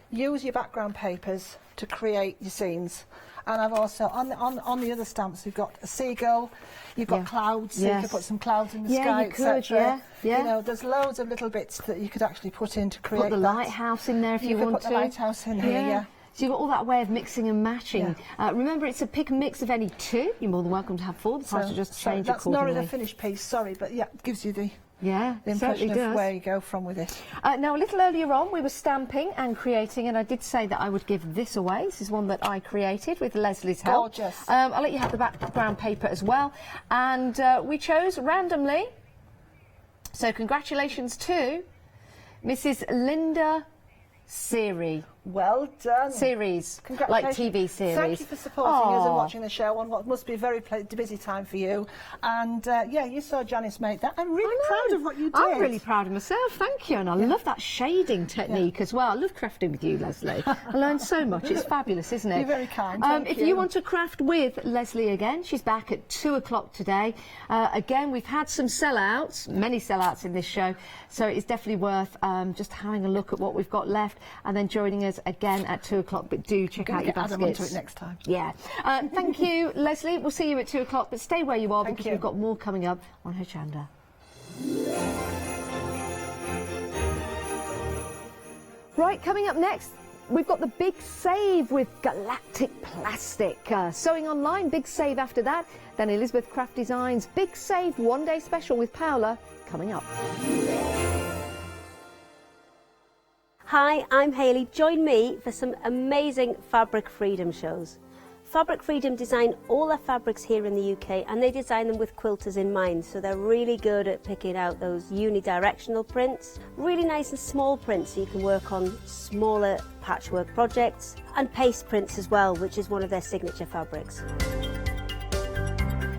use your background papers to create your scenes. And I've also, on the other stamps, we've got a seagull, you've got clouds, so you can put some clouds in the sky, etc. Yeah. You know, there's loads of little bits that you could actually put in to create Put the lighthouse in there if you want to. You could put the lighthouse in here, yeah. So you've got all that way of mixing and matching. Yeah. Remember, it's a pick and mix of any two. You're more than welcome to have four. The price will just change that's accordingly. not a finished piece, sorry, but yeah, it gives you the impression certainly of does. Where you go from with it. Now, a little earlier on, we were stamping and creating, and I did say that I would give this away. This is one that I created with Leslie's help. Gorgeous. I'll let you have the background paper as well. And we chose randomly. So congratulations to Mrs. Linda Siri. Well done. Series, like Congratulations. TV series. Thank you for supporting us and watching the show on what must be a very busy time for you. And yeah, you saw Janice make that. I'm really proud of what you did. I'm really proud of myself, thank you. And I love that shading technique as well. I love crafting with you, Leslie. I learned so much. It's fabulous, isn't it? You're very kind. If you want to craft with Leslie again, she's back at 2 o'clock today. Again, we've had some sellouts, many sellouts in this show. So it's definitely worth just having a look at what we've got left and then joining us again at 2 o'clock. But do check out your baskets. Onto it next time. Yeah. Thank you, Leslie. We'll see you at 2 o'clock, but stay where you are because we've got more coming up on Hochanda. Right, coming up next, we've got the big save with Galactic Plastic. Sewing online, big save after that. Then Elizabeth Craft Designs, big save one-day special with Paola coming up. Hi, I'm Hayley. Join me for some amazing Fabric Freedom shows. Fabric Freedom design all their fabrics here in the UK, and they design them with quilters in mind, so they're really good at picking out those unidirectional prints, really nice and small prints so you can work on smaller patchwork projects, and paste prints as well, which is one of their signature fabrics.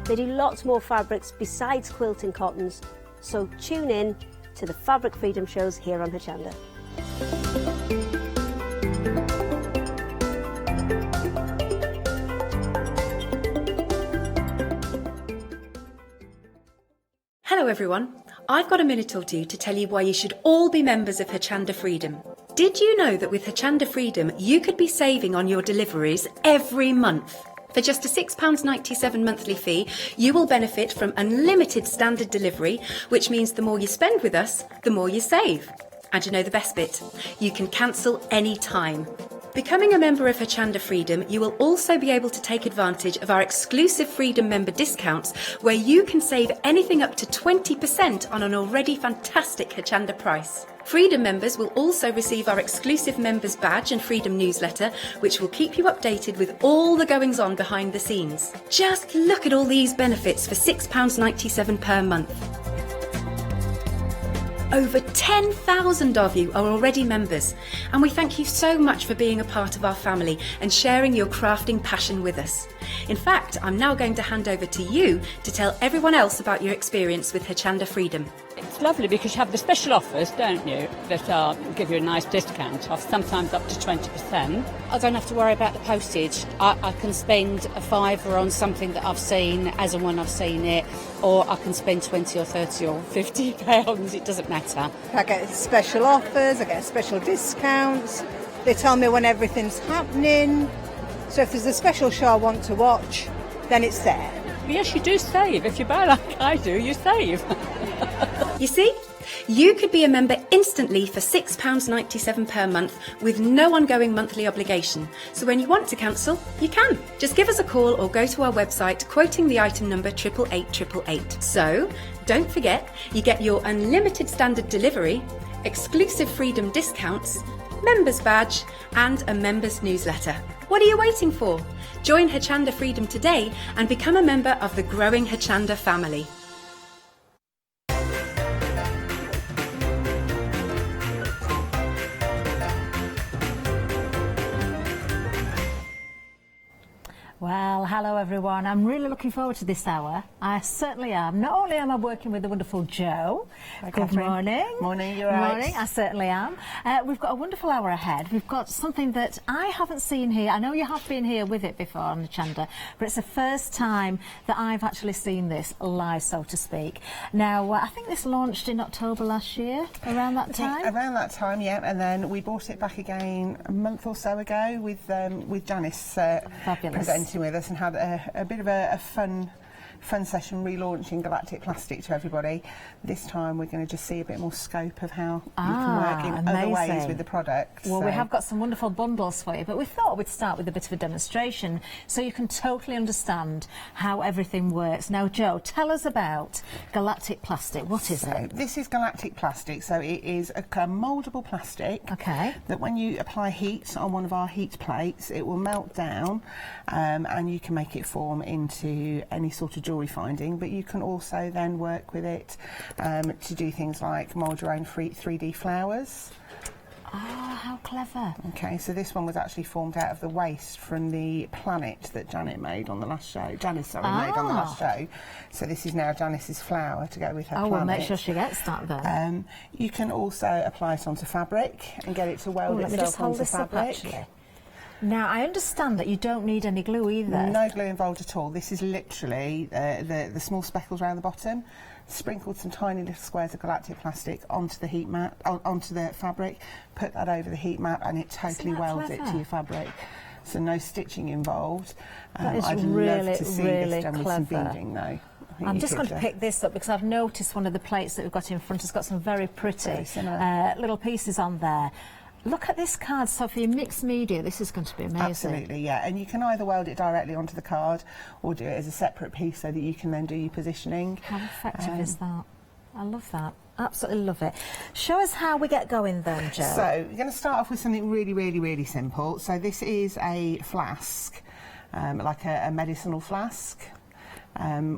They do lots more fabrics besides quilting cottons, so tune in to the Fabric Freedom shows here on Hochanda. Hello everyone, I've got a minute or two to tell you why you should all be members of Hochanda Freedom. Did you know that with Hochanda Freedom you could be saving on your deliveries every month? For just a £6.97 monthly fee, you will benefit from unlimited standard delivery, which means the more you spend with us, the more you save. And you know the best bit? You can cancel any time. Becoming a member of Hochanda Freedom, you will also be able to take advantage of our exclusive Freedom member discounts, where you can save anything up to 20% on an already fantastic Hochanda price. Freedom members will also receive our exclusive members badge and Freedom newsletter, which will keep you updated with all the goings on behind the scenes. Just look at all these benefits for £6.97 per month. Over 10,000 of you are already members, and we thank you so much for being a part of our family and sharing your crafting passion with us. In fact, I'm now going to hand over to you to tell everyone else about your experience with Hochanda Freedom. It's lovely because you have the special offers, don't you, that give you a nice discount off, sometimes up to 20%. I don't have to worry about the postage. I can spend a £5 on something that I've seen as and when I've seen it, or I can spend 20 or 30 or 50 pounds, it doesn't matter. I get special offers, I get special discounts, they tell me when everything's happening, so if there's a special show I want to watch, then it's there. Yes, you do save. If you buy like I do, you save. You see? You could be a member instantly for £6.97 per month with no ongoing monthly obligation. So when you want to cancel, you can. Just give us a call or go to our website quoting the item number 88888. So don't forget, you get your unlimited standard delivery, exclusive Freedom discounts, members badge and a members newsletter. What are you waiting for? Join Hochanda Freedom today and become a member of the growing Hochanda family. Well, hello everyone. I'm really looking forward to this hour. I certainly am. Not only am I working with the wonderful Jo. Hi, Good Catherine. morning. Morning, you're right. Morning, I certainly am. We've got a wonderful hour ahead. We've got something that I haven't seen here. I know you have been here with it before on Hochanda, but it's the first time that I've actually seen this live, so to speak. Now, I think this launched in October last year, around that time? Around that time, yeah, and then we brought it back again a month or so ago with Janice presenting with us and had a bit of a fun session relaunching Galactic Plastic to everybody. This time we're going to just see a bit more scope of how you can work in other ways with the product. Well, we have got some wonderful bundles for you, but we thought we'd start with a bit of a demonstration so you can totally understand how everything works. Now, Jo, tell us about Galactic Plastic. What is it? This is Galactic Plastic, so it is a mouldable plastic that when you apply heat on one of our heat plates, it will melt down and you can make it form into any sort of jewellery finding, but you can also then work with it to do things like mould your own 3D flowers. Ah, how clever. Okay, so this one was actually formed out of the waste from the planet that Janice made on the last show. made on the last show. So this is now Janice's flower to go with her planet. We'll make sure she gets that then. You can also apply it onto fabric and get it to weld itself onto fabric. Now, I understand that you don't need any glue either. No glue involved at all. This is literally the small speckles around the bottom. Sprinkled some tiny little squares of Galactic Plastic onto the heat mat, onto the fabric, put that over the heat mat, and it totally welds it to your fabric. So no stitching involved. That is I'd really, love to see really this done with clever. some beading, though. I'm just going to pick this up because I've noticed one of the plates that we've got in front has got some very pretty little pieces on there. Look at this card. So for your mixed media, this is going to be amazing. Absolutely, yeah. And you can either weld it directly onto the card or do it as a separate piece so that you can then do your positioning. How effective is that? I love that. Absolutely love it. Show us how we get going then, Jo. So you're going to start off with something really, really, really simple. So this is a flask, like a medicinal flask.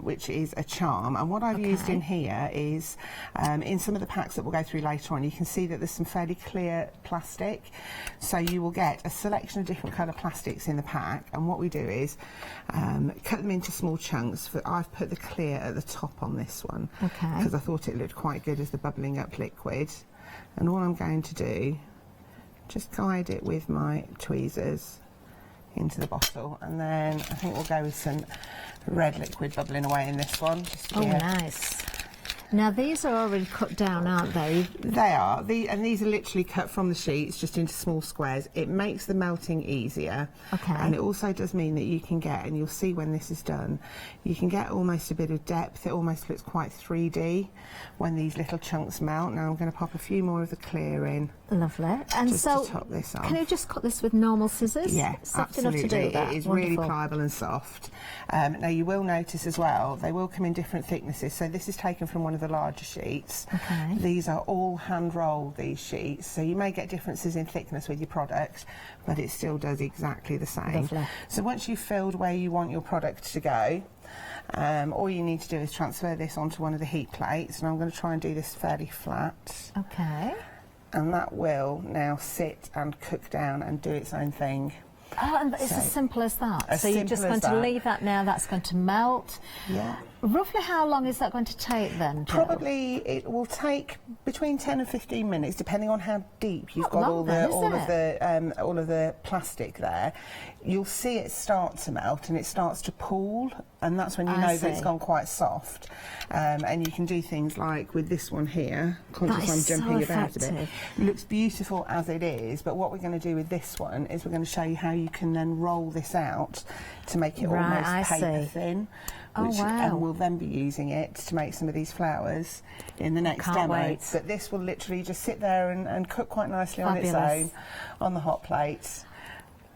Which is a charm, and what I've used in here is in some of the packs that we'll go through later on, you can see that there's some fairly clear plastic, so you will get a selection of different colour plastics in the pack, and what we do is cut them into small chunks. I've put the clear at the top on this one because I thought it looked quite good as the bubbling up liquid, and all I'm going to do, just guide it with my tweezers into the bottle, and then I think we'll go with some red liquid bubbling away in this one. Nice. Now these are already cut down, aren't they? They are, and these are literally cut from the sheets just into small squares. It makes the melting easier, and it also does mean that you can get, and you'll see when this is done, you can get almost a bit of depth. It almost looks quite 3D when these little chunks melt. Now I'm going to pop a few more of the clear in. Lovely. And just so, to top this off. Can you just cut this with normal scissors? Yeah, soft absolutely. enough to do that. It is Wonderful. really pliable and soft. Now you will notice as well, they will come in different thicknesses. So this is taken from one of the larger sheets. These are all hand rolled, these sheets. So you may get differences in thickness with your product, but it still does exactly the same. Lovely. So once you've filled where you want your product to go, all you need to do is transfer this onto one of the heat plates, and I'm going to try and do this fairly flat. And that will now sit and cook down and do its own thing. Oh, and it's as simple as that. So you're just going to leave that now, that's going to melt. Yeah. Roughly how long is that going to take then, Jo? Probably it will take between 10 and 15 minutes, depending on how deep you've got all of the plastic there. You'll see it start to melt and it starts to pool, and that's when you know that it's gone quite soft. And you can do things like with this one here, conscious I'm jumping about a bit. It looks beautiful as it is, but what we're going to do with this one is we're going to show you how you can then roll this out to make it almost paper thin. And we'll then be using it to make some of these flowers in the next demo. But this will literally just sit there and cook quite nicely on its own on the hot plate.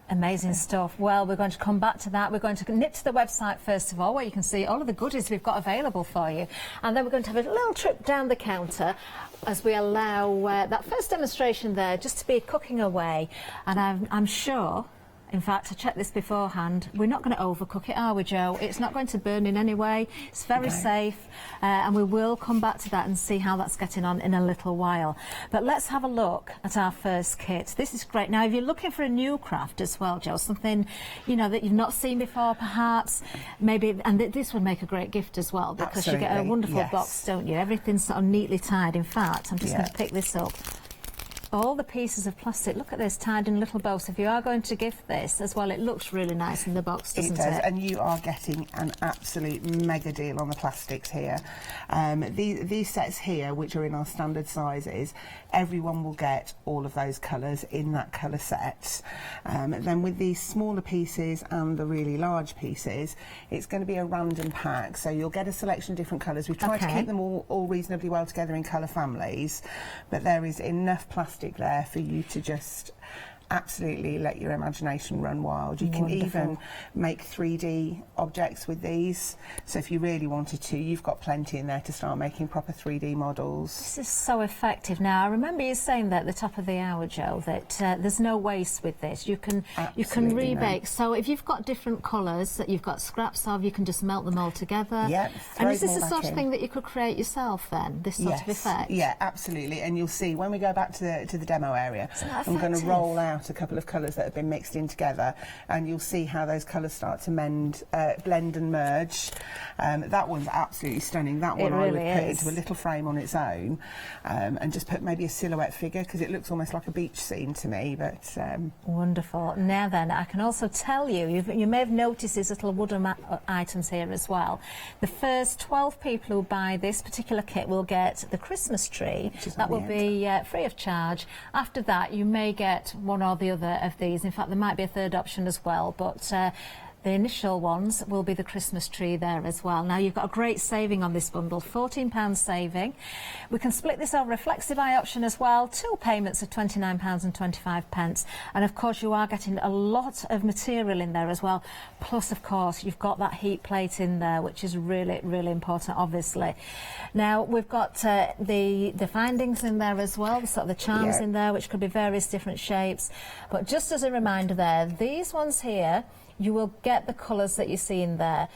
Amazing stuff. Well, we're going to come back to that. We're going to nip to the website first of all, where you can see all of the goodies we've got available for you. And then we're going to have a little trip down the counter as we allow that first demonstration there just to be cooking away. And I'm sure, in fact, I checked this beforehand, we're not going to overcook it, are we, Jo? It's not going to burn in any way. It's very safe, and we will come back to that and see how that's getting on in a little while. But let's have a look at our first kit. This is great. Now, if you're looking for a new craft as well, Jo, something, you know, that you've not seen before, perhaps, maybe, and this would make a great gift as well, because you get a wonderful box, don't you? Everything's sort of neatly tied. In fact, I'm just going to pick this up. All the pieces of plastic, look at this, tied in little bows. If you are going to gift this as well, it looks really nice in the box, doesn't it? It does, and you are getting an absolute mega deal on the plastics here. These sets here, which are in our standard sizes, everyone will get all of those colours in that colour set. Then with these smaller pieces and the really large pieces, it's going to be a random pack, so you'll get a selection of different colours. We've tried to keep them all reasonably well together in colour families, but there is enough plastic there for you to just absolutely let your imagination run wild. You can even make 3D objects with these, so if you really wanted to, you've got plenty in there to start making proper 3D models. This is so effective. Now, I remember you saying that at the top of the hour, Jo, that there's no waste with this. You can rebake. So if you've got different colours that you've got scraps of, you can just melt them all together. And is this the sort of thing that you could create yourself then, this sort of effect? Yeah, absolutely. And you'll see when we go back to the demo area, I'm going to roll out a couple of colours that have been mixed in together, and you'll see how those colours start to blend and merge. That one's absolutely stunning. That one I would put into a little frame on its own, and just put maybe a silhouette figure, because it looks almost like a beach scene to me. But wonderful. Now then, I can also tell you, you may have noticed these little wooden items here as well. The first 12 people who buy this particular kit will get the Christmas tree. That will be free of charge. After that, you may get one or the other of these. In fact, there might be a third option as well, but The initial ones will be the Christmas tree there as well. Now you've got a great saving on this bundle, £14 saving. We can split this over a flexi-buy option as well, 2 payments of £29.25. And of course you are getting a lot of material in there as well. Plus of course you've got that heat plate in there, which is really, really important obviously. Now we've got the findings in there as well, the sort of the charms in there, which could be various different shapes. But just as a reminder there, these ones here, you will get the colours that you see in there.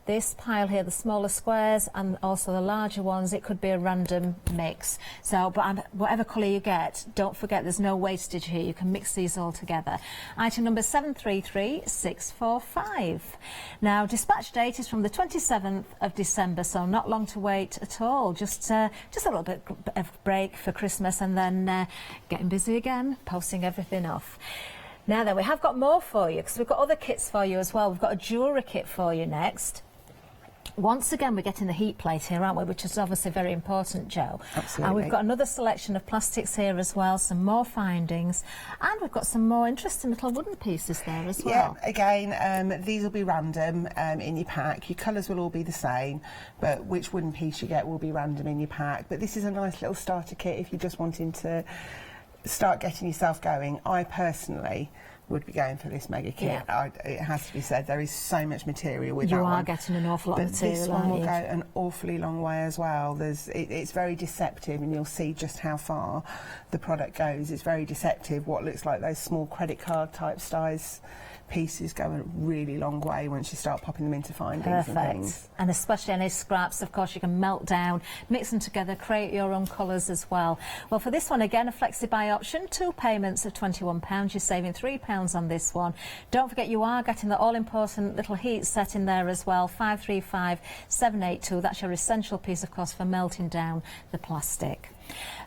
This pile here, the smaller squares and also the larger ones, it could be a random mix. So, but whatever colour you get, don't forget there's no wastage here. You can mix these all together. Item number 733645. Now, dispatch date is from the 27th of December, so not long to wait at all. Just a little bit of break for Christmas and then getting busy again, posting everything off. Now then, we have got more for you because we've got other kits for you as well. We've got a jewellery kit for you next. Once again, we're getting the heat plate here, aren't we? Which is obviously very important, Jo. Absolutely. And we've got another selection of plastics here as well, some more findings, and we've got some more interesting little wooden pieces there as well. Yeah, again, these will be random in your pack. Your colours will all be the same, but which wooden piece you get will be random in your pack. But this is a nice little starter kit if you're just wanting to start getting yourself going. I personally would be going for this mega kit. Yeah. It has to be said, there is so much material with that one. You are getting an awful lot of material, this one will aren't go you? an awfully long way as well. It's very deceptive, and you'll see just how far the product goes. It's very deceptive. What looks like those small credit card type size pieces go a really long way once you start popping them into findings and things. And especially any scraps, of course, you can melt down, mix them together, create your own colours as well. Well, for this one, again, a flexi-buy option, 2 payments of £21. You're saving £3 on this one. Don't forget, you are getting the all-important little heat set in there as well, 535782. That's your essential piece, of course, for melting down the plastic.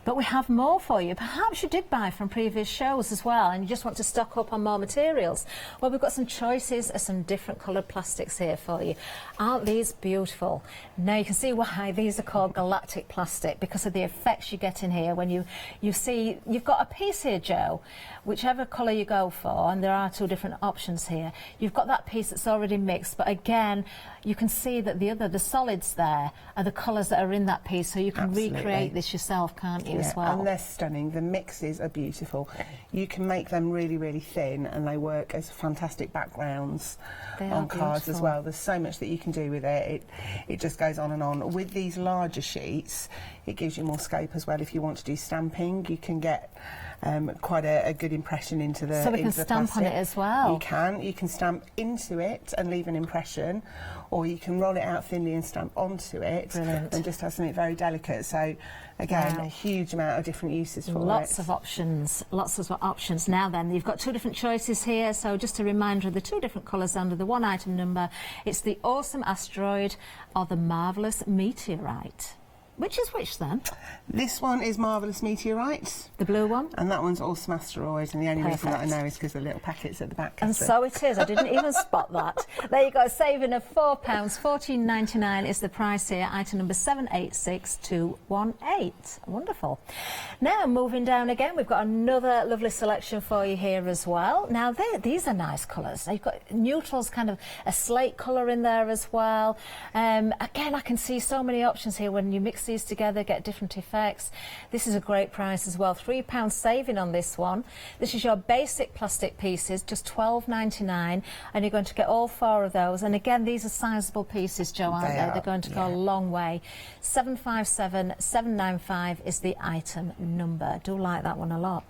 But we have more for you. Perhaps you did buy from previous shows as well and you just want to stock up on more materials. Well, we've got some choices of some different coloured plastics here for you. Aren't these beautiful? Now you can see why these are called galactic plastic, because of the effects you get in here when you see you've got a piece here, Jo, whichever colour you go for, and there are 2 different options here. You've got that piece that's already mixed, but again you can see that the solids there are the colours that are in that piece, so you can recreate this yourself, can't you, as well? And they're stunning. The mixes are beautiful. You can make them really, really thin, and they work as fantastic backgrounds on cards as well. There's so much that you can do with it. It just goes on and on. With these larger sheets, it gives you more scope as well. If you want to do stamping, you can get quite a good impression into the So we can stamp on it as well. You can stamp into it and leave an impression, or you can roll it out thinly and stamp onto it. Brilliant. And just have something very delicate. So again, a huge amount of different uses for lots of options. Now then, you've got 2 different choices here, so just a reminder of the 2 different colours under the 1 item number. It's the Awesome Asteroid or the Marvellous Meteorite. Which is which then? This one is Marvellous Meteorite. The blue one? And that one's Awesome Asteroid, and the only reason that I know is because the little packets at the back. And so it is. I didn't even spot that. There you go, a saving of £4, $14.99 is the price here. Item number 786218. Wonderful. Now, moving down again, we've got another lovely selection for you here as well. Now, these are nice colours. You've got neutrals, kind of a slate colour in there as well. Again, I can see so many options here when you mix these together, get different effects. This is a great price as well, £3 saving on this one. This is your basic plastic pieces, just $12.99, and you're going to get all 4 of those. And again, these are sizable pieces, Jo, aren't they? They're going to go a long way. 757795 is the item number. Do like that one a lot.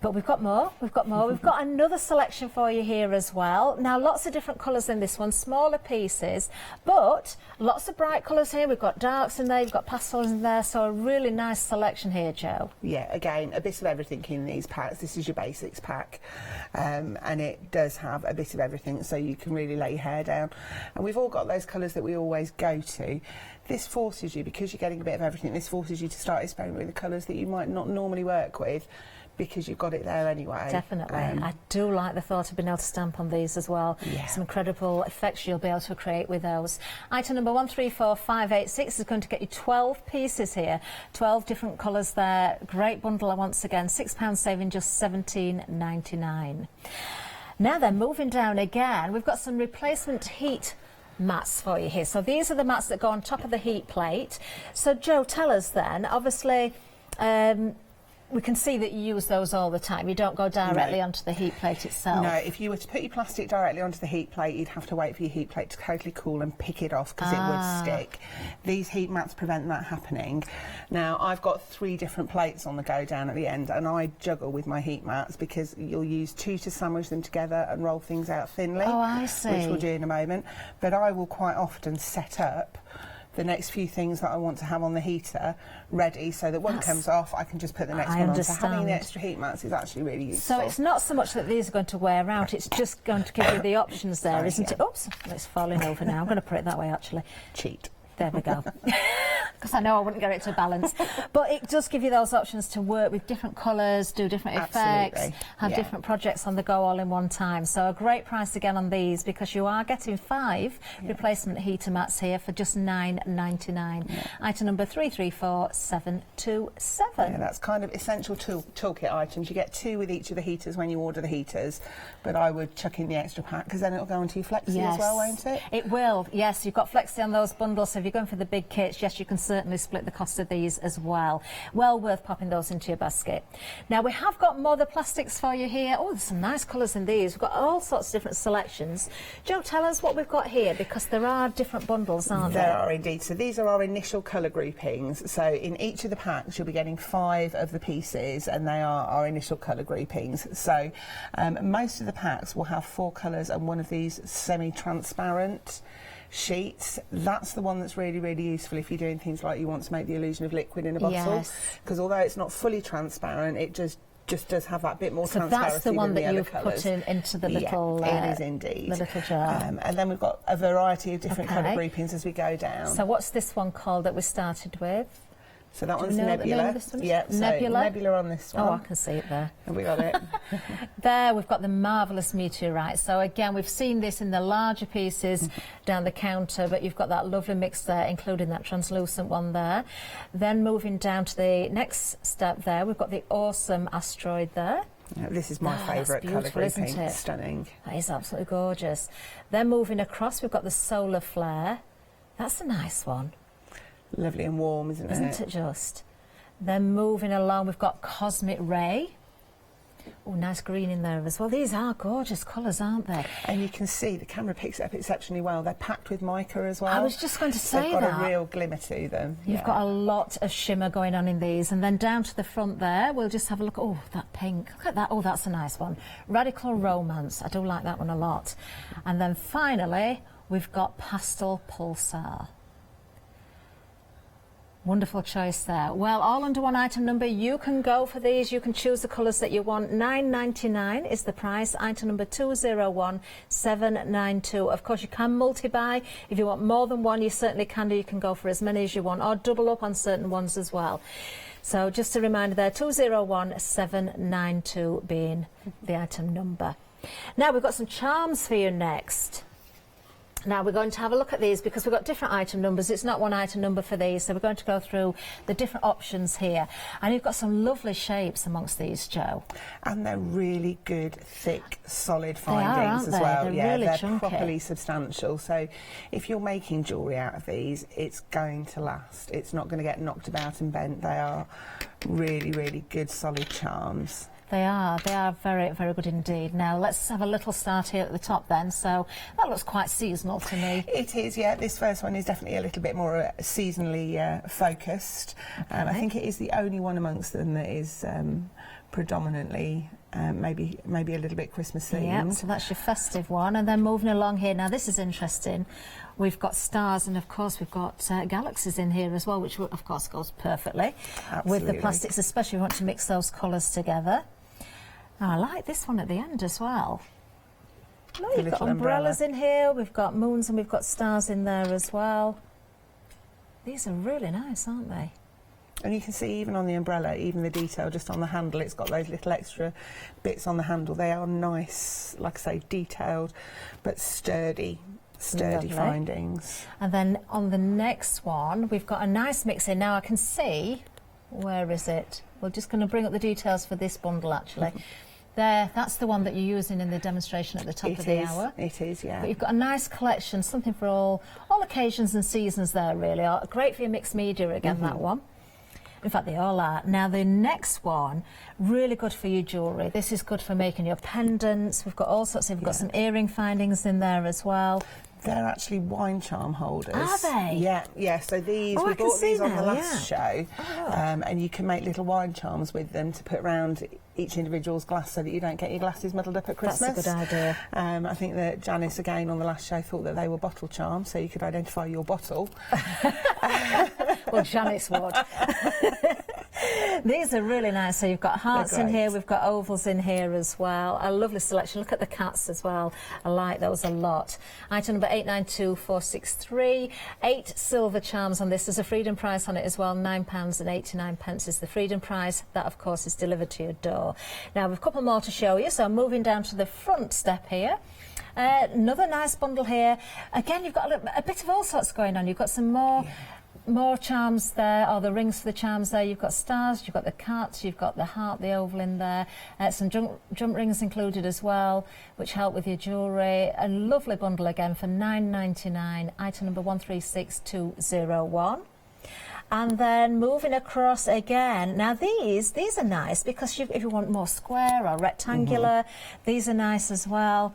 But we've got more, we've got another selection for you here as well. Now, lots of different colours in this one, smaller pieces, but lots of bright colours here. We've got darks in there, you've got pastels in there, so a really nice selection here, Jo. Yeah, again, a bit of everything in these packs. This is your basics pack, and it does have a bit of everything, so you can really lay your hair down. And we've all got those colours that we always go to. This forces you, because you're getting a bit of everything, this forces you to start experimenting with the colours that you might not normally work with, because you've got it there anyway. Definitely. I do like the thought of being able to stamp on these as well. Yeah. Some incredible effects you'll be able to create with those. Item number 134586 is going to get you 12 pieces here. 12 different colours there. Great bundle once again. £6 saving, just $17.99. Now then, moving down again, we've got some replacement heat mats for you here. So these are the mats that go on top of the heat plate. So Jo, tell us then, obviously, we can see that you use those all the time. You don't go directly onto the heat plate itself. No, if you were to put your plastic directly onto the heat plate, you'd have to wait for your heat plate to totally cool and pick it off because it would stick. These heat mats prevent that happening. Now, I've got 3 different plates on the go down at the end, and I juggle with my heat mats because you'll use 2 to sandwich them together and roll things out thinly. Oh, I see. Which we'll do in a moment. But I will quite often set up the next few things that I want to have on the heater ready so that one comes off, I can just put the next one on. So having the extra heat mats is actually really useful. So it's not so much that these are going to wear out, it's just going to give you the options there, isn't it? Oops, it's falling over now. I'm going to put it that way, actually. Cheat. There we go. Because I know I wouldn't get it to balance. But it does give you those options to work with different colours, do different effects, have different projects on the go all in one time. So a great price again on these because you are getting 5 replacement heater mats here for just $9.99. Item number 334727. Yeah, that's kind of essential toolkit items. You get 2 with each of the heaters when you order the heaters, but I would chuck in the extra pack because then it'll go onto your Flexi as well, won't it? It will, yes. You've got Flexi on those bundles, so if you're going for the big kits, yes, you can certainly split the cost of these as well. Well worth popping those into your basket. Now, we have got more of the plastics for you here. Oh, there's some nice colours in these. We've got all sorts of different selections. Jo, tell us what we've got here, because there are different bundles, aren't there? There are indeed. So these are our initial colour groupings. So in each of the packs, you'll be getting 5 of the pieces, and they are our initial colour groupings. So most of the packs will have 4 colours and one of these semi-transparent sheets. That's the one that's really, really useful if you're doing things like you want to make the illusion of liquid in a bottle. Because although it's not fully transparent, it just does have that bit more transparency. So that's the one that you've colours. put into the little... it is indeed. The little jar. And then we've got a variety of different colour groupings as we go down. So what's this one called that we started with? So that one's Nebula. Yeah, Nebula. Nebula on this one. Oh, I can see it there. Have we got it? There we've got the marvellous meteorite. So again, we've seen this in the larger pieces down the counter, but you've got that lovely mix there, including that translucent one there. Then moving down to the next step there, we've got the awesome asteroid there. Yeah, this is my favourite colour grouping. Isn't it? Stunning. That is absolutely gorgeous. Then moving across, we've got the solar flare. That's a nice one. Lovely and warm, isn't it? Isn't it just? Then moving along, we've got Cosmic Ray. Oh, nice green in there as well. These are gorgeous colours, aren't they? And you can see the camera picks it up exceptionally well. They're packed with mica as well. I was just going to say that. They've got a real glimmer to them. You've got a lot of shimmer going on in these. And then down to the front there, we'll just have a look. Oh, that pink. Look at that. Oh, that's a nice one. Radical Romance. I do like that one a lot. And then finally, we've got Pastel Pulsar. Wonderful choice there. Well, all under one item number. You can go for these. You can choose the colours that you want. $9.99 is the price. Item number 201792. Of course, you can multi-buy. If you want more than one, you certainly can do. You can go for as many as you want, or double up on certain ones as well. So just a reminder there, 201792 being the item number. Now, we've got some charms for you next. Now we're going to have a look at these because we've got different item numbers. It's not one item number for these, so we're going to go through the different options here. And you've got some lovely shapes amongst these, Jo. And they're really good, thick, solid findings as well. They're really properly substantial. So if you're making jewellery out of these, it's going to last. It's not going to get knocked about and bent. They are really, really good, solid charms. They are very, very good indeed. Now, let's have a little start here at the top then. So, that looks quite seasonal to me. It is, yeah. This first one is definitely a little bit more seasonally focused. Okay. I think it is the only one amongst them that is predominantly maybe a little bit Christmas themed. Yeah, so that's your festive one. And then moving along here, now this is interesting. We've got stars and, of course, we've got galaxies in here as well, which, of course, goes perfectly with the plastics, especially if you want to mix those colours together. Now, I like this one at the end as well. No, you've got umbrellas in here, we've got moons and we've got stars in there as well. These are really nice, aren't they? And you can see even on the umbrella, even the detail just on the handle, it's got those little extra bits on the handle. They are nice, like I say, detailed, but sturdy findings. And then on the next one, we've got a nice mix in. Now I can see, where is it? We're just going to bring up the details for this bundle, actually. There, that's the one that you're using in the demonstration at the top of the hour. It is, yeah. But you've got a nice collection, something for all occasions and seasons there, really. Great for your mixed media again, that one. In fact, they all are. Now, the next one, really good for your jewellery. This is good for making your pendants. We've got all sorts of, we've got some earring findings in there as well. They're actually wine charm holders. Are they? Yeah, yeah. So these, we bought these on the last show, and you can make little wine charms with them to put around each individual's glass so that you don't get your glasses muddled up at Christmas. That's a good idea. I think that Janice, again, on the last show, thought that they were bottle charms, so you could identify your bottle. Well, Janice would. These are really nice. So you've got hearts in here, we've got ovals in here as well. A lovely selection. Look at the cats as well. I like those a lot. Item number 892463. 8 silver charms on this. There's a freedom price on it as well. £9.89 is the freedom price. That, of course, is delivered to your door. Now, we've a couple more to show you. So I'm moving down to the front step here. Another nice bundle here. Again, you've got a bit of all sorts going on. You've got some more charms there, or the rings for the charms there. You've got stars, you've got the cats, you've got the heart, the oval in there. Some jump rings included as well, which help with your jewellery. A lovely bundle again for £9.99. Item number 136201. And then moving across again. Now these are nice because if you want more square or rectangular, these are nice as well.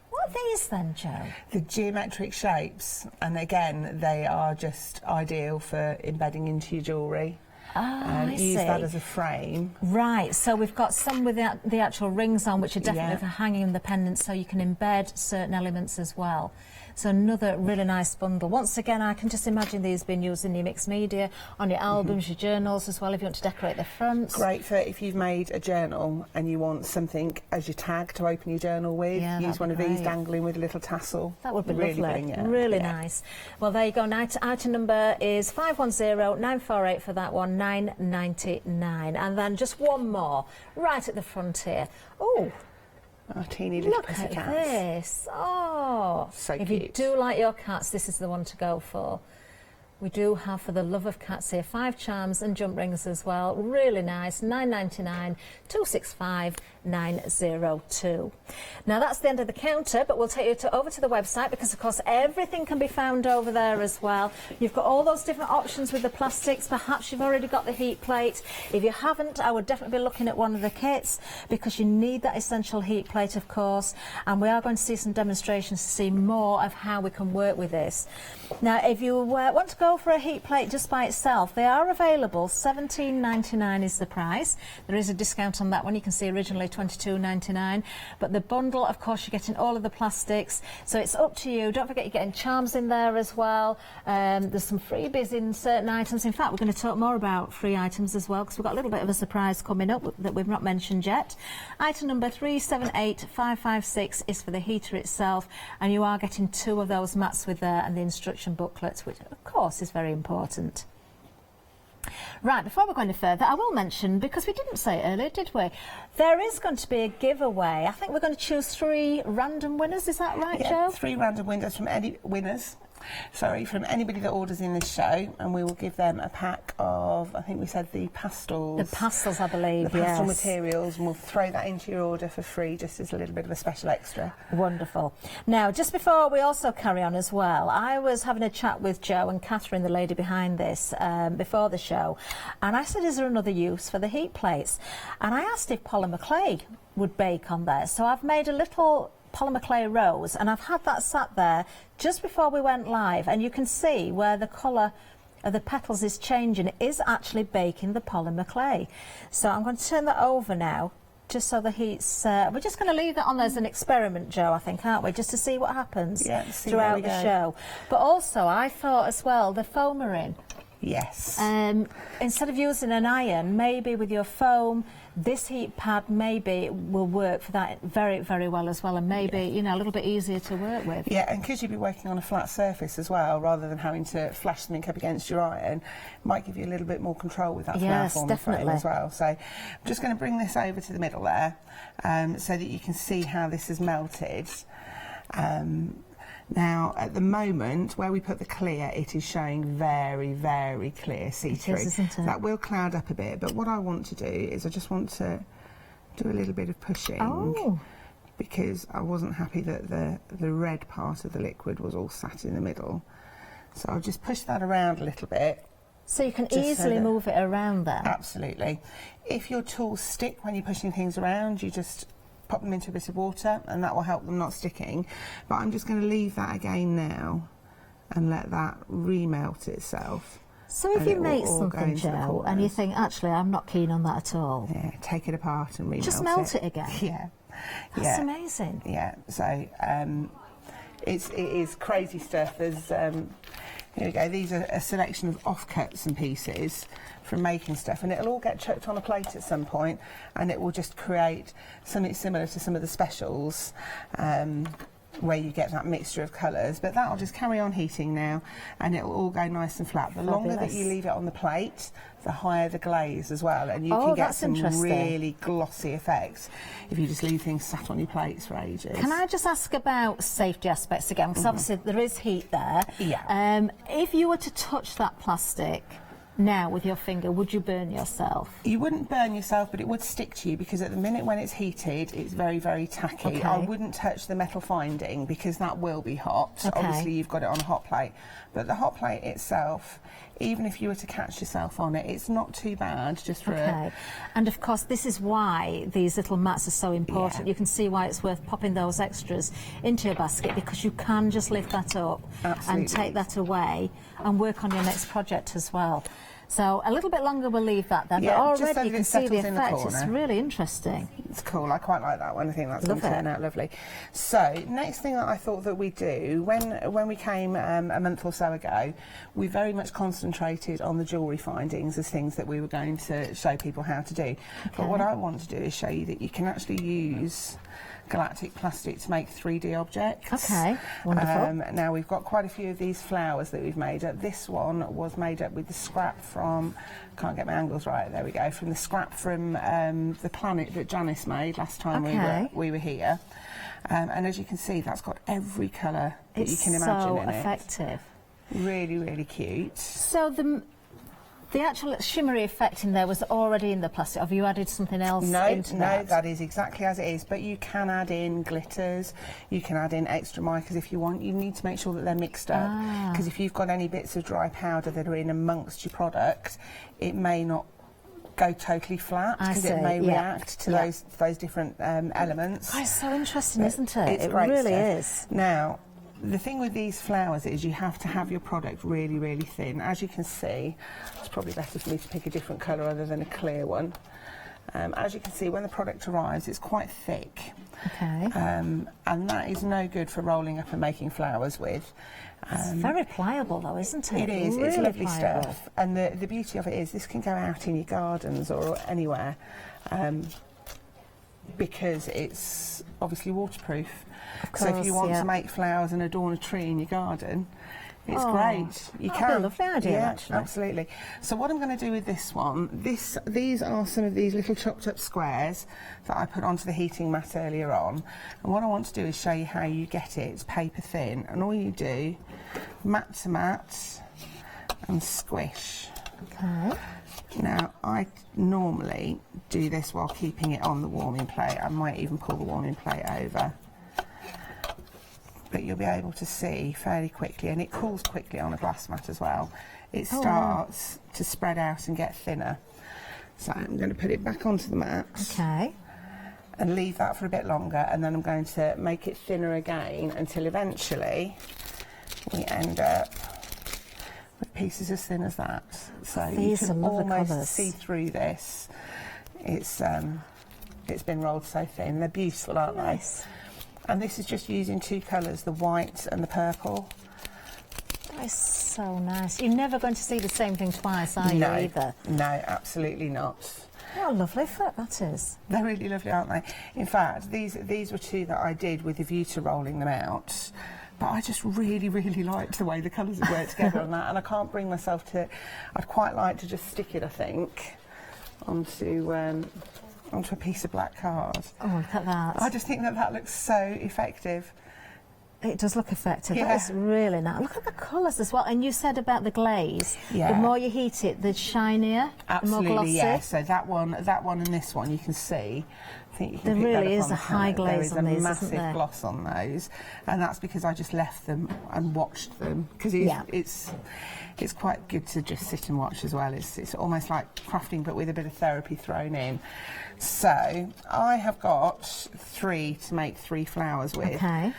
What are these then, Joe? The geometric shapes, and again, they are just ideal for embedding into your jewellery. I Use see. that as a frame. Right, so we've got some with the actual rings on, which are definitely for hanging the pendants, so you can embed certain elements as well. So another really nice bundle. Once again, I can just imagine these being used in your mixed media, on your albums, your journals as well, if you want to decorate the fronts. Great for if you've made a journal and you want something as your tag to open your journal with. Use one of these dangling with a little tassel. That would be really lovely. Really nice. Well, there you go. Item number is 510948 for that one, £9.99. And then just one more, right at the front here. Oh, our teeny little look at pussycats. this. Oh, so if cute. you do like your cats, this is the one to go for. We do have, for the love of cats here, 5 charms and jump rings as well. Really nice. £9.99, 265 902. Now that's the end of the counter, but we'll take you over to the website because, of course, everything can be found over there as well. You've got all those different options with the plastics. Perhaps you've already got the heat plate. If you haven't, I would definitely be looking at one of the kits because you need that essential heat plate, of course. And we are going to see some demonstrations to see more of how we can work with this. Now, if you want to go for a heat plate just by itself, they are available. £17.99 is the price. There is a discount on that one. You can see originally £22.99, but the bundle, of course, you're getting all of the plastics, so it's up to you. Don't forget you're getting charms in there as well. There's some freebies in certain items. In fact, we're going to talk more about free items as well because we've got a little bit of a surprise coming up that we've not mentioned yet. Item number 378556 is for the heater itself, and you are getting 2 of those mats with there and the instruction booklets, which of course is very important. Right, before we go any further, I will mention, because we didn't say it earlier, did we? There is going to be a giveaway. I think we're going to choose 3 random winners. Is that right, Joe? 3 random winners from from anybody that orders in this show, and we will give them a pack of, I think we said the pastels. The pastels, I believe, the pastel materials, and we'll throw that into your order for free, just as a little bit of a special extra. Wonderful. Now, just before we also carry on as well, I was having a chat with Joe and Catherine, the lady behind this, before the show, and I said, is there another use for the heat plates? And I asked if polymer clay would bake on there. So I've made a little polymer clay rose, and I've had that sat there just before we went live, and you can see where the colour of the petals is changing. It is actually baking the polymer clay. So I'm going to turn that over now, just so the heat's... we're just going to leave that on there as an experiment, Joe, I think, aren't we? Just to see what happens throughout the show. But also, I thought as well, the foamer in. Yes. Instead of using an iron, maybe with your foam, this heat pad maybe will work for that very, very well as well, and maybe, you know, a little bit easier to work with. Yeah, and because you'll be working on a flat surface as well, rather than having to flash something up against your iron, might give you a little bit more control with that flower frame as well. So I'm just going to bring this over to the middle there, so that you can see how this has melted. Now, at the moment, where we put the clear, it is showing very, very clear see-through. It is, isn't it? That will cloud up a bit, but what I want to do is I just want to do a little bit of pushing because I wasn't happy that the red part of the liquid was all sat in the middle. So I'll just push that around a little bit. So you can easily move it around then? Absolutely. If your tools stick when you're pushing things around, you just pop them into a bit of water and that will help them not sticking. But I'm just going to leave that again now and let that remelt itself. So if you make something, Jo, and you think, actually, I'm not keen on that at all. Yeah, take it apart and remelt it. Just melt it again. Yeah. That's amazing. Yeah, so it is crazy stuff. There's, here we go, these are a selection of offcuts and pieces from making stuff, and it'll all get chucked on a plate at some point, and it will just create something similar to some of the specials where you get that mixture of colours. But that'll just carry on heating now, and it'll all go nice and flat. The longer that you leave it on the plate, the higher the glaze as well, and you can get some really glossy effects if you just leave things sat on your plates for ages. Can I just ask about safety aspects again? Because obviously there is heat there. Yeah. If you were to touch that plastic now with your finger, would you burn yourself? You wouldn't burn yourself, but it would stick to you because at the minute when it's heated, it's very, very tacky. I wouldn't touch the metal finding because that will be hot. Obviously, you've got it on a hot plate. But the hot plate itself, even if you were to catch yourself on it, it's not too bad just for And of course, this is why these little mats are so important. You can see why it's worth popping those extras into your basket, because you can just lift that up and take that away and work on your next project as well. So a little bit longer we'll leave that then, but already you can see the effect. It's really interesting. It's cool. I quite like that one. I think that's going to turn out lovely. So next thing that I thought that we'd do, when we came a month or so ago, we very much concentrated on the jewellery findings as things that we were going to show people how to do. But what I want to do is show you that you can actually use galactic plastic to make 3D objects. Okay, wonderful. Now we've got quite a few of these flowers that we've made up. This one was made up with the scrap from, can't get my angles right, there we go, from the scrap from the planet that Janice made last time we were here. And as you can see, that's got every colour that you can imagine in it. It's so effective. Really, really cute. So the actual shimmery effect in there was already in the plastic. Have you added something else into that? No, that is exactly as it is. But you can add in glitters, you can add in extra micas if you want. You need to make sure that they're mixed up, because if you've got any bits of dry powder that are in amongst your product, it may not go totally flat because it may react to those different elements. Oh, it's so interesting, isn't it? It's it great really stuff. is. Now, the thing with these flowers is you have to have your product really, really thin. As you can see, it's probably better for me to pick a different colour other than a clear one. As you can see, when the product arrives, it's quite thick. And that is no good for rolling up and making flowers with. It's very pliable though, isn't it? It is. Really it's lovely pliable stuff. And the beauty of it is this can go out in your gardens or anywhere because it's obviously waterproof. So if you want to make flowers and adorn a tree in your garden, it's great. You can. That'd be a lovely idea, actually. Absolutely. So what I'm going to do with this one, these are some of these little chopped up squares that I put onto the heating mat earlier on. And what I want to do is show you how you get it. It's paper thin, and all you do, mat to mat, and squish. Now, I normally do this while keeping it on the warming plate. I might even pull the warming plate over. But you'll be able to see fairly quickly, and it cools quickly on a glass mat as well. It starts to spread out and get thinner. So I'm going to put it back onto the mat. And leave that for a bit longer, and then I'm going to make it thinner again until eventually we end up with pieces as thin as that. So you can almost see through this. It's been rolled so thin. They're beautiful, aren't they? And this is just using two colours, the white and the purple. That is so nice. You're never going to see the same thing twice, are you, either? No, absolutely not. What a lovely flip that is. They're really lovely, aren't they? In fact, these were two that I did with a view to rolling them out. But I just really, really liked the way the colours had worked together on that, and I can't bring myself to... I'd quite like to just stick it, I think, onto a piece of black card. Oh, look at that. I just think that looks so effective. It does look effective. Yeah. That is really nice. Look at the colours as well. And you said about the glaze. Yeah. The more you heat it, the shinier, the more Absolutely, glossy. yeah. So that one and this one, you can see. I think you can There pick that really up is on a the high camera. glaze on There these, is a isn't massive there? gloss on those, and that's because I just left them and watched them because it's quite good to just sit and watch as well. It's almost like crafting but with a bit of therapy thrown in. So I have got 3 to make 3 flowers with. Okay.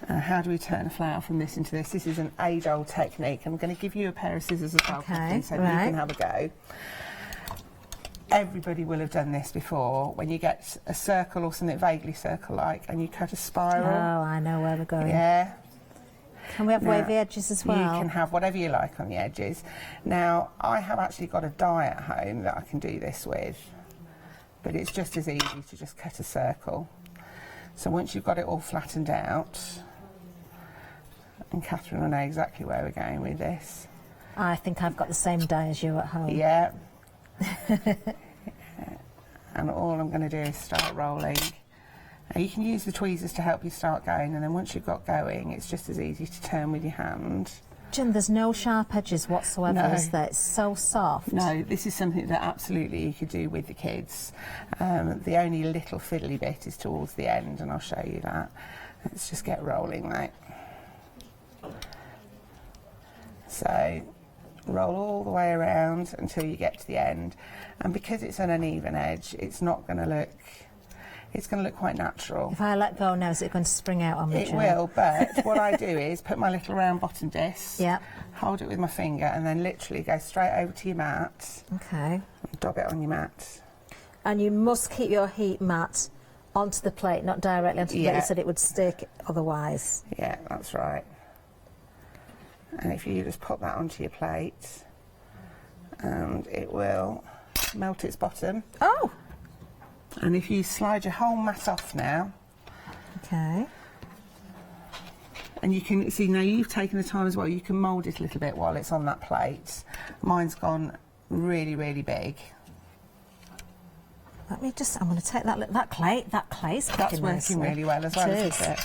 How do we turn a flower from this into this? This is an age-old technique. I'm going to give you a pair of scissors as well, Kathleen, so you can have a go. Everybody will have done this before, when you get a circle or something vaguely circle-like and you cut a spiral. Oh, I know where we're going. Yeah. Can we have wavy edges as well? You can have whatever you like on the edges. Now, I have actually got a die at home that I can do this with, but it's just as easy to just cut a circle. So once you've got it all flattened out, and Catherine will know exactly where we're going with this. I think I've got the same die as you at home. Yeah. And all I'm going to do is start rolling. Now you can use the tweezers to help you start going, and then once you've got going, it's just as easy to turn with your hand. Jim, there's no sharp edges whatsoever, No. is there? It's so soft. No, this is something that absolutely you could do with the kids. The only little fiddly bit is towards the end, and I'll show you that. Let's just get rolling, mate. So, roll all the way around until you get to the end. And because it's an uneven edge, it's not going to look... It's going to look quite natural. If I let go now, is it going to spring out on me, It Jim? will, but what I do is put my little round bottom disc, Yeah. hold it with my finger, and then literally go straight over to your mat. Okay. And dab it on your mat. And you must keep your heat mat onto the plate, not directly onto the plate. You said it would stick otherwise. Yeah, that's right. And if you just pop that onto your plate, and it will melt its bottom. Oh! And if you slide your whole mat off now. Okay. And you can see now you've taken the time as well, you can mould it a little bit while it's on that plate. Mine's gone really, really big. Let me just, I'm going to take that clay's That's working really well as well, isn't it?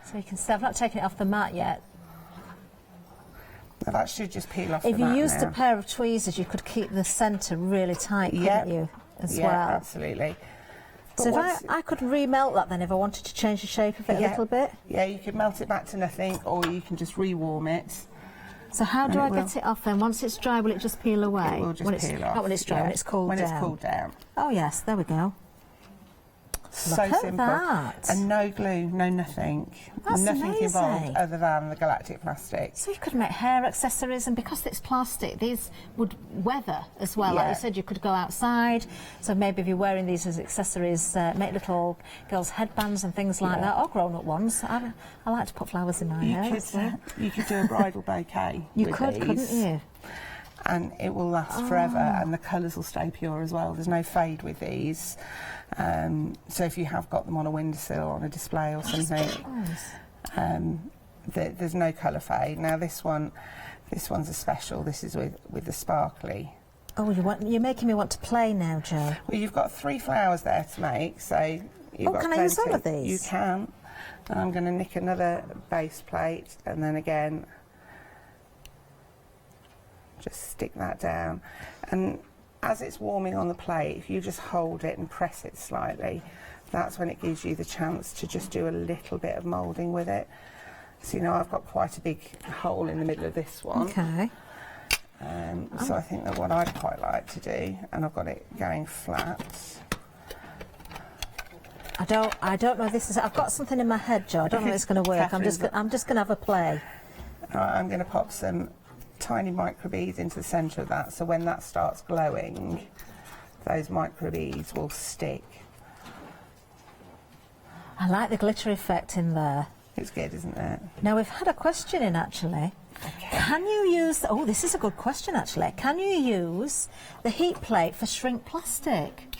So you can see, I've not taken it off the mat yet. Now that should just peel off If the you mat used now. a pair of tweezers, you could keep the centre really tight, couldn't you, as well? Yeah, absolutely. So if I could remelt that then if I wanted to change the shape of it a little bit? Yeah, you could melt it back to nothing, or you can just rewarm it. So how do I get it off then? Once it's dry, will it just peel away? It will just peel off. Not when it's dry, yeah. when it's cooled down. When it's cooled down. Oh yes, there we go. So Look at simple. that. And no glue, no nothing. That's nothing amazing. involved other than the galactic plastic. So you could make hair accessories, and because it's plastic, these would weather as well. Like Yeah. you said, you could go outside. So maybe if you're wearing these as accessories, make little girls' headbands and things like that, or grown-up ones. I like to put flowers in my hair. You could do a bridal bouquet. You with could, these, couldn't you? And it will last forever, and the colours will stay pure as well. There's no fade with these. So if you have got them on a windowsill, on a display or something, there's no colour fade. Now this one's a special. This is with the sparkly. Oh, you're making me want to play now, Jo. Well, you've got 3 flowers there to make, so you've got can I use all plenty. of these? You can. And I'm going to nick another base plate, and then again, just stick that down. And as it's warming on the plate, if you just hold it and press it slightly, that's when it gives you the chance to just do a little bit of moulding with it. So, you know, I've got quite a big hole in the middle of this one. Okay. So I think that what I'd quite like to do, and I've got it going flat. I don't know. I've got something in my head, Jo. I don't know if it's going to work. I'm just going to have a play. Right, I'm going to pop some tiny microbeads into the centre of that, so when that starts glowing, those microbeads will stick. I like the glitter effect in there. It's good, isn't it? Now, we've had a question in, actually. Okay. Can you use... Oh, this is a good question, actually. Can you use the heat plate for shrink plastic?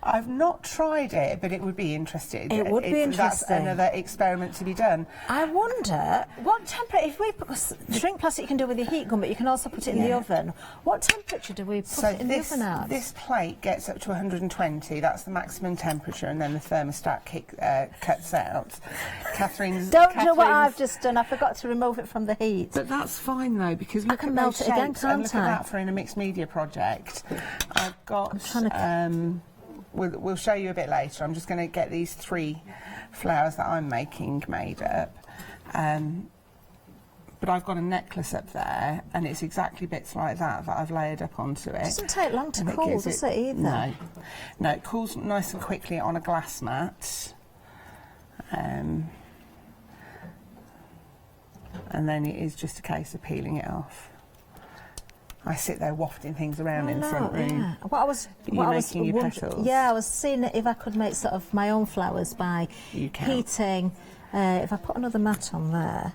I've not tried it, but it would be interesting. It would be interesting. That's another experiment to be done. I wonder what temperature, if we put shrink plastic you can do with your heat gun, but you can also put it in the oven. What temperature do we put it in the oven at? This plate gets up to 120, that's the maximum temperature, and then the thermostat cuts out. Don't do what I've just done, I forgot to remove it from the heat. But that's fine though, because look at melt those it again, shapes, can't and look I? at that for in a mixed media project. I've got, we'll show you a bit later, I'm just going to get these 3 flowers that I'm making made up. But I've got a necklace up there, and it's exactly bits like that I've layered up onto it. It doesn't take long to cool, does it either? No. No, it cools nice and quickly on a glass mat. And then it is just a case of peeling it off. I sit there wafting things around in the front room. Yeah. What I was making your petals? Yeah, I was seeing if I could make sort of my own flowers by heating. If I put another mat on there.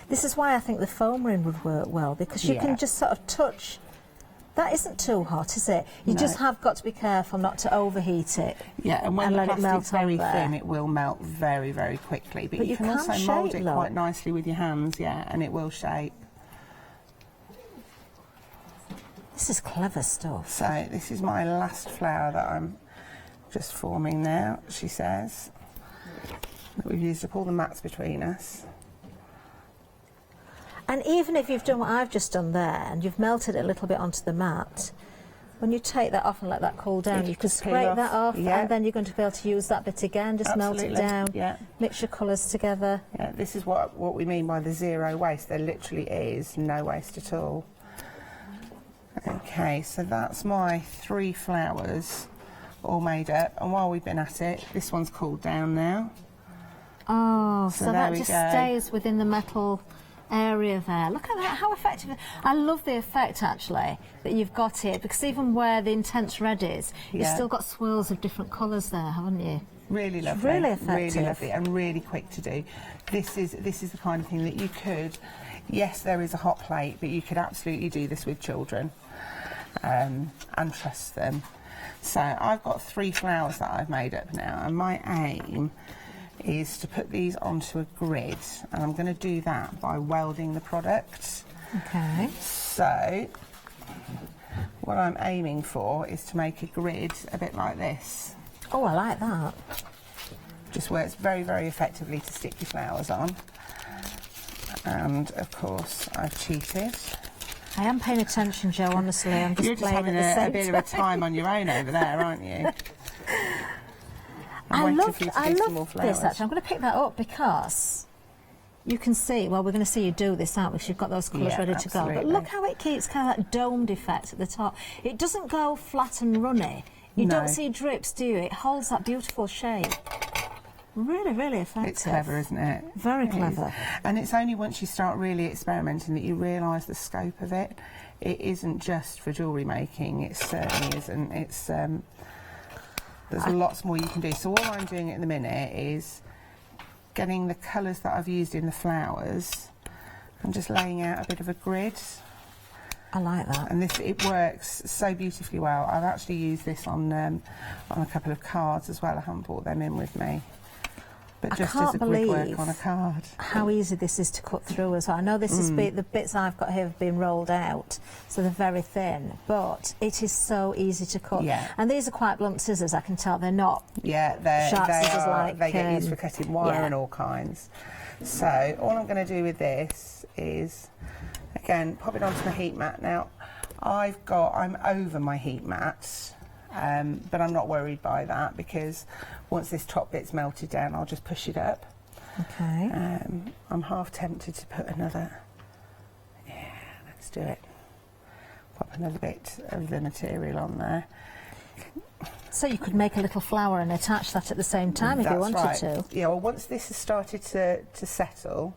This is why I think the foam ring would work well, because you can just sort of touch. That isn't too hot, is it? You just have got to be careful not to overheat it. Yeah, and when the let it melt plastic's very on thin, it will melt very, very quickly. But you can also mould it quite nicely with your hands, and it will shape. This is clever stuff. So this is my last flower that I'm just forming now, she says. We've used up all the mats between us. And even if you've done what I've just done there, and you've melted it a little bit onto the mat, when you take that off and let that cool down, you can scrape that off, and then you're going to be able to use that bit again, just melt it down, mix your colours together. Yeah, this is what we mean by the zero waste. There literally is no waste at all. Okay, so that's my 3 flowers all made up, and while we've been at it, this one's cooled down now. Oh, so that just stays within the metal area there. Look at that, how effective. I love the effect actually that you've got here, because even where the intense red is, you've still got swirls of different colours there, haven't you? Really lovely. Really effective. Really lovely and really quick to do. This is the kind of thing that you could, yes, there is a hot plate, but you could absolutely do this with children and trust them. So I've got 3 flowers that I've made up now, and my aim is to put these onto a grid, and I'm going to do that by welding the product. Okay. So what I'm aiming for is to make a grid a bit like this. Oh, I like that. Just works very, very effectively to stick your flowers on. And of course I've cheated. I am paying attention, Joe, honestly. I'm just You're just playing having at the same a bit of a time on your own over there, aren't you? I love this actually. I'm going to pick that up because you can see, well, we're going to see you do this, aren't we? Because you've got those colours ready to go. But look how it keeps kind of that domed effect at the top. It doesn't go flat and runny. You don't see drips, do you? It holds that beautiful shape. Really, really effective. It's clever, isn't it? Very clever. And it's only once you start really experimenting that you realise the scope of it. It isn't just for jewellery making. It certainly isn't. It's there's lots more you can do. So all I'm doing at the minute is getting the colours that I've used in the flowers and just laying out a bit of a grid. I like that. And it works so beautifully well. I've actually used this on a couple of cards as well. I haven't brought them in with me. But just as a grid work on a card. How easy this is to cut through as well. I know this is the bits I've got here have been rolled out, so they're very thin, but it is so easy to cut. Yeah. And these are quite blunt scissors, I can tell. They're not sharp scissors they get used for cutting wire and all kinds. So all I'm going to do with this is, again, pop it onto my heat mat. Now, I'm over my heat mat, but I'm not worried by that, because once this top bit's melted down, I'll just push it up. Okay. I'm half tempted to put another, let's do it. Pop another bit of the material on there. So you could make a little flower and attach that at the same time if you wanted to. Yeah, well, once this has started to settle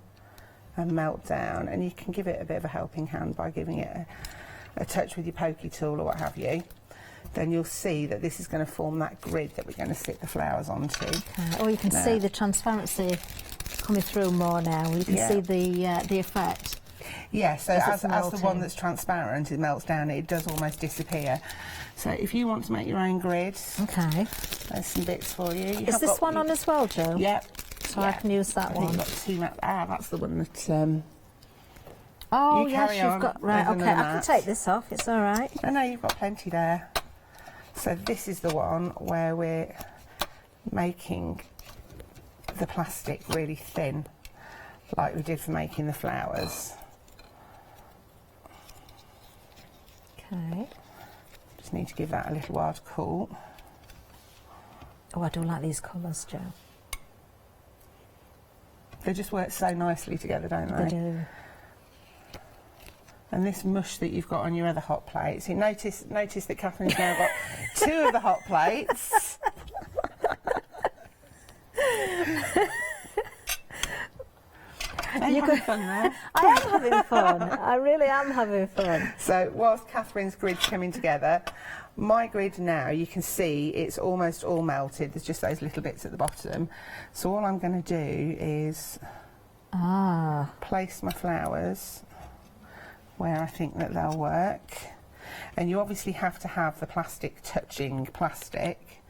and melt down, and you can give it a bit of a helping hand by giving it a touch with your pokey tool or what have you, then you'll see that this is going to form that grid that we're going to stick the flowers onto. Okay. Or you can see the transparency coming through more now. You can see the effect. Yeah, so as the melting. one that's transparent, it melts down, it does almost disappear. So if you want to make your own grid, okay, there's some bits for you. Is this one on as well, Jo? Yep. So I can use that one. You've got two maps. That's the one that. Oh, you yes, carry you've on. got. Right, There's okay, I another can map. take this off, it's all right. No, you've got plenty there. So this is the one where we're making the plastic really thin, like we did for making the flowers. Okay. Just need to give that a little while to cool. Oh, I do like these colours, Jo. They just work so nicely together, don't they? They do. And this mush that you've got on your other hot plates, you notice that Catherine's now got two of the hot plates. Are you having fun there? I am having fun. I really am having fun. So whilst Catherine's grid's coming together, my grid now, you can see it's almost all melted. There's just those little bits at the bottom. So all I'm going to do is place my flowers where I think that they'll work. And you obviously have to have the plastic touching plastic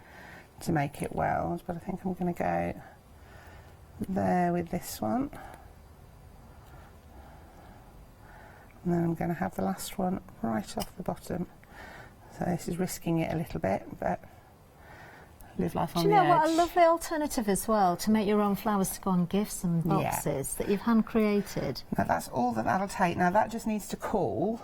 to make it weld, but I think I'm going to go there with this one. And then I'm going to have the last one right off the bottom. So this is risking it a little bit, but live life on Do the you edge. know what a lovely alternative as well, to make your own flowers to go on gifts and boxes that you've hand created? Now that's all that'll take. Now that just needs to cool,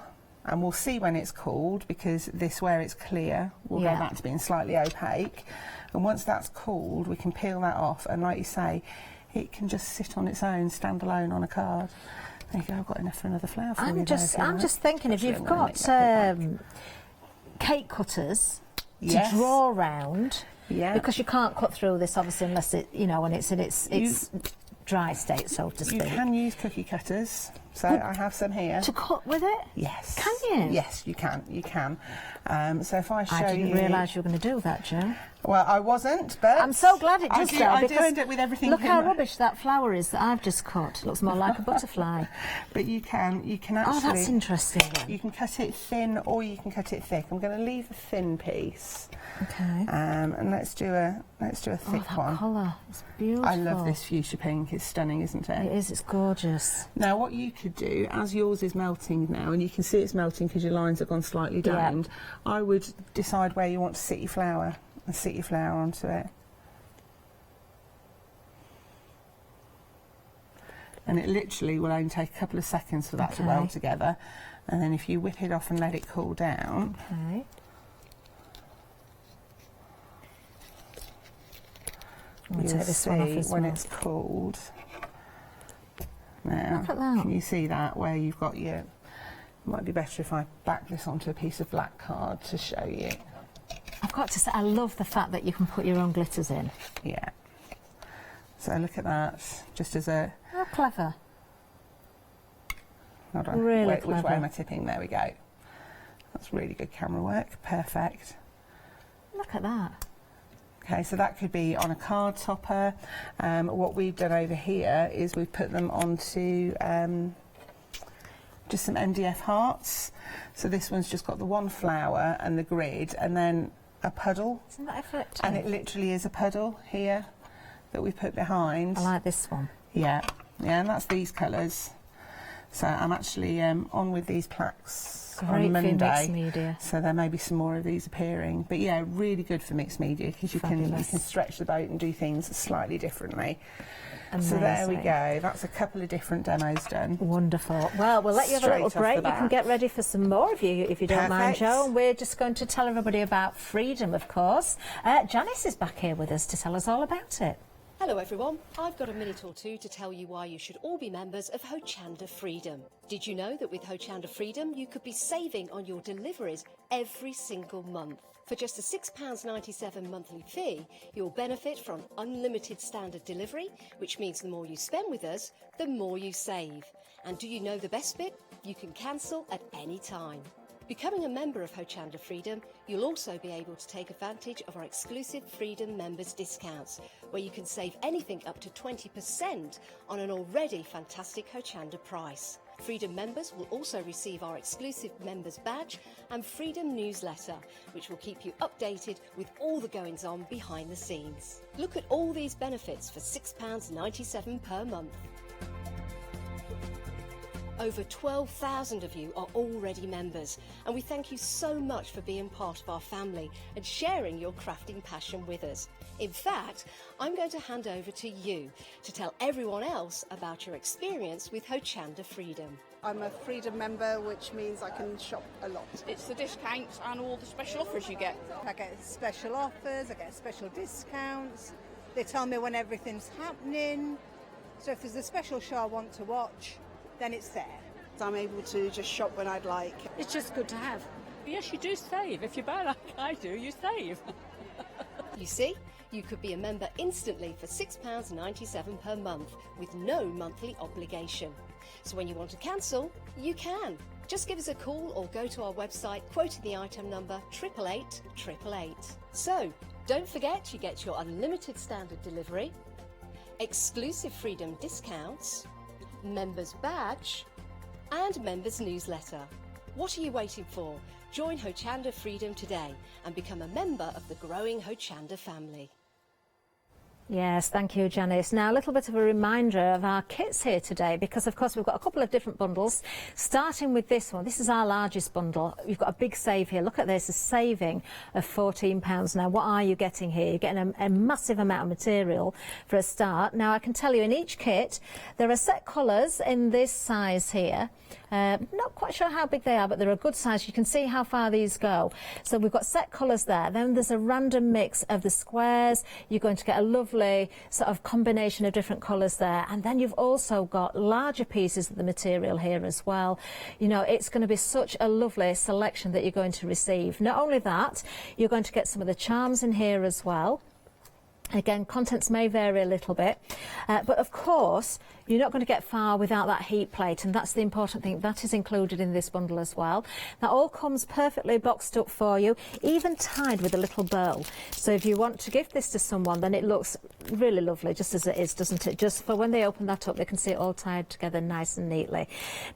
and we'll see when it's cooled, because this, where it's clear, will go back to being slightly opaque. And once that's cooled, we can peel that off, and like you say, it can just sit on its own, stand alone on a card. There you go, I've got enough for another flower for you. I'm just thinking, if you've got cake cutters to draw round, because you can't cut through this obviously unless it, you know, when it's in its dry state, so to speak. You can use cookie cutters, so I have some here. To cut with it? Yes. Can you? Yes, you can. You can. So if I show you... I didn't realise you were going to do that, Jo. Well, I wasn't, but... I'm so glad it does I do end up with everything. Look how rubbish that flower is that I've just cut. It looks more like a butterfly. But you can actually... Oh, that's interesting then. You can cut it thin or you can cut it thick. I'm going to leave a thin piece. Okay. And let's do a thick one. Colour, it's beautiful. I love this fuchsia pink. It's stunning, isn't it? It is. It's gorgeous. Now, what you could do, as yours is melting now, and you can see it's melting because your lines have gone slightly down, I would decide where you want to sit your flower and sit your flower onto it. And it literally will only take a couple of seconds for that to weld together. And then if you whip it off and let it cool down. Okay. You'll take this one off as when well. it's cooled. Now, Look at that. can you see that where you've got your... It might be better if I back this onto a piece of black card to show you. I've got to say, I love the fact that you can put your own glitters in. Yeah. So look at that, just as a... How clever. Hold on. Really Which clever. way am I tipping? There we go. That's really good camera work. Perfect. Look at that. Okay, so that could be on a card topper. What we've done over here is we've put them onto just some MDF hearts. So this one's just got the one flower and the grid, and then a puddle. Isn't that effective? And it literally is a puddle here that we put behind. I like this one. Yeah, yeah, and that's these colours. So I'm actually on with these plaques Great on Monday. for mixed media. So there may be some more of these appearing. But yeah, really good for mixed media because you can stretch the boat and do things slightly differently. Amazing. So there we go. That's a couple of different demos done. Wonderful. Well, we'll let you have a Straight little off the break. You bat. can get ready for some more if you don't mind, Perfect. Jo. And we're just going to tell everybody about Freedom, of course. Janice is back here with us to tell us all about it. Hello everyone, I've got a minute or two to tell you why you should all be members of Hochanda Freedom. Did you know that with Hochanda Freedom you could be saving on your deliveries every single month? For just a £6.97 monthly fee, you'll benefit from unlimited standard delivery, which means the more you spend with us, the more you save. And do you know the best bit? You can cancel at any time. Becoming a member of Hochanda Freedom, you'll also be able to take advantage of our exclusive Freedom members discounts, where you can save anything up to 20% on an already fantastic Hochanda price. Freedom members will also receive our exclusive members badge and Freedom newsletter, which will keep you updated with all the goings-on behind the scenes. Look at all these benefits for £6.97 per month. Over 12,000 of you are already members, and we thank you so much for being part of our family and sharing your crafting passion with us. In fact, I'm going to hand over to you to tell everyone else about your experience with Hochanda Freedom. I'm a Freedom member, which means I can shop a lot. It's the discounts and all the special offers you get. I get special offers, I get special discounts. They tell me when everything's happening. So if there's a special show I want to watch, then it's there. I'm able to just shop when I'd like. It's just good to have. Yes, you do save. If you buy like I do, you save. You see, you could be a member instantly for £6.97 per month with no monthly obligation. So when you want to cancel, you can. Just give us a call or go to our website quoting the item number 888 888. So, don't forget you get your unlimited standard delivery, exclusive Freedom discounts, members badge and members newsletter. What are you waiting for? Join Hochanda Freedom today and become a member of the growing Hochanda family. Yes, thank you, Janice. Now, a little bit of a reminder of our kits here today, because, of course, we've got a couple of different bundles, starting with this one. This is our largest bundle. You've got a big save here. Look at this, a saving of £14. Now, what are you getting here? You're getting a massive amount of material for a start. Now, I can tell you, in each kit, there are set colours in this size here. Not quite sure how big they are, but they're a good size. You can see how far these go. So we've got set colours there. Then there's a random mix of the squares. You're going to get a lovely sort of combination of different colours there. And then you've also got larger pieces of the material here as well. You know, it's going to be such a lovely selection that you're going to receive. Not only that, you're going to get some of the charms in here as well. Again, contents may vary a little bit, but of course, you're not going to get far without that heat plate, and that's the important thing. That is included in this bundle as well. That all comes perfectly boxed up for you, even tied with a little bow. So if you want to gift this to someone, then it looks really lovely, just as it is, doesn't it? Just for when they open that up, they can see it all tied together nice and neatly.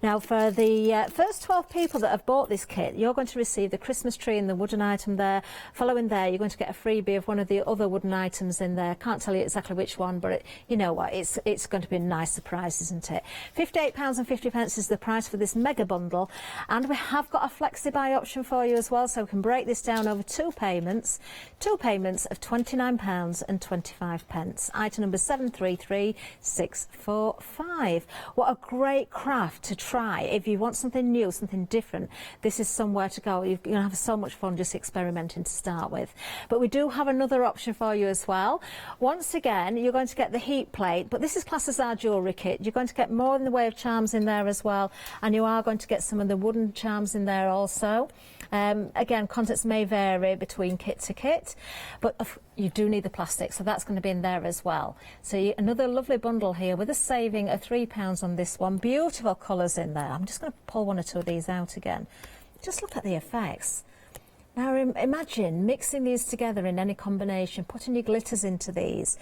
Now, for the first 12 people that have bought this kit, you're going to receive the Christmas tree and the wooden item there. Following there, you're going to get a freebie of one of the other wooden items in there. Can't tell you exactly which one, but you know what, it's going to be a nice surprise, isn't it? £58.50 is the price for this mega bundle, and we have got a flexi buy option for you as well, so we can break this down over two payments of £29.25. Item number 733645. What a great craft to try if you want something new, something different. This is somewhere to go. You're going to have so much fun just experimenting to start with. But we do have another option for you as well. Once again, you're going to get the heat plate, but this is classed as our jewellery kit. You're going to get more in the way of charms in there as well, and you are going to get some of the wooden charms in there also. Again, contents may vary between kit to kit, but you do need the plastic, so that's going to be in there as well. So another lovely bundle here with a saving of £3 on this one. Beautiful colours in there. I'm just going to pull one or two of these out again. Just look at the effects. Now imagine mixing these together in any combination, putting your glitters into these.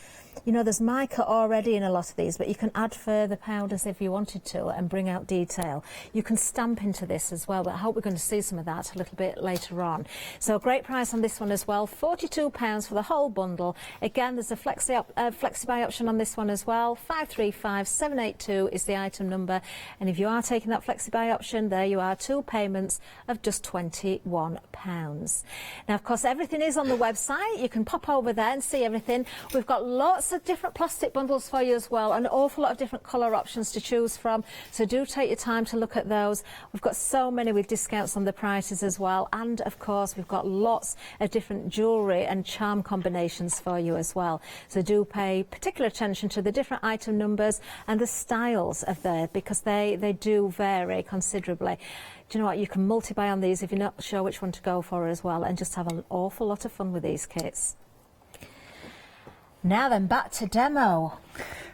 You know, there's mica already in a lot of these, but you can add further powders if you wanted to and bring out detail. You can stamp into this as well, but I hope we're going to see some of that a little bit later on. So a great price on this one as well, £42 for the whole bundle. Again, there's a flexi buy option on this one as well. 535782 is the item number, and if you are taking that flexi buy option, there you are, two payments of just £21. Now, of course, everything is on the website. You can pop over there and see everything. We've got lots of different plastic bundles for you as well, an awful lot of different colour options to choose from, so do take your time to look at those. We've got so many with discounts on the prices as well, and of course we've got lots of different jewellery and charm combinations for you as well, so do pay particular attention to the different item numbers and the styles of there, because they do vary considerably. Do you know what, you can multi-buy on these if you're not sure which one to go for as well, and just have an awful lot of fun with these kits. Now then, back to demo.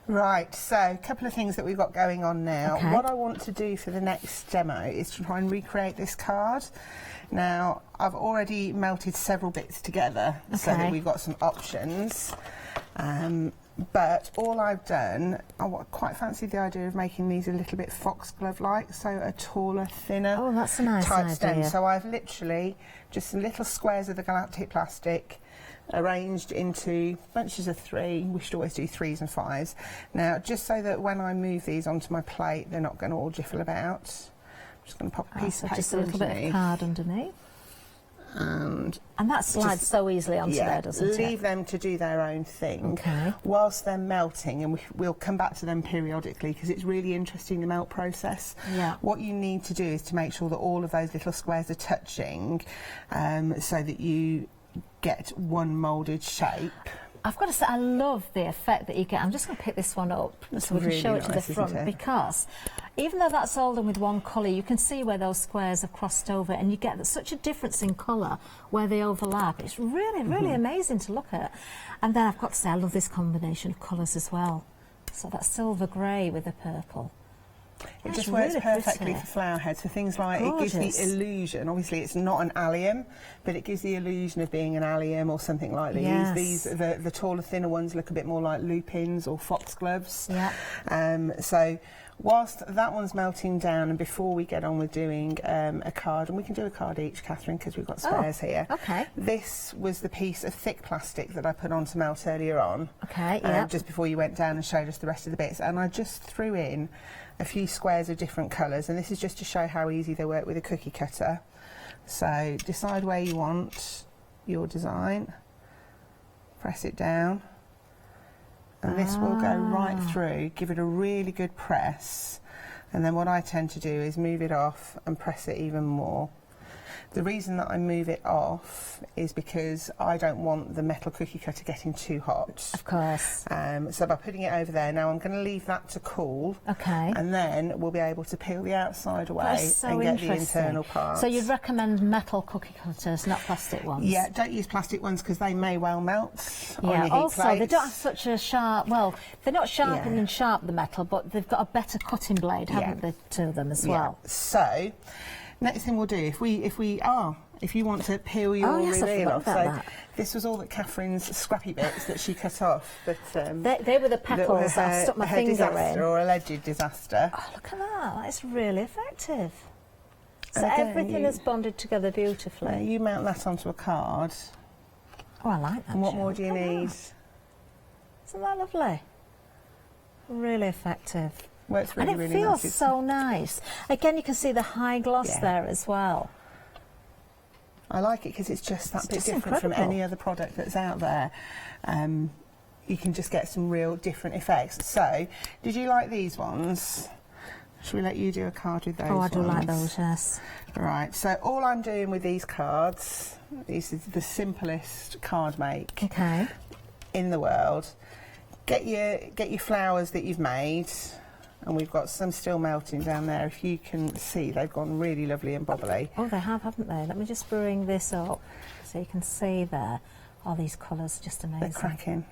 Right, so a couple of things that we've got going on now. Okay. What I want to do for the next demo is to try and recreate this card. Now, I've already melted several bits together so that we've got some options. But all I've done, I quite fancy the idea of making these a little bit foxglove-like, so a taller, thinner that's a nice type stem. idea. So I've literally just some little squares of the galactic plastic arranged into bunches of 3. We should always do 3s and 5s. Now, just so that when I move these onto my plate, they're not going to all jiffle about, I'm just going to pop a piece of paper just a little bit of card underneath. And that slides so easily onto there, doesn't it? Leave them to do their own thing Okay. whilst they're melting, and we'll come back to them periodically because it's really interesting, the melt process. Yeah. What you need to do is to make sure that all of those little squares are touching, so that you get one moulded shape. I've got to say, I love the effect that you get. I'm just going to pick this one up so we can really show it to the nice, front, isn't it? because even though that's all done with one colour, you can see where those squares have crossed over, and you get such a difference in colour where they overlap. It's really, really amazing to look at. And then I've got to say, I love this combination of colours as well. So that silver grey with the purple. It just works really perfectly pretty. for flower heads, for things like it gives Gorgeous. the illusion. Obviously, it's not an allium, but it gives the illusion of being an allium or something like these. Yes. The taller, thinner ones look a bit more like lupins or foxgloves. Yeah. So whilst that one's melting down, and before we get on with doing a card, and we can do a card each, Catherine, because we've got spares here. Okay. This was the piece of thick plastic that I put on to melt earlier on. Okay. Yeah. Just before you went down and showed us the rest of the bits, and I just threw in a few squares of different colours, and this is just to show how easy they work with a cookie cutter. So decide where you want your design, press it down, and this will go right through. Give it a really good press, and then what I tend to do is move it off and press it even more. The reason that I move it off is because I don't want the metal cookie cutter getting too hot. Of course. So by putting it over there, now I'm going to leave that to cool. Okay. And then we'll be able to peel the outside away That is so and get the interesting. internal parts. So you'd recommend metal cookie cutters, not plastic ones? Yeah, don't use plastic ones because they may well melt on your heat also plates. they don't have such a sharp, well, they're not sharpening sharp the metal, but they've got a better cutting blade, haven't they, to them as well? So next thing we'll do, if you want to peel your reveal off. So this was all that Catherine's scrappy bits that she cut off. But they were the petals that I stuck my finger disaster in. or alleged disaster. Oh, look at that! That's really effective. So Again, everything is bonded together beautifully. You mount that onto a card. Oh, I like that. And what Jill. more do you Look at need? that. Isn't that lovely? Really effective. Works really, and it really feels nice. so nice. Again, you can see the high gloss there as well. I like it because it's just that bit just different from incredible. any other product that's out there. You can just get some real different effects. So, did you like these ones? Should we let you do a card with those? Oh, I do like ones? those, yes. Right, so all I'm doing with these cards, this is the simplest card make in the world. Get your flowers that you've made, and we've got some still melting down there. If you can see, they've gone really lovely and bubbly. Oh, they have, haven't they? Let me just bring this up so you can see there. Oh, these colours are just amazing. They're cracking.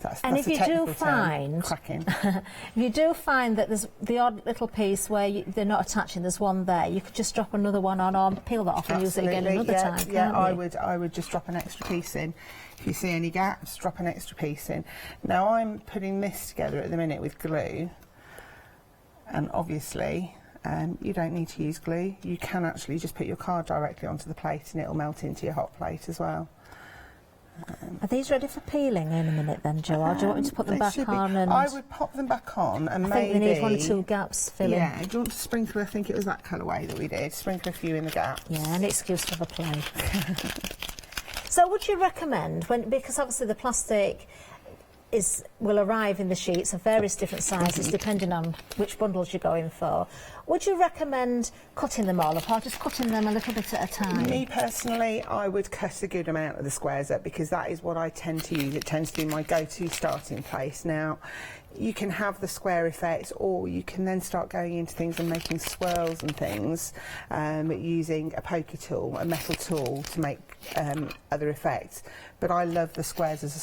That's And if a you technical do term, find, cracking. if you do find that there's the odd little piece where they're not attaching, there's one there, you could just drop another one on or peel that off and use it again another time. Yeah, can't you? I would just drop an extra piece in. If you see any gaps, drop an extra piece in. Now I'm putting this together at the minute with glue, and obviously you don't need to use glue. You can actually just put your card directly onto the plate and it'll melt into your hot plate as well. Are these ready for peeling in a minute then, Jo? Or do you want me to put them They back should be. on? And I would pop them back on and I maybe... think they need 1 or 2 gaps filling. Yeah, do you want to sprinkle, I think it was that colourway that we did, sprinkle a few in the gaps. Yeah, an excuse for the play. So would you recommend, because obviously the plastic will arrive in the sheets of various different sizes depending on which bundles you're going for, would you recommend cutting them all up or just cutting them a little bit at a time? Me personally, I would cut a good amount of the squares up because that is what I tend to use. It tends to be my go-to starting place. Now, you can have the square effect, or you can then start going into things and making swirls and things using a poker tool, a metal tool, to make other effects. But I love the squares as a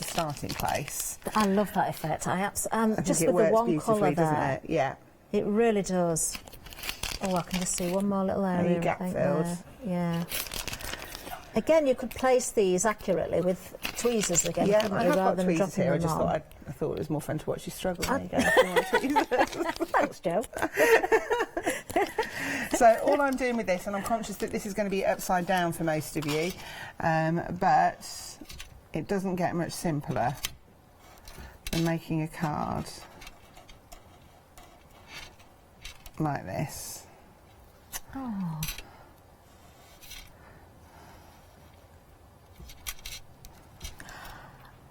starting place. I love that effect. I think just it with the works one colour doesn't there. it? Yeah. It really does. Oh, I can just see one more little area. gap I think, filled. there. Yeah. Again, you could place these accurately with tweezers again, Yeah, couldn't I you, have rather got than tweezers dropping here. I them just on. I thought it was more fun to watch you struggle. There you go. If you want tweezers. Thanks, Jo. So all I'm doing with this, and I'm conscious that this is going to be upside down for most of you, but it doesn't get much simpler than making a card like this. Oh.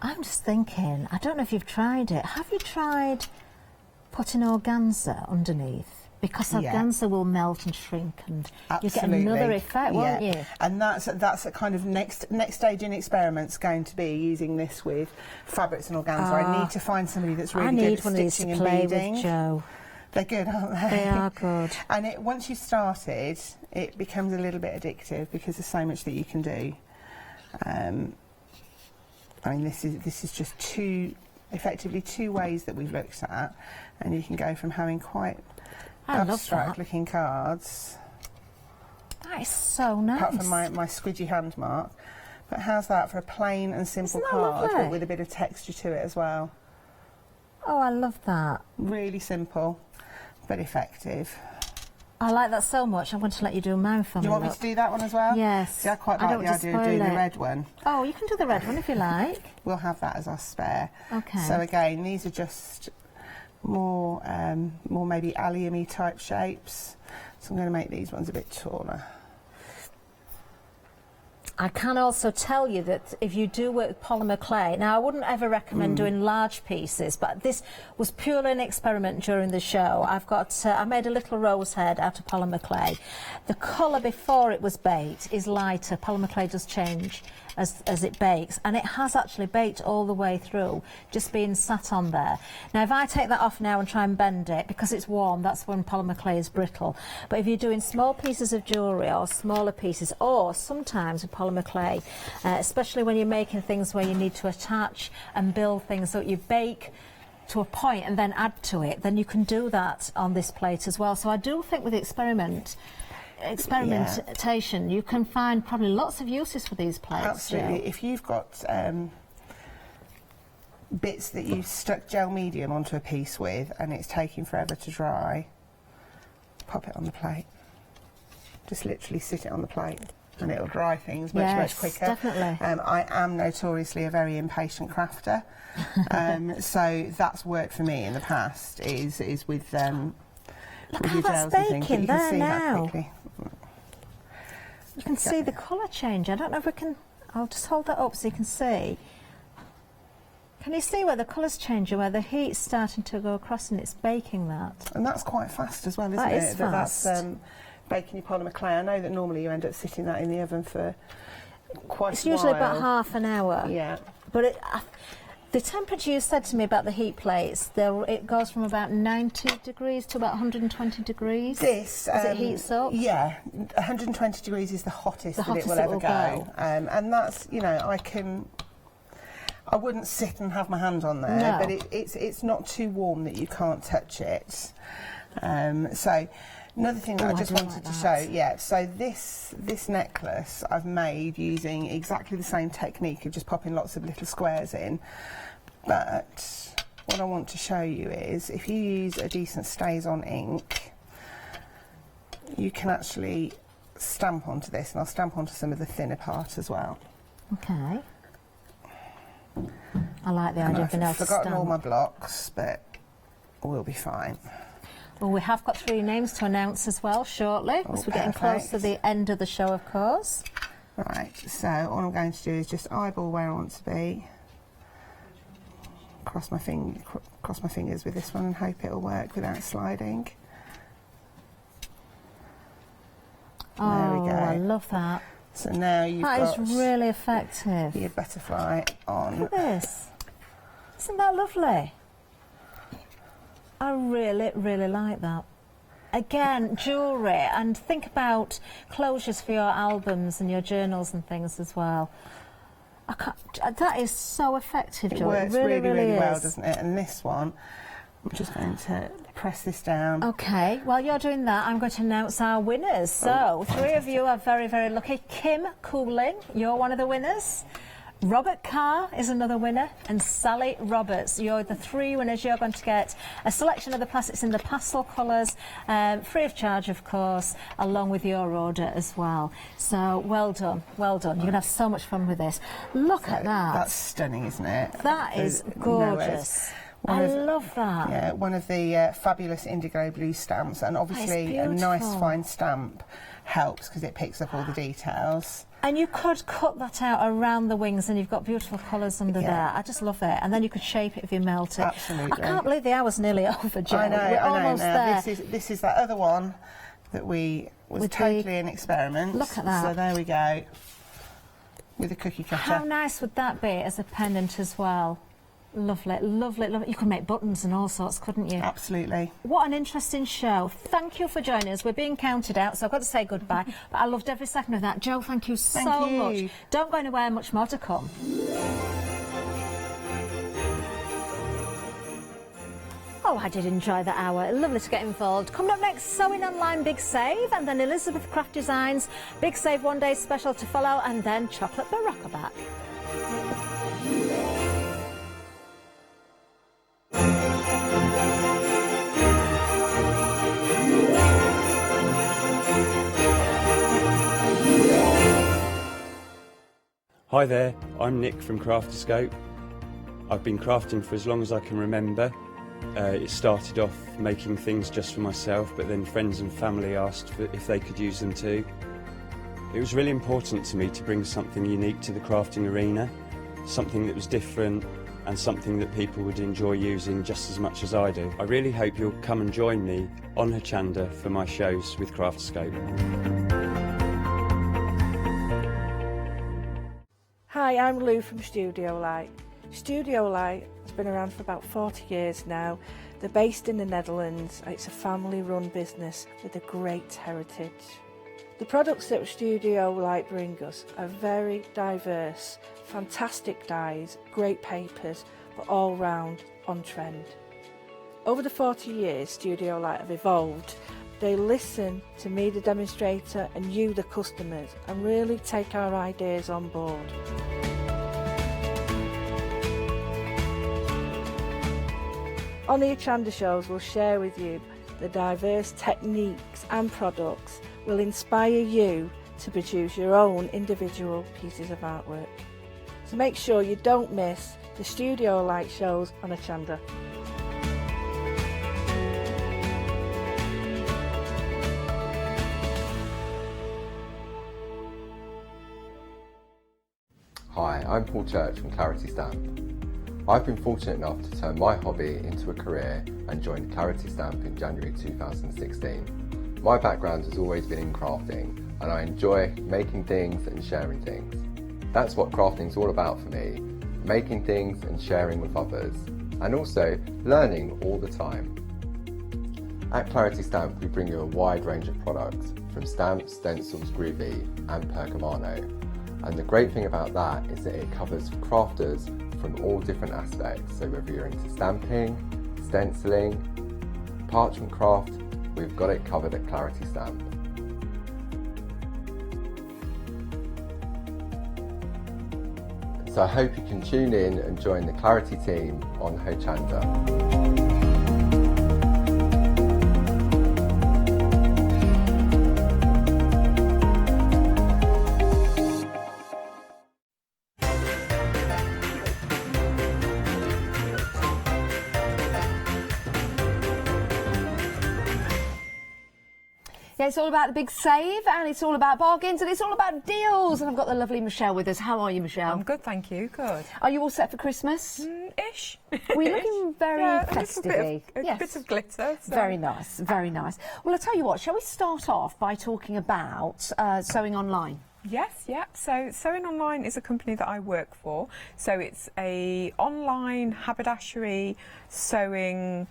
I'm just thinking, I don't know if you've tried it. Have you tried putting organza underneath? Because organza will melt and shrink, and Absolutely. you get another effect, won't you? And that's a kind of next stage in experiment's going to be using this with fabrics and organza. I need to find somebody that's really good at stitching and beading. With Jo. They're good, aren't they? They are good. And once you've started, it becomes a little bit addictive because there's so much that you can do. I mean, this is just effectively two ways that we've looked at, and you can go from having quite abstract-looking cards. That is so nice. Apart from my squidgy hand mark. But how's that for a plain and simple card, but with a bit of texture to it as well? Oh, I love that. Really simple, but effective. I like that so much. I'm going to let you do mine for me. Do you want me to do that one as well? Yes. See, I quite like the idea of doing the red one. Oh, you can do the red one if you like. We'll have that as our spare. Okay. So again, these are just more maybe allium-y type shapes. So I'm going to make these ones a bit taller. I can also tell you that if you do work with polymer clay, now I wouldn't ever recommend doing large pieces, but this was purely an experiment during the show. I made a little rose head out of polymer clay. The colour before it was baked is lighter. Polymer clay does change as it bakes, and it has actually baked all the way through, just being sat on there. Now if I take that off now and try and bend it, because it's warm, that's when polymer clay is brittle. But if you're doing small pieces of jewellery or smaller pieces, or sometimes with polymer clay, especially when you're making things where you need to attach and build things, so you bake to a point and then add to it, then you can do that on this plate as well. So I do think with experimentation, you can find probably lots of uses for these plates. Absolutely. Jo. If you've got bits that you've stuck gel medium onto a piece with and it's taking forever to dry, pop it on the plate. Just literally sit it on the plate and it'll dry things much quicker. Definitely. I am notoriously a very impatient crafter, so that's worked for me in the past. Is with Look with how your that's gels and things. baking You can there see that now. quickly. You can see the colour change. I don't know if we can. I'll just hold that up so you can see. Can you see where the colour's changing, where the heat's starting to go across and it's baking that? And that's quite fast as well, isn't That it? is fast. That's baking your polymer clay. I know that normally you end up sitting that in the oven for quite a while. It's usually about half an hour. Yeah. But the temperature you said to me about the heat plates, it goes from about 90 degrees to about 120 degrees. This, as it heats up? Yeah, 120 degrees is the hottest that it will ever go. And that's, you know, I wouldn't sit and have my hand on there, but it's not too warm that you can't touch it. So another thing that I just wanted to show, so this necklace I've made using exactly the same technique of just popping lots of little squares in. But what I want to show you is if you use a decent stays-on ink, you can actually stamp onto this, and I'll stamp onto some of the thinner part as well. Okay. I like the idea of being able to stamp. I've forgotten all my blocks, but we'll be fine. Well, we have got 3 names to announce as well shortly, because we're getting close to the end of the show, of course. Right, so all I'm going to do is just eyeball where I want to be. Cross my fingers with this one and hope it'll work without sliding. There we go. I love that. So now you've got... That is really effective. Your butterfly on. Look at this. Isn't that lovely? I really, really like that. Again, jewellery, and think about closures for your albums and your journals and things as well. That is so effective, Jo. It works really, really is. well, doesn't it? And this one, I'm just going to press this down. Okay, while you're doing that, I'm going to announce our winners. So, three of you are very, very lucky. Kim Cooling, you're one of the winners. Robert Carr is another winner, and Sally Roberts. You're the three winners. You're going to get a selection of the plastics in the pastel colours, free of charge, of course, along with your order as well. So, well done, well done. You're going to have so much fun with this. Look at that. That's stunning, isn't it? That is gorgeous. I love that. Yeah, one of the fabulous indigo blue stamps, and obviously a nice fine stamp helps because it picks up all the details. And you could cut that out around the wings and you've got beautiful colours under there. I just love it. And then you could shape it if you melt it. Absolutely. I can't believe the hour's nearly over, Jo. I know, We're almost there. This is that other one that was totally an experiment. Look at that. So there we go, with a cookie cutter. How nice would that be as a pendant as well? Lovely, lovely, lovely. You could make buttons and all sorts, couldn't you? Absolutely. What an interesting show. Thank you for joining us. We're being counted out, so I've got to say goodbye. But I loved every second of that. Jo, thank you so much. Don't go anywhere, much more to come. Oh, I did enjoy that hour. Lovely to get involved. Coming up next, Sewing Online Big Save, and then Elizabeth Craft Designs Big Save One Day Special to follow, and then Chocolate Barocca back. Hi there, I'm Nick from Crafterscope. I've been crafting for as long as I can remember. It started off making things just for myself, but then friends and family asked if they could use them too. It was really important to me to bring something unique to the crafting arena, something that was different and something that people would enjoy using just as much as I do. I really hope you'll come and join me on Hochanda for my shows with Crafterscope. Hi, I'm Lou from Studio Light. Studio Light has been around for about 40 years now. They're based in the Netherlands. It's a family-run business with a great heritage. The products that Studio Light bring us are very diverse, fantastic dyes, great papers, but all round on trend. Over the 40 years Studio Light have evolved. They listen to me, the demonstrator, and you, the customers, and really take our ideas on board. On the Hochanda shows, we'll share with you the diverse techniques and products will inspire you to produce your own individual pieces of artwork. So make sure you don't miss the Studio Light shows on Hochanda. Hi, I'm Paul Church from Clarity Stamp. I've been fortunate enough to turn my hobby into a career and joined Clarity Stamp in January 2016. My background has always been in crafting and I enjoy making things and sharing things. That's what crafting's all about for me, making things and sharing with others, and also learning all the time. At Clarity Stamp we bring you a wide range of products, from stamps, stencils, groovy and pergamano. And the great thing about that is that it covers crafters from all different aspects. So whether you're into stamping, stenciling, parchment craft, we've got it covered at Clarity Stamp. So I hope you can tune in and join the Clarity team on Hochanda. Yeah, it's all about the big save, and it's all about bargains, and it's all about deals. And I've got the lovely Michelle with us. How are you, Michelle? I'm good, thank you. Good. Are you all set for Christmas? Ish. We're looking very festive. A bit of glitter. So. Very nice, very nice. Well, I'll tell you what, shall we start off by talking about sewing online? Yes, yeah. So Sewing Online is a company that I work for. So it's a online haberdashery sewing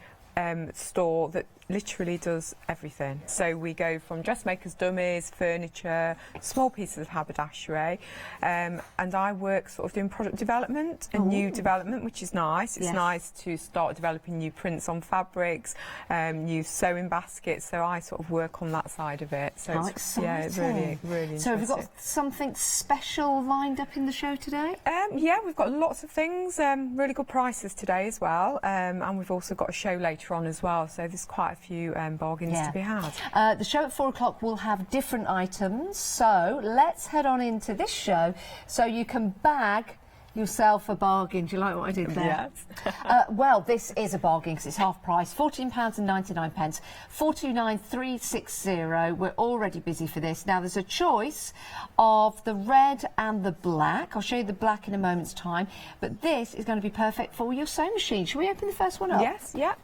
store that literally does everything. So we go from dressmakers, dummies, furniture, small pieces of haberdashery, and I work sort of doing product development and new development, which is nice. It's nice to start developing new prints on fabrics, new sewing baskets, so I sort of work on that side of it. So How it's, exciting. yeah, it's really, really So have you got interesting. something special lined up in the show today? Yeah, we've got lots of things, really good prices today as well, and we've also got a show later on as well, so there's quite a few bargains to be had. The show at 4 o'clock will have different items, so let's head on into this show so you can bag yourself a bargain. Do you like what I did there? Yes. Well, this is a bargain because it's half price, £14.99, 429,360. We're already busy for this. Now, there's a choice of the red and the black. I'll show you the black in a moment's time, but this is going to be perfect for your sewing machine. Shall we open the first one up? Yes, yeah.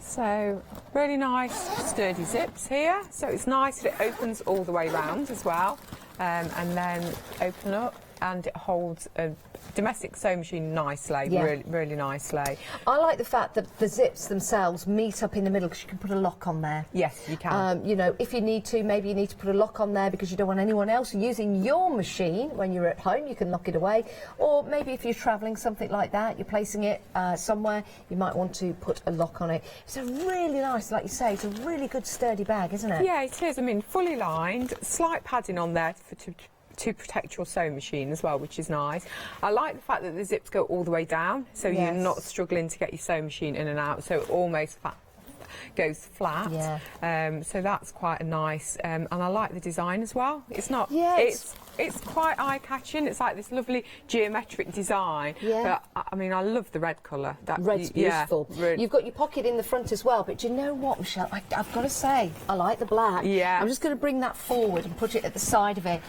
So, really nice sturdy zips here. So it's nice that it opens all the way round as well, and then open up, and it holds a domestic sewing machine nicely, really nicely. I like the fact that the zips themselves meet up in the middle because you can put a lock on there. Yes, you can. You know, if you need to, maybe you need to put a lock on there because you don't want anyone else using your machine when you're at home. You can lock it away. Or maybe if you're travelling, something like that, you're placing it somewhere, you might want to put a lock on it. It's a really nice, like you say, it's a really good sturdy bag, isn't it? Yeah, it is. I mean, fully lined, slight padding on there to protect your sewing machine as well, which is nice. I like the fact that the zips go all the way down, so you're not struggling to get your sewing machine in and out, so it almost goes flat. So that's quite a nice, and I like the design as well. It's not, it's quite eye-catching. It's like this lovely geometric design. But I mean, I love the red colour. Red's beautiful. You've got your pocket in the front as well, but do you know what, Michelle? I've got to say, I like the black. I'm just going to bring that forward and put it at the side of it.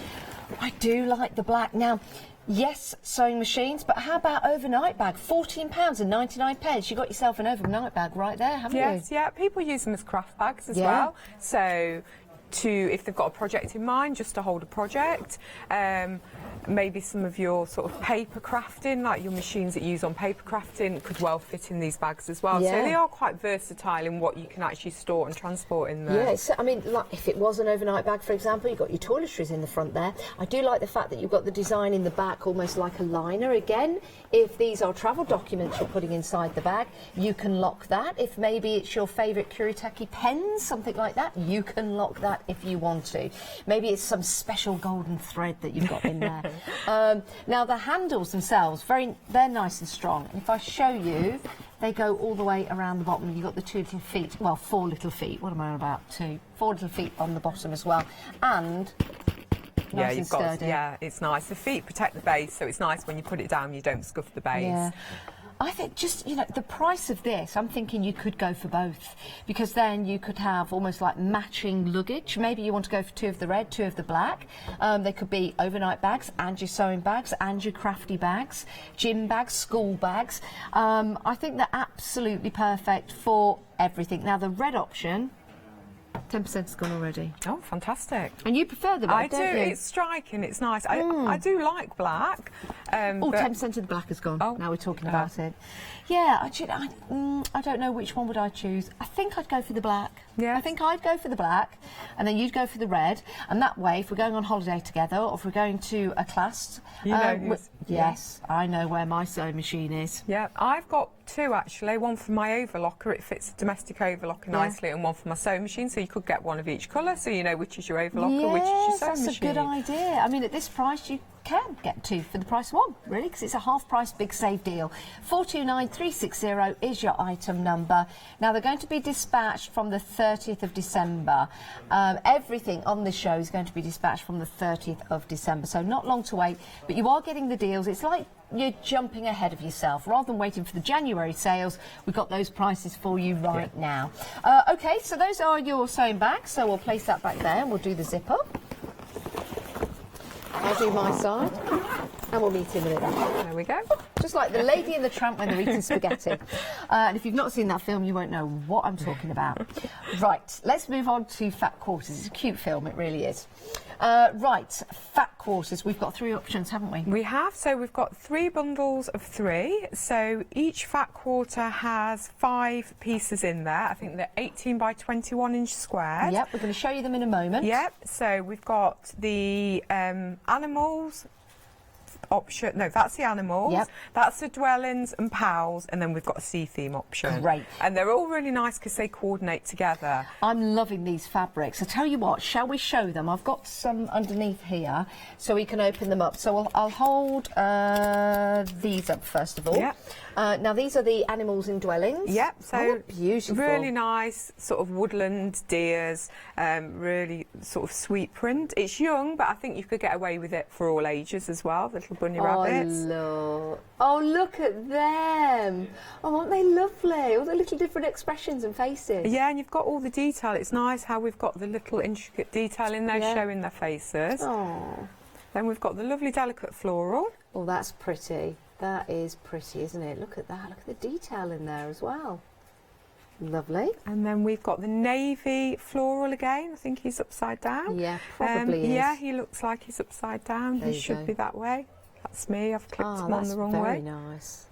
I do like the black. Now, yes, sewing machines, but how about overnight bag? £14.99. You got yourself an overnight bag right there, haven't you? Yes, yeah. People use them as craft bags as well. So, if they've got a project in mind, just to hold a project. Maybe some of your sort of paper crafting, like your machines that you use on paper crafting, could well fit in these bags as well. So they are quite versatile in what you can actually store and transport in there. Yes, I mean, like if it was an overnight bag, for example, you've got your toiletries in the front there. I do like the fact that you've got the design in the back, almost like a liner. Again, if these are travel documents you're putting inside the bag, you can lock that. If maybe it's your favourite Kuretake pens, something like that, you can lock that if you want to. Maybe it's some special golden thread that you've got in there. Now the handles themselves, they're nice and strong. And if I show you, they go all the way around the bottom. You've got the 2 little feet, well, 4 little feet. What am I on about? 4 little feet on the bottom as well. And nice and sturdy. It's nice. The feet protect the base, so it's nice when you put it down, you don't scuff the base. Yeah. I think just, you know, the price of this, I'm thinking you could go for both, because then you could have almost like matching luggage. Maybe you want to go for 2 of the red, 2 of the black. They could be overnight bags and your sewing bags and your crafty bags, gym bags, school bags. I think they're absolutely perfect for everything. Now, the red option, 10% is gone already. Oh, fantastic. And you prefer the I red, do. don't you? It's striking. It's nice. I do like black. 10% of the black is gone. Now we're talking about it. Yeah, I don't know which one would I choose. I think I'd go for the black. Yeah. I think I'd go for the black, and then you'd go for the red. And that way, if we're going on holiday together, or if we're going to a class, yes, I know where my sewing machine is. Yeah, I've got 2 actually. One for my overlocker, it fits a domestic overlocker nicely, and one for my sewing machine. So you could get one of each colour, so you know which is your overlocker, which is your sewing machine. That's a good idea. I mean, at this price, you can get 2 for the price of 1, really, because it's a half-price big save deal. 429,360 is your item number. Now, they're going to be dispatched from the 30th of December. Everything on this show is going to be dispatched from the 30th of December, so not long to wait, but you are getting the deals. It's like you're jumping ahead of yourself. Rather than waiting for the January sales, we've got those prices for you right now. OK, so those are your sewing bags, so we'll place that back there and we'll do the zip up. I'll do my side. And we'll meet in a minute. There we go. Just like the Lady and the Tramp when they're eating spaghetti. And if you've not seen that film, you won't know what I'm talking about. Right, let's move on to Fat Quarters. It's a cute film, it really is. Right, Fat Quarters. We've got 3 options, haven't we? We have. So we've got 3 bundles of 3. So each fat quarter has 5 pieces in there. I think they're 18 by 21 inch squares. Yep, we're going to show you them in a moment. Yep. So we've got the animals option. No, that's the animals. Yep. That's the dwellings and pals, and then we've got a sea theme option. Great. And they're all really nice because they coordinate together. I'm loving these fabrics. I tell you what, shall we show them? I've got some underneath here, so we can open them up. So I'll hold these up first of all. Yep. Now these are the animals in dwellings. Yep. So beautiful. Really nice, sort of woodland deers. Really sort of sweet print. It's young, but I think you could get away with it for all ages as well. Little bunny rabbits. Oh, look at them. Oh, aren't they lovely? All the little different expressions and faces. Yeah, and you've got all the detail. It's nice how we've got the little intricate detail in there showing their faces. Oh. Then we've got the lovely delicate floral. Oh, that's pretty. That is pretty, isn't it? Look at that. Look at the detail in there as well. Lovely. And then we've got the navy floral again. I think he's upside down. Yeah, probably is. Yeah, he looks like he's upside down. There He you should go. be that way. That's me. I've clipped him on the wrong very way. nice.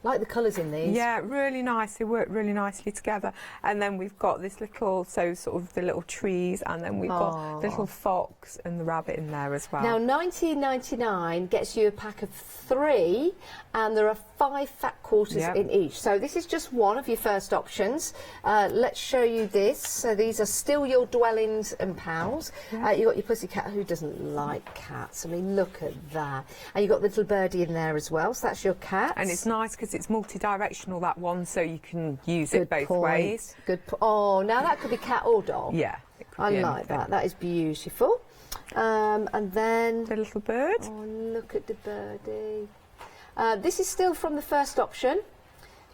Like the colours in these. Yeah, really nice. They work really nicely together. And then we've got this little, so sort of the little trees, and then we've got the little fox and the rabbit in there as well. Now, $19.99 gets you a pack of 3, and there are 5 fat quarters in each. So this is just one of your first options. Let's show you this. So these are still your dwellings and pals. You've got your pussycat. Who doesn't like cats? I mean, look at that. And you've got the little birdie in there as well. So that's your cat. And it's nice because it's multi-directional, that one, so you can use it both ways. Good. Oh, now that could be cat or dog. Yeah. I like that. That is beautiful. And then the little bird. Oh, look at the birdie. This is still from the first option.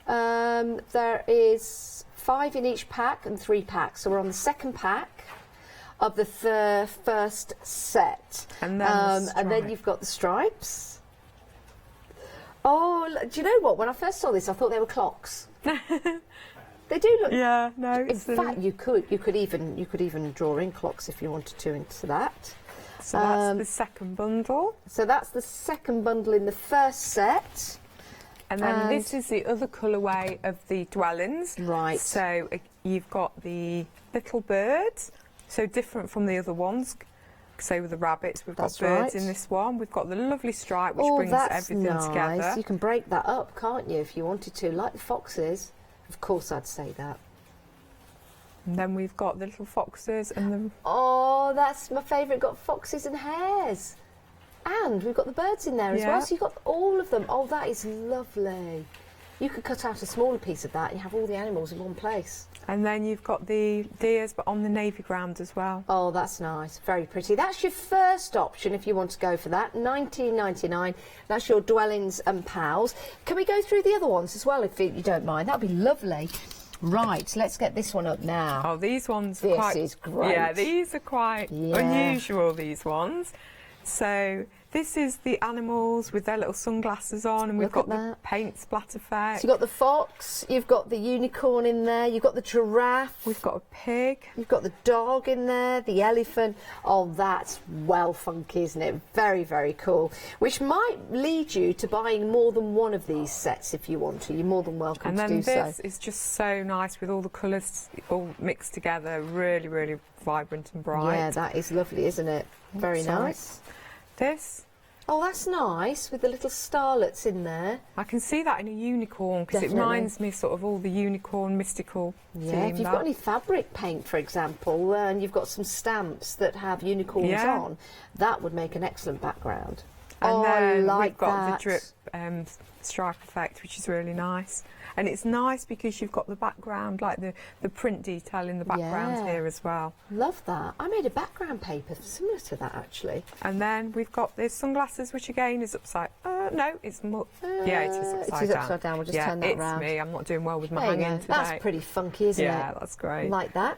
There is 5 in each pack and 3 packs. So we're on the second pack of the first set. And then you've got the stripes. Oh, do you know what? When I first saw this, I thought they were clocks. They do look. Yeah, no. In fact, you could even draw in clocks if you wanted to into that. So that's the second bundle. So that's the second bundle in the first set. And then this is the other colourway of the dwellings. Right. So you've got the little birds, so different from the other ones. So with the rabbits, we've got birds in this one. We've got the lovely stripe, which brings everything together. You can break that up, can't you, if you wanted to, like the foxes. Of course, I'd say that. And then we've got the little foxes and the... Oh, that's my favourite. Got foxes and hares. And we've got the birds in there as well. So you've got all of them. Oh, that is lovely. You could cut out a smaller piece of that and you have all the animals in one place. And then you've got the deers, but on the navy ground as well. Oh, that's nice. Very pretty. That's your first option if you want to go for that. $19.99. That's your dwellings and pals. Can we go through the other ones as well, if you don't mind? That'd be lovely. Right, let's get this one up now. Oh, these ones are quite... This is great. Yeah, these are quite unusual, these ones. So this is the animals with their little sunglasses on, and we've got the paint splat effect. So you've got the fox, you've got the unicorn in there, you've got the giraffe. We've got a pig. You've got the dog in there, the elephant. Oh, that's well funky, isn't it? Very, very cool. Which might lead you to buying more than one of these sets if you want to. You're more than welcome to do so. And then this is just so nice with all the colours all mixed together. Really, really vibrant and bright. Yeah, that is lovely, isn't it? Very nice. This. Oh, that's nice, with the little starlets in there. I can see that in a unicorn, because it reminds me sort of all the unicorn mystical theme. Yeah, if you've got any fabric paint, for example, and you've got some stamps that have unicorns on, that would make an excellent background. And then we've got that. the drip stripe effect, which is really nice. And it's nice because you've got the background, like the print detail in the background here as well. Love that. I made a background paper similar to that, actually. And then we've got the sunglasses, which again is upside... no, it's more... yeah, it is upside down. It is upside down. We'll just turn that round. It's me. I'm not doing well with my There you hanging go. today. That's pretty funky, isn't it? Yeah, that's great. Like that.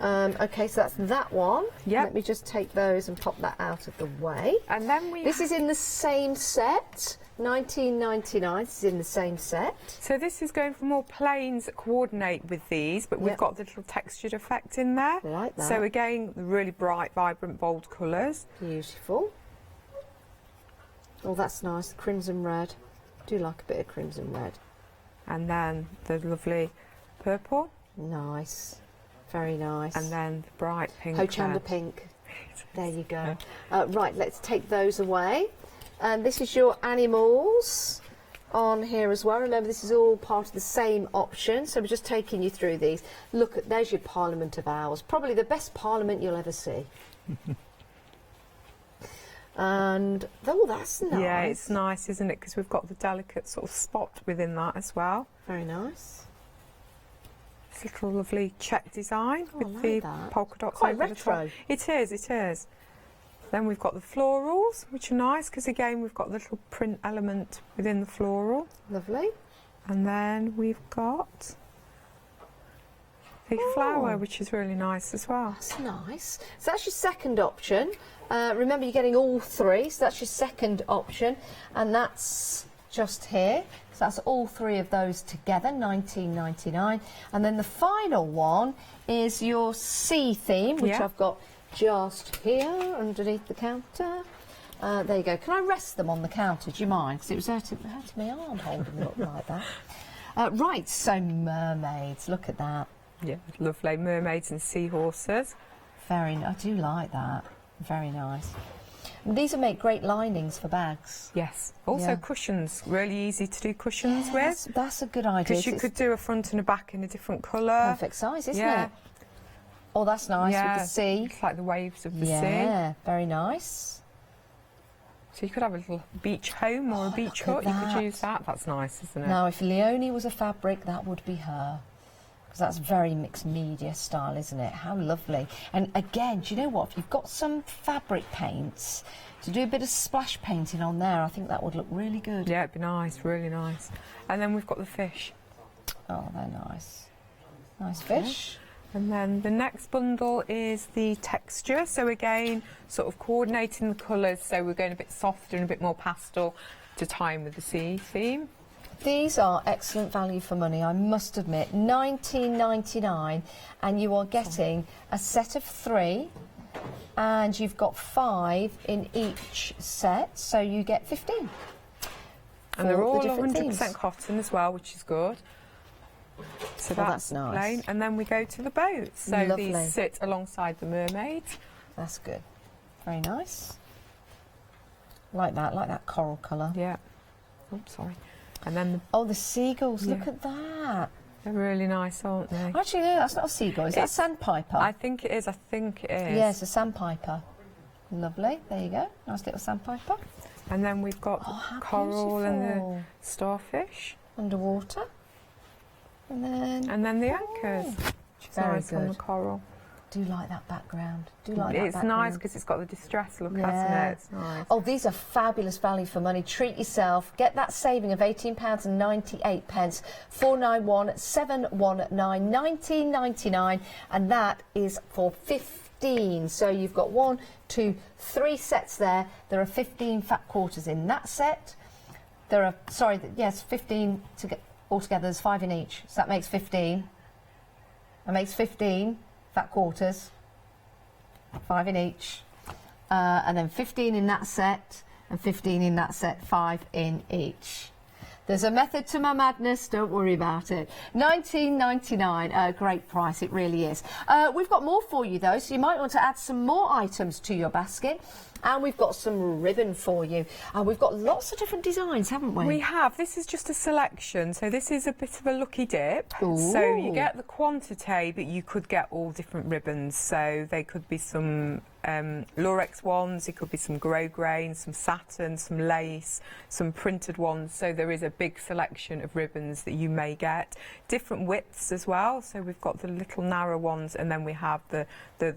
Okay, so that's that one. Yep. Let me just take those and pop that out of the way. And then we... This is in the same set, 19.99. This is in the same set. So this is going for more plains that coordinate with these, but we've got the little textured effect in there. I like that. So again, really bright, vibrant, bold colours. Beautiful. Oh, that's nice. Crimson red. I do like a bit of crimson red. And then the lovely purple. Nice. Very nice. And then the bright pink. Hochanda pink. There you go. Right, let's take those away. And this is your animals on here as well. Remember, this is all part of the same option. So we're just taking you through these. Look, there's your Parliament of Owls. Probably the best Parliament you'll ever see. And, oh, that's nice. Yeah, it's nice, isn't it? Because we've got the delicate sort of spot within that as well. Very nice. This little lovely check design with like the that. polka dots Quite over the retro. top. It is, it is. Then we've got the florals, which are nice because again we've got the little print element within the floral. Lovely. And then we've got the flower, which is really nice as well. That's nice. So that's your second option. Remember, you're getting all three, so that's your second option, and that's just here. So that's all three of those together, 19.99. And then the final one is your sea theme, which I've got just here underneath the counter. There you go. Can I rest them on the counter? Do you mind? Because it was hurting my arm holding them up like that. Right, so mermaids. Look at that. Yeah, lovely. Mermaids and seahorses. Very nice. I do like that. Very nice. And these will make great linings for bags. Yes. Also cushions. Really easy to do cushions with. That's a good idea. Because you could do a front and a back in a different colour. Perfect size, isn't it? Oh, that's nice with the sea. It's like the waves of the sea. Yeah, very nice. So you could have a little beach home or a beach hut. You could use that. That's nice, isn't it? Now, if Leonie was a fabric, that would be her. Because that's very mixed media style, isn't it? How lovely. And again, do you know what? If you've got some fabric paints, to do a bit of splash painting on there, I think that would look really good. Yeah, it'd be nice, really nice. And then we've got the fish. Oh, they're nice. Nice fish. And then the next bundle is the texture. So again, sort of coordinating the colours. So we're going a bit softer and a bit more pastel to tie in with the sea theme. These are excellent value for money, I must admit. 19.99, and you are getting a set of 3, and you've got 5 in each set, so you get 15. And they're all 100% themes. cotton as well, which is good. So that's nice. plain. And then we go to the boats. So Lovely. these sit alongside the mermaids. That's good. Very nice. Like that coral colour. Yeah. Oops, sorry. And then the seagulls, look at that. They're really nice, aren't they? Actually, no, that's not a seagull. Is that a sandpiper? I think it is. I think it is. Yes, a sandpiper. Lovely. There you go. Nice little sandpiper. And then we've got the coral and the starfish. Underwater. And then the anchors. Which is very nice on the good. coral. Do like that background. Do like that It's background. nice because it's got the distress look, hasn't it? It's nice. Oh, these are fabulous value for money. Treat yourself. Get that saving of £18.98. 491 719 19.99, and that is for 15. So you've got 1, 2, 3 sets there. There are 15 fat quarters in that set. There are 15 altogether. There's 5 in each, so that makes 15. That makes 15 fat quarters, 5 in each, and then 15 in that set, and 15 in that set, 5 in each. There's a method to my madness, don't worry about it. $19.99, a great price, it really is. We've got more for you though, so you might want to add some more items to your basket. And we've got some ribbon for you. And we've got lots of different designs, haven't we? We have. This is just a selection. So this is a bit of a lucky dip. Ooh. So you get the quantity, but you could get all different ribbons. So they could be some Lurex ones, it could be some grosgrain, some satin, some lace, some printed ones. So there is a big selection of ribbons that you may get. Different widths as well. So we've got the little narrow ones, and then we have the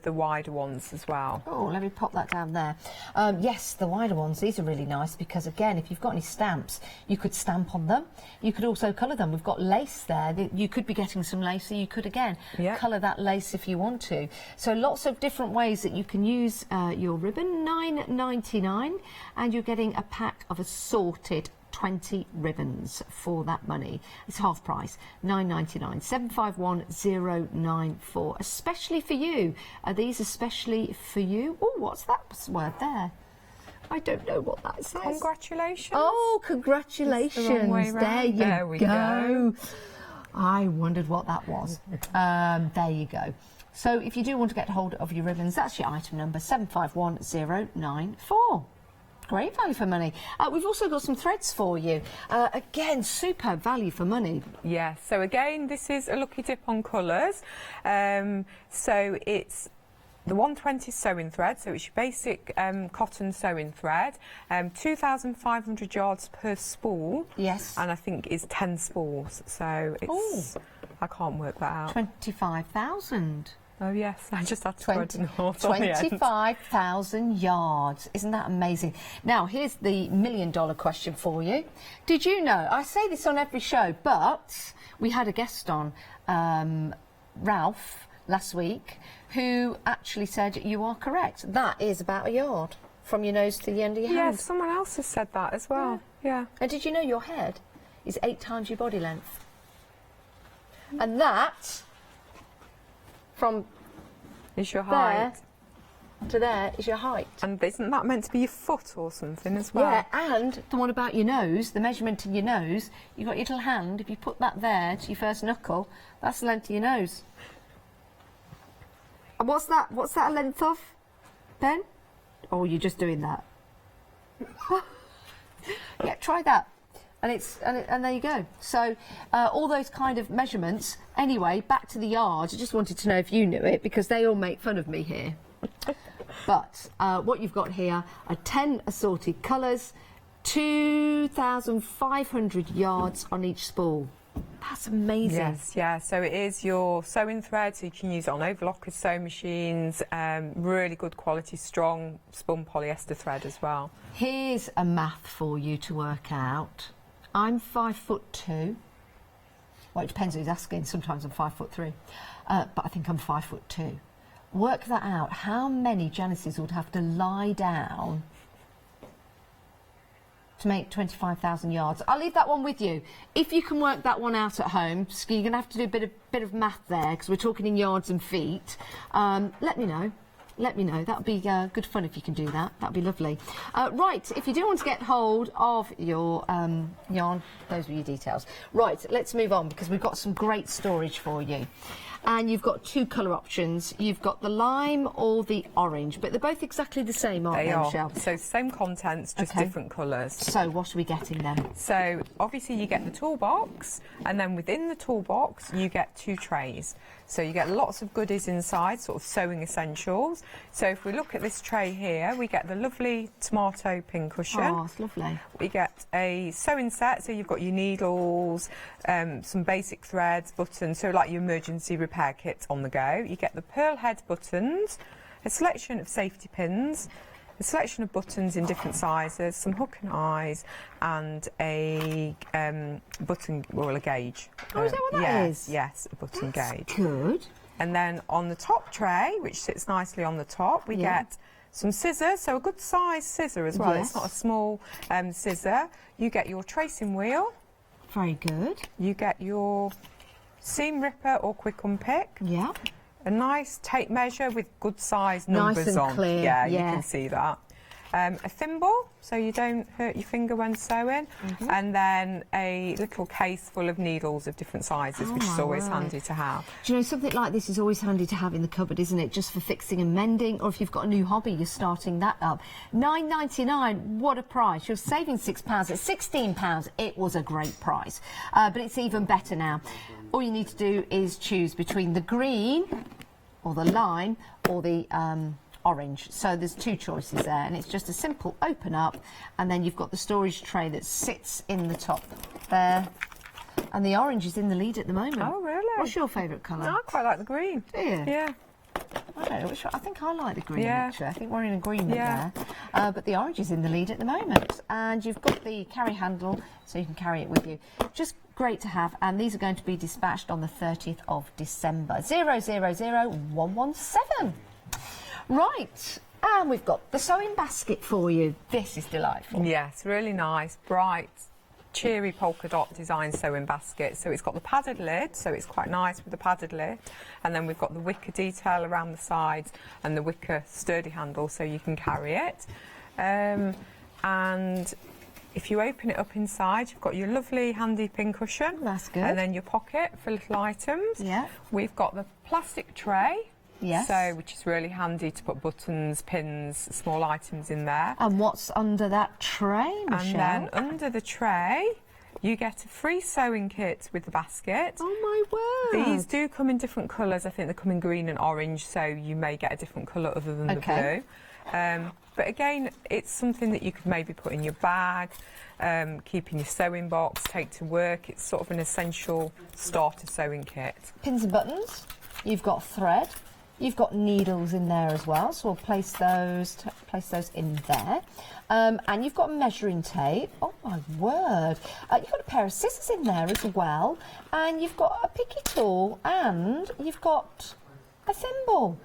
wider ones as well. Oh, let me pop that down there. Yes, the wider ones, these are really nice because, again, if you've got any stamps, you could stamp on them. You could also colour them. We've got lace there. You could be getting some lace, so you could, again, colour that lace if you want to. So lots of different ways that you can use your ribbon. $9.99, and you're getting a pack of assorted 20 ribbons for that money. It's half price, $9.99. 751094. Especially for you. Are these especially for you? Oh, what's that word there? I don't know what that says. Congratulations. Oh, congratulations. The wrong way round. There we go. I wondered what that was. There you go. So if you do want to get hold of your ribbons, that's your item number, 751094. Great value for money. We've also got some threads for you. Again, superb value for money. Yeah, so again, this is a lucky dip on colours. So it's the 120 sewing thread, so it's your basic cotton sewing thread. 2,500 yards per spool. Yes. And I think it's 10 spools, so it's... I can't work that out. 25,000. Oh yes, I just had to throw it in the horse on the end. 25,000 yards. Isn't that amazing? Now, here's the million-dollar question for you. Did you know, I say this on every show, but we had a guest on, Ralph, last week, who actually said you are correct. That is about a yard from your nose to the end of your hand. Yeah, someone else has said that as well. Yeah. And did you know your head is 8 times your body length? And that... from is your height to there is your height. And isn't that meant to be your foot or something as well? Yeah, and the one about your nose, the measurement in your nose, you've got your little hand, if you put that there to your first knuckle, that's the length of your nose. And what's that a length of, Ben? Oh, you're just doing that. Yeah, try that. And there you go. So all those kind of measurements. Anyway, back to the yard. I just wanted to know if you knew it because they all make fun of me here. But what you've got here are 10 assorted colours, 2,500 yards on each spool. That's amazing. Yes, yeah. So it is your sewing thread, so you can use it on overlockers, sewing machines. Really good quality, strong spun polyester thread as well. Here's a math for you to work out. I'm 5'2". Well, it depends who's asking. Sometimes I'm 5'3", but I think I'm 5'2". Work that out. How many Janices would have to lie down to make 25,000 yards? I'll leave that one with you. If you can work that one out at home, so you're going to have to do a bit of math there because we're talking in yards and feet. Let me know. Let me know. That would be good fun if you can do that. That would be lovely. Right, if you do want to get hold of your yarn, those were your details. Right, let's move on because we've got some great storage for you. And you've got 2 colour options. You've got the lime or the orange, but they're both exactly the same, aren't they, Michelle? So same contents, just different colours. So what are we getting then? So obviously you get the toolbox, and then within the toolbox you get 2 trays. So you get lots of goodies inside, sort of sewing essentials. So if we look at this tray here, we get the lovely tomato pin cushion. Oh, it's lovely. We get a sewing set, so you've got your needles, some basic threads, buttons, so like your emergency repair kit on the go. You get the pearl head buttons, a selection of safety pins, a selection of buttons in different sizes, some hook and eyes, and a button, well, a gauge. Oh, is that what that is? Yes, a button gauge. Good. And then on the top tray, which sits nicely on the top, we get some scissors, so a good size scissor as well. Yes. It's not a small scissor. You get your tracing wheel. Very good. You get your seam ripper or quick unpick. Yeah. A nice tape measure with good size numbers nice and on. Clear. Yeah, you can see that. A thimble, so you don't hurt your finger when sewing, and then a little case full of needles of different sizes, which is always handy to have. Do you know, something like this is always handy to have in the cupboard, isn't it? Just for fixing and mending, or if you've got a new hobby, you're starting that up. $9.99, what a price. You're saving £6 at £16. It was a great price, but it's even better now. All you need to do is choose between the green, or the lime, or the orange. So there's 2 choices there, and it's just a simple open up, and then you've got the storage tray that sits in the top there, and the orange is in the lead at the moment. Oh, really? What's your favourite colour? No, I quite like the green. Do you? Yeah. I don't know which one. I think I like the green, Yeah. actually. I think we're in agreement Yeah. there. But the orange is in the lead at the moment. And you've got the carry handle, so you can carry it with you. Just great to have. And these are going to be dispatched on the 30th of December. 000117. Right. And we've got the sewing basket for you. This is delightful. Yes, really nice, bright, cheery polka dot design sewing basket. So it's got the padded lid, so it's quite nice with the padded lid. And then we've got the wicker detail around the sides and the wicker sturdy handle so you can carry it. And if you open it up inside, you've got your lovely handy pin cushion. That's good. And then your pocket for little items. Yeah. We've got the plastic tray. Yes. So, which is really handy to put buttons, pins, small items in there. And what's under that tray, Michelle? And then under the tray, you get a free sewing kit with the basket. Oh my word! These do come in different colours. I think they come in green and orange, so you may get a different colour other than the blue. But again, it's something that you could maybe put in your bag, keep in your sewing box, take to work. It's sort of an essential starter sewing kit. Pins and buttons. You've got thread. You've got needles in there as well, so we'll place those in there. And you've got measuring tape. Oh my word! You've got a pair of scissors in there as well, and you've got a picky tool, and you've got a thimble.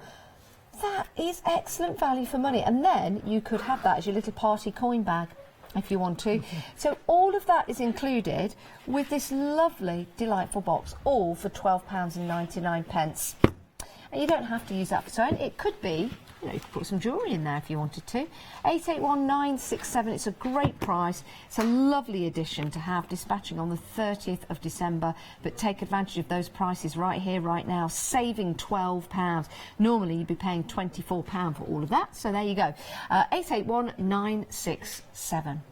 That is excellent value for money. And then you could have that as your little party coin bag if you want to. So all of that is included with this lovely, delightful box, all for £12.99. And you don't have to use that for sewing. It could be, you could put some jewellery in there if you wanted to. 881967, it's a great price. It's a lovely addition to have dispatching on the 30th of December, but take advantage of those prices right here, right now, saving £12. Normally you'd be paying £24 for all of that, so there you go. 881967.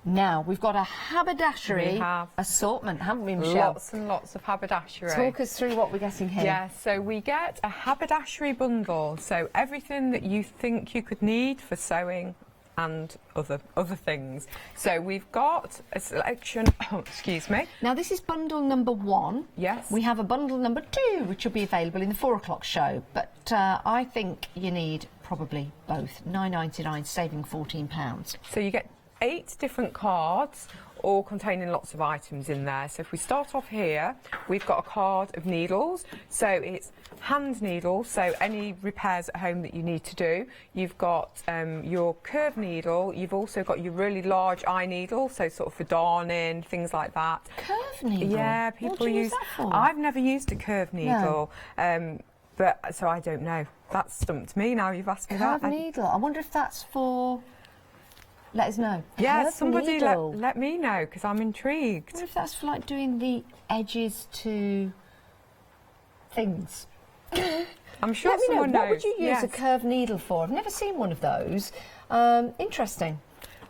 Now, we've got a haberdashery assortment, haven't we, Michelle? Lots and lots of haberdashery. Talk us through what we're getting here. Yeah, so we get a haberdashery bundle. So everything that you think you could need for sewing and other things. So we've got a selection, excuse me. Now this is bundle number 1. Yes. We have a bundle number 2, which will be available in the 4 o'clock show. But I think you need probably both. £9.99, saving £14. So you get 8 different cards, all containing lots of items in there. So if we start off here, we've got a card of needles. So it's hand needles, so any repairs at home that you need to do. You've got your curved needle. You've also got your really large eye needle, so sort of for darning, things like that. Curved needle? Yeah, people what do you use that for? I've never used a curved needle. No. But so I don't know. That's stumped me now you've asked me Curved that. needle. I wonder if that's for... Let us know. Yeah, Curved somebody needle. let me know, because I'm intrigued. I wonder if that's for like doing the edges to things. I'm sure Let me someone know. knows. What would you use Yes. a curved needle for? I've never seen one of those. Interesting.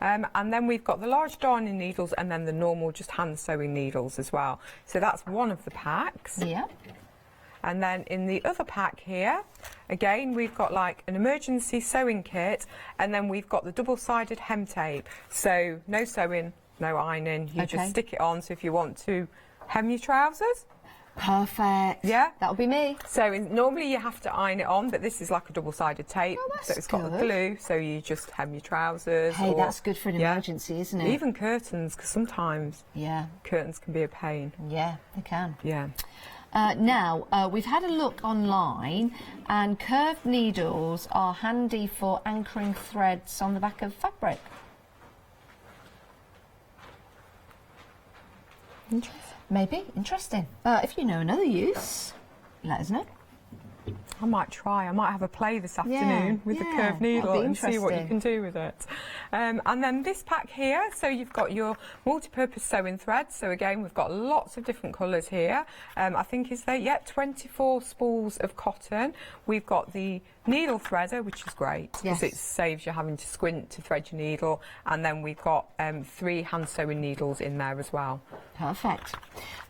And then we've got the large darning needles and then the normal just hand sewing needles as well. So that's one of the packs. Yeah. And then in the other pack here, again, we've got like an emergency sewing kit, and then we've got the double-sided hem tape. So no sewing, no ironing, you just stick it on. So if you want to hem your trousers. Perfect. Yeah. That'll be me. So normally you have to iron it on, but this is like a double-sided tape. Oh, that's so it's got the good. glue, so you just hem your trousers. Hey, or, that's good for an emergency, isn't it? Even curtains, because sometimes curtains can be a pain. Yeah, they can. Yeah. Now, we've had a look online, and curved needles are handy for anchoring threads on the back of fabric. Interesting. Maybe. Interesting. If you know another use, let us know. I might try. I might have a play this afternoon with the curved needle and see what you can do with it. And then this pack here, so you've got your multi-purpose sewing thread. So again, we've got lots of different colours here. I think is there, 24 spools of cotton. We've got the needle threader, which is great because it saves you having to squint to thread your needle, and then we've got 3 hand sewing needles in there as well. Perfect.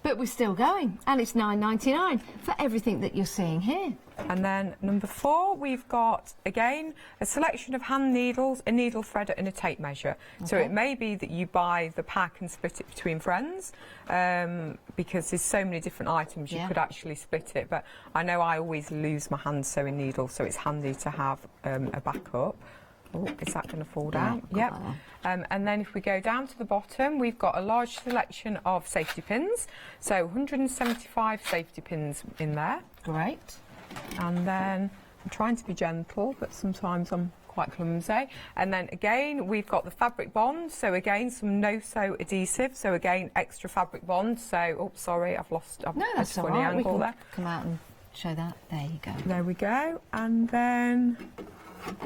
But we're still going, and it's £9.99 for everything that you're seeing here. And then number 4, we've got, again, a selection of hand needles, a needle threader and a tape measure. So it may be that you buy the pack and split it between friends, because there's so many different items you could actually split it. But I know I always lose my hand sewing needle, so it's handy to have a backup. Oh, is that going to fall down? Yep. And then if we go down to the bottom, we've got a large selection of safety pins. So 175 safety pins in there. Great. And then I'm trying to be gentle, but sometimes I'm quite clumsy. And then again, we've got the fabric bond. So again, some no-sew adhesive. So again, extra fabric bond. So, oh, sorry, I've lost a funny angle there. Come out and show that. There you go. There we go. And then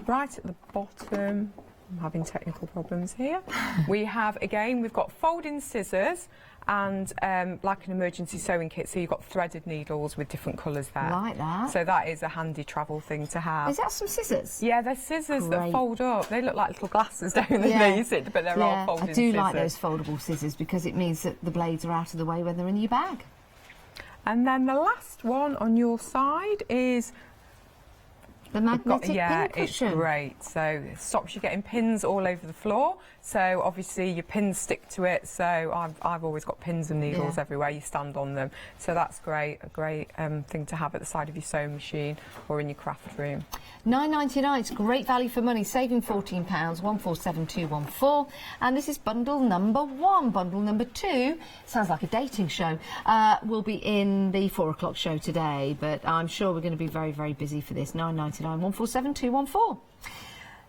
right at the bottom, I'm having technical problems here. We have, again, we've got folding scissors and like an emergency sewing kit, so you've got threaded needles with different colours there. Like that. So that is a handy travel thing to have. Is that some scissors? Yeah, they're scissors that fold up. They look like little glasses, don't they? But they're all folding I do scissors. like those foldable scissors because it means that the blades are out of the way when they're in your bag. And then the last one on your side is the magnetic pin cushion. It's great. So it stops you getting pins all over the floor. So obviously your pins stick to it. So I've always got pins and needles everywhere you stand on them. So that's great, a great thing to have at the side of your sewing machine or in your craft room. £9.99, it's great value for money, saving £14, 147214. And this is bundle number 1. Bundle number 2, sounds like a dating show, will be in the 4 o'clock show today, but I'm sure we're going to be very, very busy for this. £9.99, 147214.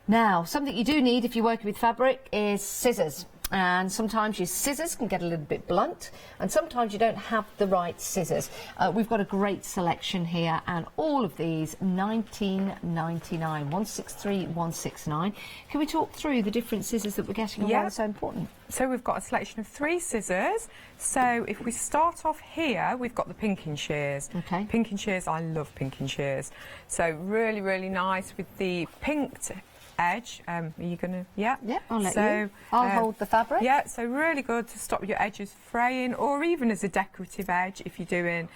Now, something you do need if you're working with fabric is scissors. And sometimes your scissors can get a little bit blunt, and sometimes you don't have the right scissors. We've got a great selection here, and all of these $19.99, 163, 169. Can we talk through the different scissors that we're getting and why they're so important? So we've got a selection of 3 scissors. So if we start off here, we've got the pinking shears. Okay. Pinking shears, I love pinking shears. So really, really nice with the pinked edge. Are you going to... Yeah, I'll let you. I'll hold the fabric. Yeah, so really good to stop your edges fraying, or even as a decorative edge if you're doing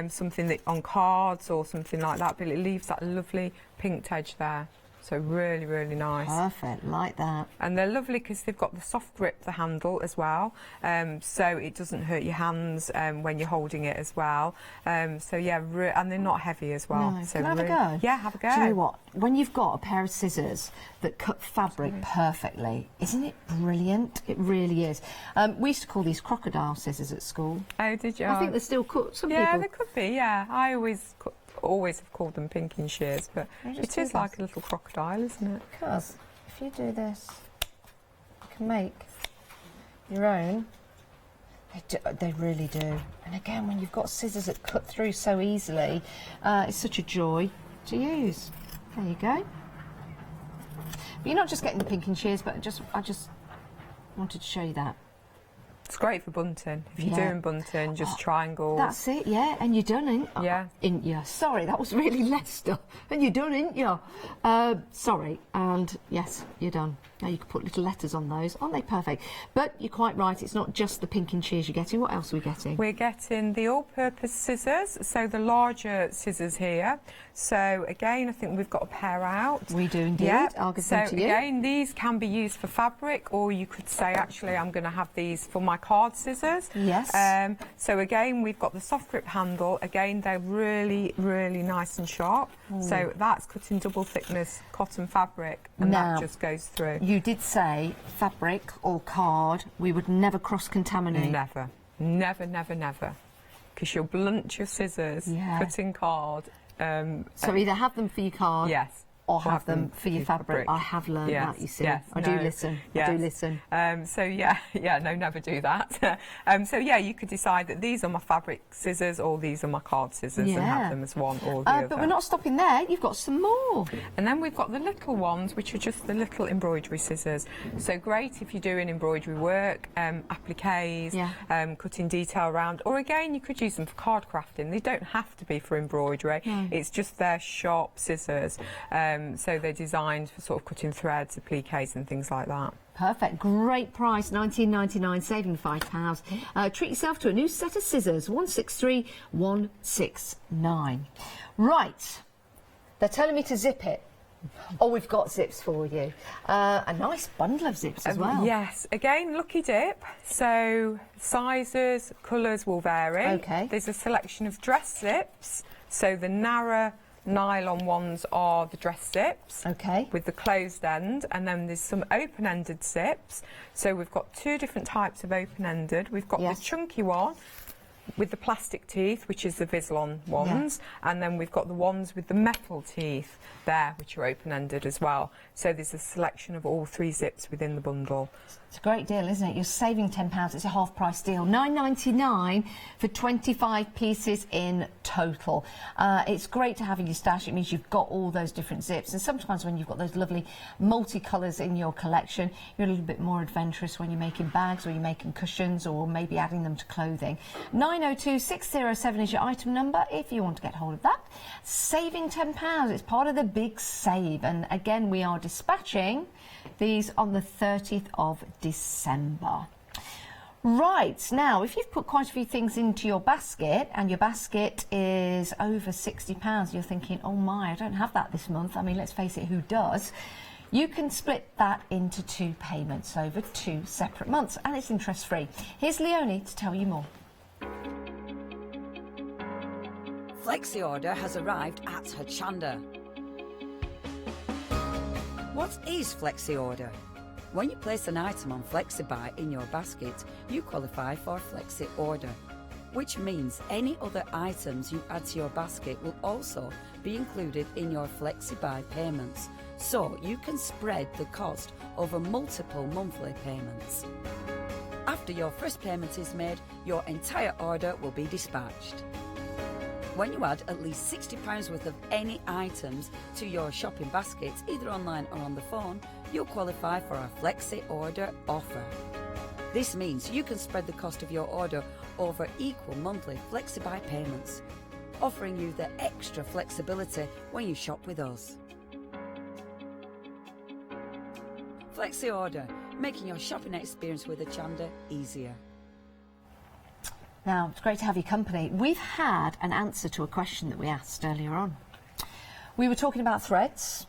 something that on cards or something like that, but it leaves that lovely pinked edge there. So really, really nice. Perfect, like that. And they're lovely because they've got the soft grip, the handle as well, so it doesn't hurt your hands when you're holding it as well. So yeah, and they're not heavy as well. No. So Can I have a go? Yeah, have a go. Do you know what? When you've got a pair of scissors that cut fabric perfectly, isn't it brilliant? It really is. We used to call these crocodile scissors at school. Oh, did you? I think they're still called. Some yeah, people. they could be. Yeah, I always have called them pinking shears, but it is like a little crocodile, isn't it? Because if you do this, you can make your own. They really do. And again, when you've got scissors that cut through so easily, it's such a joy to use. There you go. But you're not just getting the pinking shears, but I just wanted to show you that. It's great for bunting. If you're doing bunting, just triangles. That's it, yeah. And you're done, ain't you? Yeah. Ain't you? Sorry, that was really Leicester. And you're done, ain't you? Sorry. And yes, you're done. Now you can put little letters on those. Aren't they perfect? But you're quite right. It's not just the pinking shears you're getting. What else are we getting? We're getting the all-purpose scissors. So the larger scissors here. So again, I think we've got a pair out. We do indeed. Yeah. I'll give them to you. So again, these can be used for fabric, or you could say, actually, I'm going to have these for my card scissors. Yes. So again, we've got the soft grip handle. Again, they're really, really nice and sharp. Ooh. So that's cutting double thickness cotton fabric, and now, that just goes through. You did say fabric or card, we would never cross-contaminate. Never. Never, never, never. Because you'll blunt your scissors cutting card. So either have them for your card, yes, or have them for your fabric. I have learned that, you see. I do listen. I do listen. So no, never do that. So you could decide that these are my fabric scissors or these are my card scissors and have them as one or the other. But we're not stopping there. You've got some more. And then we've got the little ones, which are just the little embroidery scissors. So great if you're doing embroidery work, appliques, cutting detail around, or again, you could use them for card crafting. They don't have to be for embroidery. It's just their sharp scissors. So they're designed for sort of cutting threads, appliques and things like that. Perfect. Great price, £19.99, saving £5. Treat yourself to a new set of scissors, 163,169. Right. They're telling me to zip it. Oh, we've got zips for you. A nice bundle of zips as well. Yes. Again, lucky dip. So sizes, colours will vary. Okay. There's a selection of dress zips. So the narrow nylon ones are the dress zips. Okay. With the closed end, and then there's some open-ended zips. So we've got two different types of open-ended. We've got the chunky one with the plastic teeth, which is the Vislon ones, and then we've got the ones with the metal teeth there, which are open-ended as well. So there's a selection of all three zips within the bundle. It's a great deal, isn't it? You're saving £10. It's a half-price deal. £9.99 for 25 pieces in total. It's great to have in your stash. It means you've got all those different zips. And sometimes when you've got those lovely multicolours in your collection, you're a little bit more adventurous when you're making bags or you're making cushions or maybe adding them to clothing. 902607 is your item number if you want to get hold of that. Saving £10. It's part of the big save. And again, we are dispatching these on the 30th of December. Right, now, if you've put quite a few things into your basket and your basket is over £60, you're thinking, oh my, I don't have that this month. I mean, let's face it, who does? You can split that into 2 payments over 2 separate months, and it's interest-free. Here's Leonie to tell you more. Flexi Order has arrived at Hochanda. What is Flexi Order? When you place an item on FlexiBuy in your basket, you qualify for Flexi Order, which means any other items you add to your basket will also be included in your FlexiBuy payments, so you can spread the cost over multiple monthly payments. After your first payment is made, your entire order will be dispatched. When you add at least £60 worth of any items to your shopping baskets, either online or on the phone, you'll qualify for our Flexi Order offer. This means you can spread the cost of your order over equal monthly FlexiBuy payments, offering you the extra flexibility when you shop with us. Flexi Order, making your shopping experience with Hochanda easier. Now, it's great to have your company. We've had an answer to a question that we asked earlier on. We were talking about threads.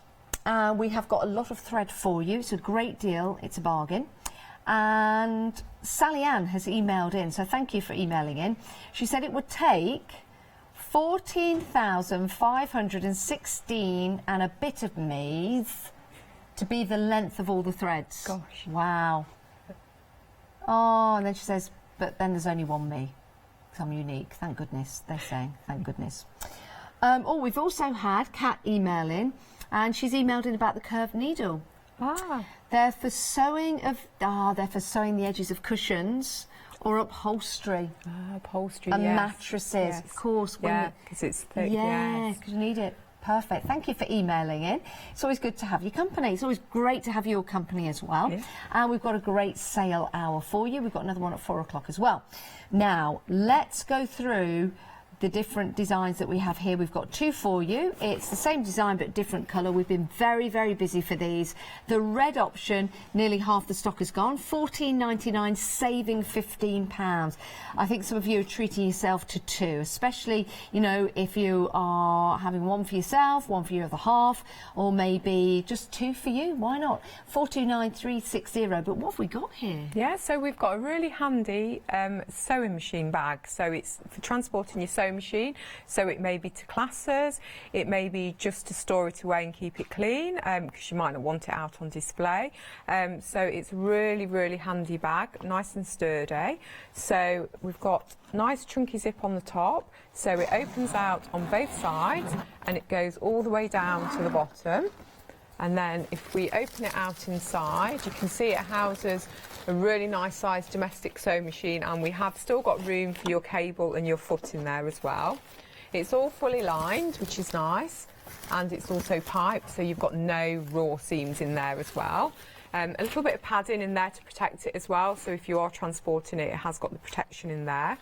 We have got a lot of thread for you. It's a great deal. It's a bargain. And Sally Ann has emailed in, so thank you for emailing in. She said it would take 14,516 and a bit of maize to be the length of all the threads. Gosh. Wow. Oh, and then she says, but then there's only one me. I'm unique, thank goodness, they're saying, thank goodness. We've also had Kat email in, and she's emailed in about the curved needle. They're for sewing the edges of cushions or upholstery. Upholstery, and yes. mattresses, of course. Because it's thick, Yeah, because you need it. Perfect. Thank you for emailing in. It's always good to have your company. It's always great to have your company as well. Yeah. And we've got a great sale hour for you. We've got another one at 4 o'clock as well. Now, let's go through the different designs that we have here. We've got 2 for you. It's the same design but different colour. We've been very, very busy for these. The red option, nearly half the stock is gone. $14.99, saving £15. I think some of you are treating yourself to 2, especially, you know, if you are having one for yourself, one for your other half, or maybe just 2 for you. Why not? 429360. But what have we got here? Yeah, so we've got a really handy sewing machine bag. So it's for transporting your sewing machine, so it may be to classes, it may be just to store it away and keep it clean, because you might not want it out on display. So it's really, really handy bag, nice and sturdy. So we've got nice chunky zip on the top, so it opens out on both sides and it goes all the way down to the bottom. And then if we open it out inside, you can see it houses a really nice sized domestic sewing machine, and we have still got room for your cable and your foot in there as well. It's all fully lined, which is nice, and it's also piped, so you've got no raw seams in there as well. A little bit of padding in there to protect it as well, so if you are transporting it, it has got the protection in there.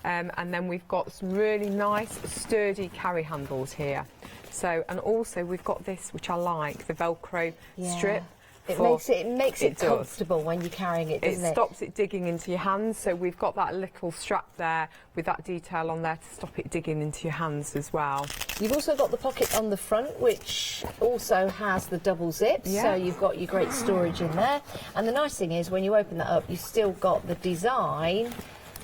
And then we've got some really nice sturdy carry handles here. So, and also we've got this, which I like, the Velcro strip. It makes it comfortable when you're carrying it, doesn't it? It stops it digging into your hands, so we've got that little strap there with that detail on there to stop it digging into your hands as well. You've also got the pocket on the front, which also has the double zips, so you've got your great storage in there. And the nice thing is, when you open that up, you've still got the design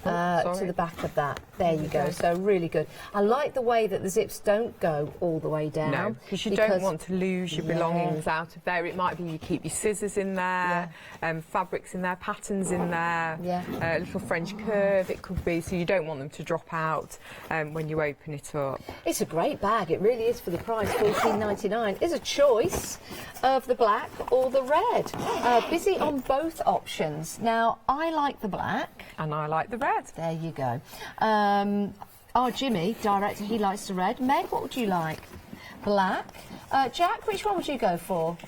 to the back of that. There you go. So really good. I like the way that the zips don't go all the way down. No, because you don't want to lose your belongings out of there. It might be you keep your scissors in there, fabrics in there, patterns in there, a little French curve it could be, so you don't want them to drop out when you open it up. It's a great bag. It really is for the price, $14.99. It's a choice of the black or the red. Busy on both options. Now, I like the black. And I like the red. There you go. Our Jimmy, director, he likes the red. Meg, what would you like? Black. Jack, which one would you go for?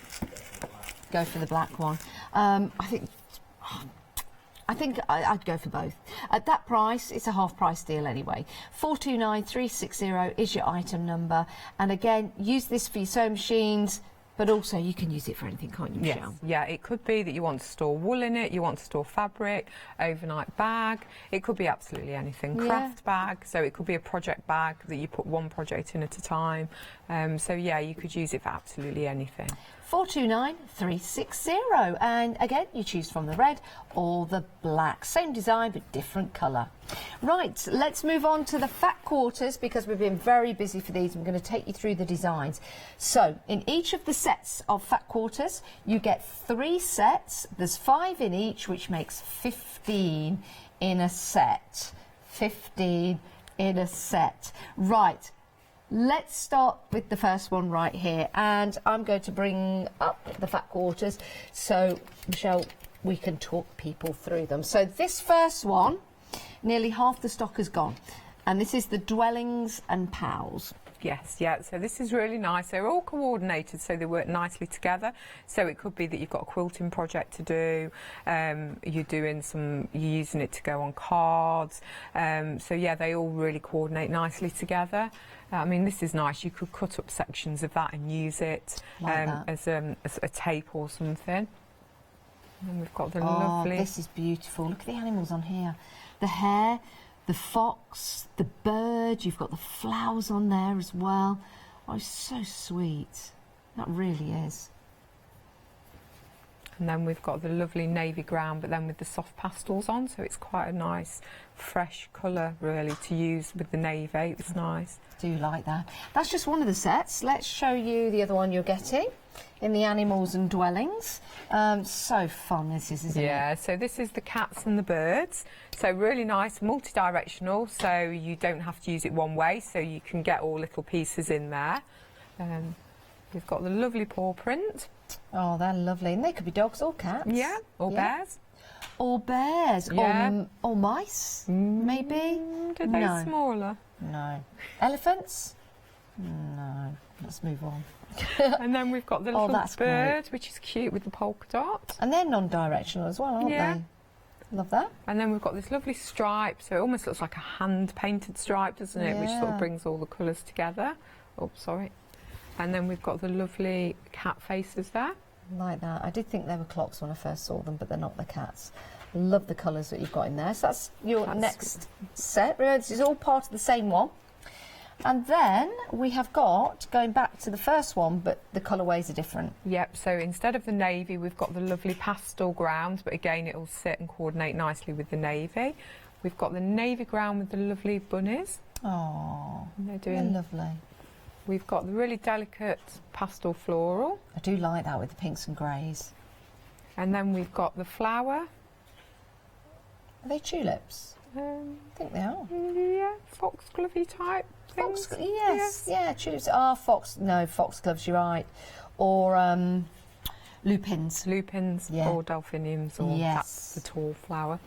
Go for the black one. I think I'd go for both. At that price, it's a half price deal anyway. 429360 is your item number. And again, use this for your sewing machines, but also you can use it for anything, can't you, Michelle? Yeah, it could be that you want to store wool in it, you want to store fabric, overnight bag. It could be absolutely anything. Craft bag, so it could be a project bag that you put one project in at a time. So yeah, you could use it for absolutely anything. 429360, and again you choose from the red or the black, same design but different colour. Right, let's move on to the fat quarters, because we've been very busy for these. I'm going to take you through the designs. So in each of the sets of fat quarters you get 3 sets. There's 5 in each, which makes 15 in a set. 15 in a set. Right. Let's start with the first one right here, and I'm going to bring up the fat quarters so, Michelle, we can talk people through them. So this first one, nearly half the stock is gone, and this is the Dwellings and Pals. Yes, yeah, so this is really nice. They're all coordinated, so they work nicely together. So it could be that you've got a quilting project to do, you're using it to go on cards. So yeah, they all really coordinate nicely together. I mean, this is nice. You could cut up sections of that and use it as a tape or something. And then we've got the lovely... this is beautiful. Look at the animals on here. The hare, the fox, the bird. You've got the flowers on there as well. Oh, it's so sweet. That really is. And then we've got the lovely navy ground, but then with the soft pastels on, so it's quite a nice, fresh colour, really, to use with the navy. It's nice. Do like that. That's just one of the sets. Let's show you the other one you're getting in the animals and dwellings. So fun this is, isn't it? Yeah, so this is the cats and the birds. So really nice, multi-directional, so you don't have to use it one way, so you can get all little pieces in there. We've got the lovely paw print. Oh, they're lovely. And they could be dogs or cats. Yeah, or bears. Or bears. Yeah. Or mice, maybe. Are they smaller? No. Elephants? No. Let's move on. And then we've got the little bird, which is cute with the polka dot. And they're non-directional as well, aren't they? Love that. And then we've got this lovely stripe, so it almost looks like a hand-painted stripe, doesn't it? Which sort of brings all the colours together. Oh, sorry. And then we've got the lovely cat faces there. Like that. I did think they were clocks when I first saw them, but they're not the cats. Love the colours that you've got in there. So that's your next set. Remember, this is all part of the same one. And then we have got, going back to the first one, but the colourways are different. Yep, so instead of the navy, we've got the lovely pastel ground, but again, it'll sit and coordinate nicely with the navy. We've got the navy ground with the lovely bunnies. Oh, they're lovely. We've got the really delicate pastel floral. I do like that with the pinks and greys. And then we've got the flower. Are they tulips? I think they are. Yeah, foxglovey type things. Yes, yeah, tulips are foxgloves, you're right. or lupins. Lupins or delphiniums, or that's the tall flower.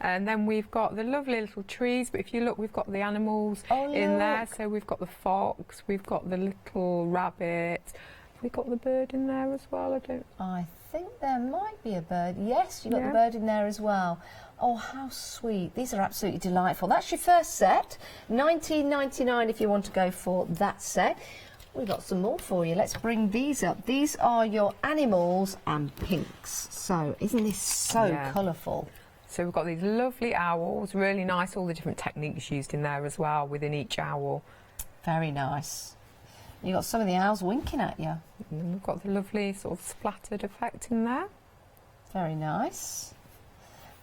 And then we've got the lovely little trees, but if you look, we've got the animals in there. So we've got the fox, we've got the little rabbit, we've got the bird in there as well. I think there might be a bird. Yes, you've got the bird in there as well. Oh, how sweet. These are absolutely delightful. That's your first set. $19.99 if you want to go for that set. We've got some more for you. Let's bring these up. These are your animals and pinks. So, isn't this so colourful? So we've got these lovely owls, really nice, all the different techniques used in there as well within each owl. Very nice. You've got some of the owls winking at you. And then we've got the lovely sort of splattered effect in there. Very nice.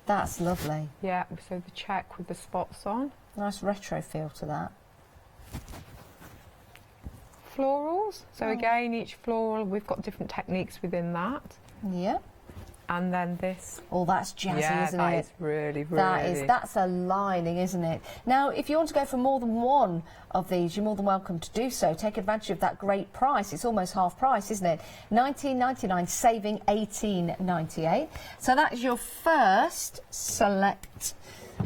That's lovely. Yeah, so the check with the spots on. Nice retro feel to that. Florals. So again, each floral, we've got different techniques within that. Yeah. And then this. Oh, that's jazzy, isn't it? Yeah, that is really, really. That's a lining, isn't it? Now, if you want to go for more than one of these, you're more than welcome to do so. Take advantage of that great price. It's almost half price, isn't it? $19.99, saving $18.98. So that is your first select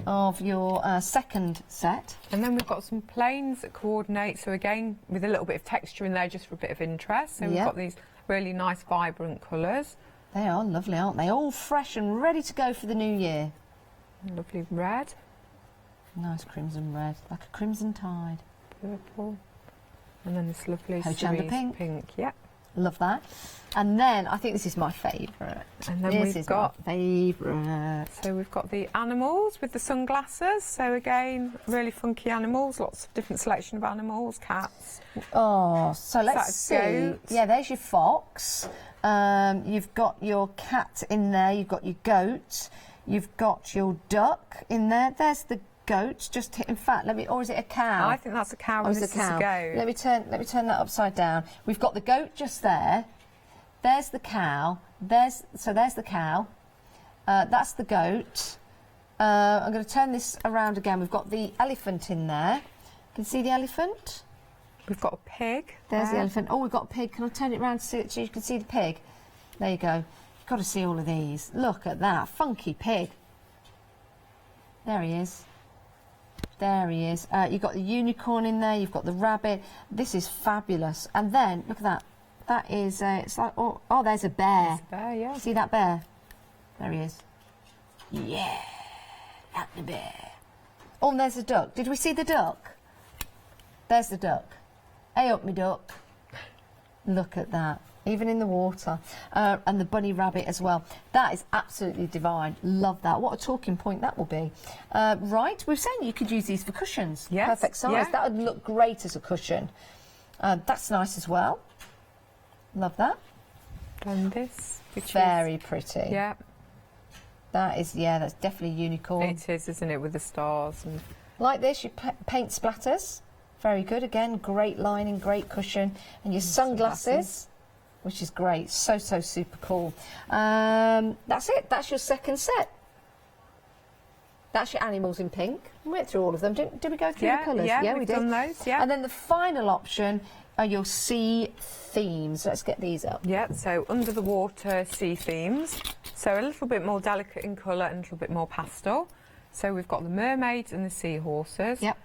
of your second set. And then we've got some plains that coordinate, so again, with a little bit of texture in there just for a bit of interest. So we've got these really nice, vibrant colours. They are lovely, aren't they? All fresh and ready to go for the new year. Lovely red. Nice crimson red, like a crimson tide. Purple. And then this lovely Hochanda cerise pink. Yeah. Love that. And then, I think this is my favourite. And then we've got my favourite. So we've got the animals with the sunglasses. So again, really funky animals, lots of different selection of animals, cats. Oh, so let's see. Goat. Yeah, there's your fox. You've got your cat in there. You've got your goat. You've got your duck in there. There's the goat. Just in fact, or is it a cow? I think that's a cow. And this is a goat. Let me turn that upside down. We've got the goat just there. There's the cow. There's the cow. That's the goat. I'm going to turn this around again. We've got the elephant in there. Can you see the elephant? We've got a pig. There's the elephant. Oh, we've got a pig. Can I turn it around so you can see the pig? There you go. You've got to see all of these. Look at that funky pig. There he is. There he is. You've got the unicorn in there. You've got the rabbit. This is fabulous. And then look at that. That is. It's like. Oh, there's a bear. There's a bear, yeah. See that bear? There he is. Yeah, that's the bear. Oh, and there's the duck. Did we see the duck? There's the duck. Hey up, me duck. Look at that. Even in the water. And the bunny rabbit as well. That is absolutely divine. Love that. What a talking point that will be. Right, we were saying you could use these for cushions. Yes. Perfect size. Yeah. That would look great as a cushion. That's nice as well. Love that. And this, which very pretty. Yeah. That is, that's definitely unicorn. It is, isn't it, with the stars and. Like this, you paint splatters. Very good. Again, great lining, great cushion, and your sunglasses. Which is great. So super cool. That's it. That's your second set. That's your animals in pink. We went through all of them. Did we go through the colours? Yeah, we we've did. done those, yeah. And then the final option are your sea themes. Let's get these up. Yeah, so under the water sea themes. So a little bit more delicate in colour and a little bit more pastel. So we've got the mermaids and the seahorses. Yep.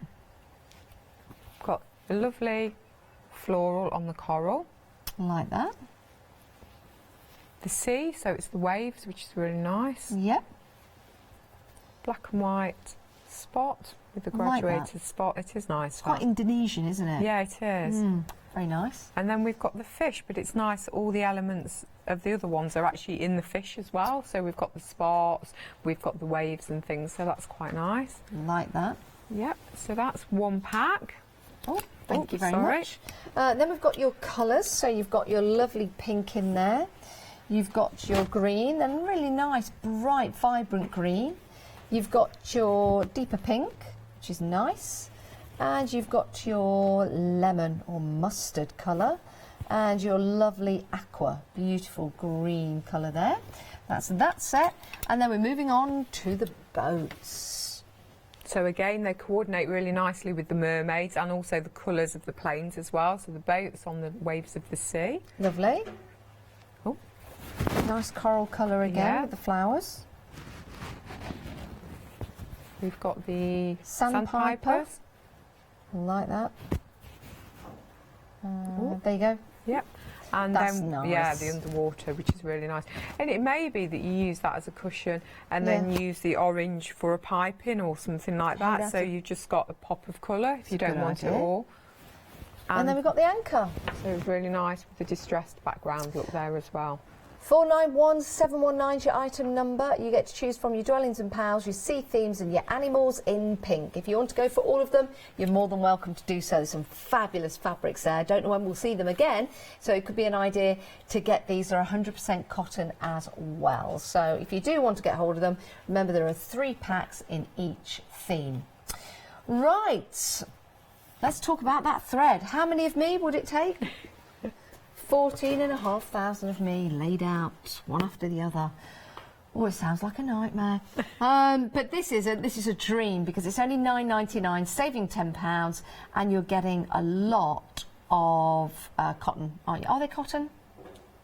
Got a lovely floral on the coral. Like that. The sea, so it's the waves, which is really nice. Yep. Black and white spot with the graduated spot. It is nice. It's quite Indonesian, isn't it? Yeah, it is. Very nice. And then we've got the fish, but it's nice. All the elements of the other ones are actually in the fish as well. So we've got the spots, we've got the waves and things. So that's quite nice. Like that. Yep. So that's one pack. Oh, thank you very much. Then we've got your colours. So you've got your lovely pink in there. You've got your green, and really nice, bright, vibrant green. You've got your deeper pink, which is nice. And you've got your lemon or mustard colour. And your lovely aqua, beautiful green colour there. That's that set. And then we're moving on to the boats. So again, they coordinate really nicely with the mermaids and also the colours of the planes as well. So the boats on the waves of the sea. Lovely. Oh. Nice coral colour again with the flowers. We've got the Sandpiper. sandpipers. I like that. There you go. Yep. And That's then, nice. yeah, the underwater, which is really nice. And it may be that you use that as a cushion and then use the orange for a piping or something like that. So you've just got a pop of colour if you don't want it all. And then we've got the anchor. So it's really nice with the distressed background look there as well. 491719 is your item number. You get to choose from your dwellings and pals, your sea themes and your animals in pink. If you want to go for all of them, you're more than welcome to do so. There's some fabulous fabrics there. I don't know when we'll see them again, so it could be an idea to get these. They're 100% cotton as well. So if you do want to get hold of them, remember there are 3 packs in each theme. Right, let's talk about that thread. How many of me would it take? 14,500 of me laid out, one after the other. Oh, it sounds like a nightmare. But this is a dream because it's only £9.99, saving £10, and you're getting a lot of cotton. Are they cotton?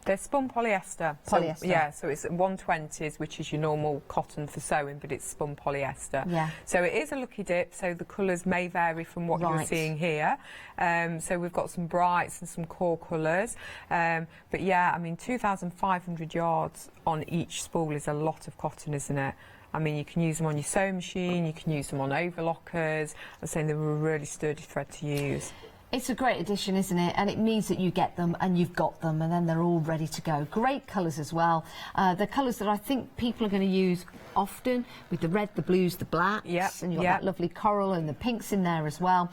They're spun polyester. Polyester. So, yeah, so it's 120s, which is your normal cotton for sewing, but it's spun polyester. Yeah. So it is a lucky dip, so the colours may vary from what you're seeing here. So we've got some brights and some core colours. But yeah, I mean, 2,500 yards on each spool is a lot of cotton, isn't it? I mean, you can use them on your sewing machine, you can use them on overlockers. I'm saying they're a really sturdy thread to use. It's a great addition, isn't it? And it means that you get them and you've got them and then they're all ready to go. Great colours as well. The colours that I think people are going to use often with the red, the blues, the blacks. Yep. And you've got that lovely coral and the pinks in there as well.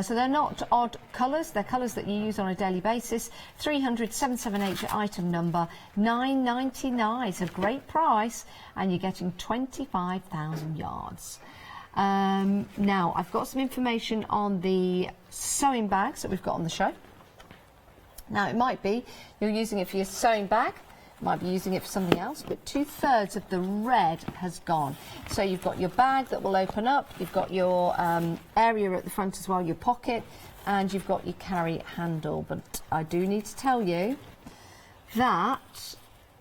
So they're not odd colours. They're colours that you use on a daily basis. 300 778 your item number. £9.99. It's a great price and you're getting 25,000 yards. Now, I've got some information on the sewing bags that we've got on the show. Now, it might be you're using it for your sewing bag, might be using it for something else, but 2/3 of the red has gone. So you've got your bag that will open up, you've got your area at the front as well, your pocket, and you've got your carry handle. But I do need to tell you that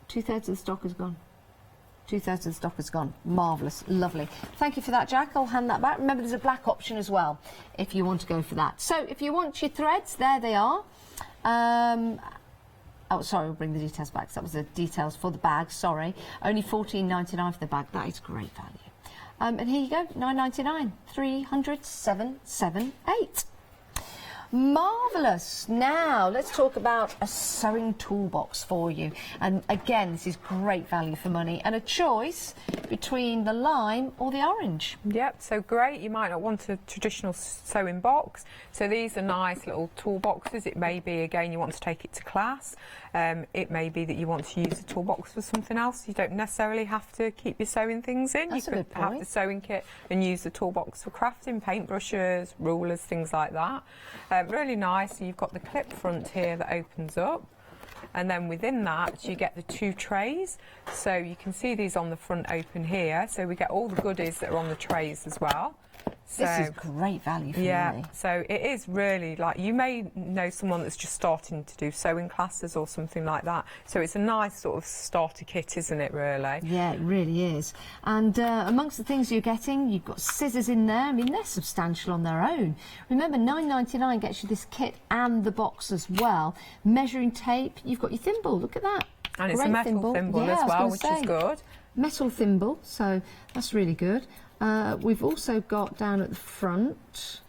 2/3 of the stock is gone. 2/3 of the stock is gone. Marvellous. Lovely. Thank you for that, Jack. I'll hand that back. Remember, there's a black option as well if you want to go for that. So if you want your threads, there they are. Oh, sorry, we'll bring the details back. So that was the details for the bag. Sorry. Only £14.99 for the bag. That is great value. And here you go. £9.99. 300 778. Marvellous. Now, let's talk about a sewing toolbox for you. And again, this is great value for money and a choice between the lime or the orange. Yep, so great. You might not want a traditional sewing box. So these are nice little toolboxes. It may be, again, you want to take it to class. It may be that you want to use the toolbox for something else. You don't necessarily have to keep your sewing things in. That's you could have the sewing kit and use the toolbox for crafting, paintbrushes, rulers, things like that. Really nice. You've got the clip front here that opens up, and then within that you get the 2 trays. So you can see these on the front open here. So we get all the goodies that are on the trays as well. So, this is great value for money. So it is really, like, you may know someone that's just starting to do sewing classes or something like that. So it's a nice sort of starter kit, isn't it, really? Yeah, it really is. And amongst the things you're getting, you've got scissors in there. I mean, they're substantial on their own. Remember, £9.99 gets you this kit and the box as well. Measuring tape, you've got your thimble. Look at that. And it's a metal thimble as well, which is good. Metal thimble, so that's really good. We've also got down at the front,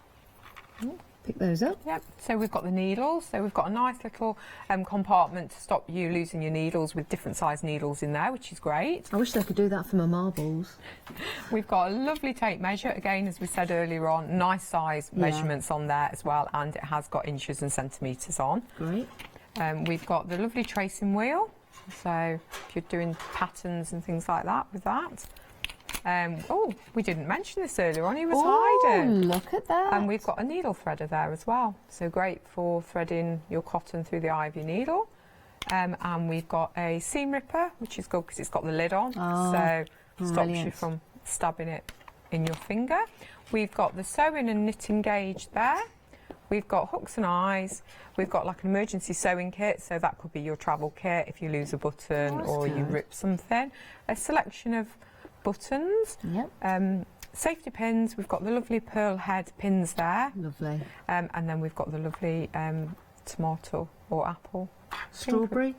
pick those up. Yep, so we've got the needles. So we've got a nice little compartment to stop you losing your needles with different size needles in there, which is great. I wish they could do that for my marbles. We've got a lovely tape measure, again, as we said earlier on, nice size measurements on there as well, and it has got inches and centimetres on. Great. We've got the lovely tracing wheel, so if you're doing patterns and things like that with that. Oh, we didn't mention this earlier on, he was hiding. Look at that. And we've got a needle threader there as well. So great for threading your cotton through the eye of your needle. And we've got a seam ripper, which is good because it's got the lid on. So stops you from stabbing it in your finger. We've got the sewing and knitting gauge there. We've got hooks and eyes. We've got like an emergency sewing kit, so that could be your travel kit if you lose a button or you rip something. A selection of buttons. Yep. Safety pins. We've got the lovely pearl head pins there. Lovely. And then we've got the lovely tomato or apple. Strawberry.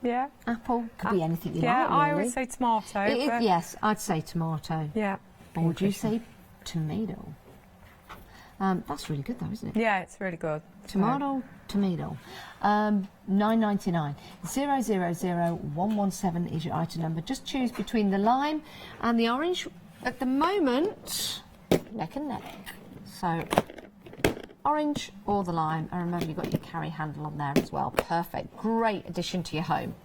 Yeah. Apple. Could be anything you like, Yeah, I really. always say tomato. Yes, I'd say tomato. Yeah. Or would you say tomato? That's really good though, isn't it? Yeah, it's really good. Tomato. $9.99. 000117 is your item number. Just choose between the lime and the orange. At the moment, neck and neck. So, orange or the lime. And remember, you've got your carry handle on there as well. Perfect. Great addition to your home.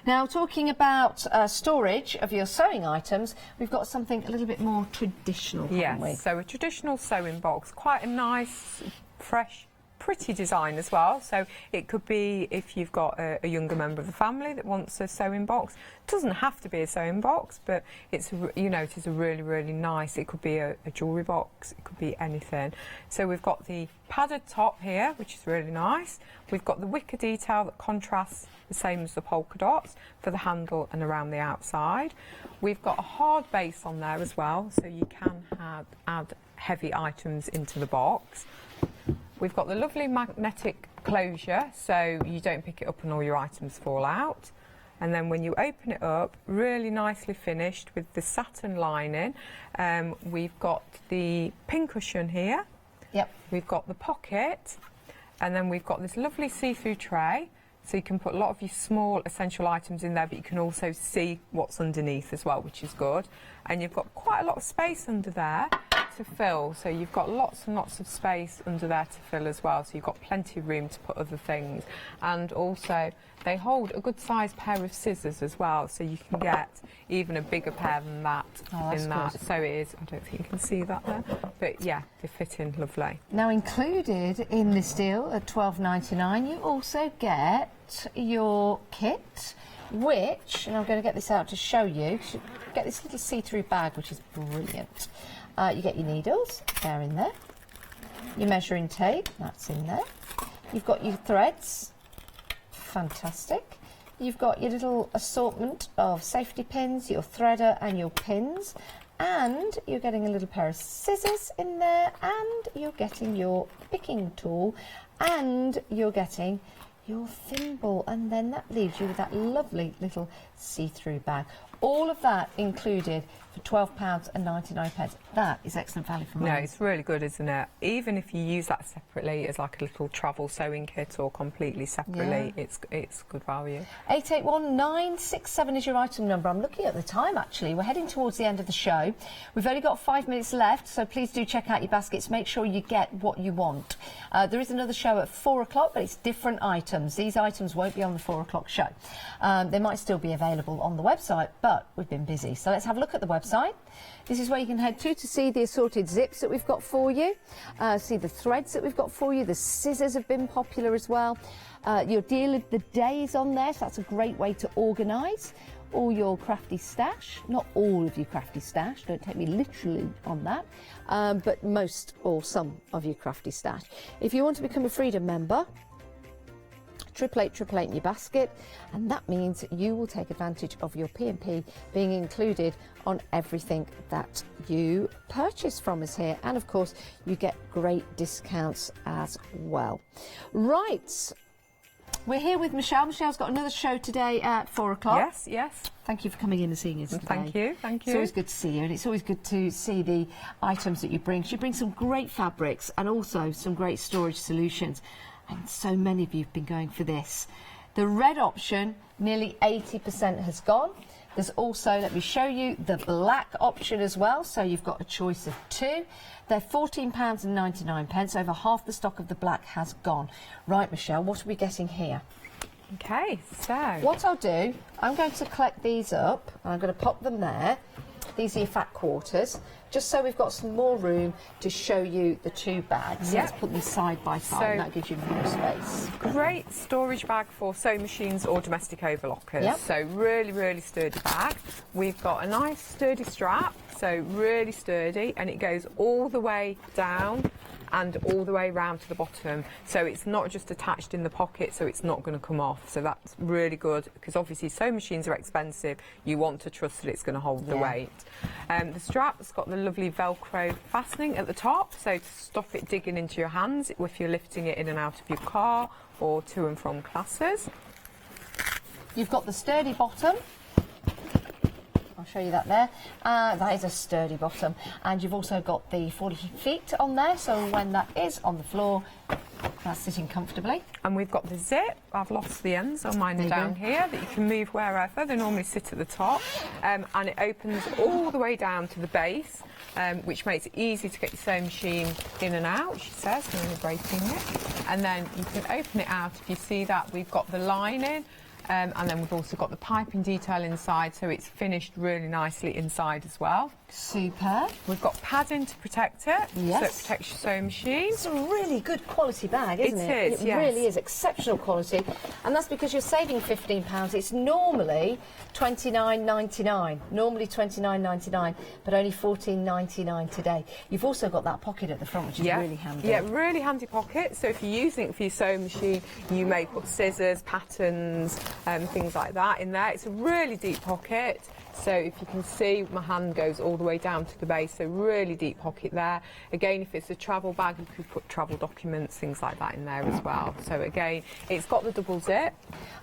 Now, talking about storage of your sewing items, we've got something a little bit more traditional, haven't we? Yes, so a traditional sewing box. Quite a nice, fresh, pretty design as well. So it could be if you've got a younger member of the family that wants a sewing box. It doesn't have to be a sewing box, but it's, you know, it is a really, really nice. It could be a jewellery box. It could be anything. So we've got the padded top here, which is really nice. We've got the wicker detail that contrasts the same as the polka dots for the handle and around the outside. We've got a hard base on there as well, so you can add heavy items into the box. We've got the lovely magnetic closure, so you don't pick it up and all your items fall out. And then when you open it up, really nicely finished with the satin lining. We've got the pincushion here. Yep. We've got the pocket, and then we've got this lovely see-through tray. So you can put a lot of your small essential items in there, but you can also see what's underneath as well, which is good. And you've got quite a lot of space under there to fill. So you've got lots and lots of space under there to fill as well. So you've got plenty of room to put other things. And also, they hold a good sized pair of scissors as well. So you can get even a bigger pair than that in that. Good. So it is, I don't think you can see that there. But yeah, they fit in lovely. Now, included in this deal at $12.99, you also get your kit, which, and I'm going to get this out to show you, you get this little see-through bag, which is brilliant. You get your needles, they're in there. Your measuring tape, that's in there. You've got your threads, fantastic. You've got your little assortment of safety pins, your threader and your pins. And you're getting a little pair of scissors in there, and you're getting your picking tool, and you're getting your thimble, and then that leaves you with that lovely little see-through bag. All of that included for £12.99. That is excellent value for money. No, it's really good, isn't it? Even if you use that separately as like a little travel sewing kit or completely separately, it's good value. 881967 is your item number. I'm looking at the time, actually. We're heading towards the end of the show. We've only got 5 minutes left, so please do check out your baskets. Make sure you get what you want. There is another show at 4 o'clock, but it's different items. These items won't be on the 4 o'clock show. They might still be available on the website, but we've been busy. So let's have a look at the website. This is where you can head to see the assorted zips that we've got for you, see the threads that we've got for you. The scissors have been popular as well. Your deal of the day is on there, so that's a great way to organise all your crafty stash. Not all of your crafty stash, don't take me literally on that, but most or some of your crafty stash. If you want to become a Freedom member, 888 in your basket, and that means you will take advantage of your P&P being included on everything that you purchase from us here, and of course you get great discounts as well. Right, we're here with Michelle. Michelle's got another show today at 4 o'clock. Yes, yes. Thank you for coming in and seeing us today. Thank you, thank you. It's always good to see you, and it's always good to see the items that you bring. She brings some great fabrics and also some great storage solutions, and so many of you have been going for this. The red option, nearly 80% has gone. There's also, let me show you, the black option as well, so you've got a choice of two. They're £14.99, over half the stock of the black has gone. Right, Michelle, what are we getting here? Okay, so what I'll do, I'm going to collect these up, and I'm going to pop them there. These are your fat quarters, just so we've got some more room to show you the two bags. Yep. Let's put these side by side, So- and that gives you more space. Great storage bag for sewing machines or domestic overlockers. Yep. So really, really sturdy bag. We've got a nice sturdy strap, so really sturdy, and it goes all the way down and all the way round to the bottom. So it's not just attached in the pocket, so it's not going to come off. So that's really good, because obviously sewing machines are expensive. You want to trust that it's going to hold the weight. The strap's got the lovely Velcro fastening at the top, so to stop it digging into your hands if you're lifting it in and out of your car or to and from classes. You've got the sturdy bottom. I'll show you that there. That is a sturdy bottom. And you've also got the 40 feet on there, so when that is on the floor, that's sitting comfortably. And we've got the zip. I've lost the ends on mine are down here, that you can move wherever. They normally sit at the top. And it opens all the way down to the base, which makes it easy to get your sewing machine in and out, she says, when you're breaking it. And then you can open it out. If you see that, we've got the lining. And then we've also got the piping detail inside, so it's finished really nicely inside as well. Superb. We've got padding to protect it, Yes. so it protects your sewing machine. It's a really good quality bag, isn't it? It is, It yes. really is exceptional quality, and that's because you're saving £15. It's normally $29.99. Normally $29.99, but only $14.99 today. You've also got that pocket at the front, which is really handy. Yeah, really handy pocket. So if you're using it for your sewing machine, you may put scissors, patterns, things like that in there. It's a really deep pocket. So if you can see, my hand goes all the way down to the base, so really deep pocket there. Again, if it's a travel bag, you could put travel documents, things like that in there as well. So again, it's got the double zip.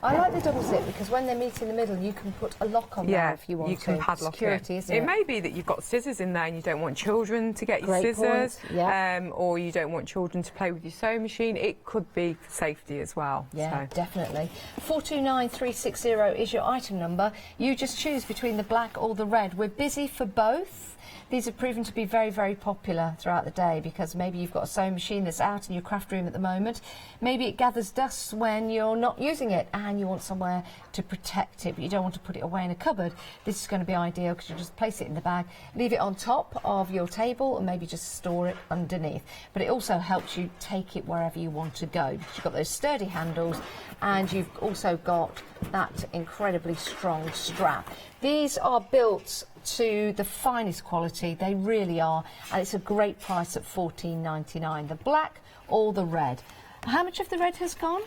I like the double zip because when they meet in the middle, you can put a lock on there if you want to. You can padlock Security, it. isn't it? It may be that you've got scissors in there and you don't want children to get your Great scissors, point, yeah. or you don't want children to play with your sewing machine. It could be for safety as well. Yeah, so. definitely. 429360 is your item number. You just choose between the black or the red. We're busy for both. These have proven to be very, very popular throughout the day because maybe you've got a sewing machine that's out in your craft room at the moment. Maybe it gathers dust when you're not using it and you want somewhere to protect it, but you don't want to put it away in a cupboard. This is going to be ideal because you just place it in the bag, leave it on top of your table and maybe just store it underneath. But it also helps you take it wherever you want to go because you've got those sturdy handles and you've also got that incredibly strong strap. These are built to the finest quality, they really are, and it's a great price at $14.99. The black or the red. How much of the red has gone?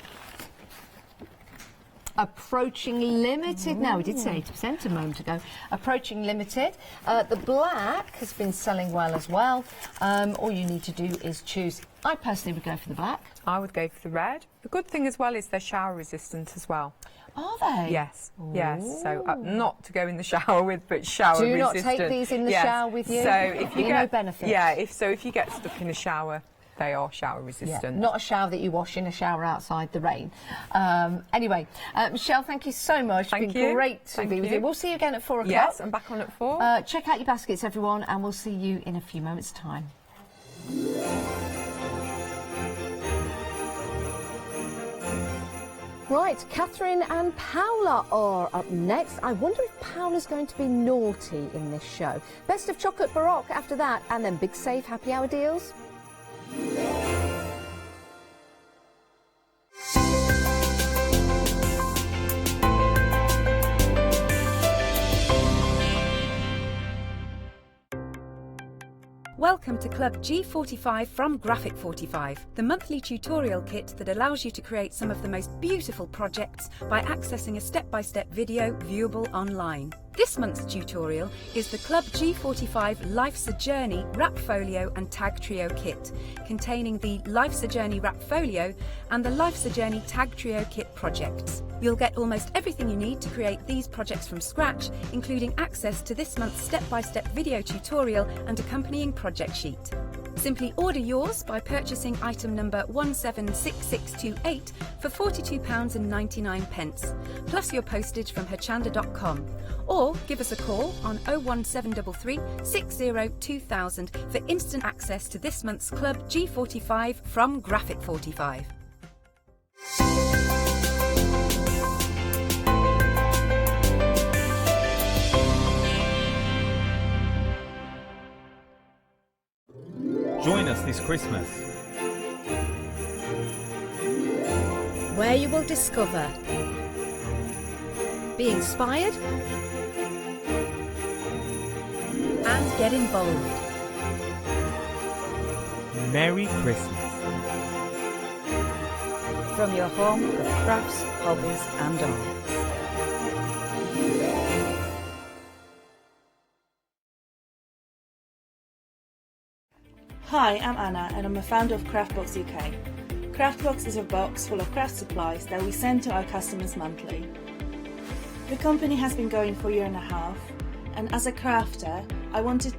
Approaching limited. Now, we did say 80% a moment ago. Approaching limited. The black has been selling well as well. All you need to do is choose. I personally would go for the black. I would go for the red. The good thing as well is they're shower resistant as well. Are they? Yes, yes. So not to go in the shower with, but shower Do resistant. not take these in the shower with you. So if you Be get no benefit. yeah, if you get stuck in a shower, they are shower resistant. Yeah, not a shower that you wash in, a shower outside the rain. Anyway, Michelle, thank you so much. Thank it's been you. great to Thank be with you. you. We'll see you again at 4 o'clock. Yes, I'm back on at 4. Check out your baskets, everyone, and we'll see you in a few moments' time. Right, Catherine and Paola are up next. I wonder if Paola's going to be naughty in this show. Best of Chocolate Baroque after that, and then big save happy hour deals. Welcome to Club G45 from Graphic 45, the monthly tutorial kit that allows you to create some of the most beautiful projects by accessing a step-by-step video viewable online. This month's tutorial is the Club G45 Life's a Journey Wrap Folio and Tag Trio kit, containing the Life's a Journey Wrap Folio and the Life's a Journey Tag Trio kit projects. You'll get almost everything you need to create these projects from scratch, including access to this month's step-by-step video tutorial and accompanying project sheet. Simply order yours by purchasing item number 176628 for £42.99, plus your postage from hochanda.com. Or give us a call on 01733 60 2000 for instant access to this month's Club G45 from Graphic 45. this Christmas. Where you will discover, be inspired, and get involved. Merry Christmas. From your home of crafts, hobbies and arts. Hi, I'm Anna and I'm a founder of Craftbox UK. Craftbox is a box full of craft supplies that we send to our customers monthly. The company has been going for a year and a half, and as a crafter, I wanted to